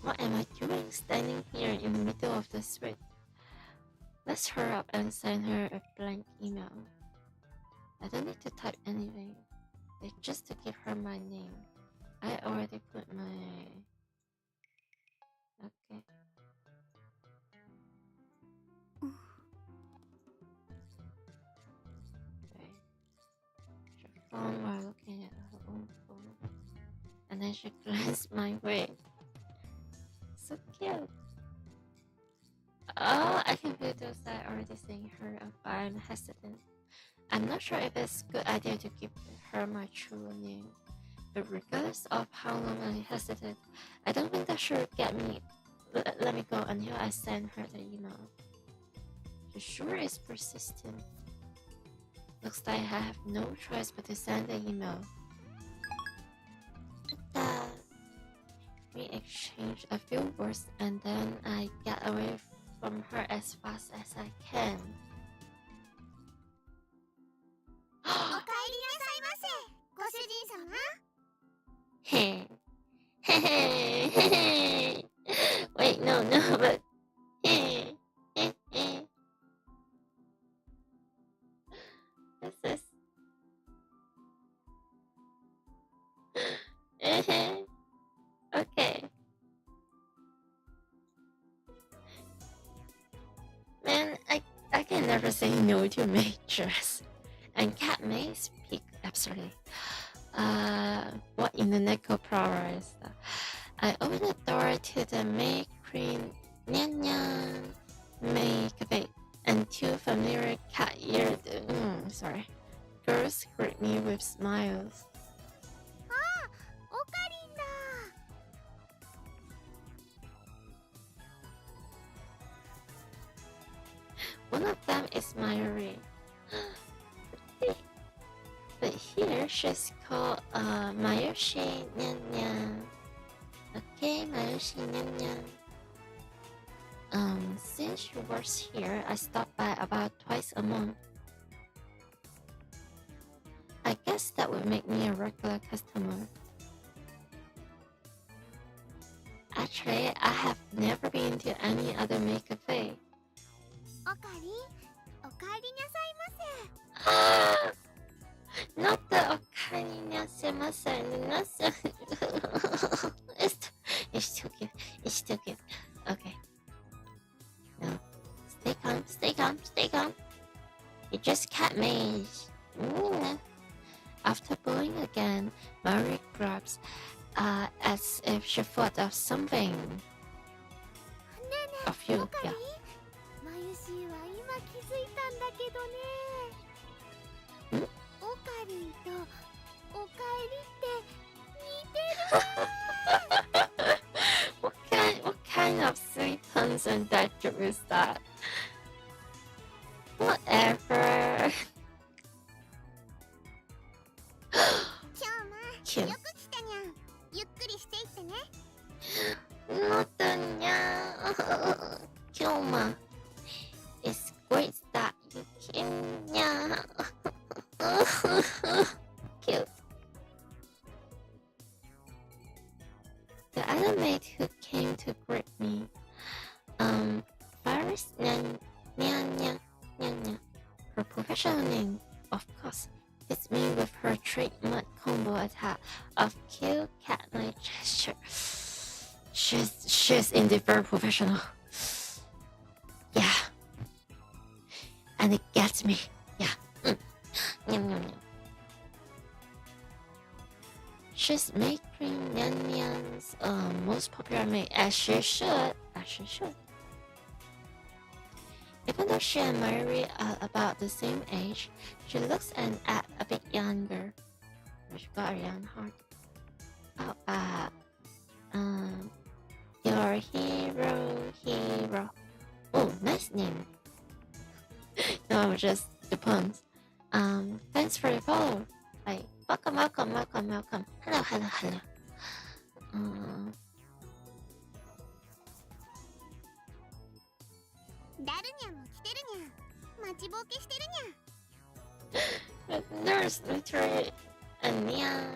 What am I doing standing here in the middle of the street? Let's hurry up and send her a blank email. I don't need to type anything. It's just to give her my name. I already put my... Okay. She phone while looking at her own phone. And then she glanced my way. So cute. Oh, I can feel those that already seeing her I'm hesitant. I'm not sure if it's a good idea to give her my true name. But regardless of how long I hesitate, I don't think that should get me let me go until I send her the email. She sure is persistent. Looks like I have no choice but to send the email. We exchange a few words and then I get away from her as fast as I can. おかえりなさいませ、ご主人様。Hey. Hey, hey. Wait, no, but hey. What's this? Okay. Man, I can never say no to maid dress. And cat may speak absurdly. What in the Neko proper is that? I open the door to the maid queen, Nyan Nyan, May Cafe, and two familiar cat-eared, girls greet me with smiles. ああ、オカリンだ。One of them is Mayuri. But here she's called Mayuri Yumemi. Okay, Mayuri Yumemi. Since she works here, I stop by about twice a month. I guess that would make me a regular customer. Actually, I have never been to any other maid cafe. おかりん、おかえりなさいませ。Not the okarinasemasen. It's too cute. It's too cute. Okay. No. Stay calm. You just cat maze. After bowing again, Mary grabs as if she thought of something. ねえね Of え、 you, オカリ yeah. ン、マユシーは今気づいたんだけどね。ん？オカリンとおかえりって似てる。What kind of silly puns and that joke is that? Whatever. 今日もよく来たにゃん。ゆっくりしていってね。Notanya. Kilma. It's great that you came. Cute. The other maid who came to greet me, Paris Nya. Her professional name, of course, hits me with her trademark combo attack of cute cat-like gesture. She's indeed very professional. Yeah. And it gets me. Yeah. Yum, yum, yum. She's maid queen Nyan Nyan's most popular maid, as she should. Even though she and Mayuri are about the same age, she looks and acts a bit younger. She got a young heart. Your hero. Oh, nice name. No, just the puns. Thanks for the follow. Like, welcome. Hello. ダルニャンも来てるにゃん。待ちぼうけしてるにゃん。 There's literally a nyan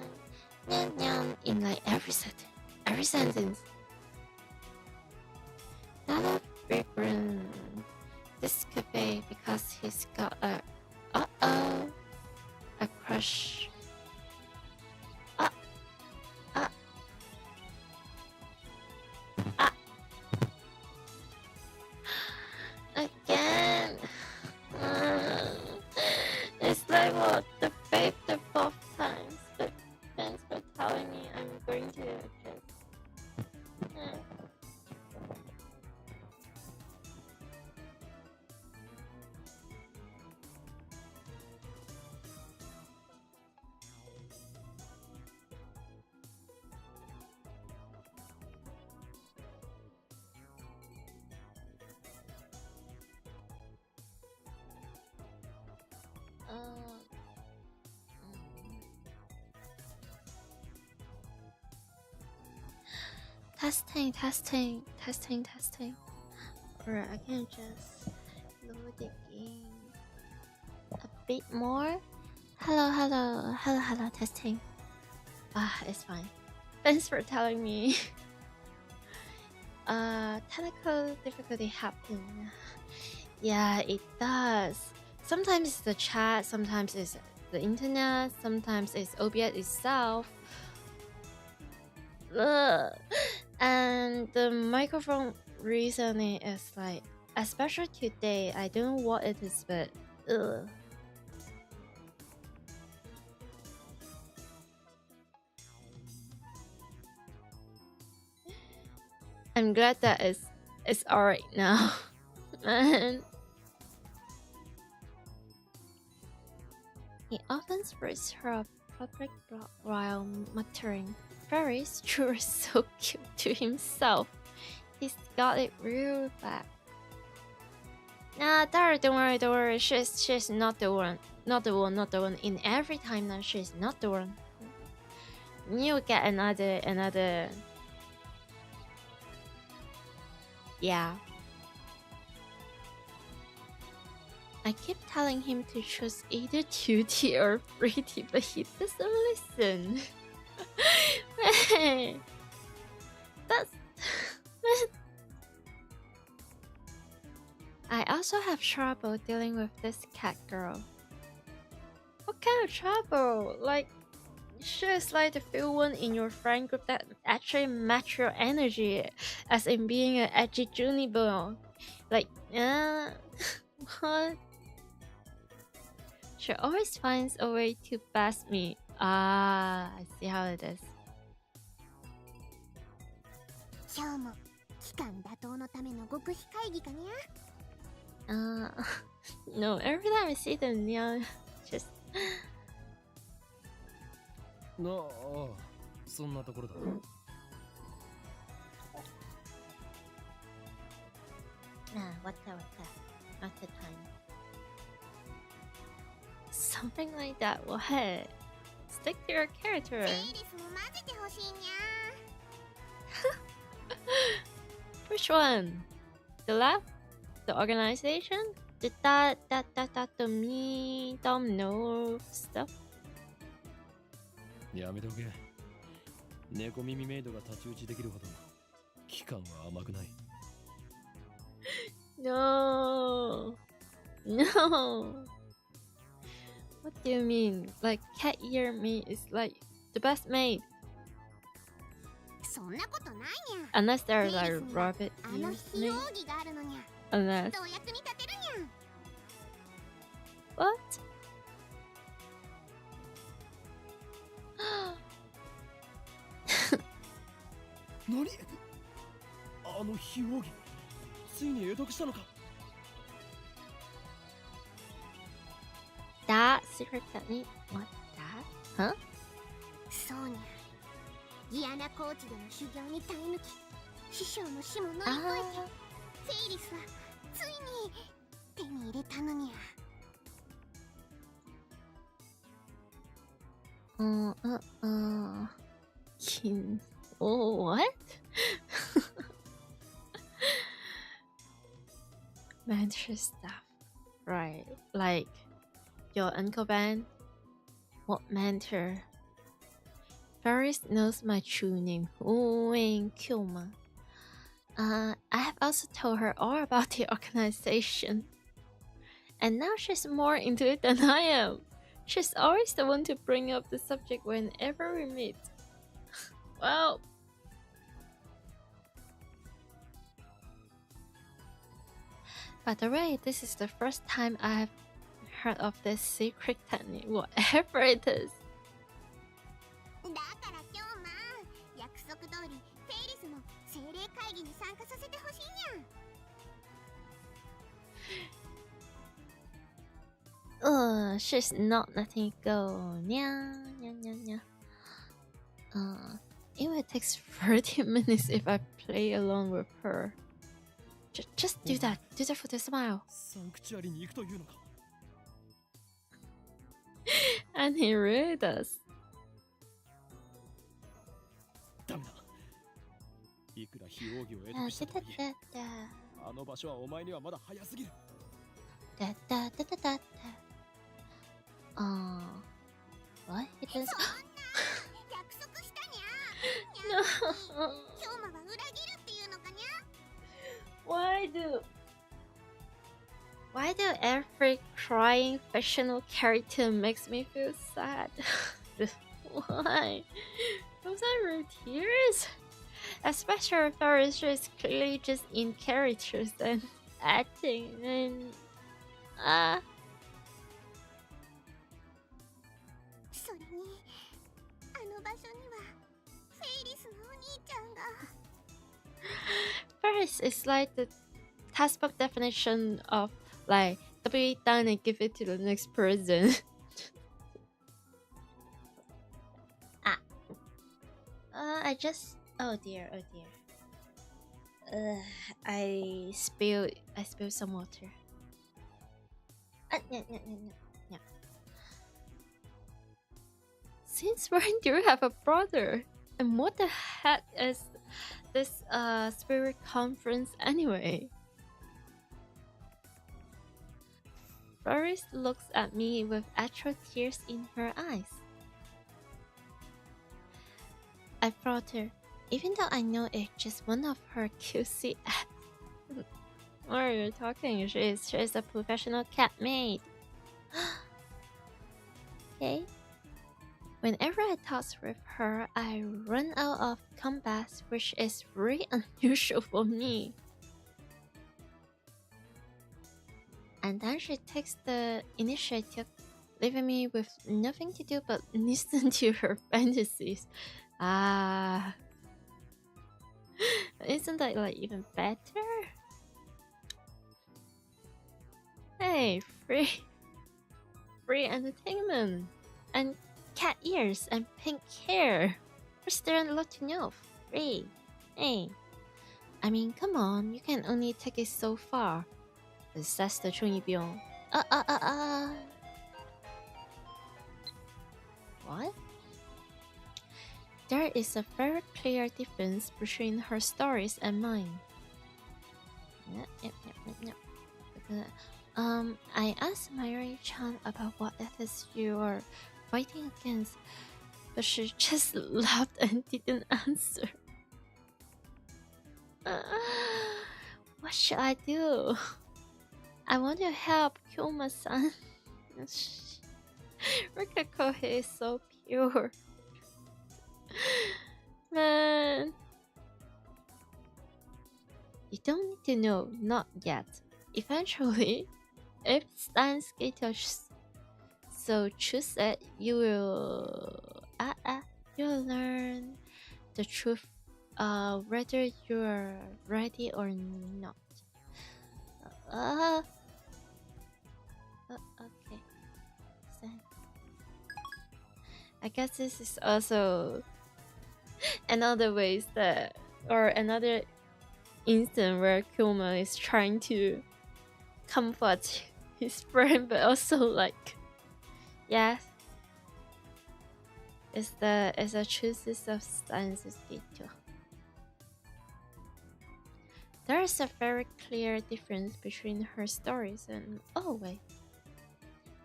in like every sentence. Not a big room. This could be because he's got a crush. Again. It's like what the fifth, the fourth times. But thanks for telling me I'm going to just. Testing. Alright, I can just load the game a bit more. Hello, testing. It's fine. Thanks for telling me. Technical difficulty happen. Yeah, it does. Sometimes it's the chat, sometimes it's the internet, sometimes it's OBS itself. Ugh. And the microphone recently is like, especially today, I don't know what it is, but ugh. I'm glad that it's alright now. Man. He often spreads her public while muttering, "Fairies, you're so cute," to himself. He's got it real bad. Nah, don't worry. She's not the one. Not the one. In every time now, she's not the one. You get another. Yeah. I keep telling him to choose either cutie or pretty, but he doesn't listen. Hey, that's. I also have trouble dealing with this cat girl. What kind of trouble? Like, she's like the few one in your friend group that actually match your energy, as in being an edgy juniper. Like, what? She always finds a way to pass me. I see how it is. No, every time I see them, yeah, just. そんなところだ。What's that? Not the time. Something like that. What? Stick to your character. Which one? The left? The organization? The me don't know stuff? やめておけ。猫耳メイドが太刀打ちできるほど期間は甘くない。No. What do you mean? Like cat ear maid is like the best maid. Unless they're like rabbit ear maid. Unless. What? Nani? あの非王儀、ついに会得したのか? That secret technique? What? That? Huh? そうにゃ。ギアナコーチでの修行に耐え抜き、師匠の死も乗り越えて、フェイリスはついに手に入れたのにゃ。Oh, what? Mentor stuff. Right. Like your Uncle Ben? What mentor? Ferris knows my true name. Oh, and Kilma. I have also told her all about the organization. And now she's more into it than I am. She's always the one to bring up the subject whenever we meet. Well, by the way, this is the first time I've heard of this secret technique, whatever it is. だから今日も約束通りフェイリスの精霊会議に参加させてほしいにゃん。 She's not letting it go. Nya, nya, nya, nya. It will take 30 minutes if I play along with her. Just do that. Do that for the smile. サンクチュアリに行くというのか。 And he really does. ダメだ。いくら非奥義を得得したとはいえ、あの場所はお前にはまだ早すぎる。What? He does. 約束したにゃ。 No. 今日もが裏切るっていうのかにゃ。 Why do every crying fictional character makes me feel sad? Why? Those are real tears? Especially if Paris is clearly just in characters and acting and それにあの場所にはフェイリスのお兄ちゃんが。 Paris is like the textbook definition of like W it down and give it to the next person. I just oh dear. I spilled some water. Yeah. Since when do you have a brother? And what the heck is this spirit conference anyway? Doris looks at me with actual tears in her eyes. I falter, even though I know it's just one of her cutesy acts. What are you talking? She is a professional cat maid. Okay. Whenever I talk with her, I run out of comebacks, which is very unusual for me. And then she takes the initiative, leaving me with nothing to do but listen to her fantasies. Isn't that like even better? Hey, free entertainment and cat ears and pink hair. What's there a lot to know? Free. Hey, I mean, come on, you can only take it so far. That's the 中二病. What? There is a very clear difference between her stories and mine. I asked Mayuri-chan about what it is you are fighting against, but she just laughed and didn't answer. What should I do? I want to help Kyoma-san. Rikako is so pure. Man. You don't need to know, not yet. Eventually, if Steins so choose it, you'll learn the truth, whether you're ready or not. Okay. I guess this is also another ways that, or another instant where Kyoma is trying to comfort his friend, but also like, yes, it's the choices of Steins' detail. There is a very clear difference between her stories and oh wait.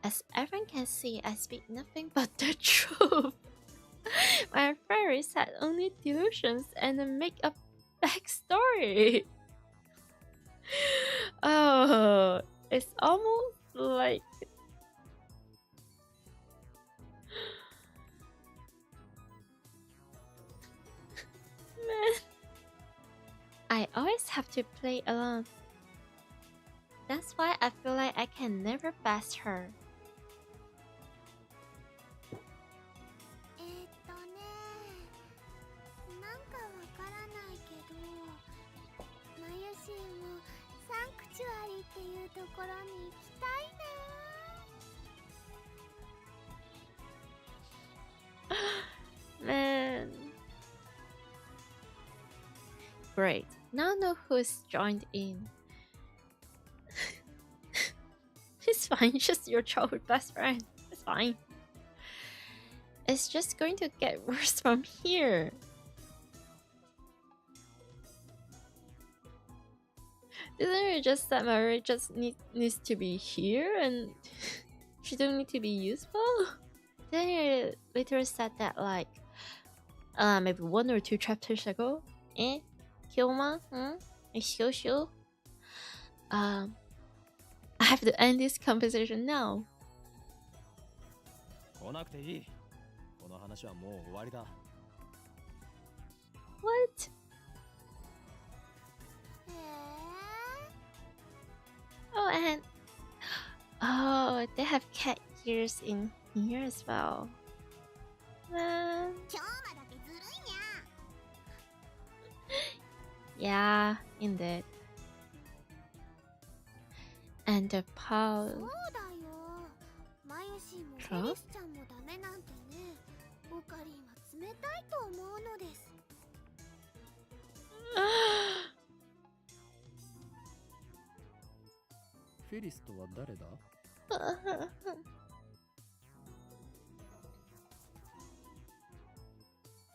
As everyone can see, I speak nothing but the truth. My fairies had only delusions and a make-up backstory. Oh, it's almost like man. I always have to play alone. That's why I feel like I can never pass her. なんかわからないけど、マユシーもサンクチュアリっていうところに行きたいな。Man. Great. Now know who's joined in. It's fine, just your childhood best friend. It's fine. It's just going to get worse from here. Didn't you just say Mayuri just needs to be here and she don't need to be useful? Didn't you later said that like maybe 1 or 2 chapters ago? Eh? Kyoma? Excuse you? I have to end this conversation now. 来なくていい。この話はもう終わりだ。What? Oh, and oh, they have cat ears in here as well. Man. Yeah, indeed. And the pause. Trust? フェリスとは誰だ？フ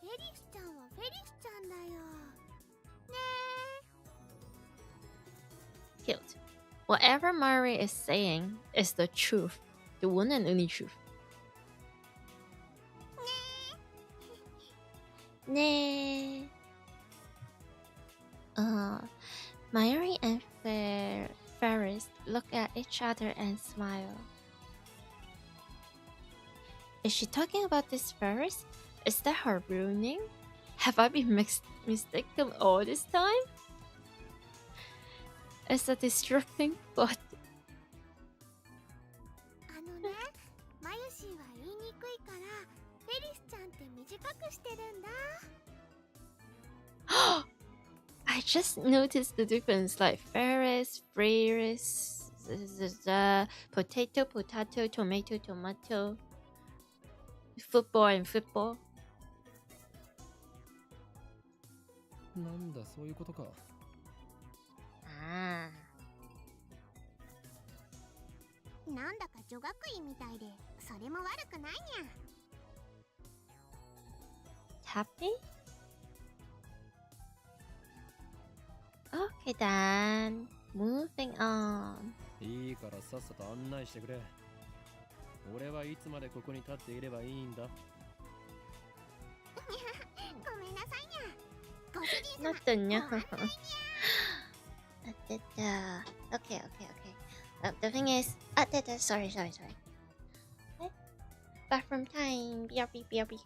ェリスちゃんはフェリスちゃんだよ。ねえ。 Cute. Whatever Mayuri is saying is the truth. The one and only truth. Nah. Mayuri and Ferris look at each other and smile. Is she talking about this Ferris? Is that her real name? Have I been mistaken all this time? It's a disturbing thought. マユシーは言いにくいからフェリスちゃんって短くしてるんだ。I just noticed the difference, like Ferris, potato, tomato, football and football. なんだ、そういうことか。Ah. なんだか女学院みたいで、それも悪くないにゃ。Happy? Okay then, moving on. いいからさっさと案内してくれ。俺はいつまでここに立っていればいいんだ。ごめんなさいにゃ。ご主人様。 Nothing, yeah. Okay. The thing is, sorry. What? Bathroom time. BRB.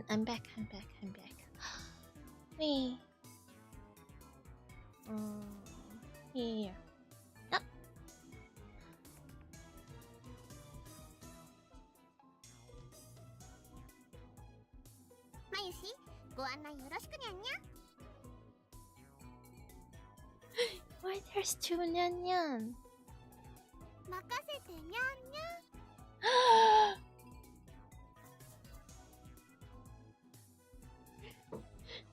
I'm back. Me. Here. Up. まゆし、ご案内よろしくにゃんにゃ。 Why there's two nyan nyan? 任せてにゃんにゃ。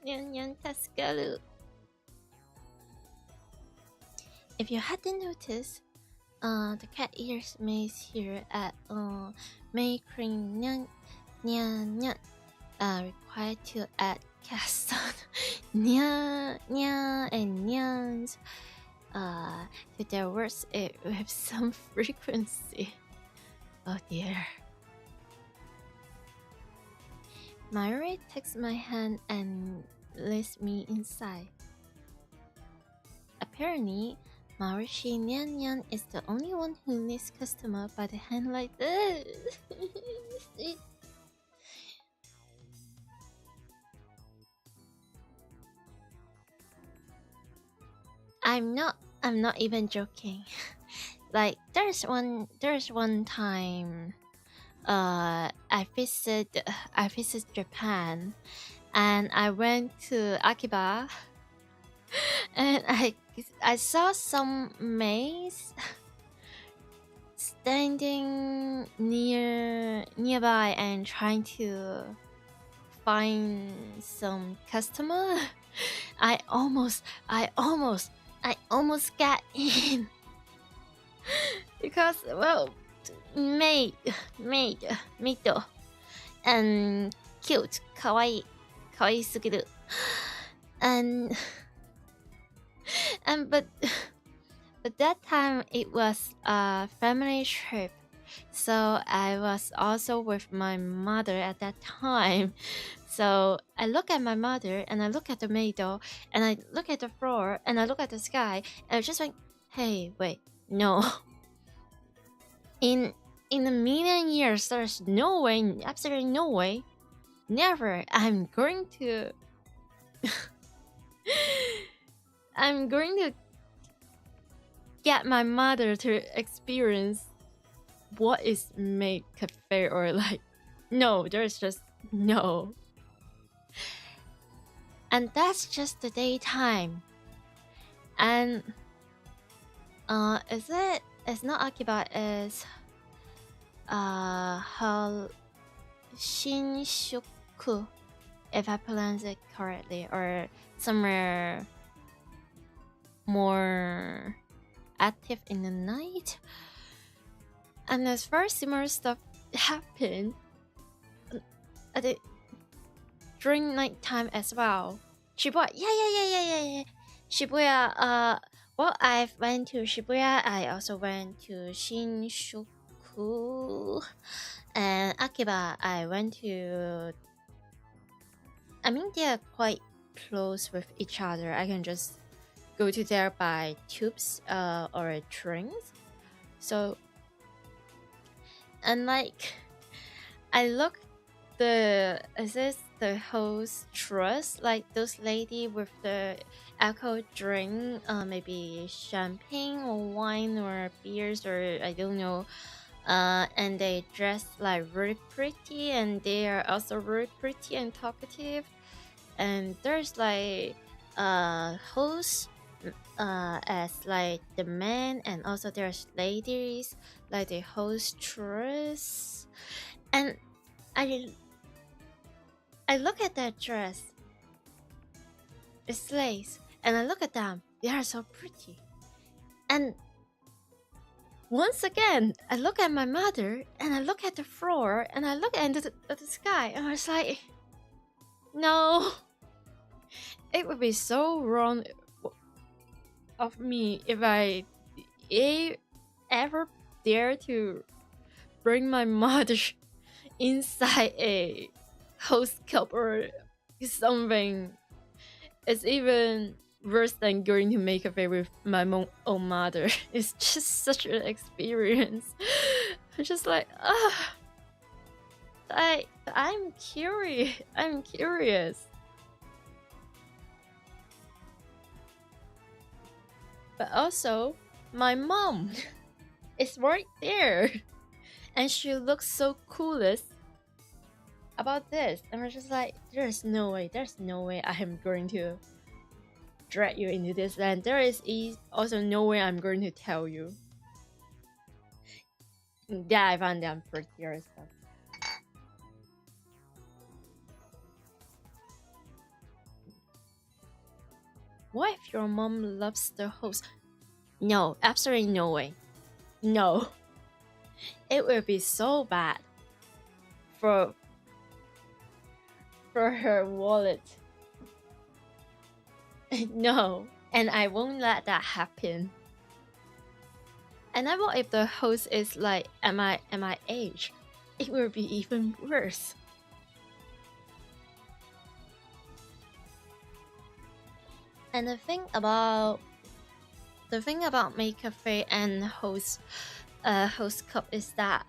Nyan nyan Tascalu. If you hadn't noticed, the cat ears made here at making nyan nyan nyan required to add cat sound nyan nyan and nyans to their words with some frequency. Oh dear. Mayuri takes my hand and leads me inside. Apparently, Mayuri Nyan Nyan is the only one who leads customer by the hand like this. I'm not even joking. Like there's one time I visited Japan and I went to Akiba and I saw some maids standing nearby and trying to find some customer. I almost got in because well maid and cute kawaii sugiru and but that time it was a family trip, so I was also with my mother at that time. So I look at my mother and I look at the maid and I look at the floor and I look at the sky and I was just like, hey, wait, no. In a million years, there's no way, absolutely no way, never. I'm going to get my mother to experience what is maid cafe or like, no, there's just no. And that's just the daytime. And it's not Akiba, it's Shinjuku, if I pronounce it correctly, or somewhere more active in the night. And as far as similar stuff happened during nighttime as well. Shibuya, yeah. Shibuya, well, I went to Shibuya. I also went to Shinjuku and Akiba. I went to. I mean, they are quite close with each other. I can just go to there by tubes or trains. So, and like, I look the host trust, like those lady with the alcohol drink, maybe champagne or wine or beers or I don't know, and they dress like really pretty and they are also really pretty and talkative. And there's like host as like the men, and also there's ladies like the hostess. And I look at that dress, it's lace, and I look at them, they are so pretty. And once again, I look at my mother, and I look at the floor, and I look at the sky, and I was like, no, it would be so wrong of me if I ever dare to bring my mother inside a host club or something. It's even worse than going to make a favor with my own mother. It's just such an experience. I'm just like, I'm curious. I'm curious. But also, my mom is right there, and she looks so clueless about this. And we're just like, there's no way I am going to drag you into this, and there is also no way I'm going to tell you. Yeah, I found them pretty or stuff. What if your mom loves the host? No, absolutely no way. No. It will be so bad for her wallet. No, and I won't let that happen. And I know if the host is like at my age, it will be even worse. And the thing about Maid Cafe and host cup is that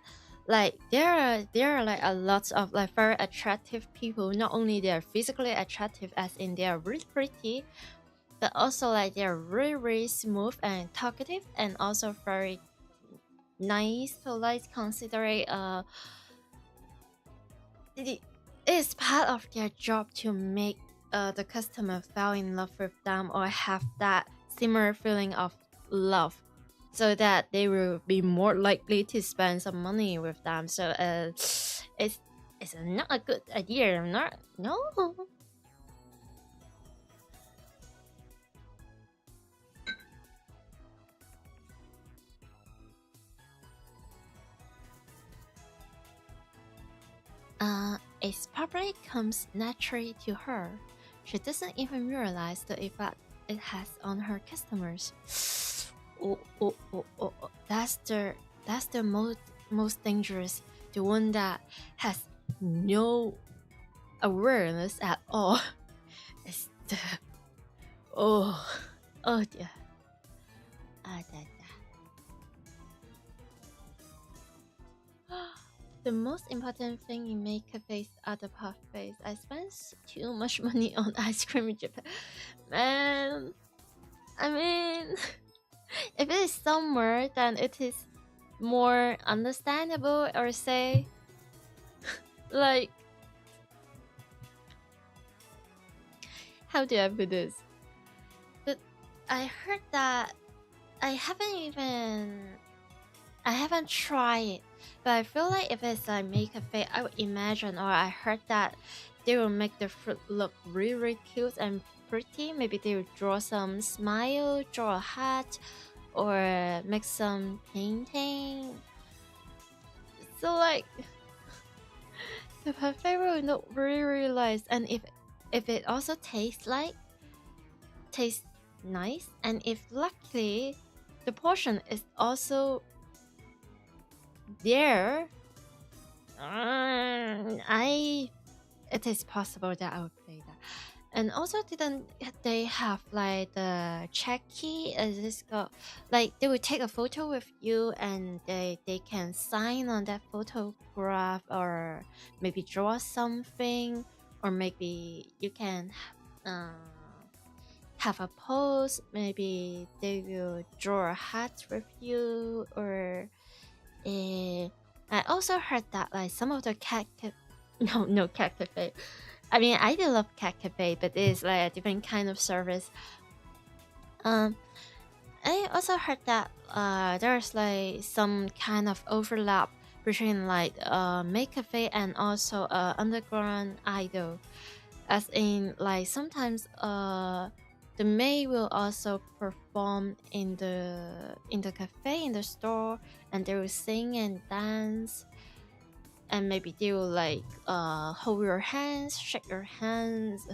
like there are like a lot of like very attractive people. Not only they're physically attractive as in they're really pretty, but also like they're really, really smooth and talkative, and also very nice, polite, considerate. It is part of their job to make the customer fall in love with them or have that similar feeling of love, so that they will be more likely to spend some money with them. So it's not a good idea. No. It probably comes naturally to her. She doesn't even realize the effect it has on her customers. Oh. That's the most dangerous. The one that has no awareness at all. It's the oh dear. The most important thing in Maid Cafes are the parfaits. I spent too much money on ice cream in Japan. Man, I mean, if it is somewhere, then it is more understandable, or say, like, how do I put this? But I heard that I haven't tried it, but I feel like if it's like Maid Cafe, I would imagine, or I heard that they will make the fruit look really, really cute and pretty. Maybe they will draw some smile, draw a hat, or make some painting. So like, the parfait will look really, really nice, and if it also tastes nice, and if luckily the portion is also there, it is possible that I would play that. And also, didn't they have like the check key? Is this got like they would take a photo with you and they can sign on that photograph, or maybe draw something, or maybe you can have a pose. Maybe they will draw a hat with you, or I also heard that like some of the cat cafe. I mean, I do love cat cafe, but it is like a different kind of service. I also heard that there's like some kind of overlap between like Maid Cafe and also underground idol, as in like sometimes the maid will also perform in the cafe, in the store, and they will sing and dance, and maybe they will like hold your hands, shake your hands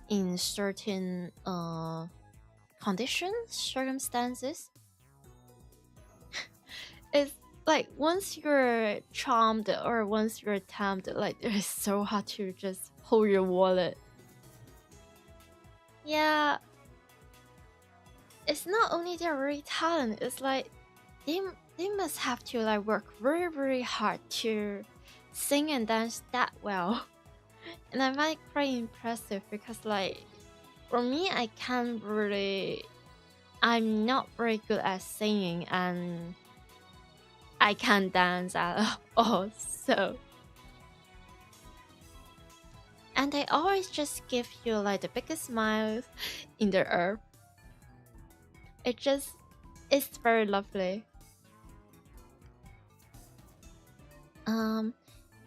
in certain conditions, circumstances. It's like once you're charmed or once you're tempted, like it's so hard to just hold your wallet. Yeah, it's not only their really talent, it's like they must have to like work very, very hard to sing and dance that well. And I find it quite impressive because like for me I'm not very good at singing and I can't dance at all. So and they always just give you like the biggest smile in the earth. It's very lovely.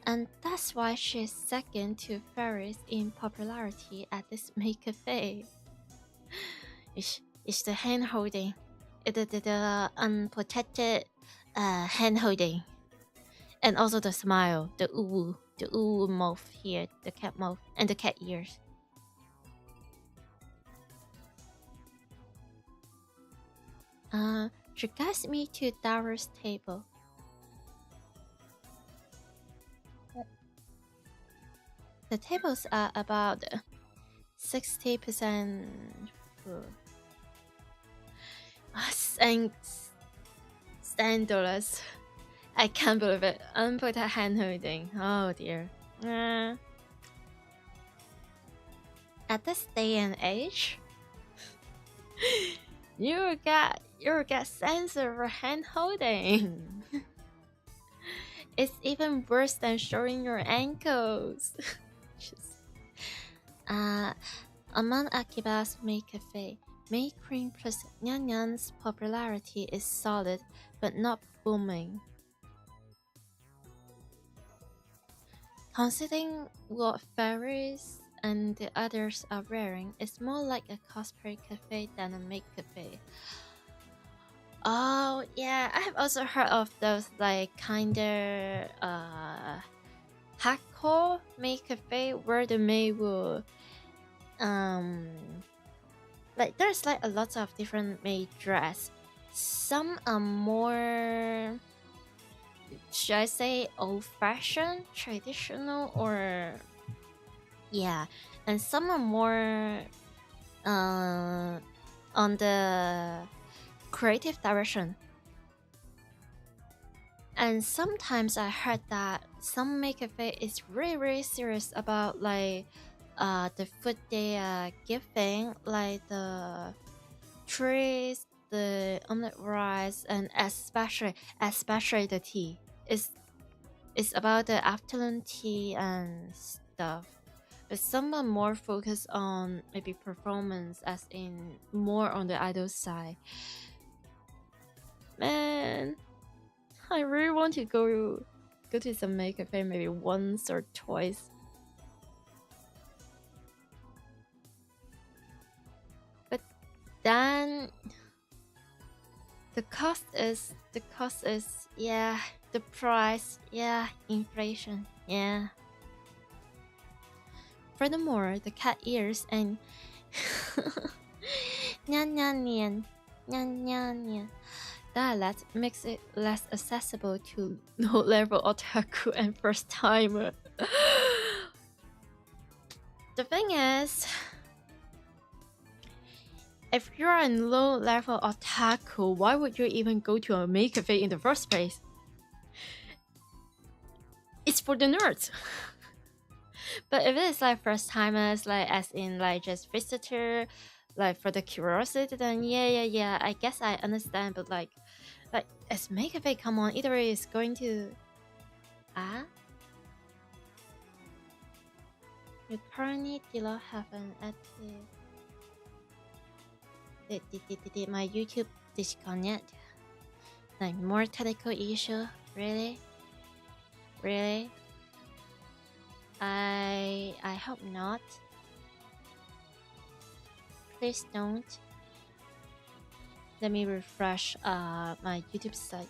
And that's why she's second to Ferris in popularity at this maid cafe. It's the hand holding, the unprotected hand holding, and also the smile, the mouth here, the cat mouth, and the cat ears. She guides me to Dara's table. The tables are about 60% full. $10. I can't believe it. Unprotected hand holding. Oh dear. At this day and age, you get censored for hand holding. It's even worse than showing your ankles. Among Akiba's maid cafe, maid cream plus Nyan Nyan's popularity is solid but not booming. Considering what Ferris and the others are wearing, it's more like a cosplay cafe than a maid cafe. Oh yeah, I have also heard of those like kinda hardcore maid cafe where the maid will like there's like a lot of different maid dress. Some are more, should I say, old-fashioned, traditional, or yeah, and some are more on the creative direction. And sometimes I heard that some maid cafe is really serious about like the food they are giving, like the trees, the omelette rice, and especially the tea. It's about the afternoon tea and stuff. But some are more focused on maybe performance, as in more on the idol side. Man, I really want to go to some maid cafe maybe once or twice. But then the cost is yeah, the price, yeah, inflation, yeah. Furthermore, the cat ears and nyan nyan nyan nyan nyan nyan dialect makes it less accessible to low-level otaku and first-timer. The thing is, if you're a low-level otaku, why would you even go to a maid cafe in the first place? It's for the nerds. But if it's like first-timers, like as in like just visitor, like for the curiosity, then yeah, I guess I understand. But like as maid cafe, come on, either way is going to you currently do not have an active. Did my YouTube disconnect? Like more technical issue? Really? I hope not. Please don't. Let me refresh my YouTube site.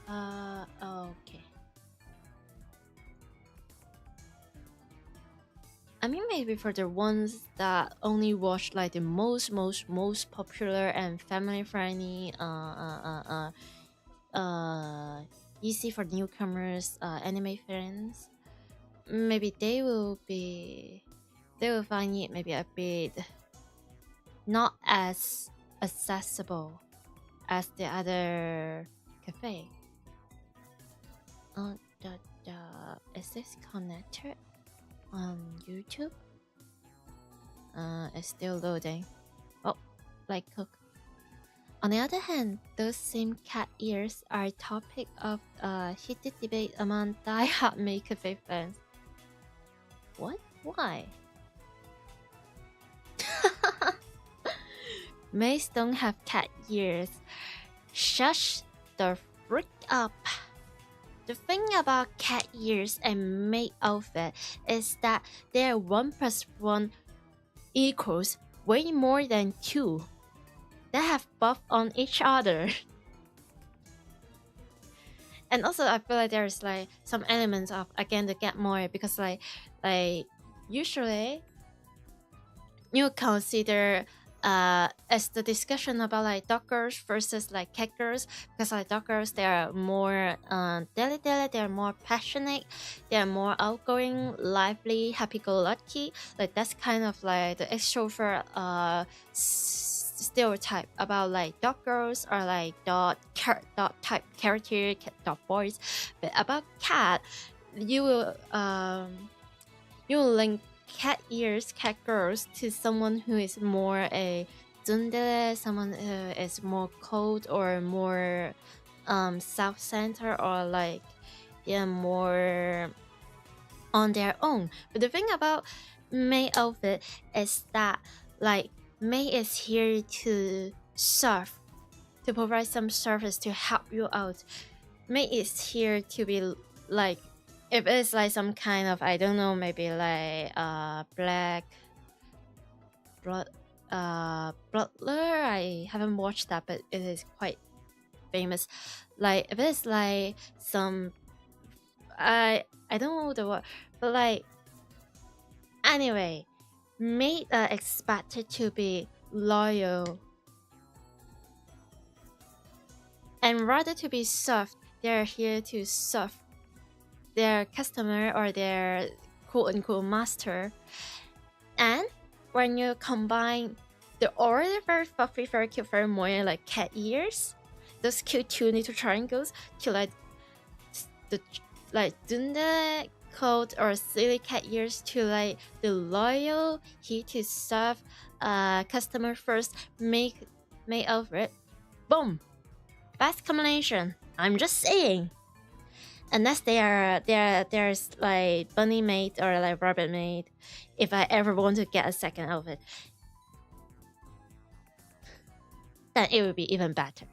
Okay. I mean, maybe for the ones that only watch like the most popular and family friendly, easy for newcomers, anime fans, maybe they will find it maybe a bit not as accessible as the other cafe. Oh, is this connected on YouTube? It's still loading. Oh, like cook. On the other hand, those same cat ears are a topic of heated debate among die-hard May Cafe fans. What? Why? Mays don't have cat ears. Shush the freak up. The thing about cat ears and maid outfit is that they're 1 + 1 equals way more than 2. They have buff on each other. And also I feel like there's like some elements of again to get more, because like usually you consider as the discussion about like dog girls versus like cat girls, because like dog girls, they are more delicate, they're more passionate, they're more outgoing, lively, happy-go-lucky. Like that's kind of like the extrovert stereotype about like dog girls or like dog type character, dog boys. But about cat, you will link cat ears, cat girls to someone who is more a tsundere, someone who is more cold or more self-centered, or like they're more on their own. But the thing about May outfit is that like May is here to serve, to provide some service to help you out. May is here to be like, if it's like some kind of, I don't know, maybe like black Bloodler. I haven't watched that, but it is quite famous. Like if it's like some, I don't know the word, but like anyway, Maid are expected to be loyal, and rather to be served, they're here to serve their customer or their quote-unquote master. And when you combine the already very fluffy, very cute, very more like cat ears, those cute two little triangles, to like the like tsundere coat or silly cat ears, to like the loyal, here to serve customer first, make outfit, boom, best combination. I'm just saying. Unless there's like bunny maid or like rabbit maid, if I ever want to get a second outfit, then it would be even better.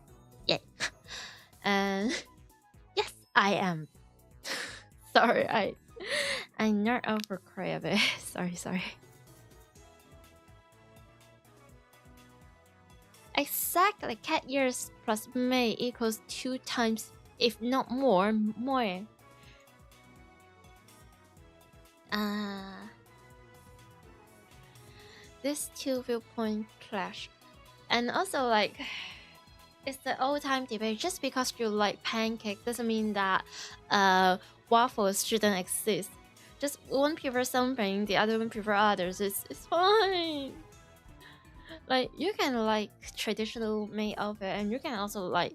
Yay. And yes, I am. Sorry, I nerd over cry a bit. Sorry. Exactly, cat ears plus May equals 2 times, if not more. This two viewpoint clash. And also like, it's the old time debate. Just because you like pancake doesn't mean that waffles shouldn't exist. Just one prefers something, the other one prefers others. It's fine. Like you can like traditional May outfit, and you can also like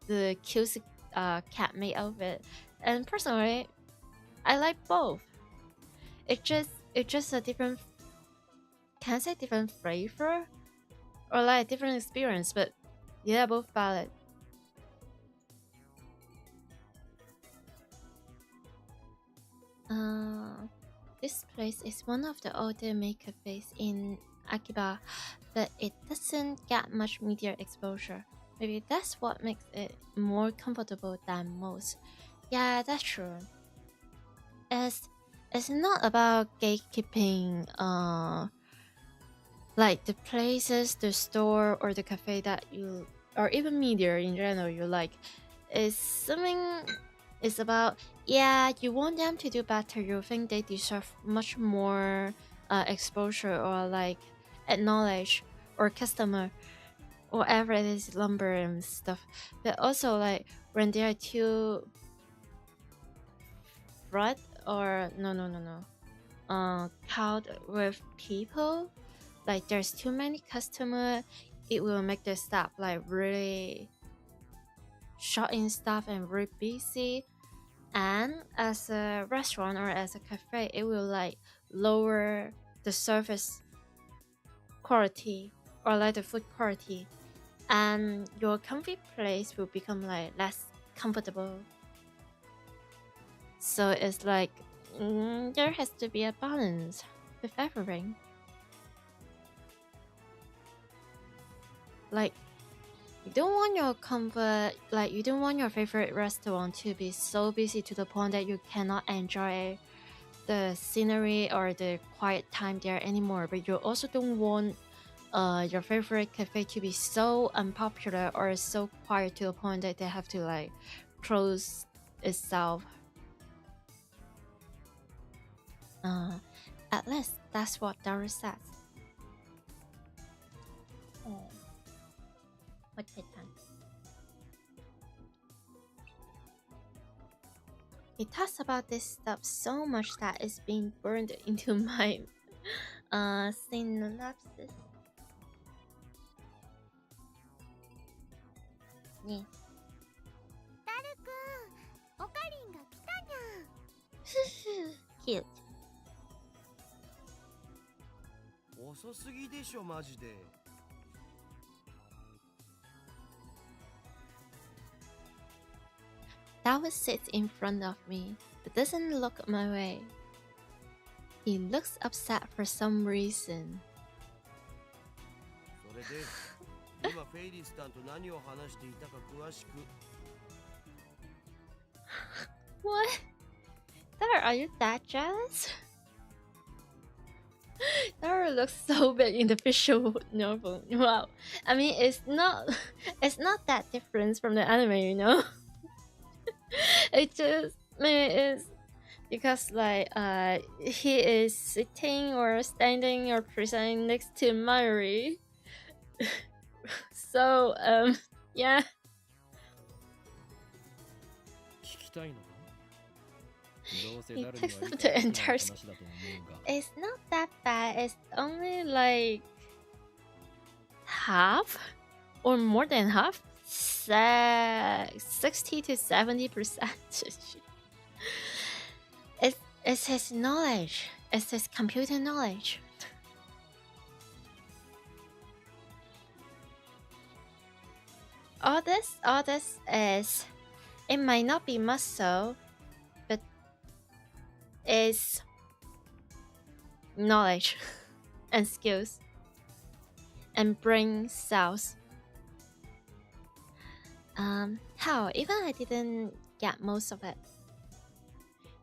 the cute cat May outfit. And personally, I like both. It's just a different, can I say different flavor, or like a different experience, but yeah, both valid. This place is one of the older May cafes in Akiba, but it doesn't get much media exposure. Maybe that's what makes it more comfortable than most. Yeah, that's true. It's not about gatekeeping, like the places, the store, or the cafe that you, or even media in general, you like. It's something. It's about, yeah, you want them to do better. You think they deserve much more exposure, or like acknowledge, or customer, whatever it is, lumber and stuff. But also like when they are too fraud or crowd with people, like there's too many customers, it will make the staff like really short in stuff and really busy. And as a restaurant or as a cafe, it will like lower the service quality or like the food quality, and your comfy place will become like less comfortable. So it's like there has to be a balance with everything. Like you don't want your comfort, like you don't want your favorite restaurant to be so busy to the point that you cannot enjoy the scenery or the quiet time there anymore, but you also don't want your favorite cafe to be so unpopular or so quiet to the point that they have to like close itself. At least that's what Dara says. Oh. What bedtime? He talks about this stuff so much that it's being burned into my synapses. Yeah. Cute. 遅すぎでしょマジで。Dawa sits in front of me, but doesn't look my way. He looks upset for some reason. それで、今フェイリスタンと何を話していたか詳しく。What? Dara, are you that jealous? Dara looks so big in the visual novel. Wow. I mean, it's not that different from the anime, you know. It just is because like he is sitting or standing or presenting next to Mayuri. So yeah. 聞きたいのか？どうせ He 誰に takes は up 理 the 解できない entire 話だと思うが。 It's not that bad. It's only like half or more than half. 60 to 70%. It's his knowledge. It's his computer knowledge. All this is, it might not be muscle, but it's knowledge and skills and brain cells. How? Even I didn't get most of it.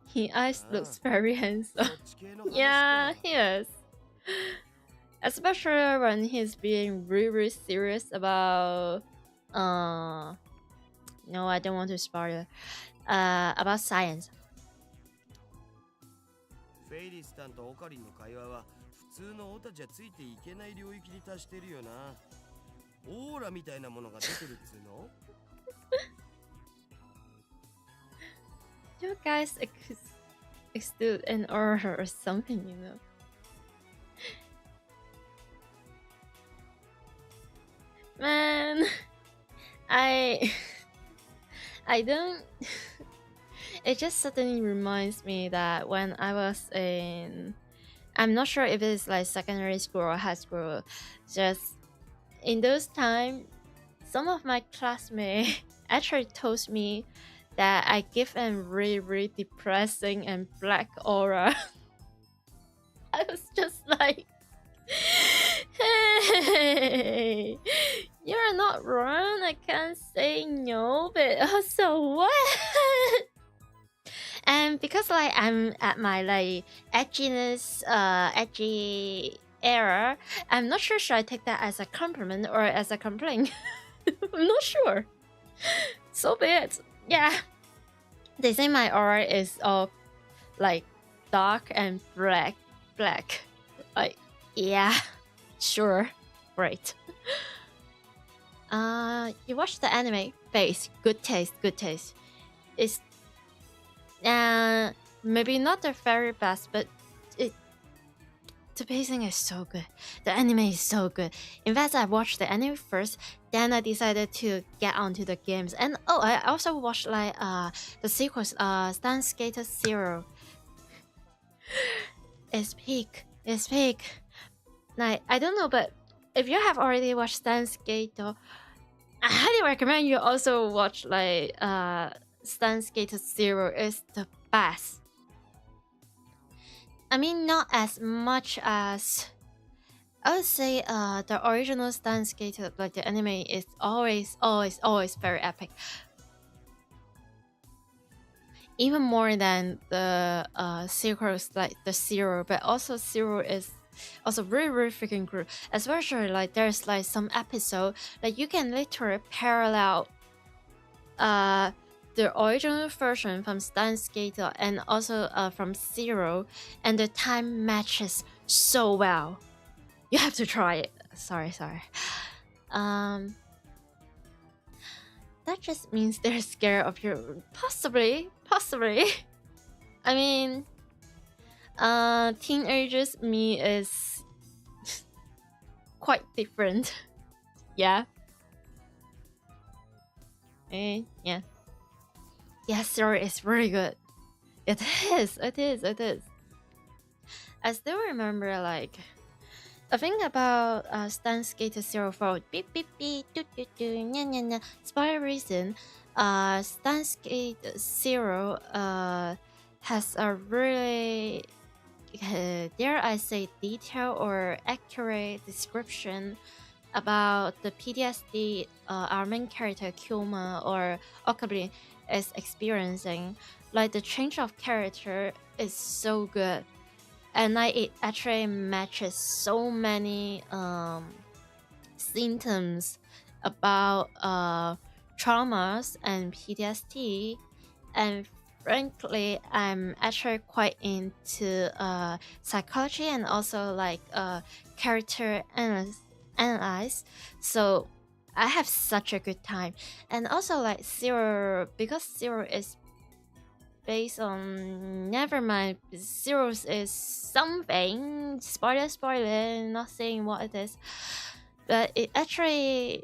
He eyes looks very handsome. Yeah, he is. Especially when he's being really serious about no, I don't want to spoil about science. フェイリスタンとオカリンの会話は普通のオタじゃついていけない領域に達してるよな。オーラみたいなものが出てるっつうの。You guys exude an aura or something, you know. Man, I don't. It just suddenly reminds me that when I was in, I'm not sure if it's like secondary school or high school, just in those times, some of my classmates actually told me that I give them really, really depressing and black aura. I was just like, hey, you're not wrong. I can't say no, but also what? And because like I'm at my like edginess, edgy era, I'm not sure should I take that as a compliment or as a complaint. I'm not sure. So bad. Yeah. They say my aura is all like dark and black. Like, yeah, sure. Great. You watch the anime? Face. Good taste. It's maybe not the very best, but the pacing is so good. The anime is so good. In fact, I watched the anime first, then I decided to get onto the games. And oh, I also watched like the sequels, Steins Gate Zero. It's peak. It's peak. Like, I don't know, but if you have already watched Steins Gate, I highly recommend you also watch like Steins Gate Zero. Is the best. I mean, not as much as I would say the original Steins Gate, like the anime, is always very epic. Even more than the sequels like the Zero, but also Zero is also really freaking good. Especially like there's like some episode that you can literally parallel the original version from Steins Gate and also from Zero, and the time matches so well. You have to try it. Sorry. That just means they're scared of you. Possibly. I mean, teenagers me is quite different. Yeah. Yeah. Yeah, Zero is really good. It is. I still remember like a thing about Steins Gate Zero for beep beep beep do do do nya nya nya. Spoiler reason, Steins Gate Zero has a really dare I say detailed or accurate description about the PTSD our main character Kyoma or Okabe is experiencing. Like the change of character is so good. And like it actually matches so many symptoms about traumas and PTSD. And frankly, I'm actually quite into psychology and also like character analyze. So I have such a good time. And also like Zero, because Zero is based on, never mind, Zeros is something, spoiler, not saying what it is, but it actually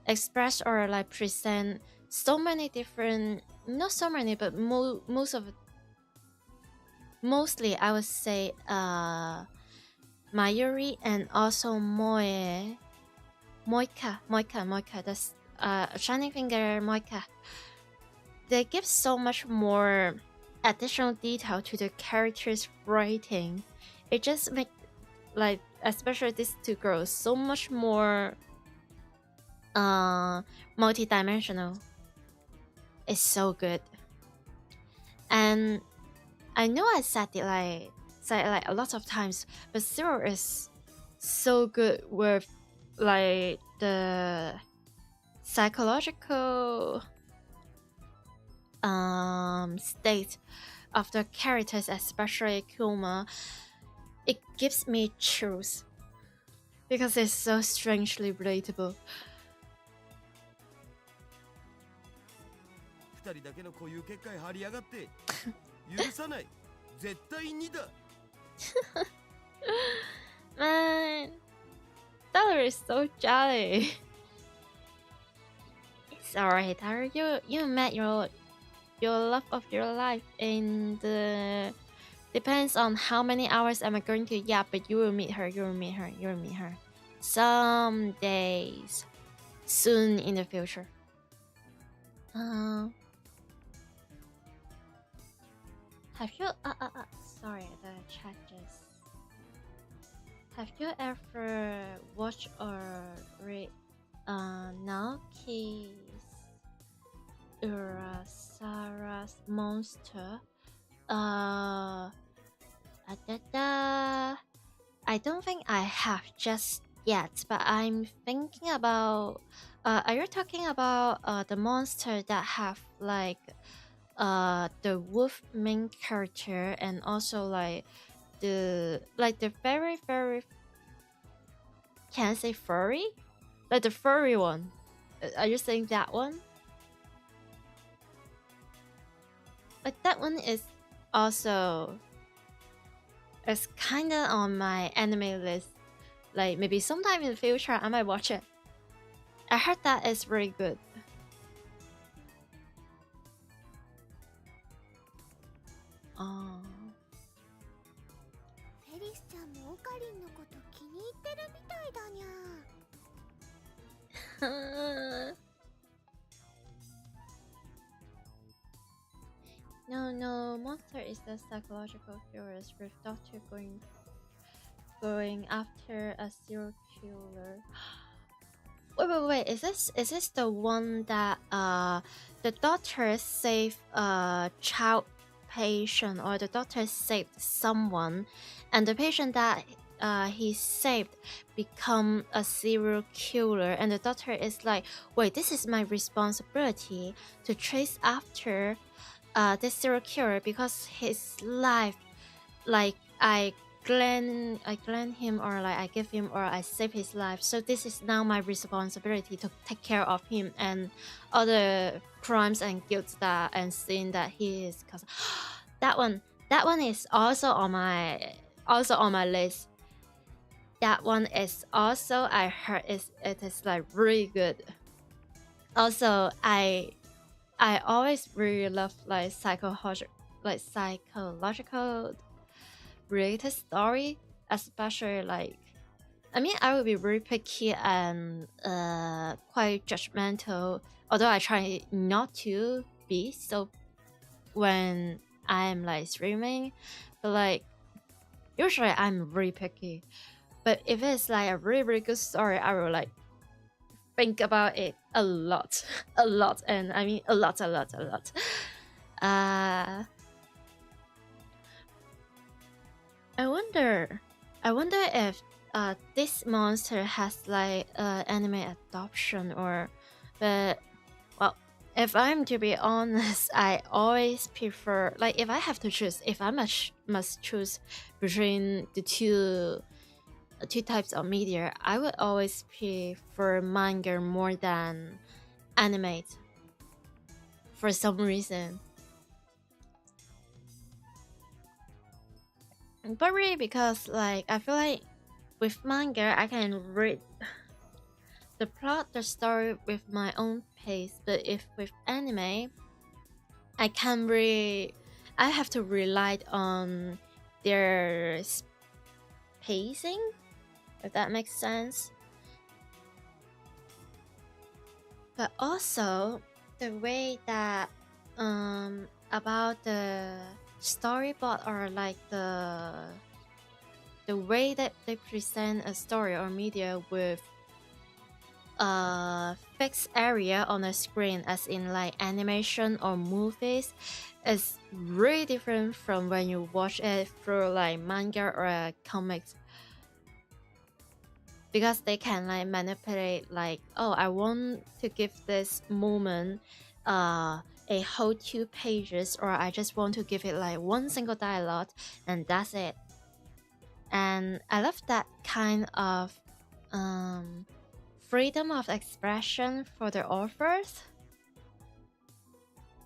express or like present so many different, not so many, but mostly I would say Mayuri and also Moika, that's Shining Finger Moika. They give so much more additional detail to the characters' writing. It just makes, like, especially these two girls, so much more multi-dimensional. It's so good. And I know I said it like a lot of times, but Zero is so good with like the psychological state of the characters, especially Kuma. It gives me chills because it's so strangely relatable. 2人だけの固有結界張りやがって許さない絶対にだ Man, Tyler is so jolly. It's alright, Tyler. You met your love of your life, and depends on how many hours am I going to. Yeah, but you will meet her. Some days, soon in the future. Have you sorry, the chat just. Have you ever watched or read Naoki's Urasa's Monster? I don't think I have just yet, but I'm thinking about. Are you talking about the monster that have like the wolf main character and also like the very can I say furry? Like the furry one. Are you saying that one? Like that one is also kind of on my anime list. Like maybe sometime in the future I might watch it. I heard that it's very good. Oh. フェリスちゃんもオカリンのこと気に入ってるみたいだにゃ。No, Monster is a psychological thriller with Doctor going after a serial killer. Wait, is this the one that the doctor saved a child patient, or the doctor saved someone, and the patient that he saved become a serial killer, and the doctor is like, wait, this is my responsibility to trace after this serial killer because his life, like I glen him, or like I give him, or I save his life, so this is now my responsibility to take care of him and other crimes and guilt that and sin that he is causing. That one is also on my list. That one is also, I heard it is like really good. Also, I always really love like psychological related story, especially like, I mean, I will be very picky and quite judgmental, although I try not to be so when I'm like streaming, but like usually I'm very picky. But if it's like a really, really good story, I will like think about it a lot, and I mean a lot. I wonder if this monster has like anime adoption, or, but well, if I'm to be honest, I always prefer, like, if I have to choose, if I must choose between the two types of media, I would always prefer manga more than anime for some reason. But really, because like I feel like with manga I can read the plot, the story with my own pace, but if with anime I can't really, I have to rely on their pacing, if that makes sense. But also the way that about the storyboard, or like the way that they present a story or media with a fixed area on the screen, as in like animation or movies, is really different from when you watch it through like manga or comics, because they can like manipulate, like, oh, I want to give this moment a whole 2 pages, or I just want to give it like one single dialogue and that's it. And I love that kind of freedom of expression for the authors.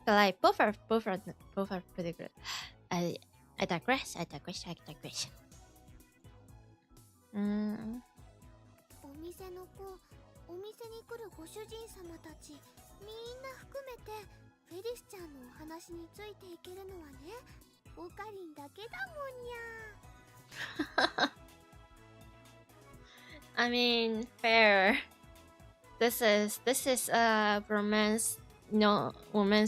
But like both are pretty good. I digress. お店の子、お店に来るご主人様たち、みんな含めてフェリスちゃんのお話についていけるのはね、オカリンだけだもんにゃ。I mean, fair. This is a romance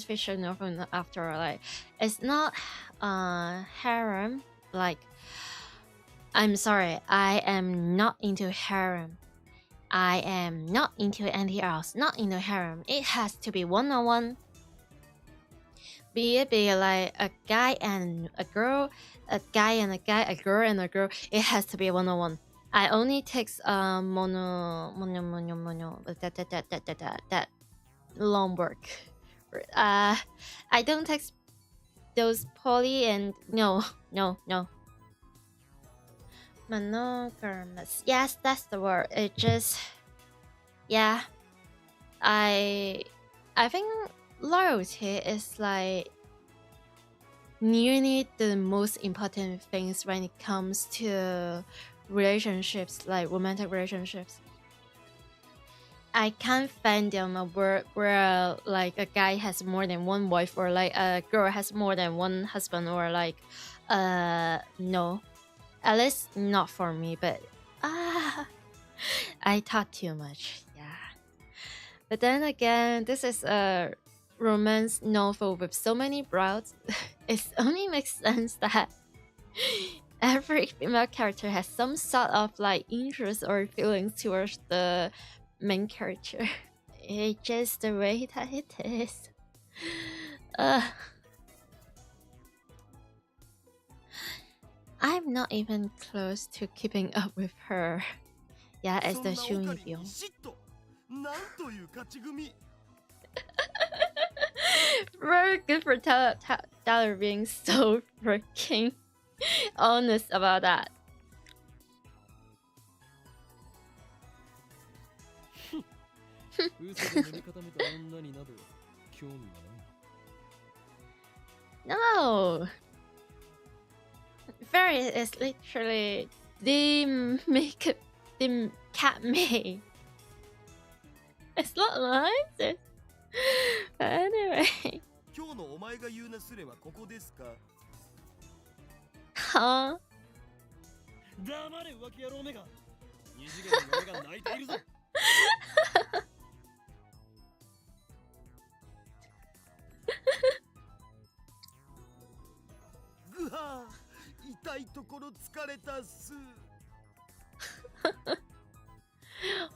fiction novel after all. Like, it's not harem. Like, I'm sorry, I am not into harem. I am not into anything else. Not into harem. It has to be one-on-one. Be it like a guy and a girl, a guy and a guy, a girl and a girl. It has to be one-on-one. I only takes mono that long work. I don't take those poly and no. Monogamous. Yes, that's the word. It just, yeah. I think loyalty is like nearly the most important things when it comes to relationships, like romantic relationships. I can't find them a word where like a guy has more than one wife, or like a girl has more than one husband, or like no, at least not for me. But I thought too much, yeah. But then again, this is a romance novel with so many broads. It only makes sense that every female character has some sort of like interest or feelings towards the main character. It's just the way that it is. I'm not even close to keeping up with her. Yeah, as the Shunibyo. Very good for Tyler being so freaking honest about that. No, Fairy is literally the cat May. It's not like but anyway. Huh?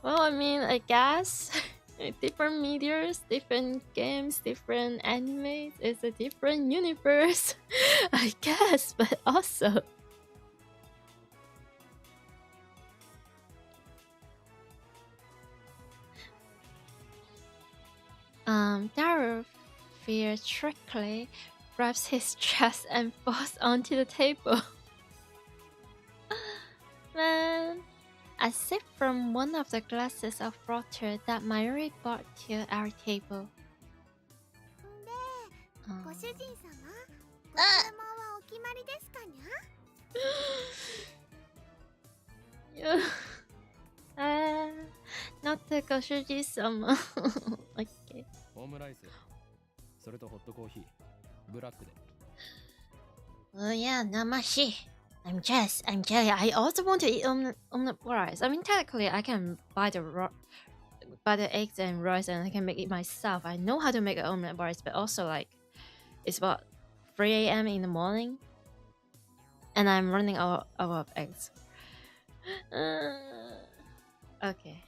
Well, I mean, I guess different medias, different games, different animes. It's a different universe, I guess, but also. Daru theatrically grabs his chest and falls onto the table. Man, I sip from one of the glasses of water that Mayuri brought to our table. Not the Goshuji-sama. Okay. Oh yeah, namashi. I'm jelly. I also want to eat omelette rice. I mean, technically, I can buy the eggs and rice, and I can make it myself. I know how to make an omelette rice, but also like, it's about 3 a.m. in the morning, and I'm running out of eggs. Okay.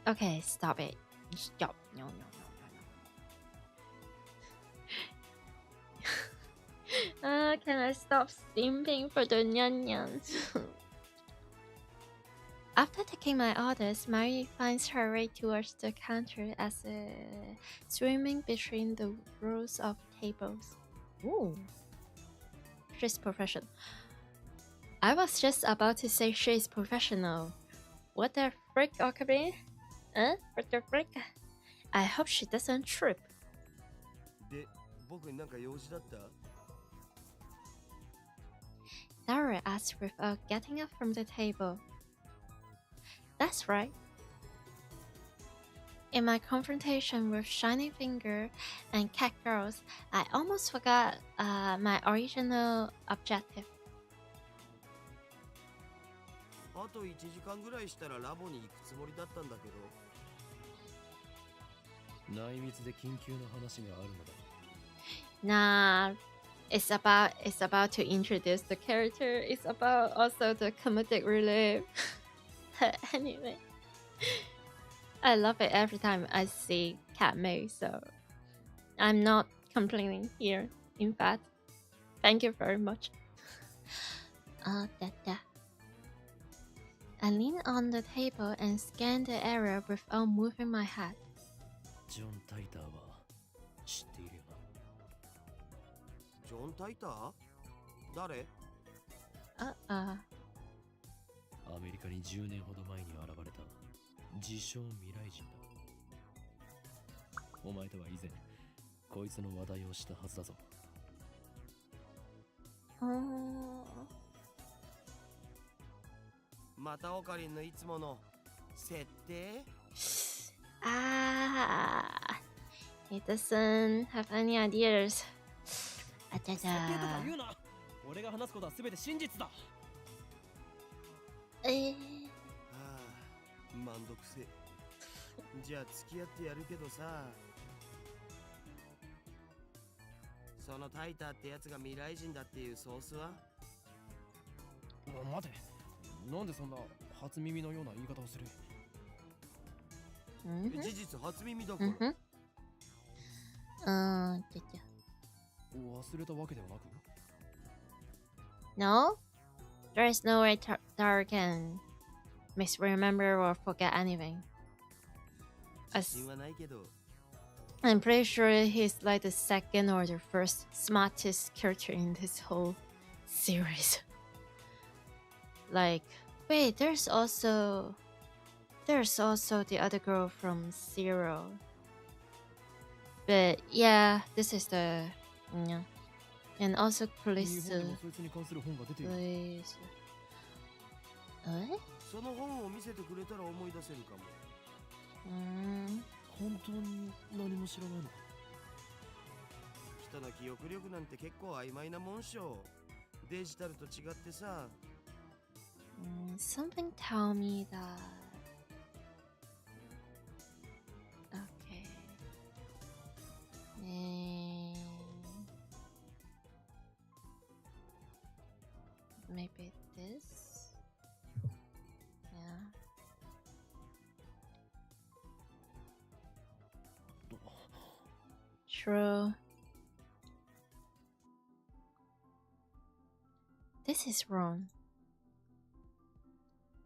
Okay, stop it. Stop. No. Can I stop simping for the nyanyans? After taking my orders, Mary finds her way towards the counter as swimming between the rows of tables. Ooh. She's professional. I was just about to say she's professional. What the frick, Okabe? What the frick? I hope she doesn't trip. Dara asked without getting up from the table. That's right. In my confrontation with Shiny Finger and Cat Girls, I almost forgot my original objective. Nah, it's about to introduce the character. It's about also the comedic relief. Anyway, I love it every time I see Cat May, so I'm not complaining here. In fact, thank you very much. I lean on the table and scan the area without moving my head. John Titor 誰？アメリカに10年ほど前に現れた自称未来人だ。お前とは以前こいつの話題をしたはずだぞ。またオカリンのいつもの設定 He doesn't have any ideas. あちゃち設定とかゃ。言うな。俺が話すことは全て真実だ。はあ、満足せ。じゃあ付き合ってやるけどさ。そのタイターってやつが未来人だっていうソースは？待て。なんでそんな初耳のような言い方をする？事実初耳だから。ちゃちゃ。忘れたわけではなく？ No? There is no way Taro can misremember or forget anything. I'm pretty sure he's like the second or the first smartest character in this whole series. Like, wait, there's also the other girl from Zero. But yeah, this is the yeah. And also police. What? その本を見せてくれたら思い出せるかも。本当に何も知らないの？人の記憶力なんて結構曖昧なもんしょ。デジタルと違ってさ。Something tell me that. Okay. Maybe this. Yeah. True. This is wrong.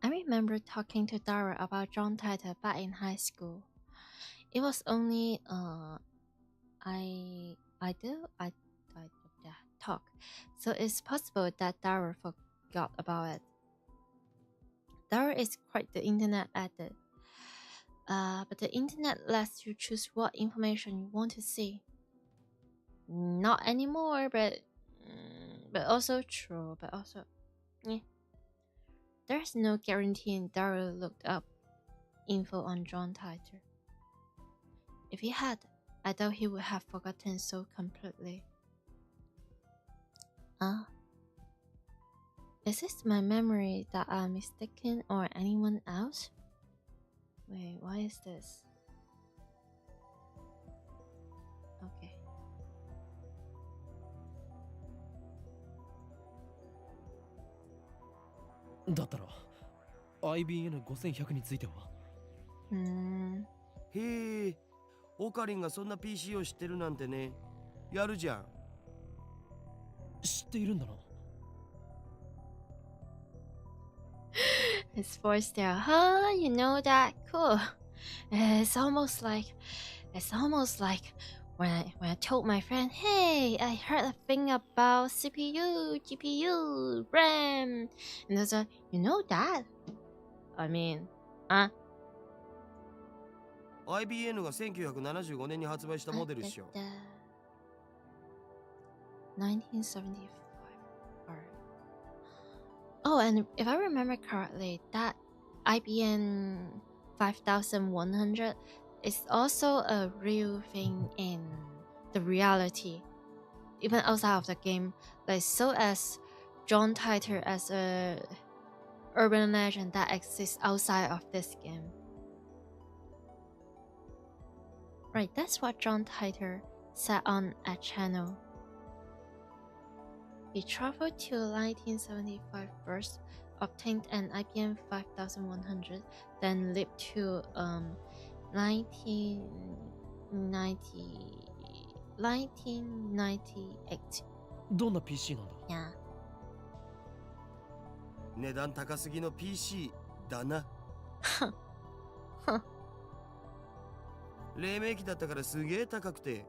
I remember talking to Dara about John Titor back in high school. It was only I talk, so it's possible that Dara forgot about it. Dara is quite the internet addict, but the internet lets you choose what information you want to see. Not anymore, but also true, but also yeah. There's no guarantee Dara looked up info on John Titor. If he had, I doubt he would have forgotten so completely. Is this my memory that I'm mistaken or anyone else? Wait, why is this? Okay. だったら IBN5100 については？へえ、オカリンがそんな PC を知ってるなんてね。やるじゃん。知っているんだな。His voice there, huh? You know that? Cool. It's almost like when I told my friend, hey, I heard a thing about CPU, GPU, RAM, and there's a, you know that? I mean, IBN が1975年に発売したモデルっしょ。1975. Oh, and if I remember correctly, that IBN 5100 is also a real thing in the reality, even outside of the game. Like so as John Titor as a urban legend that exists outside of this game. Right, that's what John Titor said on a channel. He traveled to 1975 first, obtained an IBM 5100, then lived to 1998. どんな PC なんだ？ Yeah. 値段高すぎの PC だな。黎明期だったからすげえ高くて、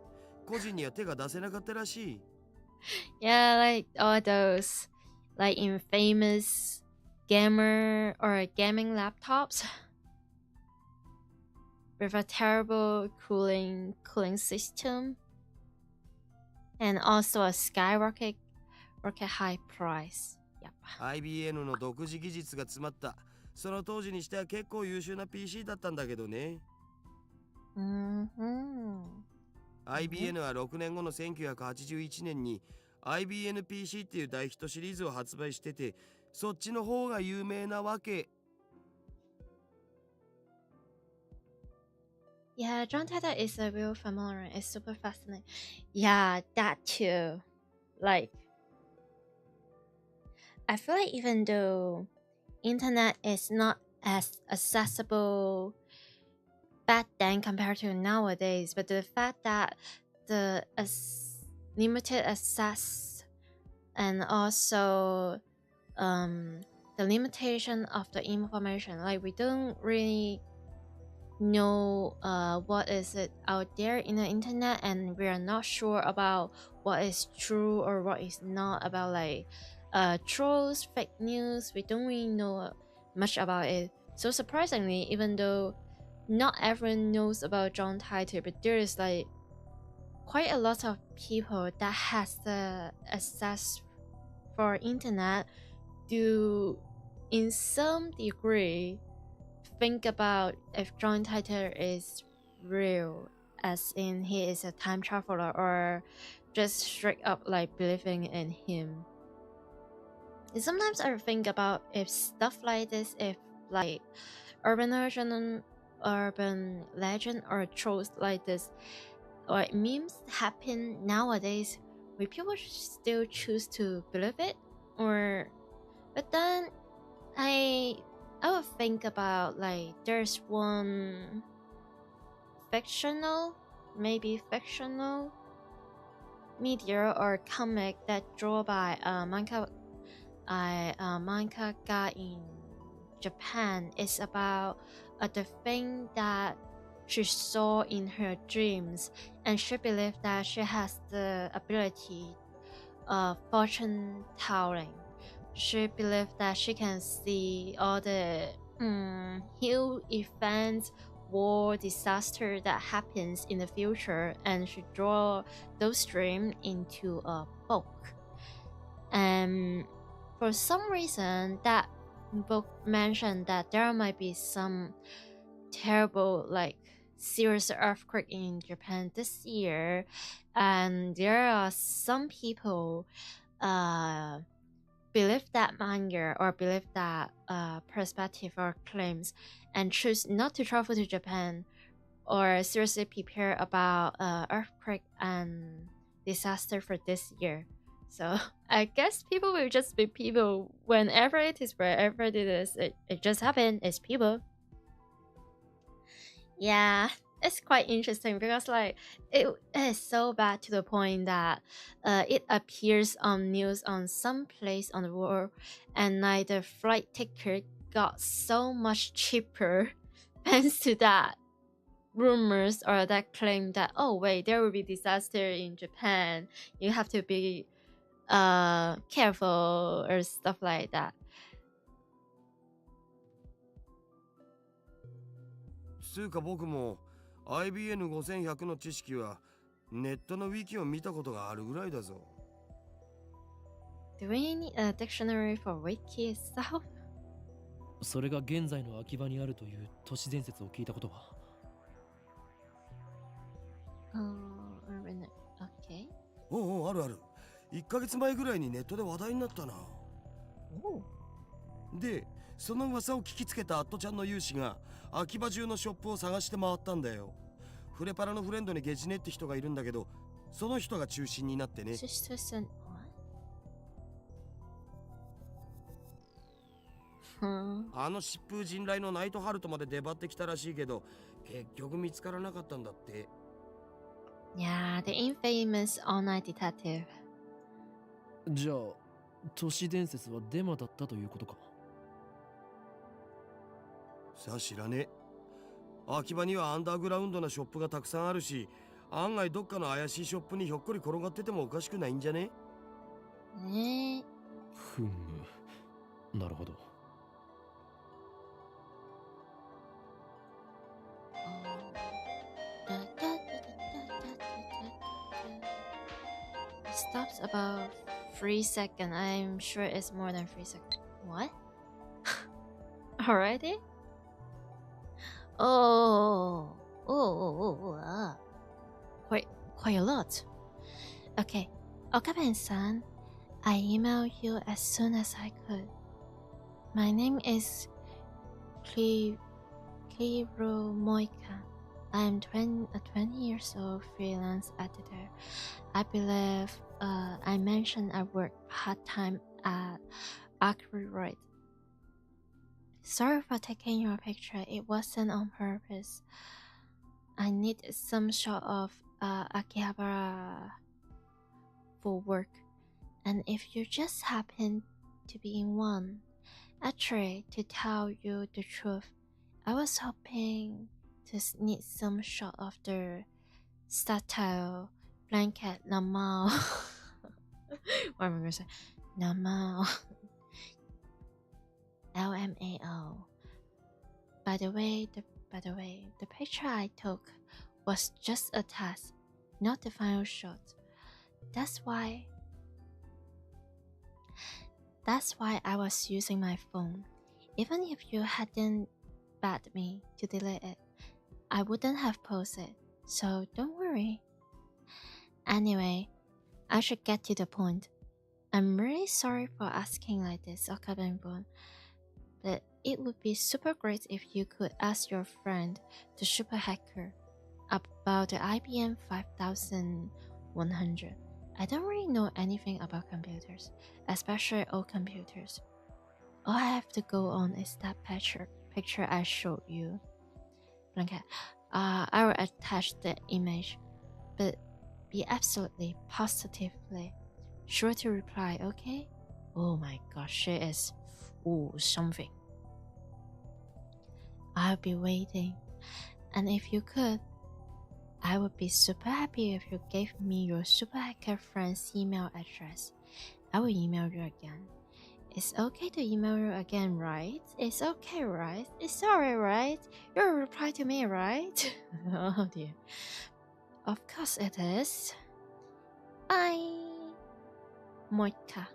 個人には手が出せなかったらしい。Yeah, like all those like infamous gamer or gaming laptops with a terrible cooling system and also a skyrocket or get high price. Yep. IBM の独自技術が詰まったその当時にしては結構優秀な PC だったんだけどね。IBM は6年後の1981年に IBM PC っていう大ヒットシリーズを発売してて、そっちの方が有名なわけ。Yeah, John Titor is a real familiar. It's super fascinating. Yeah, that too. Like, I feel like even though internet is not as accessible back then compared to nowadays, but the fact that the limited access and also the limitation of the information, like we don't really know what is it out there in the internet, and we are not sure about what is true or what is not, about like trolls, fake news. We don't really know much about it. So surprisingly, even though not everyone knows about John Titor, but there is like quite a lot of people that has the access for internet do in some degree think about if John Titor is real, as in he is a time traveler, or just straight up like believing in him. And sometimes I think about if stuff like this, if like urban legend or trolls like this or memes happen nowadays, will people still choose to believe it? Or but then I would think about like there's one maybe fictional media or comic that drawn by mangaka in Japan. It's about the thing that she saw in her dreams, and she believed that she has the ability of fortune telling. She believed that she can see all the huge events, war, disaster that happens in the future, and she draw those dreams into a book. And for some reason, that book mentioned that there might be some terrible, like serious earthquake in Japan this year, and there are some people believe that manga or believe that perspective or claims and choose not to travel to Japan or seriously prepare about earthquake and disaster for this year. So I guess people will just be people whenever it is, wherever it is. It just happened. It's people. Yeah, it's quite interesting because like it is so bad to the point that it appears on news on some place on the world, and like the flight ticket got so much cheaper thanks to that rumors or that claim that, oh wait, there will be disaster in Japan, you have to be careful or stuff like that. つうか僕も IBN5100 の知識はネットのウィキを見たことがあるぐらいだぞ。Do we need a dictionary for wiki itself? それが現在の秋葉にあるという都市伝説を聞いたことは。Okay. おうあるある。1ヶ月前ぐらいにネットで話題になったな。で、その噂を聞きつけた핫TLちゃんの有志が秋葉中のショップを探して回ったんだよ。フレパラのフレンドにゲジネって人がいるんだけど、その人が中心になってね。あの疾風陣雷のナイトハルトまで出張ってきたらしいけど、結局見つからなかったんだって。Yeah, the infamous all-night detective. じゃあ、都市伝説はデマだったということか。さあ知らねえ。秋葉にはアンダーグラウンドなショップがたくさんあるし、案外どっかの怪しいショップにひょっこり転がっててもおかしくないんじゃね？ふむ、なるほど。Stops about 3 seconds. I'm sure it's more than 3 seconds. What? Already? Quite a lot. Okay, Okaben-san, I emailed you as soon as I could. My name is Kliro Moika. I am a 20 years old freelance editor. I believe I mentioned I work part-time at Ackroyd. Sorry for taking your picture, it wasn't on purpose. I need some sort of Akihabara for work, and if you just happen to be in one, actually, to tell you the truth, I was hoping to need some shot of the statue blanket Namao. What am I gonna say? Namao. LMAO. By the way, the picture I took was just a test, not the final shot. That's why I was using my phone. Even if you hadn't begged me to delete it, I wouldn't have posted, so don't worry. Anyway, I should get to the point. I'm really sorry for asking like this, Okaben-bun, but it would be super great if you could ask your friend, the super hacker, about the IBM 5100. I don't really know anything about computers, especially old computers. All I have to go on is that picture I showed you. Blanket. I will attach the image, but be absolutely positively sure to reply, okay? Oh my gosh, she is something. I'll be waiting, and if you could, I would be super happy if you gave me your super hacker friend's email address. I will email you again. It's okay to email you again, right? It's okay, right? It's alright, right? You'll reply to me, right? Oh dear. Of course it is. Bye. Moika.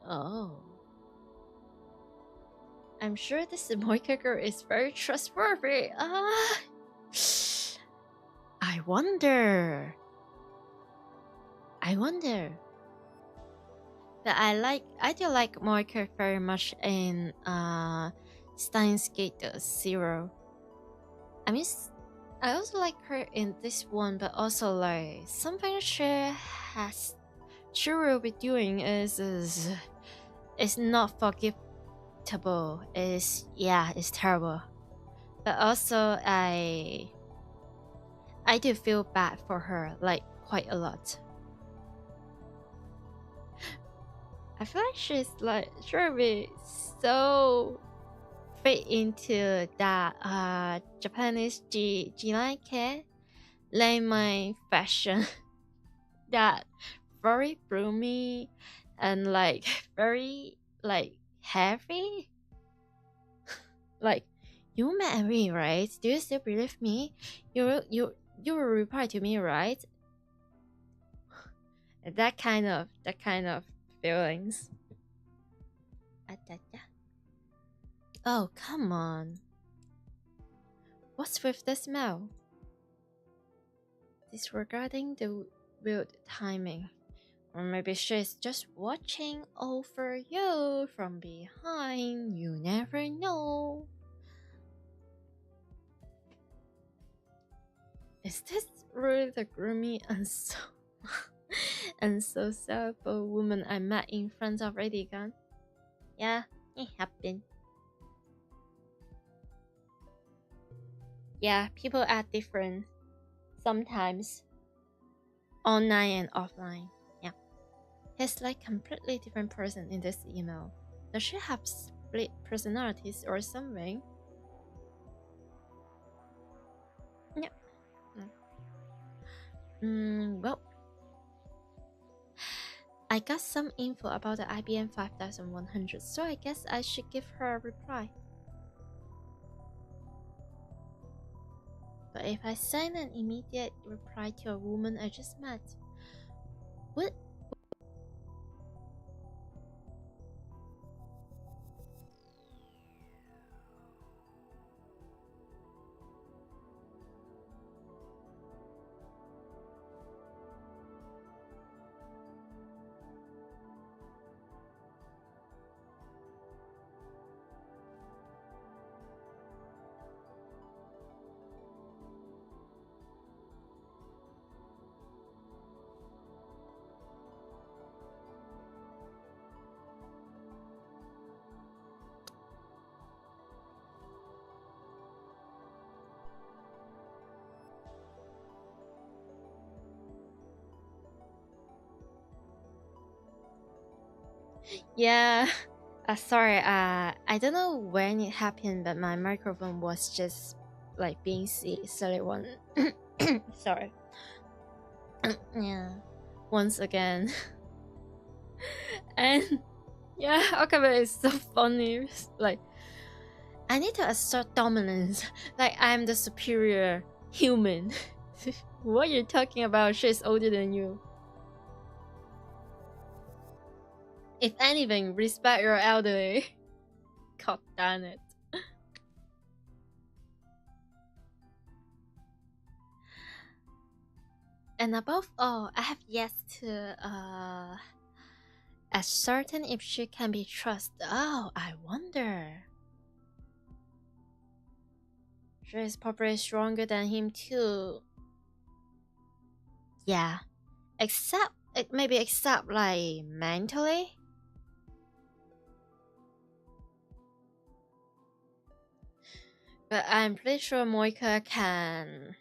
Oh. I'm sure this Moika girl is very trustworthy. I wonder. But I do like Moika very much in Steins Gate 0. I mean, I also like her in this one, but also like something she will be doing is not forgivable. It's terrible. But also I do feel bad for her, like quite a lot. I feel like she's like should be so fit into that Japanese Jinake layman fashion. That very broomy and like very like heavy. Like, you met me, right? Do you still believe me? You will reply to me, right? That kind of feelings. Oh, come on. What's with the smell? Disregarding the weird timing. Or maybe she's just watching over you from behind. You never know. Is this really the groomy and so terrible woman I met in front of Radigan? Yeah, it happened. Yeah, people are different sometimes, online and offline. Yeah, he's like completely different person in this email. Does she have split personalities or something? Yeah. Well, I got some info about the IBM 5100, so I guess I should give her a reply. But if I send an immediate reply to a woman I just met, what? Yeah, sorry, I don't know when it happened, but my microphone was just like being silly, so it won't. Sorry. Yeah, once again. And yeah, Okabe is so funny. Like, I need to assert dominance. Like, I'm the superior human. What you're talking about? She's older than you. If anything, respect your elderly. God damn it. And above all, I have yet to ascertain if she can be trusted. Oh, I wonder. She is probably stronger than him too. Yeah. Except like mentally. But I'm pretty sure Moika can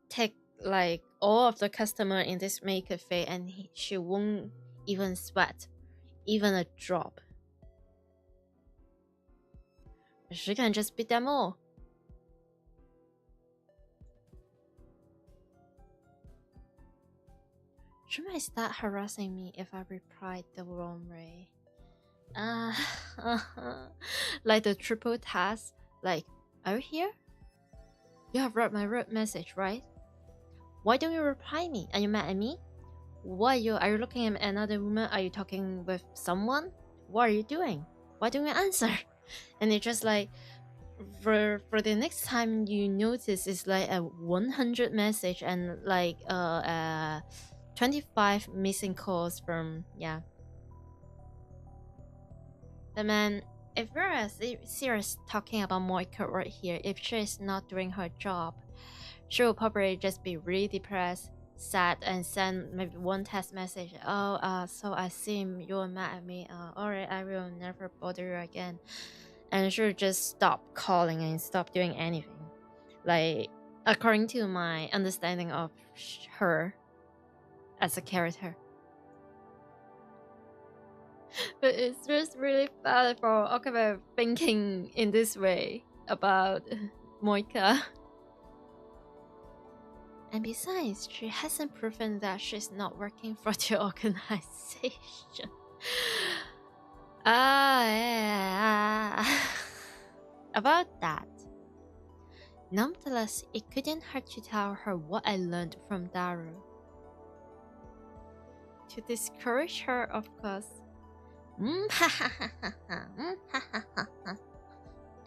take like all of the customer in this maid cafe and she won't even sweat, even a drop. She can just beat them all. She might start harassing me if I replied the wrong way. Like the triple task. Like, are you here? You have read my message, right? Why don't you reply me? Are you mad at me? Are you looking at another woman? Are you talking with someone? What are you doing? Why don't you answer? And it's just like, for the next time you notice, it's like a 100 message and like 25 missing calls from, yeah. The man, if we're serious talking about Moika right here, if she's not doing her job, she will probably just be really depressed, sad, and send maybe one text message. Oh, so I seem you're mad at me. Alright, I will never bother you again. And she'll just stop calling and stop doing anything. Like, according to my understanding of her as a character. But it's just really bad for Okabe thinking in this way about Moika. And besides, she hasn't proven that she's not working for the organization. Yeah. About that. Nonetheless, it couldn't hurt to tell her what I learned from Daru. To discourage her, of course.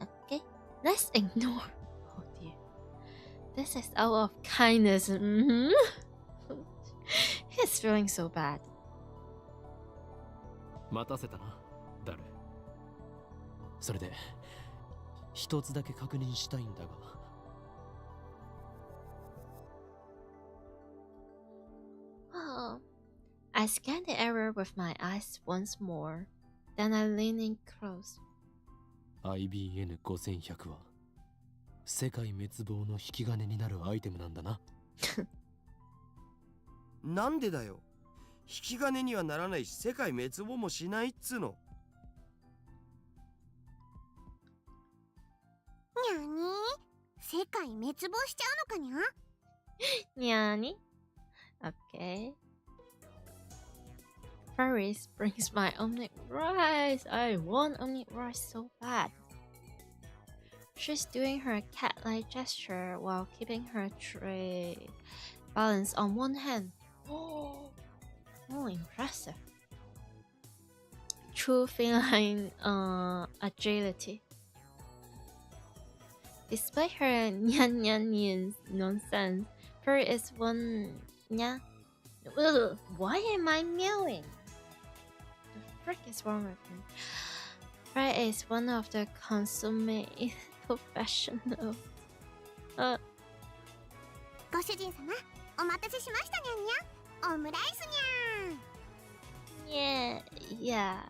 Okay, let's ignore. Oh dear. This is out of kindness. He's feeling so bad. 待たせたな、ダル。それで、一つだけ確認したいんだが。Oh. I scanned the area with my eyes once more. Then I leaned in close. IBN5100 は世界滅亡の引き金になるアイテムなんだな。なんでだよ。引き金にはならないし世界滅亡もしないっつの。にゃに世界滅亡しちゃうのかにゃにゃーに Okay. Paris brings my omelet rice. I want omelet rice so bad. She's doing her cat-like gesture while keeping her tray balance on one hand. Oh, impressive. True feline agility. Despite her nyan nonsense, Fur is one nya. Ugh, why am I meowing? The frick is wrong with me? Fur is one of the consummate professionals. ご主人様、お待たせしましたにゃんにゃん。オムライスにゃん。Yeah.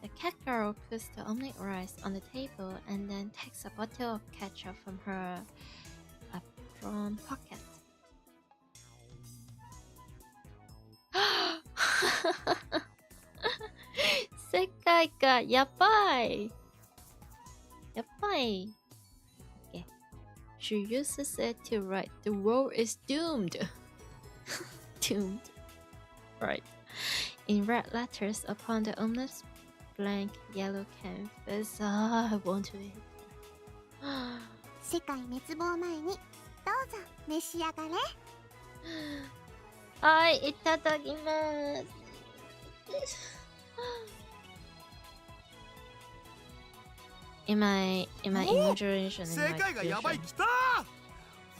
The cat girl puts the omelette rice on the table and then takes a bottle of ketchup from her apron pocket. Sekai ga yabai. Yabai. Okay. She uses it to write "The world is doomed." Doomed. Right. In red letters upon the omelette's blank yellow canvas. I want to eat. 世界滅亡前にどうぞ召し上がれ。はい、いただきます。今、imagination 正解がやばいきた。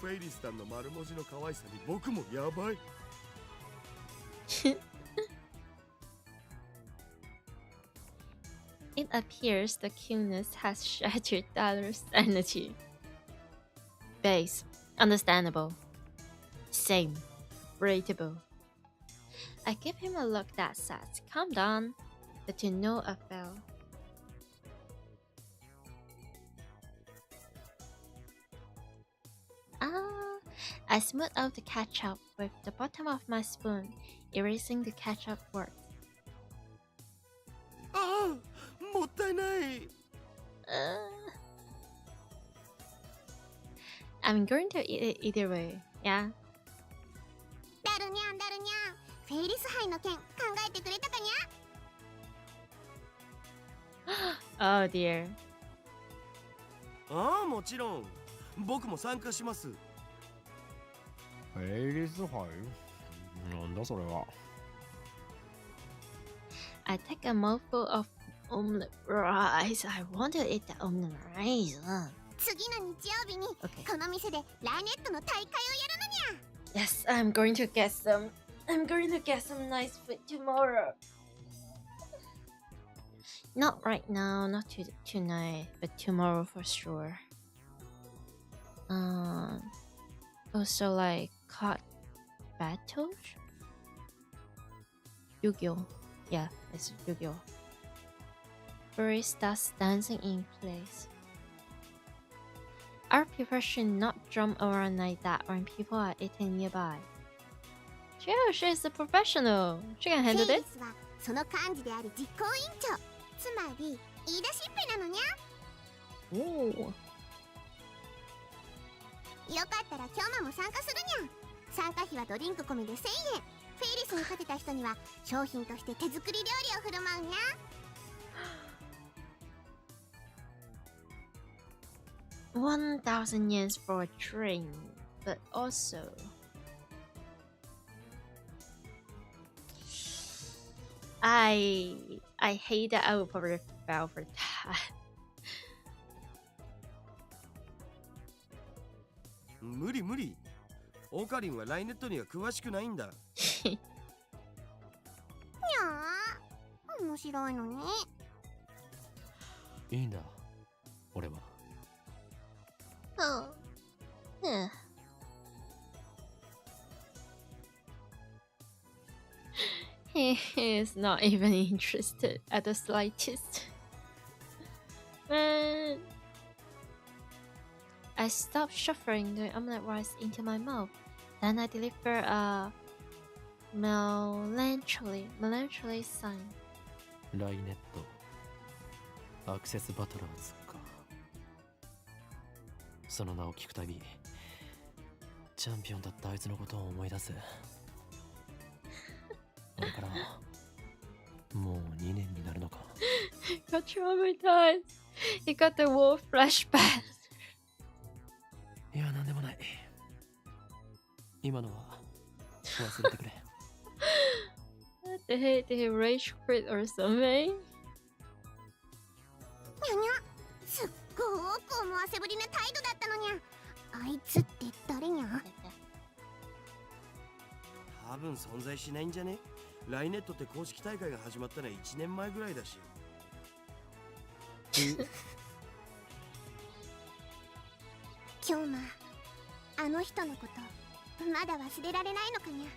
フェイリスさんの丸文字の可愛さに僕もやばい。It appears the cuteness has shattered Dollar's sanity. Base. Understandable. Same. Rateable. I give him a look that says, calm down, but to no avail. I smooth out the ketchup with the bottom of my spoon, erasing the ketchup words. ああ、もったいない。I'm going to eat it either way, yeah? ダルニャンダルニャン、フェイリス杯の件考えてくれたかにゃ。 Oh dear. ああ、もちろん。僕も参加します。フェイリス杯？なんだそれは。I take a mouthful of omelette rice. I want to eat the omelette rice. 次の日曜日にこの店でライネットの大会をやるのにゃ。Yes, I'm going to get some. I'm going to get some nice food tomorrow. Not right now, not tonight, but tomorrow for sure. Also like card battles? Yu-Gi-Oh! Yeah, it's Yu-Gi-Oh! Furry starts dancing in place. Our people should not jump around like that when people are eating nearby. Sure, she's a professional. She can handle フェイ it. リスはその幹事であり実行委員長、つまり言い出しっぺなのにゃ。 Ooh. よかったら今日も参加するにゃん。参加費はドリンク込みで1000円。フェイリスに勝てた人には商品として手作り料理を振る舞うにゃ。 1,000 yen for a drink, but also I hate that I would probably fail for that. 無理無理。オカリンはライネットには詳しくないんだ。にゃー、面白いのに。いいんだ、俺は。Oh. Yeah. He is not even interested at the slightest. Man. I stop shuffling the omelette rice into my mouth. Then I deliver a melancholy sign. ライネット、アクセスバトラーズか。その名を聞くたび、チャンピオンだったあいつのことを思い出す。あれからもう2年になるのか。got traumatized. He got the war flashback. いや、なんでもない。今のは忘れてくれ。Did he rage quit or something? にゃにゃ、すっごーく思わせぶりな態度だったのにゃ。あいつって誰にゃ。多分存在しないんじゃね？ライネットって公式大会が始まったのは1年前ぐらいだし。今日もあの人のことまだ忘れられないのかにゃ。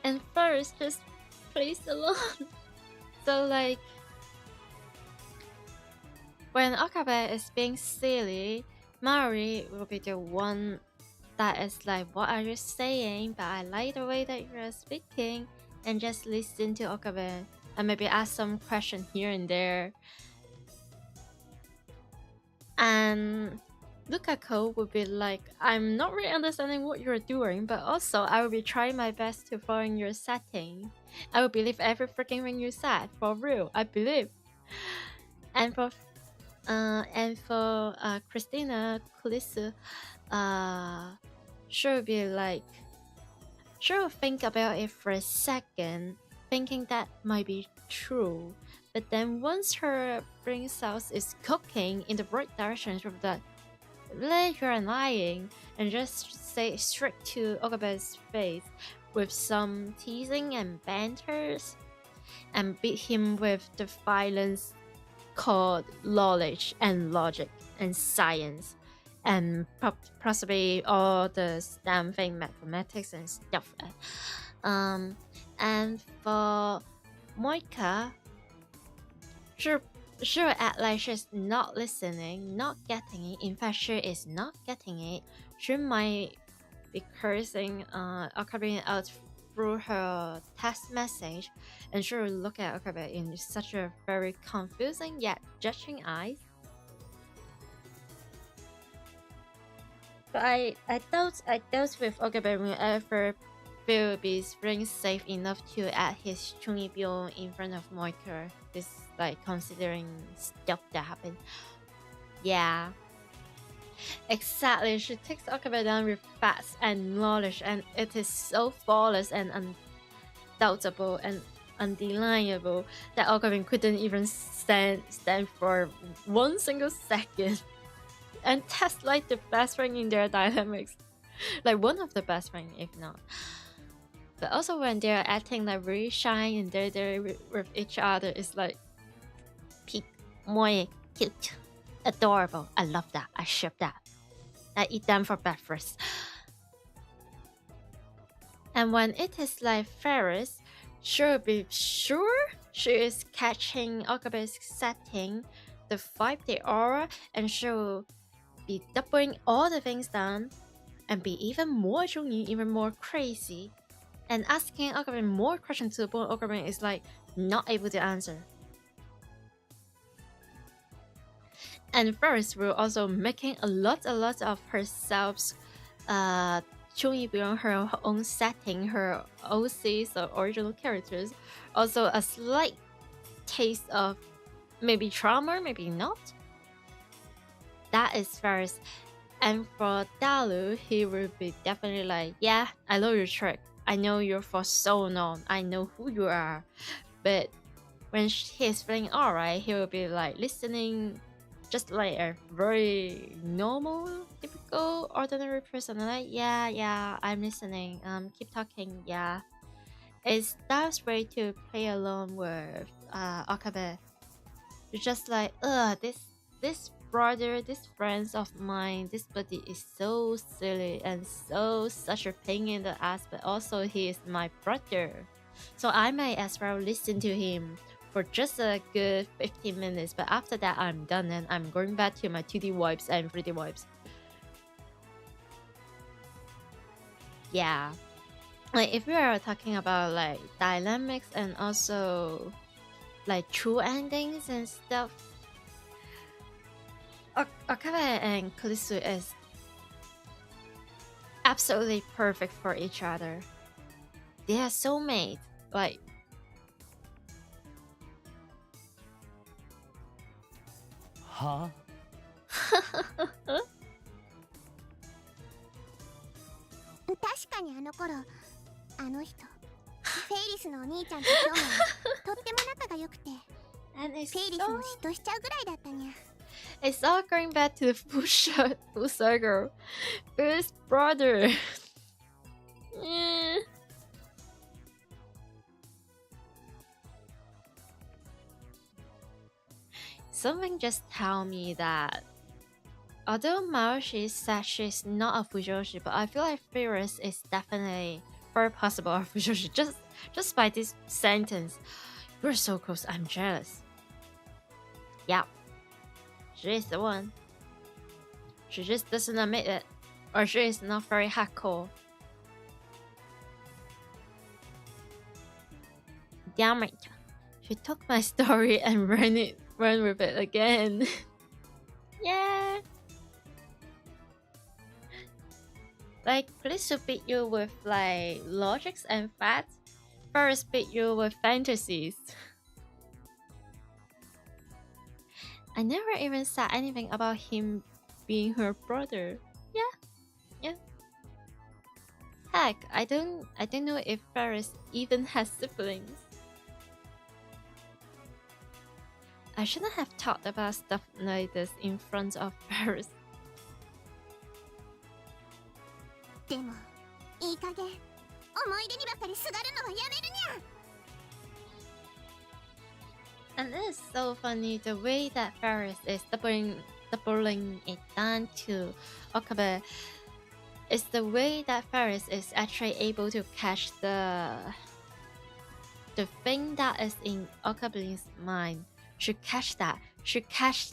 And first, just plays alone. So like, when Okabe is being silly, Mayuri will be the one that is like, what are you saying? But I like the way that you're speaking, and just listen to Okabe and maybe ask some question here and there. And Lukako would be like, I'm not really understanding what you're doing, but also I will be trying my best to follow your setting. I will believe every freaking thing you said, for real, I believe. And for Christina Kulisu, she'll be like, she'll think about it for a second, thinking that might be true. But then once her brain cells is cooking in the right direction, she'll be like, you're lying, and just say straight to Okabe's face with some teasing and banters, and beat him with the violence called knowledge and logic and science, and possibly all the STEM thing, mathematics and stuff. And for Moika, she'll act like she's not listening, not getting it. In fact, she is not getting it. She might be cursing Okabe out through her text message, and she will look at Okabe in such a very confusing yet judging eyes. But I doubt with Okabe will ever feel be feeling safe enough to add his Chungibyo in front of Moika. This like considering stuff that happened. Yeah. Exactly, she takes Okabe down with facts and knowledge, and it is so flawless and undoubtable and undeniable that Okabe couldn't even stand for 1 single second. And that's like the best thing in their dynamics. Like one of the best things, if not. But also when they're acting like really shy and they're there with each other, it's like peak, more cute, adorable. I love that. I ship that. I eat them for breakfast. And when it is like Ferris, she'll be sure she is catching Okabe's setting, the vibe, the aura, and she'll be doubling all the things done and be even more Jungi, even more crazy, and asking Okabe more questions to the point Okabe is like not able to answer. And first, we're also making a lot of herself Chungi beyond her own setting, her OCs or original characters. Also a slight taste of maybe trauma, maybe not. That is first. And for Dalu, he will be definitely like, yeah, I know your trick. I know you're for so long. I know who you are. But when he's feeling alright, he will be like listening just like a very normal, typical, ordinary person. Like, yeah, I'm listening. Keep talking, yeah. It's Dalu's way to play along with Okabe. You're just like, this brother, this friends of mine, this buddy is so silly and so such a pain in the ass, but also he is my brother. So I might as well listen to him for just a good 15 minutes, but after that I'm done and I'm going back to my 2D wipes and 3D wipes. Yeah. Like if we are talking about like dynamics and also like true endings and stuff, Okabe and Kurisu is absolutely perfect for each other. They are soulmates. Like は確かにあの頃、あの人、フェイリスのお兄ちゃんと今日はとっても仲が良くて、フ And ェイリスも嫉妬しちゃうぐらいだったにゃ。it's all going back to the full circle. Bill's brother. Yeah. Something just tell me that although Mayuri said she's not a Fujoshi, but I feel like Ferris is definitely very possible a Fujoshi just by this sentence. We're so close, I'm jealous. Yeah. She is the one. She just doesn't admit it. Or she is not very hardcore. Damn it. She took my story and ran with it again. Yeah. Like, please to beat you with like logics and facts. First beat you with fantasies. I never even said anything about him being her brother. Yeah. Heck, I don't know if Ferris even has siblings. I shouldn't have talked about stuff like this in front of Ferris. でも、いい加減、思い出にばかりすがるのはやめるにゃ。And it is so funny the way that Ferris is doubling it down to Okabe. It's the way that Ferris is actually able to catch the thing that is in Okabe's mind. She catch that. She catch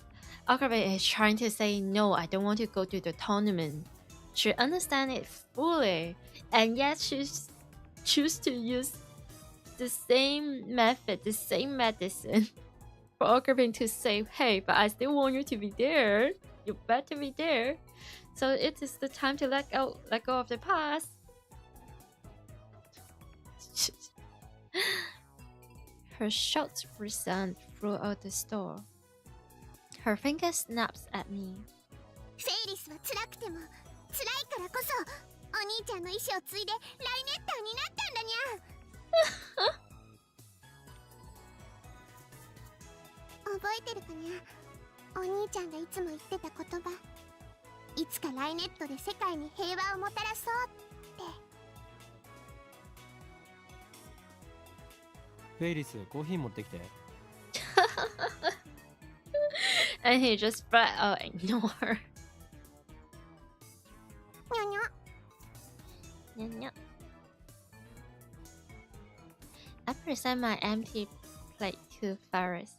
Okabe is trying to say no, I don't want to go to the tournament. She understands it fully, and yet she choose to use the same method, the same medicine for Okabe to say, hey, but I still want you to be there. You better be there. So it is the time to let go of the past. Her shots resound throughout the store. Her finger snaps at me. フェイリスは辛くても、辛いからこそ、お兄ちゃんの意志を継いでライネッターになったんだにゃ。覚えてるかにゃ。お兄ちゃんがいつも言ってた言葉。いつかライネットで世界に平和をもたらそうって。フェイリス、コーヒー持ってきて。And he just flat out ignore her. にゃにゃ。Nya, nya. I present my empty plate to Ferris.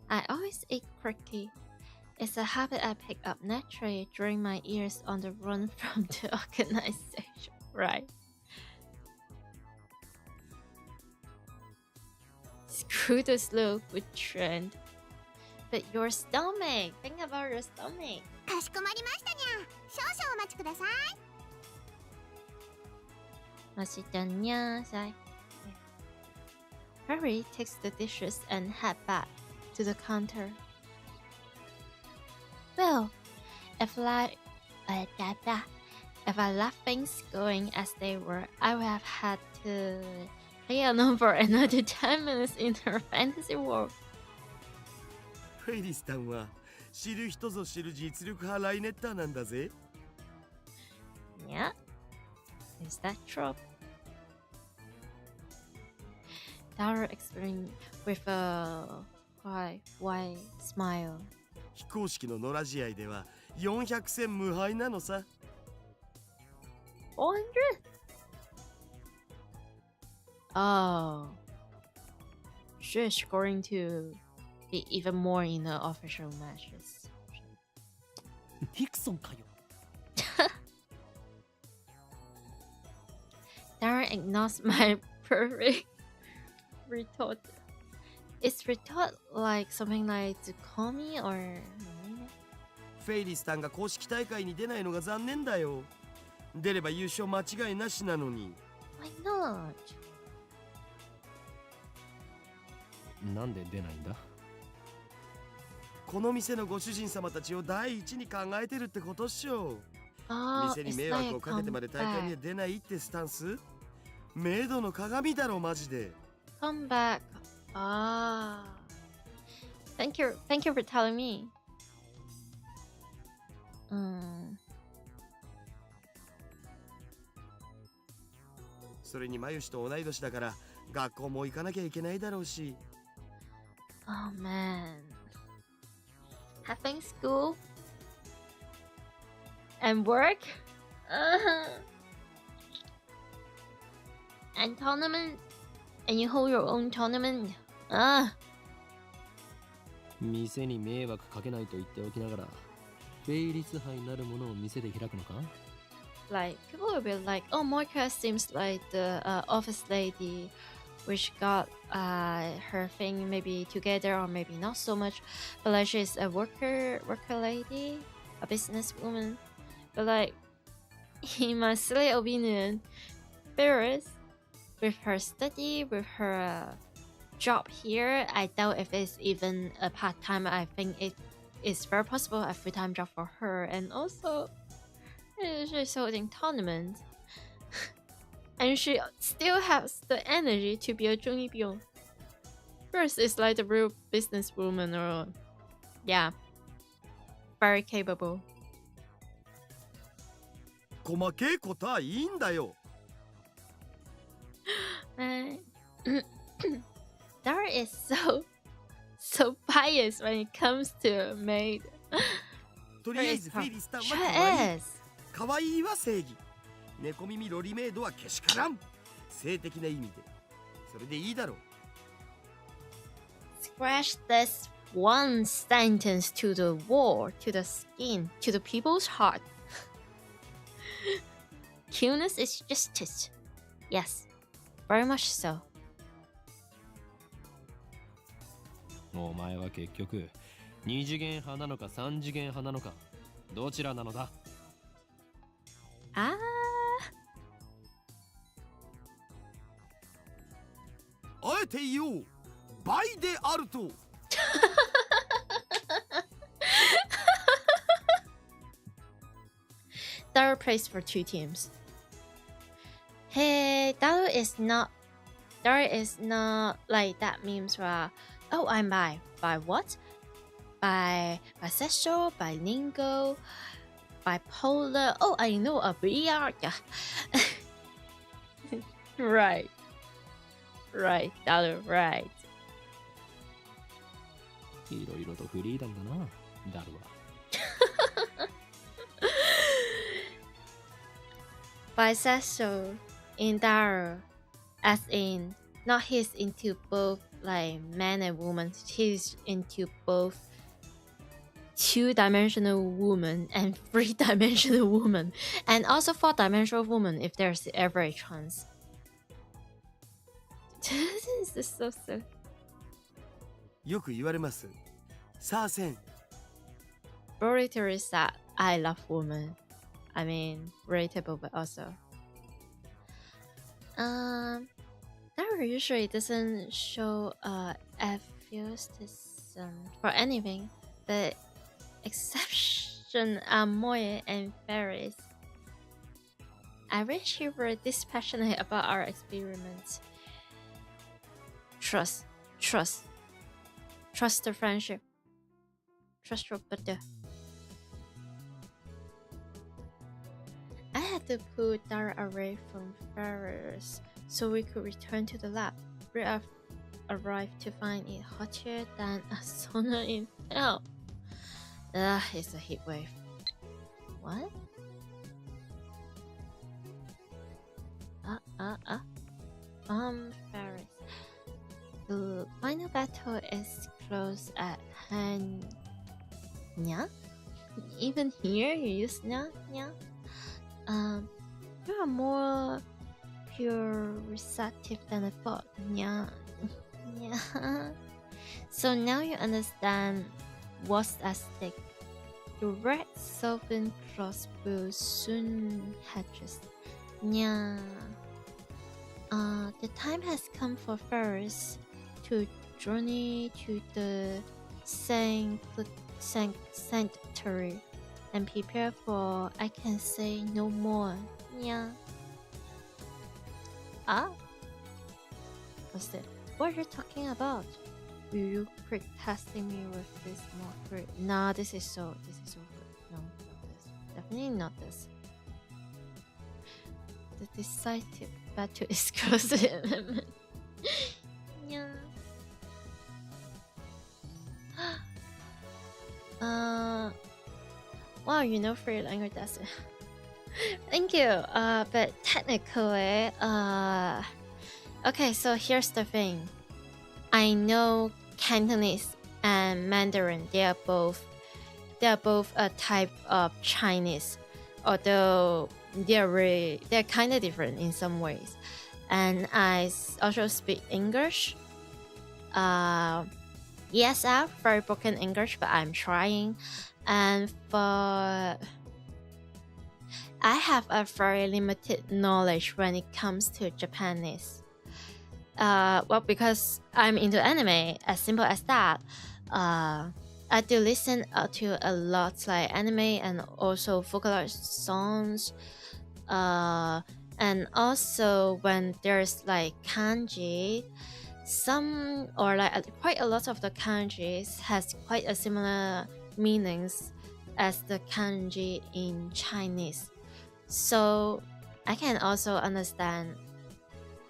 I always eat quickly. It's a habit I picked up naturally during my years on the run from the organization, right? Screw the slow food trend. But your stomach! Think about your stomach. かしこまりましたにゃ。少々お待ちください。맛있겠냐? Harry takes the dishes and head back to the counter. Well, if I left things going as they were, I would have had to play alone for another 10 minutes in her fantasy world. フェイリスタンは知る人ぞ知る実力派ライネッターなんだぜ。Yeah, is that true? Dara explained with a quite wide smile. 非公式の野良試合では400戦無敗なのさ。400? Oh. She's going to be even more in the official matches. ヒクソンかよ。Darren ignores my perfect retort. Is retort like something like Tsukomi or? フェイリスタンが公式大会に出ないのが残念だよ。出れば優勝間違いなしなのに。Why not? なんで出ないんだ？この店のご主人様たちを第一に考えてるってことっしょ。Oh, 店に it's 迷 like 惑をかけてまで大会には comeback. 出ないってスタンス？メイドの鏡だろマジで。Comeback. Ah. Thank you for telling me. それにマユシと同い年だから学校も行かなきゃいけないだろうし。Oh man. Having school and work and tournament and you hold your own tournament. 店に迷惑かけないと言っておきながらフェイリス杯なるものを店で開くのか？ Like people will be like, oh, Moika seems like the office lady, which got her thing maybe together or maybe not so much, but like she's a worker lady, a businesswoman. But like in my silly opinion, Ferris, with her study, with her job here, I doubt if it's even a part-time. I think it is very possible a full-time job for her, and also she's holding tournaments and she still has the energy to be a Jungibyo. First is like the real businesswoman, or yeah, very capable. 細けいことはいいんだよ。Dara is so biased when it comes to maid. とりあえずフェイリスタンは Sure 可愛い。 is. 可愛いは正義。猫耳ロリメイドはけしからん。性的な意味で。それでいいだろう。Scratch this one sentence to the wall, to the skin, to the people's heart. Cuteness is justice. Yes, very much so. お前は結局二次元派なのか三次元派なのかどちらなのだ？あえて言おう。倍であると。Daru plays for two teams. Hey, Daru is not like that memes where, oh, I'm bi. By what? Bisexual, bilingual, bipolar. Oh, I know a VR. Right. Right, Daru, right. いろいろとフリーダムだな、ダルは。Bisexual in Daru, as in not he's into both like man and woman. He's into both two-dimensional woman and three-dimensional woman, and also four-dimensional woman if there's ever a chance. This is so sad. よく言われます。さあせん。 Brother is that I love women. I mean, relatable, but also. Daru usually doesn't show enthusiasm for anything, but exception are Moe and Ferris. I wish you were this passionate about our experiments. Trust the friendship. Trust your brother. I had to put Dara away from Ferris so we could return to the lab. We have arrived to find it hotter than a sauna in hell. It's a heat wave. What? Ferris. The final battle is close at hand. Nya? Even here you use nya? You are more pure receptive than I thought. Nya. So now you understand what's at stake. The red Sylvan crossbow soon hatches. Nya. The time has come for Ferris to journey to the sanctuary and prepare for I can say no more. Yeah. Ah? What's it? What are you talking about? Will you quit testing me with this more? Nah, this is so rude. No, not this. Definitely not this. The decisive battle is close to the amendment. Yeah. Wow, you know free language, that's it. Thank you. But technically, okay, so here's the thing. I know Cantonese and Mandarin, they are both a type of Chinese, although they're kind of different in some ways. And I also speak English. Yes, I have very broken English, but I'm trying. And I have a very limited knowledge when it comes to Japanese. Well, because I'm into anime, as simple as that. I do listen to a lot like anime and also vocalized songs. And also when there's like kanji, some or like quite a lot of the kanjis has quite a similar meanings as the kanji in Chinese. So I can also understand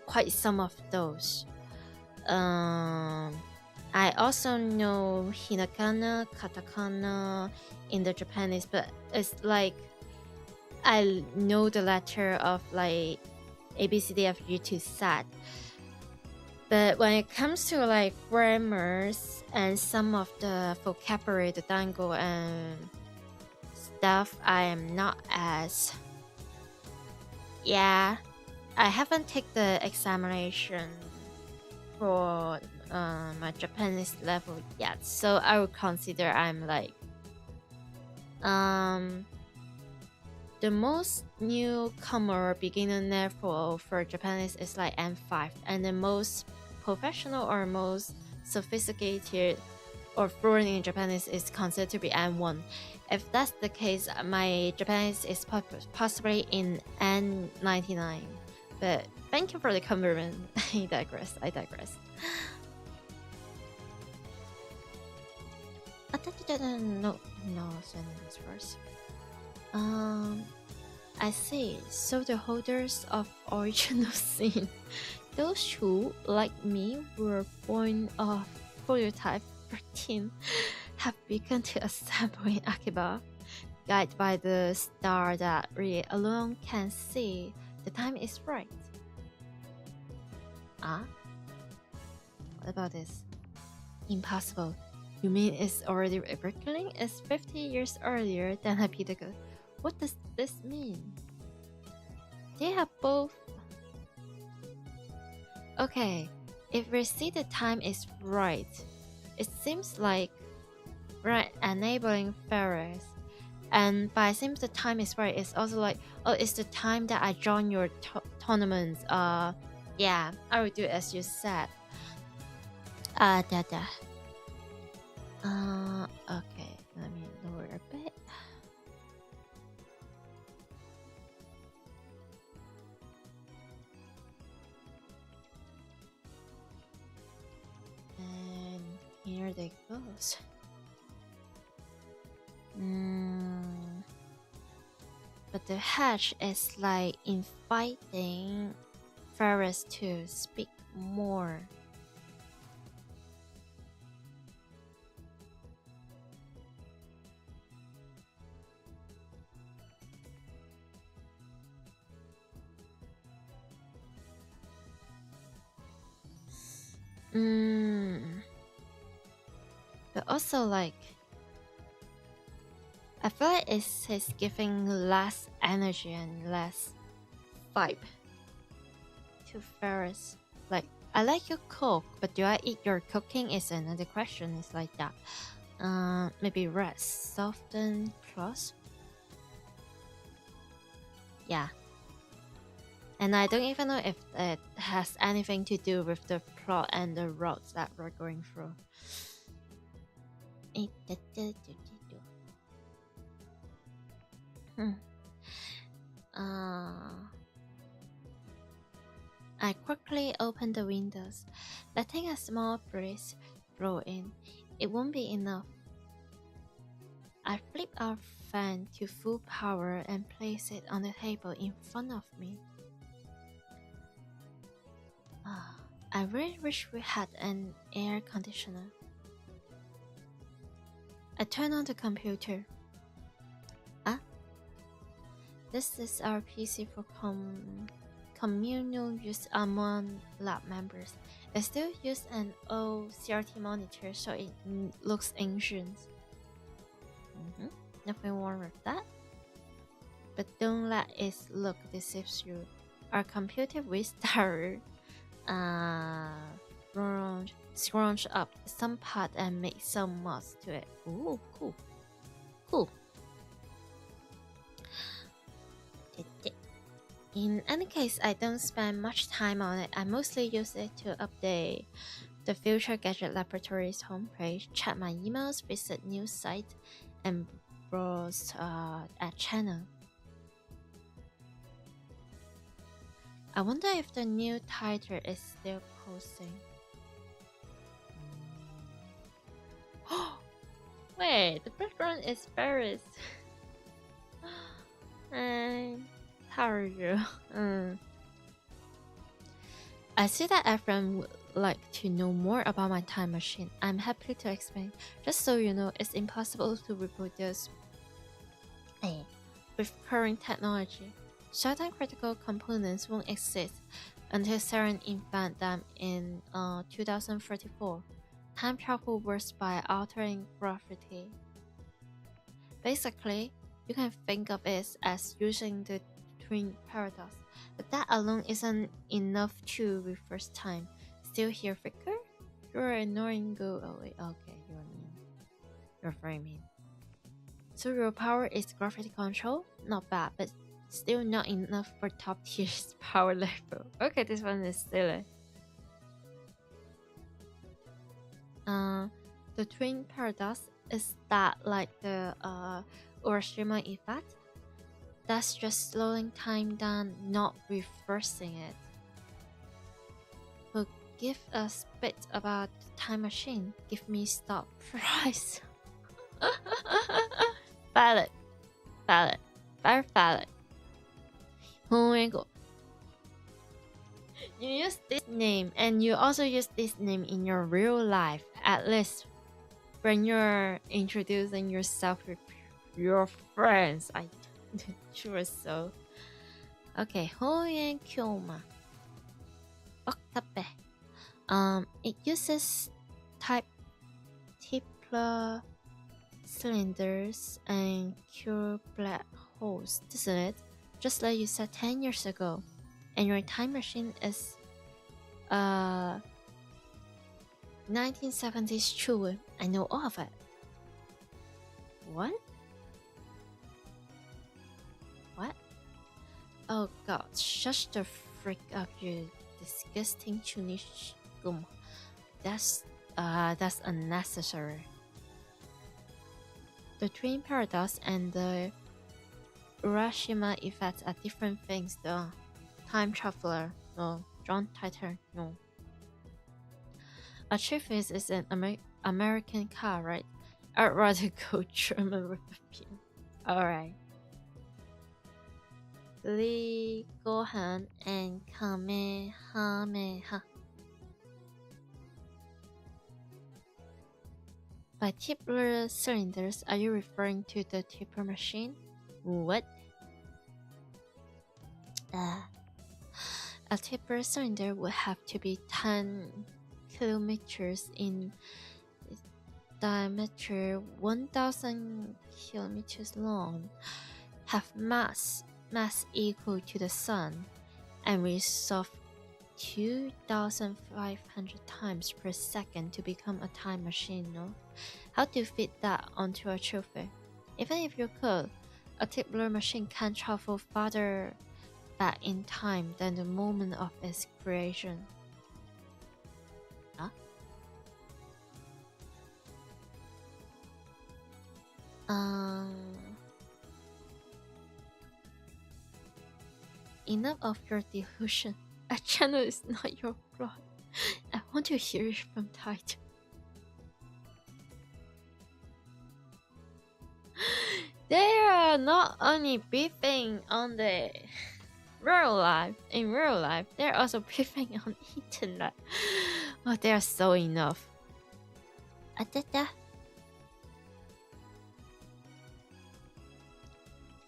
quite some of those. I also know hiragana, katakana in the Japanese, but it's like I know the letter of like A, B, C, D, F, G to Z. But when it comes to like grammars and some of the vocabulary, the dango and stuff, I am not as... Yeah, I haven't taken the examination for my Japanese level yet, so I would consider I'm like the most newcomer beginner level for Japanese is like M5, and the most professional or most sophisticated or fluent in Japanese is considered to be M1. If that's the case, my Japanese is possibly in N99. But thank you for the compliment. I digress. No, sentence first. I see. So the holders of original sin, those who, like me, were born of prototype 13, have begun to assemble in Akiba, guided by the star that we alone can see. The time is right. Ah? What about this? Impossible. You mean it's already reckoning? It's 50 years earlier than Hypothica. What does this mean? They have both... Okay, if we see the time is right, it seems like we're enabling Ferris. And by seems the time is right, it's also like, oh, it's the time that I join your tournaments. Yeah, I will do as you said. Okay, let me lower a bit. And here they goes. But the hatch is like inviting Ferris to speak more. But also like I feel like it's giving less energy and less vibe to Ferris. Like, I like your cook, but do I eat your cooking is another question. It's like that. Maybe rest, soften, plus. Yeah. And I don't even know if it has anything to do with the plot and the routes that we're going through. I quickly opened the windows, letting a small breeze blow in. It won't be enough. I flip our fan to full power and place it on the table in front of me. I really wish we had an air conditioner. I turn on the computer. This is our PC for communal use among lab members. I still use an old CRT monitor, so it looks ancient. Nothing wrong with that. But don't let it look deceive you. Our computer will start scrunch up some part and make some mods to it. Ooh, cool. In any case, I don't spend much time on it. I mostly use it to update the Future Gadget Laboratory's homepage, check my emails, visit news sites, and browse a channel. I wonder if the new title is still posting. Wait, the background is Paris. How are you? I see that everyone would like to know more about my time machine. I'm happy to explain. Just so you know, it's impossible to reproduce with current technology. Certain critical components won't exist until CERN invent them in 2034. Time travel works by altering gravity. Basically, you can think of it as using the twin paradox, but that alone isn't enough to reverse time. Still here, Vicar? You're ignoring go away. Okay, you're mean. You're very mean. So your power is gravity control? Not bad, but still not enough for top tier power level. Okay, this one is silly. The twin paradox is that like the Hiroshima effect? That's just slowing time down, not reversing it. But give us a bit about the time machine. Give me stop price. Valid. Very valid. Duolingo. You use this name and you also use this name in your real life, at least when you're introducing yourself with your friends. I sure so. Okay, Hoyen Kyoma. Octape. It uses Tipler cylinders and cure black holes, doesn't it? Just like you said 10 years ago. And your time machine is 1970s true. I know all of it. What? Oh god, shut the freak up, you disgusting Chunish gum. That's unnecessary. The twin paradox and the Hiroshima effect are different things though. Time traveler, no. John Titor, no. A Chiefs is an American car, right? I'd rather go German with a pin. Alright. Lee Gohan and Kamehameha. By Tipler cylinders, are you referring to the Tipler machine? What? A Tipler cylinder would have to be 10 kilometers in diameter, 1,000 kilometers long, have mass equal to the sun, and resolve 2,500 times per second to become a time machine, no? How to fit that onto a trophy? Even if you could, a Tipler machine can't travel farther back in time than the moment of its creation. Huh? Enough of your delusion. A channel is not your plot. I want to hear it from title. They are not only beefing on the real life, in real life, they're also beefing on internet. Oh, they are so enough.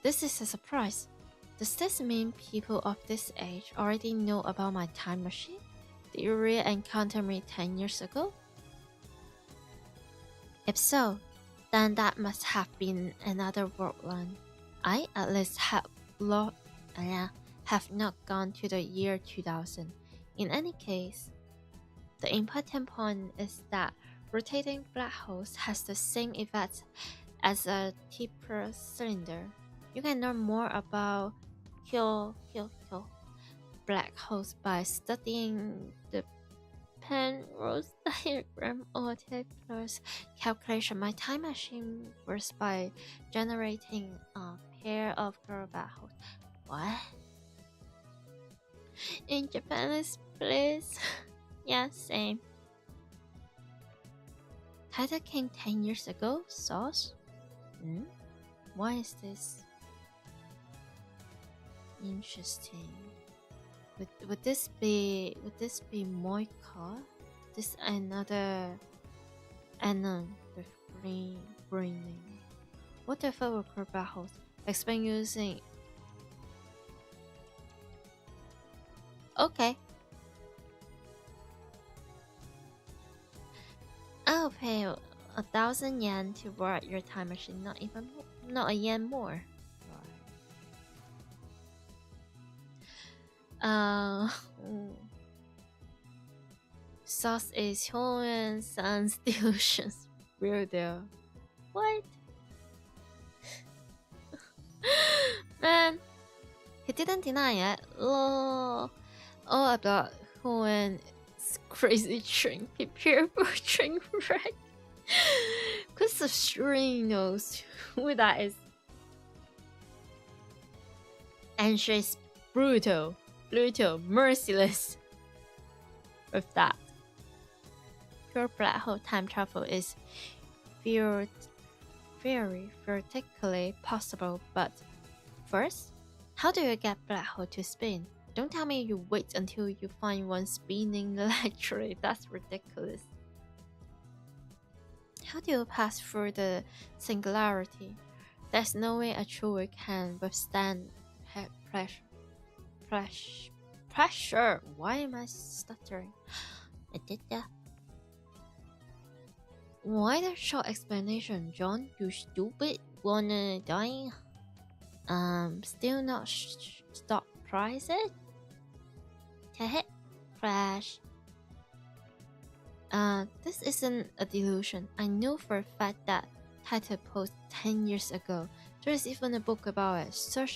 This is a surprise. Does this mean people of this age already know about my time machine? Did you really encounter me 10 years ago? If so, then that must have been another worldland. I at least have not gone to the year 2000. In any case, the important point is that rotating black holes has the same effect as a taper cylinder. You can learn more about black holes by studying the Penrose diagram or Taylor's calculation. My time machine works by generating a pair of black holes. What? In Japanese, please? Yeah, same. Title came 10 years ago. Sauce? Why is this interesting? Would this be Moika? This another Anon with green name. What the fuck were curved holes? Explain using. Okay. I'll pay 1,000 yen to borrow your time machine. Not a yen more. Sauce is Hoenn San's delusions. Weirdo. What? Man, he didn't deny it. All about Hoenn's crazy train. Prepare for train wreck. Cause of sure he knows who that is. And she's brutal, merciless. With that, pure black hole time travel is very theoretically possible, but first, how do you get black hole to spin? Don't tell me you wait until you find one spinning electrically. That's ridiculous. How do you pass through the singularity? There's no way a truly can withstand pressure. Why am I stuttering? I did that. Why the short explanation, John? You stupid. Wanna die? Still not stop prices? Heh, crash. This isn't a delusion. I know for a fact that title post 10 years ago. There is even a book about it. Search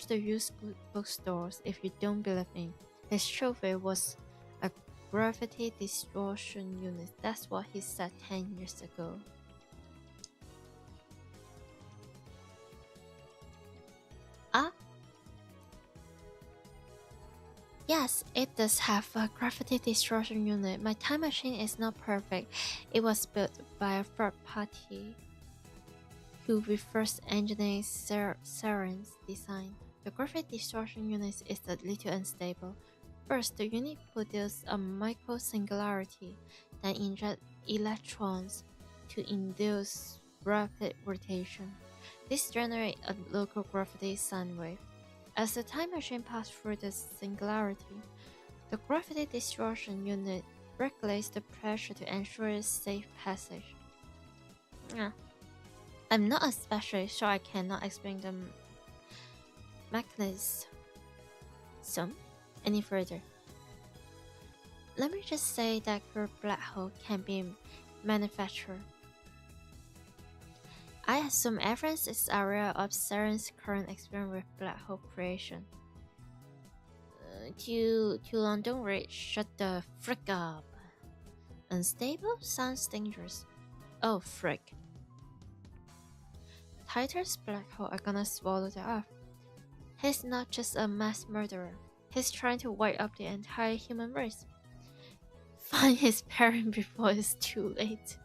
the used bookstores if you don't believe me. His trophy was a gravity distortion unit. That's what he said 10 years ago. Yes, it does have a gravity distortion unit. My time machine is not perfect. It was built by a third party who reverse engineered Saren's design. The gravity distortion unit is a little unstable. First, the unit produces a micro-singularity, then inject electrons to induce rapid rotation. This generates a local gravity sine wave. As the time machine passes through the singularity, the gravity distortion unit regulates the pressure to ensure a safe passage. I'm not a specialist, so I cannot explain the mechanism any further. Let me just say that your black hole can be manufactured. I assume everyone is aware of Saren's current experience with black hole creation. Too long, don't read. Shut the frick up. Unstable sounds dangerous. Oh frick. Titan's black hole are gonna swallow the Earth. He's not just a mass murderer. He's trying to wipe up the entire human race. Find his parent before it's too late.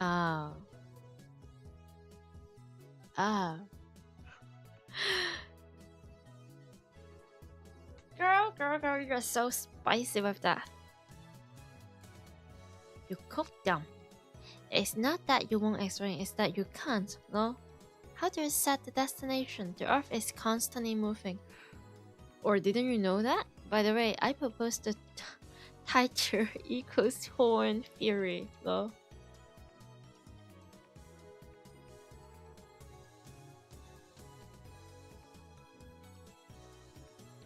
Oh. Oh. Girl, you're so spicy with that. You cooked them. It's not that you won't explain, it's that you can't, no? How do you set the destination? The Earth is constantly moving. Or didn't you know that? By the way, I proposed the tighter equals horn theory, no?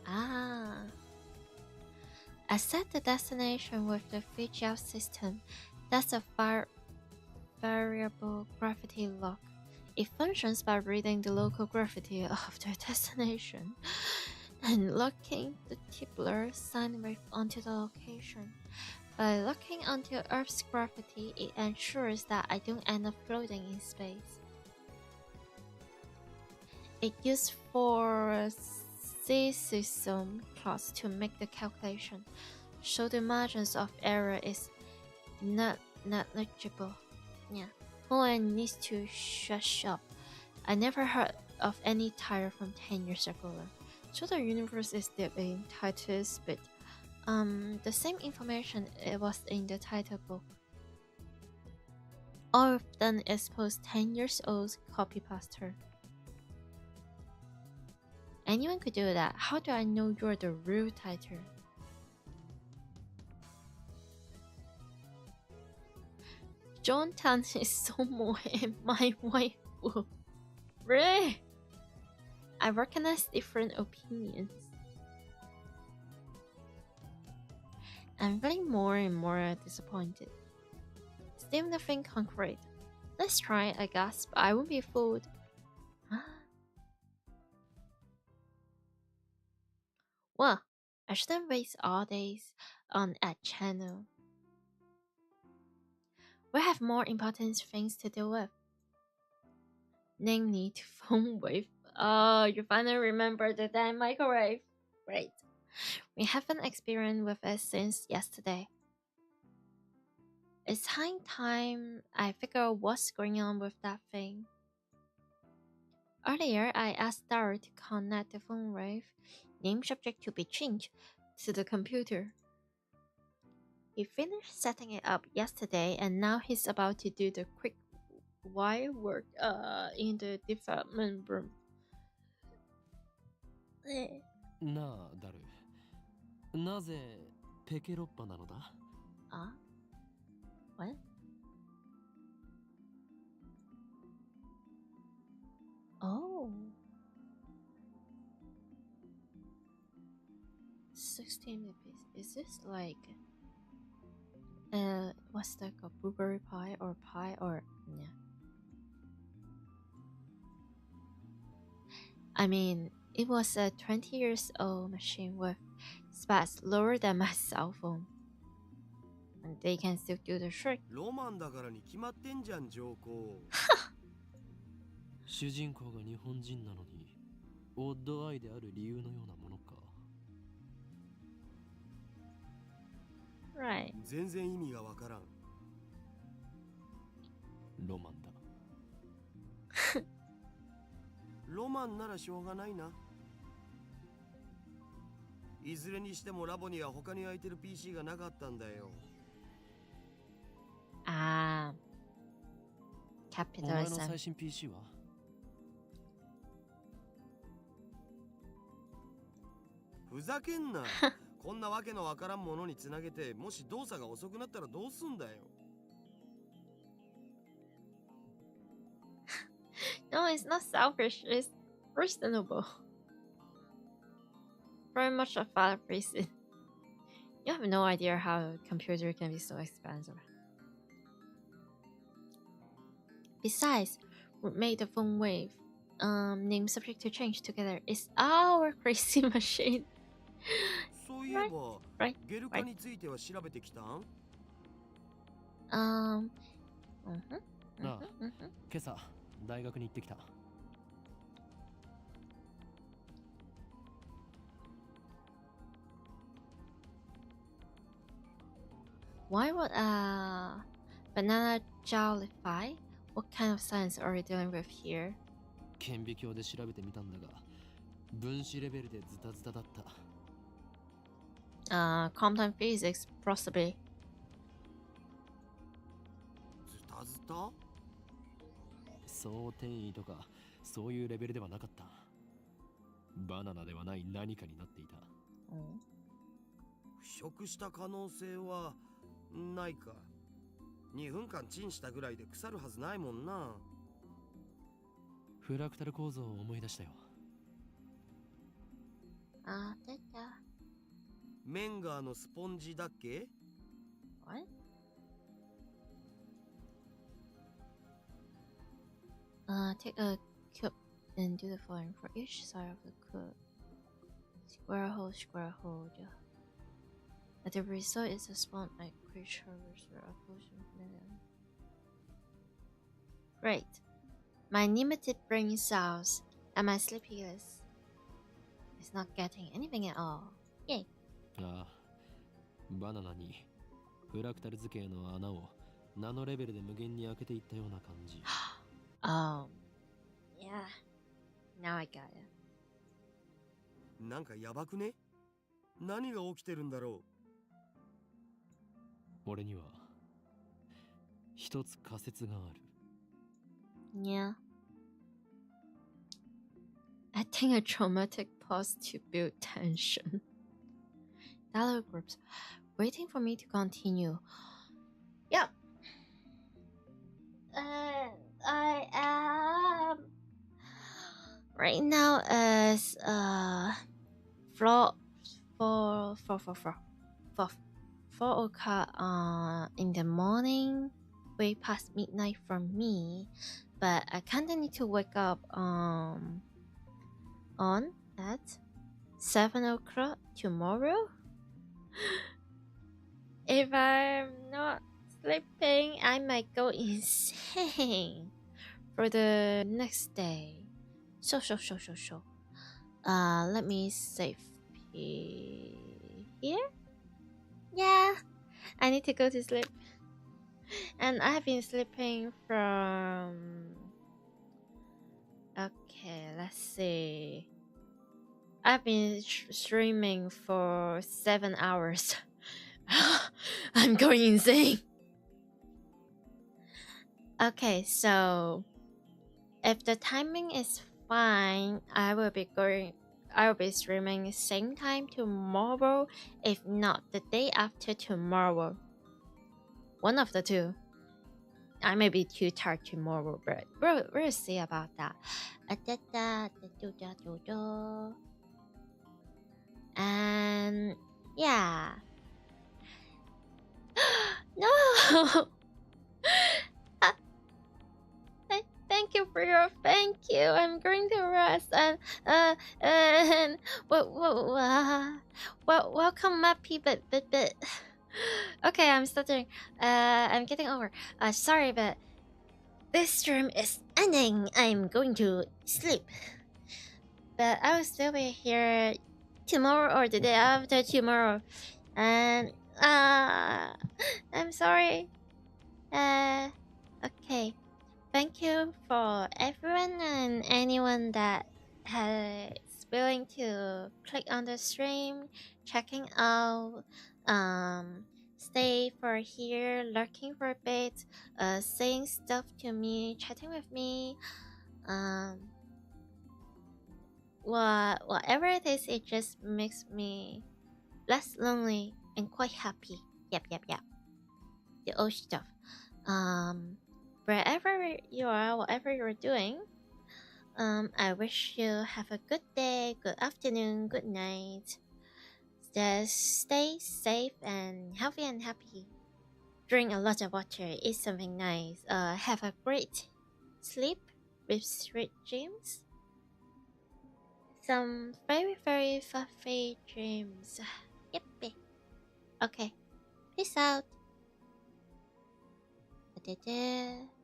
Ah. I set the destination with the Fidget system. That's a variable gravity lock. It functions by reading the local gravity of the destination and locking the tippler sine wave onto the location. By locking onto Earth's gravity, it ensures that I don't end up floating in space. It used 4 cesium plots to make the calculation, so the margins of error is not negligible. Yeah, Poland needs to shush up. I never heard of any tire from 10 years ago. So the universe is deep in Titus, but the same information it was in the title book. All of them is post 10 years old copy paster. Anyone could do that. How do I know you're the real title? John Tan is Somo and my wife. Really? I recognize different opinions. I'm feeling more and more disappointed. Still nothing concrete. Let's try, I guess, but I won't be fooled. Well, I shouldn't waste all days on a channel. We have more important things to deal with. Namely, to phone wave. Oh, you finally remember the damn microwave. Great. We haven't experienced with it since yesterday. It's high time I figure out what's going on with that thing. Earlier, I asked Dara to connect the phone wave, name subject to be changed, to the computer. He finished setting it up yesterday and now he's about to do the quick wire work in the development room. なあ、ダル。なぜペケロッパなのだ? What? Oh. 16 rupees. Is this like what's that called? Blueberry pie or yeah. I mean, it was a 20 years old machine with specs lower than my cell phone. And they can still do the trick. ロマンだからに決まってんじゃん、上皇。主人公が日本人なのに、オッドアイである理由のようなものか。Right. 全然意味がわからん。ロマンだ。ロマンならしょうがないな。いずれにしてもラボには他に空いてる PC がなかったんだよ。Capitalism. お前の最新 PC は？ふざけんな。こんなわけのわからんものにつなげて、もし動作が遅くなったらどうすんだよ。No, it's not selfish. It's reasonable. Very much a valid reason. You have no idea how a computer can be so expensive. Besides, we made the phone wave. Name subject to change together. It's our crazy machine. そういえば、ゲル化については調べてきたん？うんなあ、今朝大学に行ってきた。Why would a banana jollify? What kind of science are we dealing with here? 顕微鏡で調べてみたんだが、分子レベルでズタズタだった。Quantum physics, possibly. ズタズタ？そう転移とかそういうレベルではなかった。バナナではない何かになっていた。腐食した可能性はないか。2分間チンしたぐらいで腐るはずないもんな。フラクタル構造を思い出したよ。出た。メンガーのスポンジだっけ？ What? Take a cube and do the following for each side of the cube. Square hole, square hole. Yeah. The result is a spawn-like creature with a potion million. Great. My limited brain cells and my sleepiness is not getting anything at all. Yay. ああ、バナナにフラクタル図形の穴をナノレベルで無限に開けていったような感じ。Oh, yeah. Now I got it. なんかやばくね？何が起きてるんだろう？俺には一つ仮説がある。Yeah. I think a traumatic pause to build tension. Dialogue groups waiting for me to continue. Yep. I am right now as 4 o'clock in the morning, way past midnight for me, but I kinda need to wake up on at 7 o'clock tomorrow. If I'm not sleeping, I might go insane for the next day. So. Let me save here. Yeah, I need to go to sleep. And I've been sleeping from... Okay, let's see. I've been streaming for 7 hours. I'm going insane. Okay, so if the timing is fine, I will be streaming same time tomorrow. If not, the day after tomorrow. One of the two. I may be too tired tomorrow, but we'll see about that. And yeah. No. Thank you for your thank you. I'm going to rest and welcome Mappy, but okay, I'm stuttering. I'm getting over. Sorry, but this stream is ending. I'm going to sleep, but I will still be here tomorrow or the day after tomorrow, and I'm sorry. Okay. Thank you for everyone and anyone that has willing to click on the stream, checking out, stay for here, lurking for a bit, saying stuff to me, chatting with me, whatever it is, it just makes me less lonely and quite happy. Yep. The old stuff. Wherever you are, whatever you're doing, I wish you have a good day, good afternoon, good night. Just stay safe and healthy and happy. Drink a lot of water, eat something nice. Have a great sleep with sweet dreams. Some very, very fluffy dreams. Yep. Okay. Peace out. てて。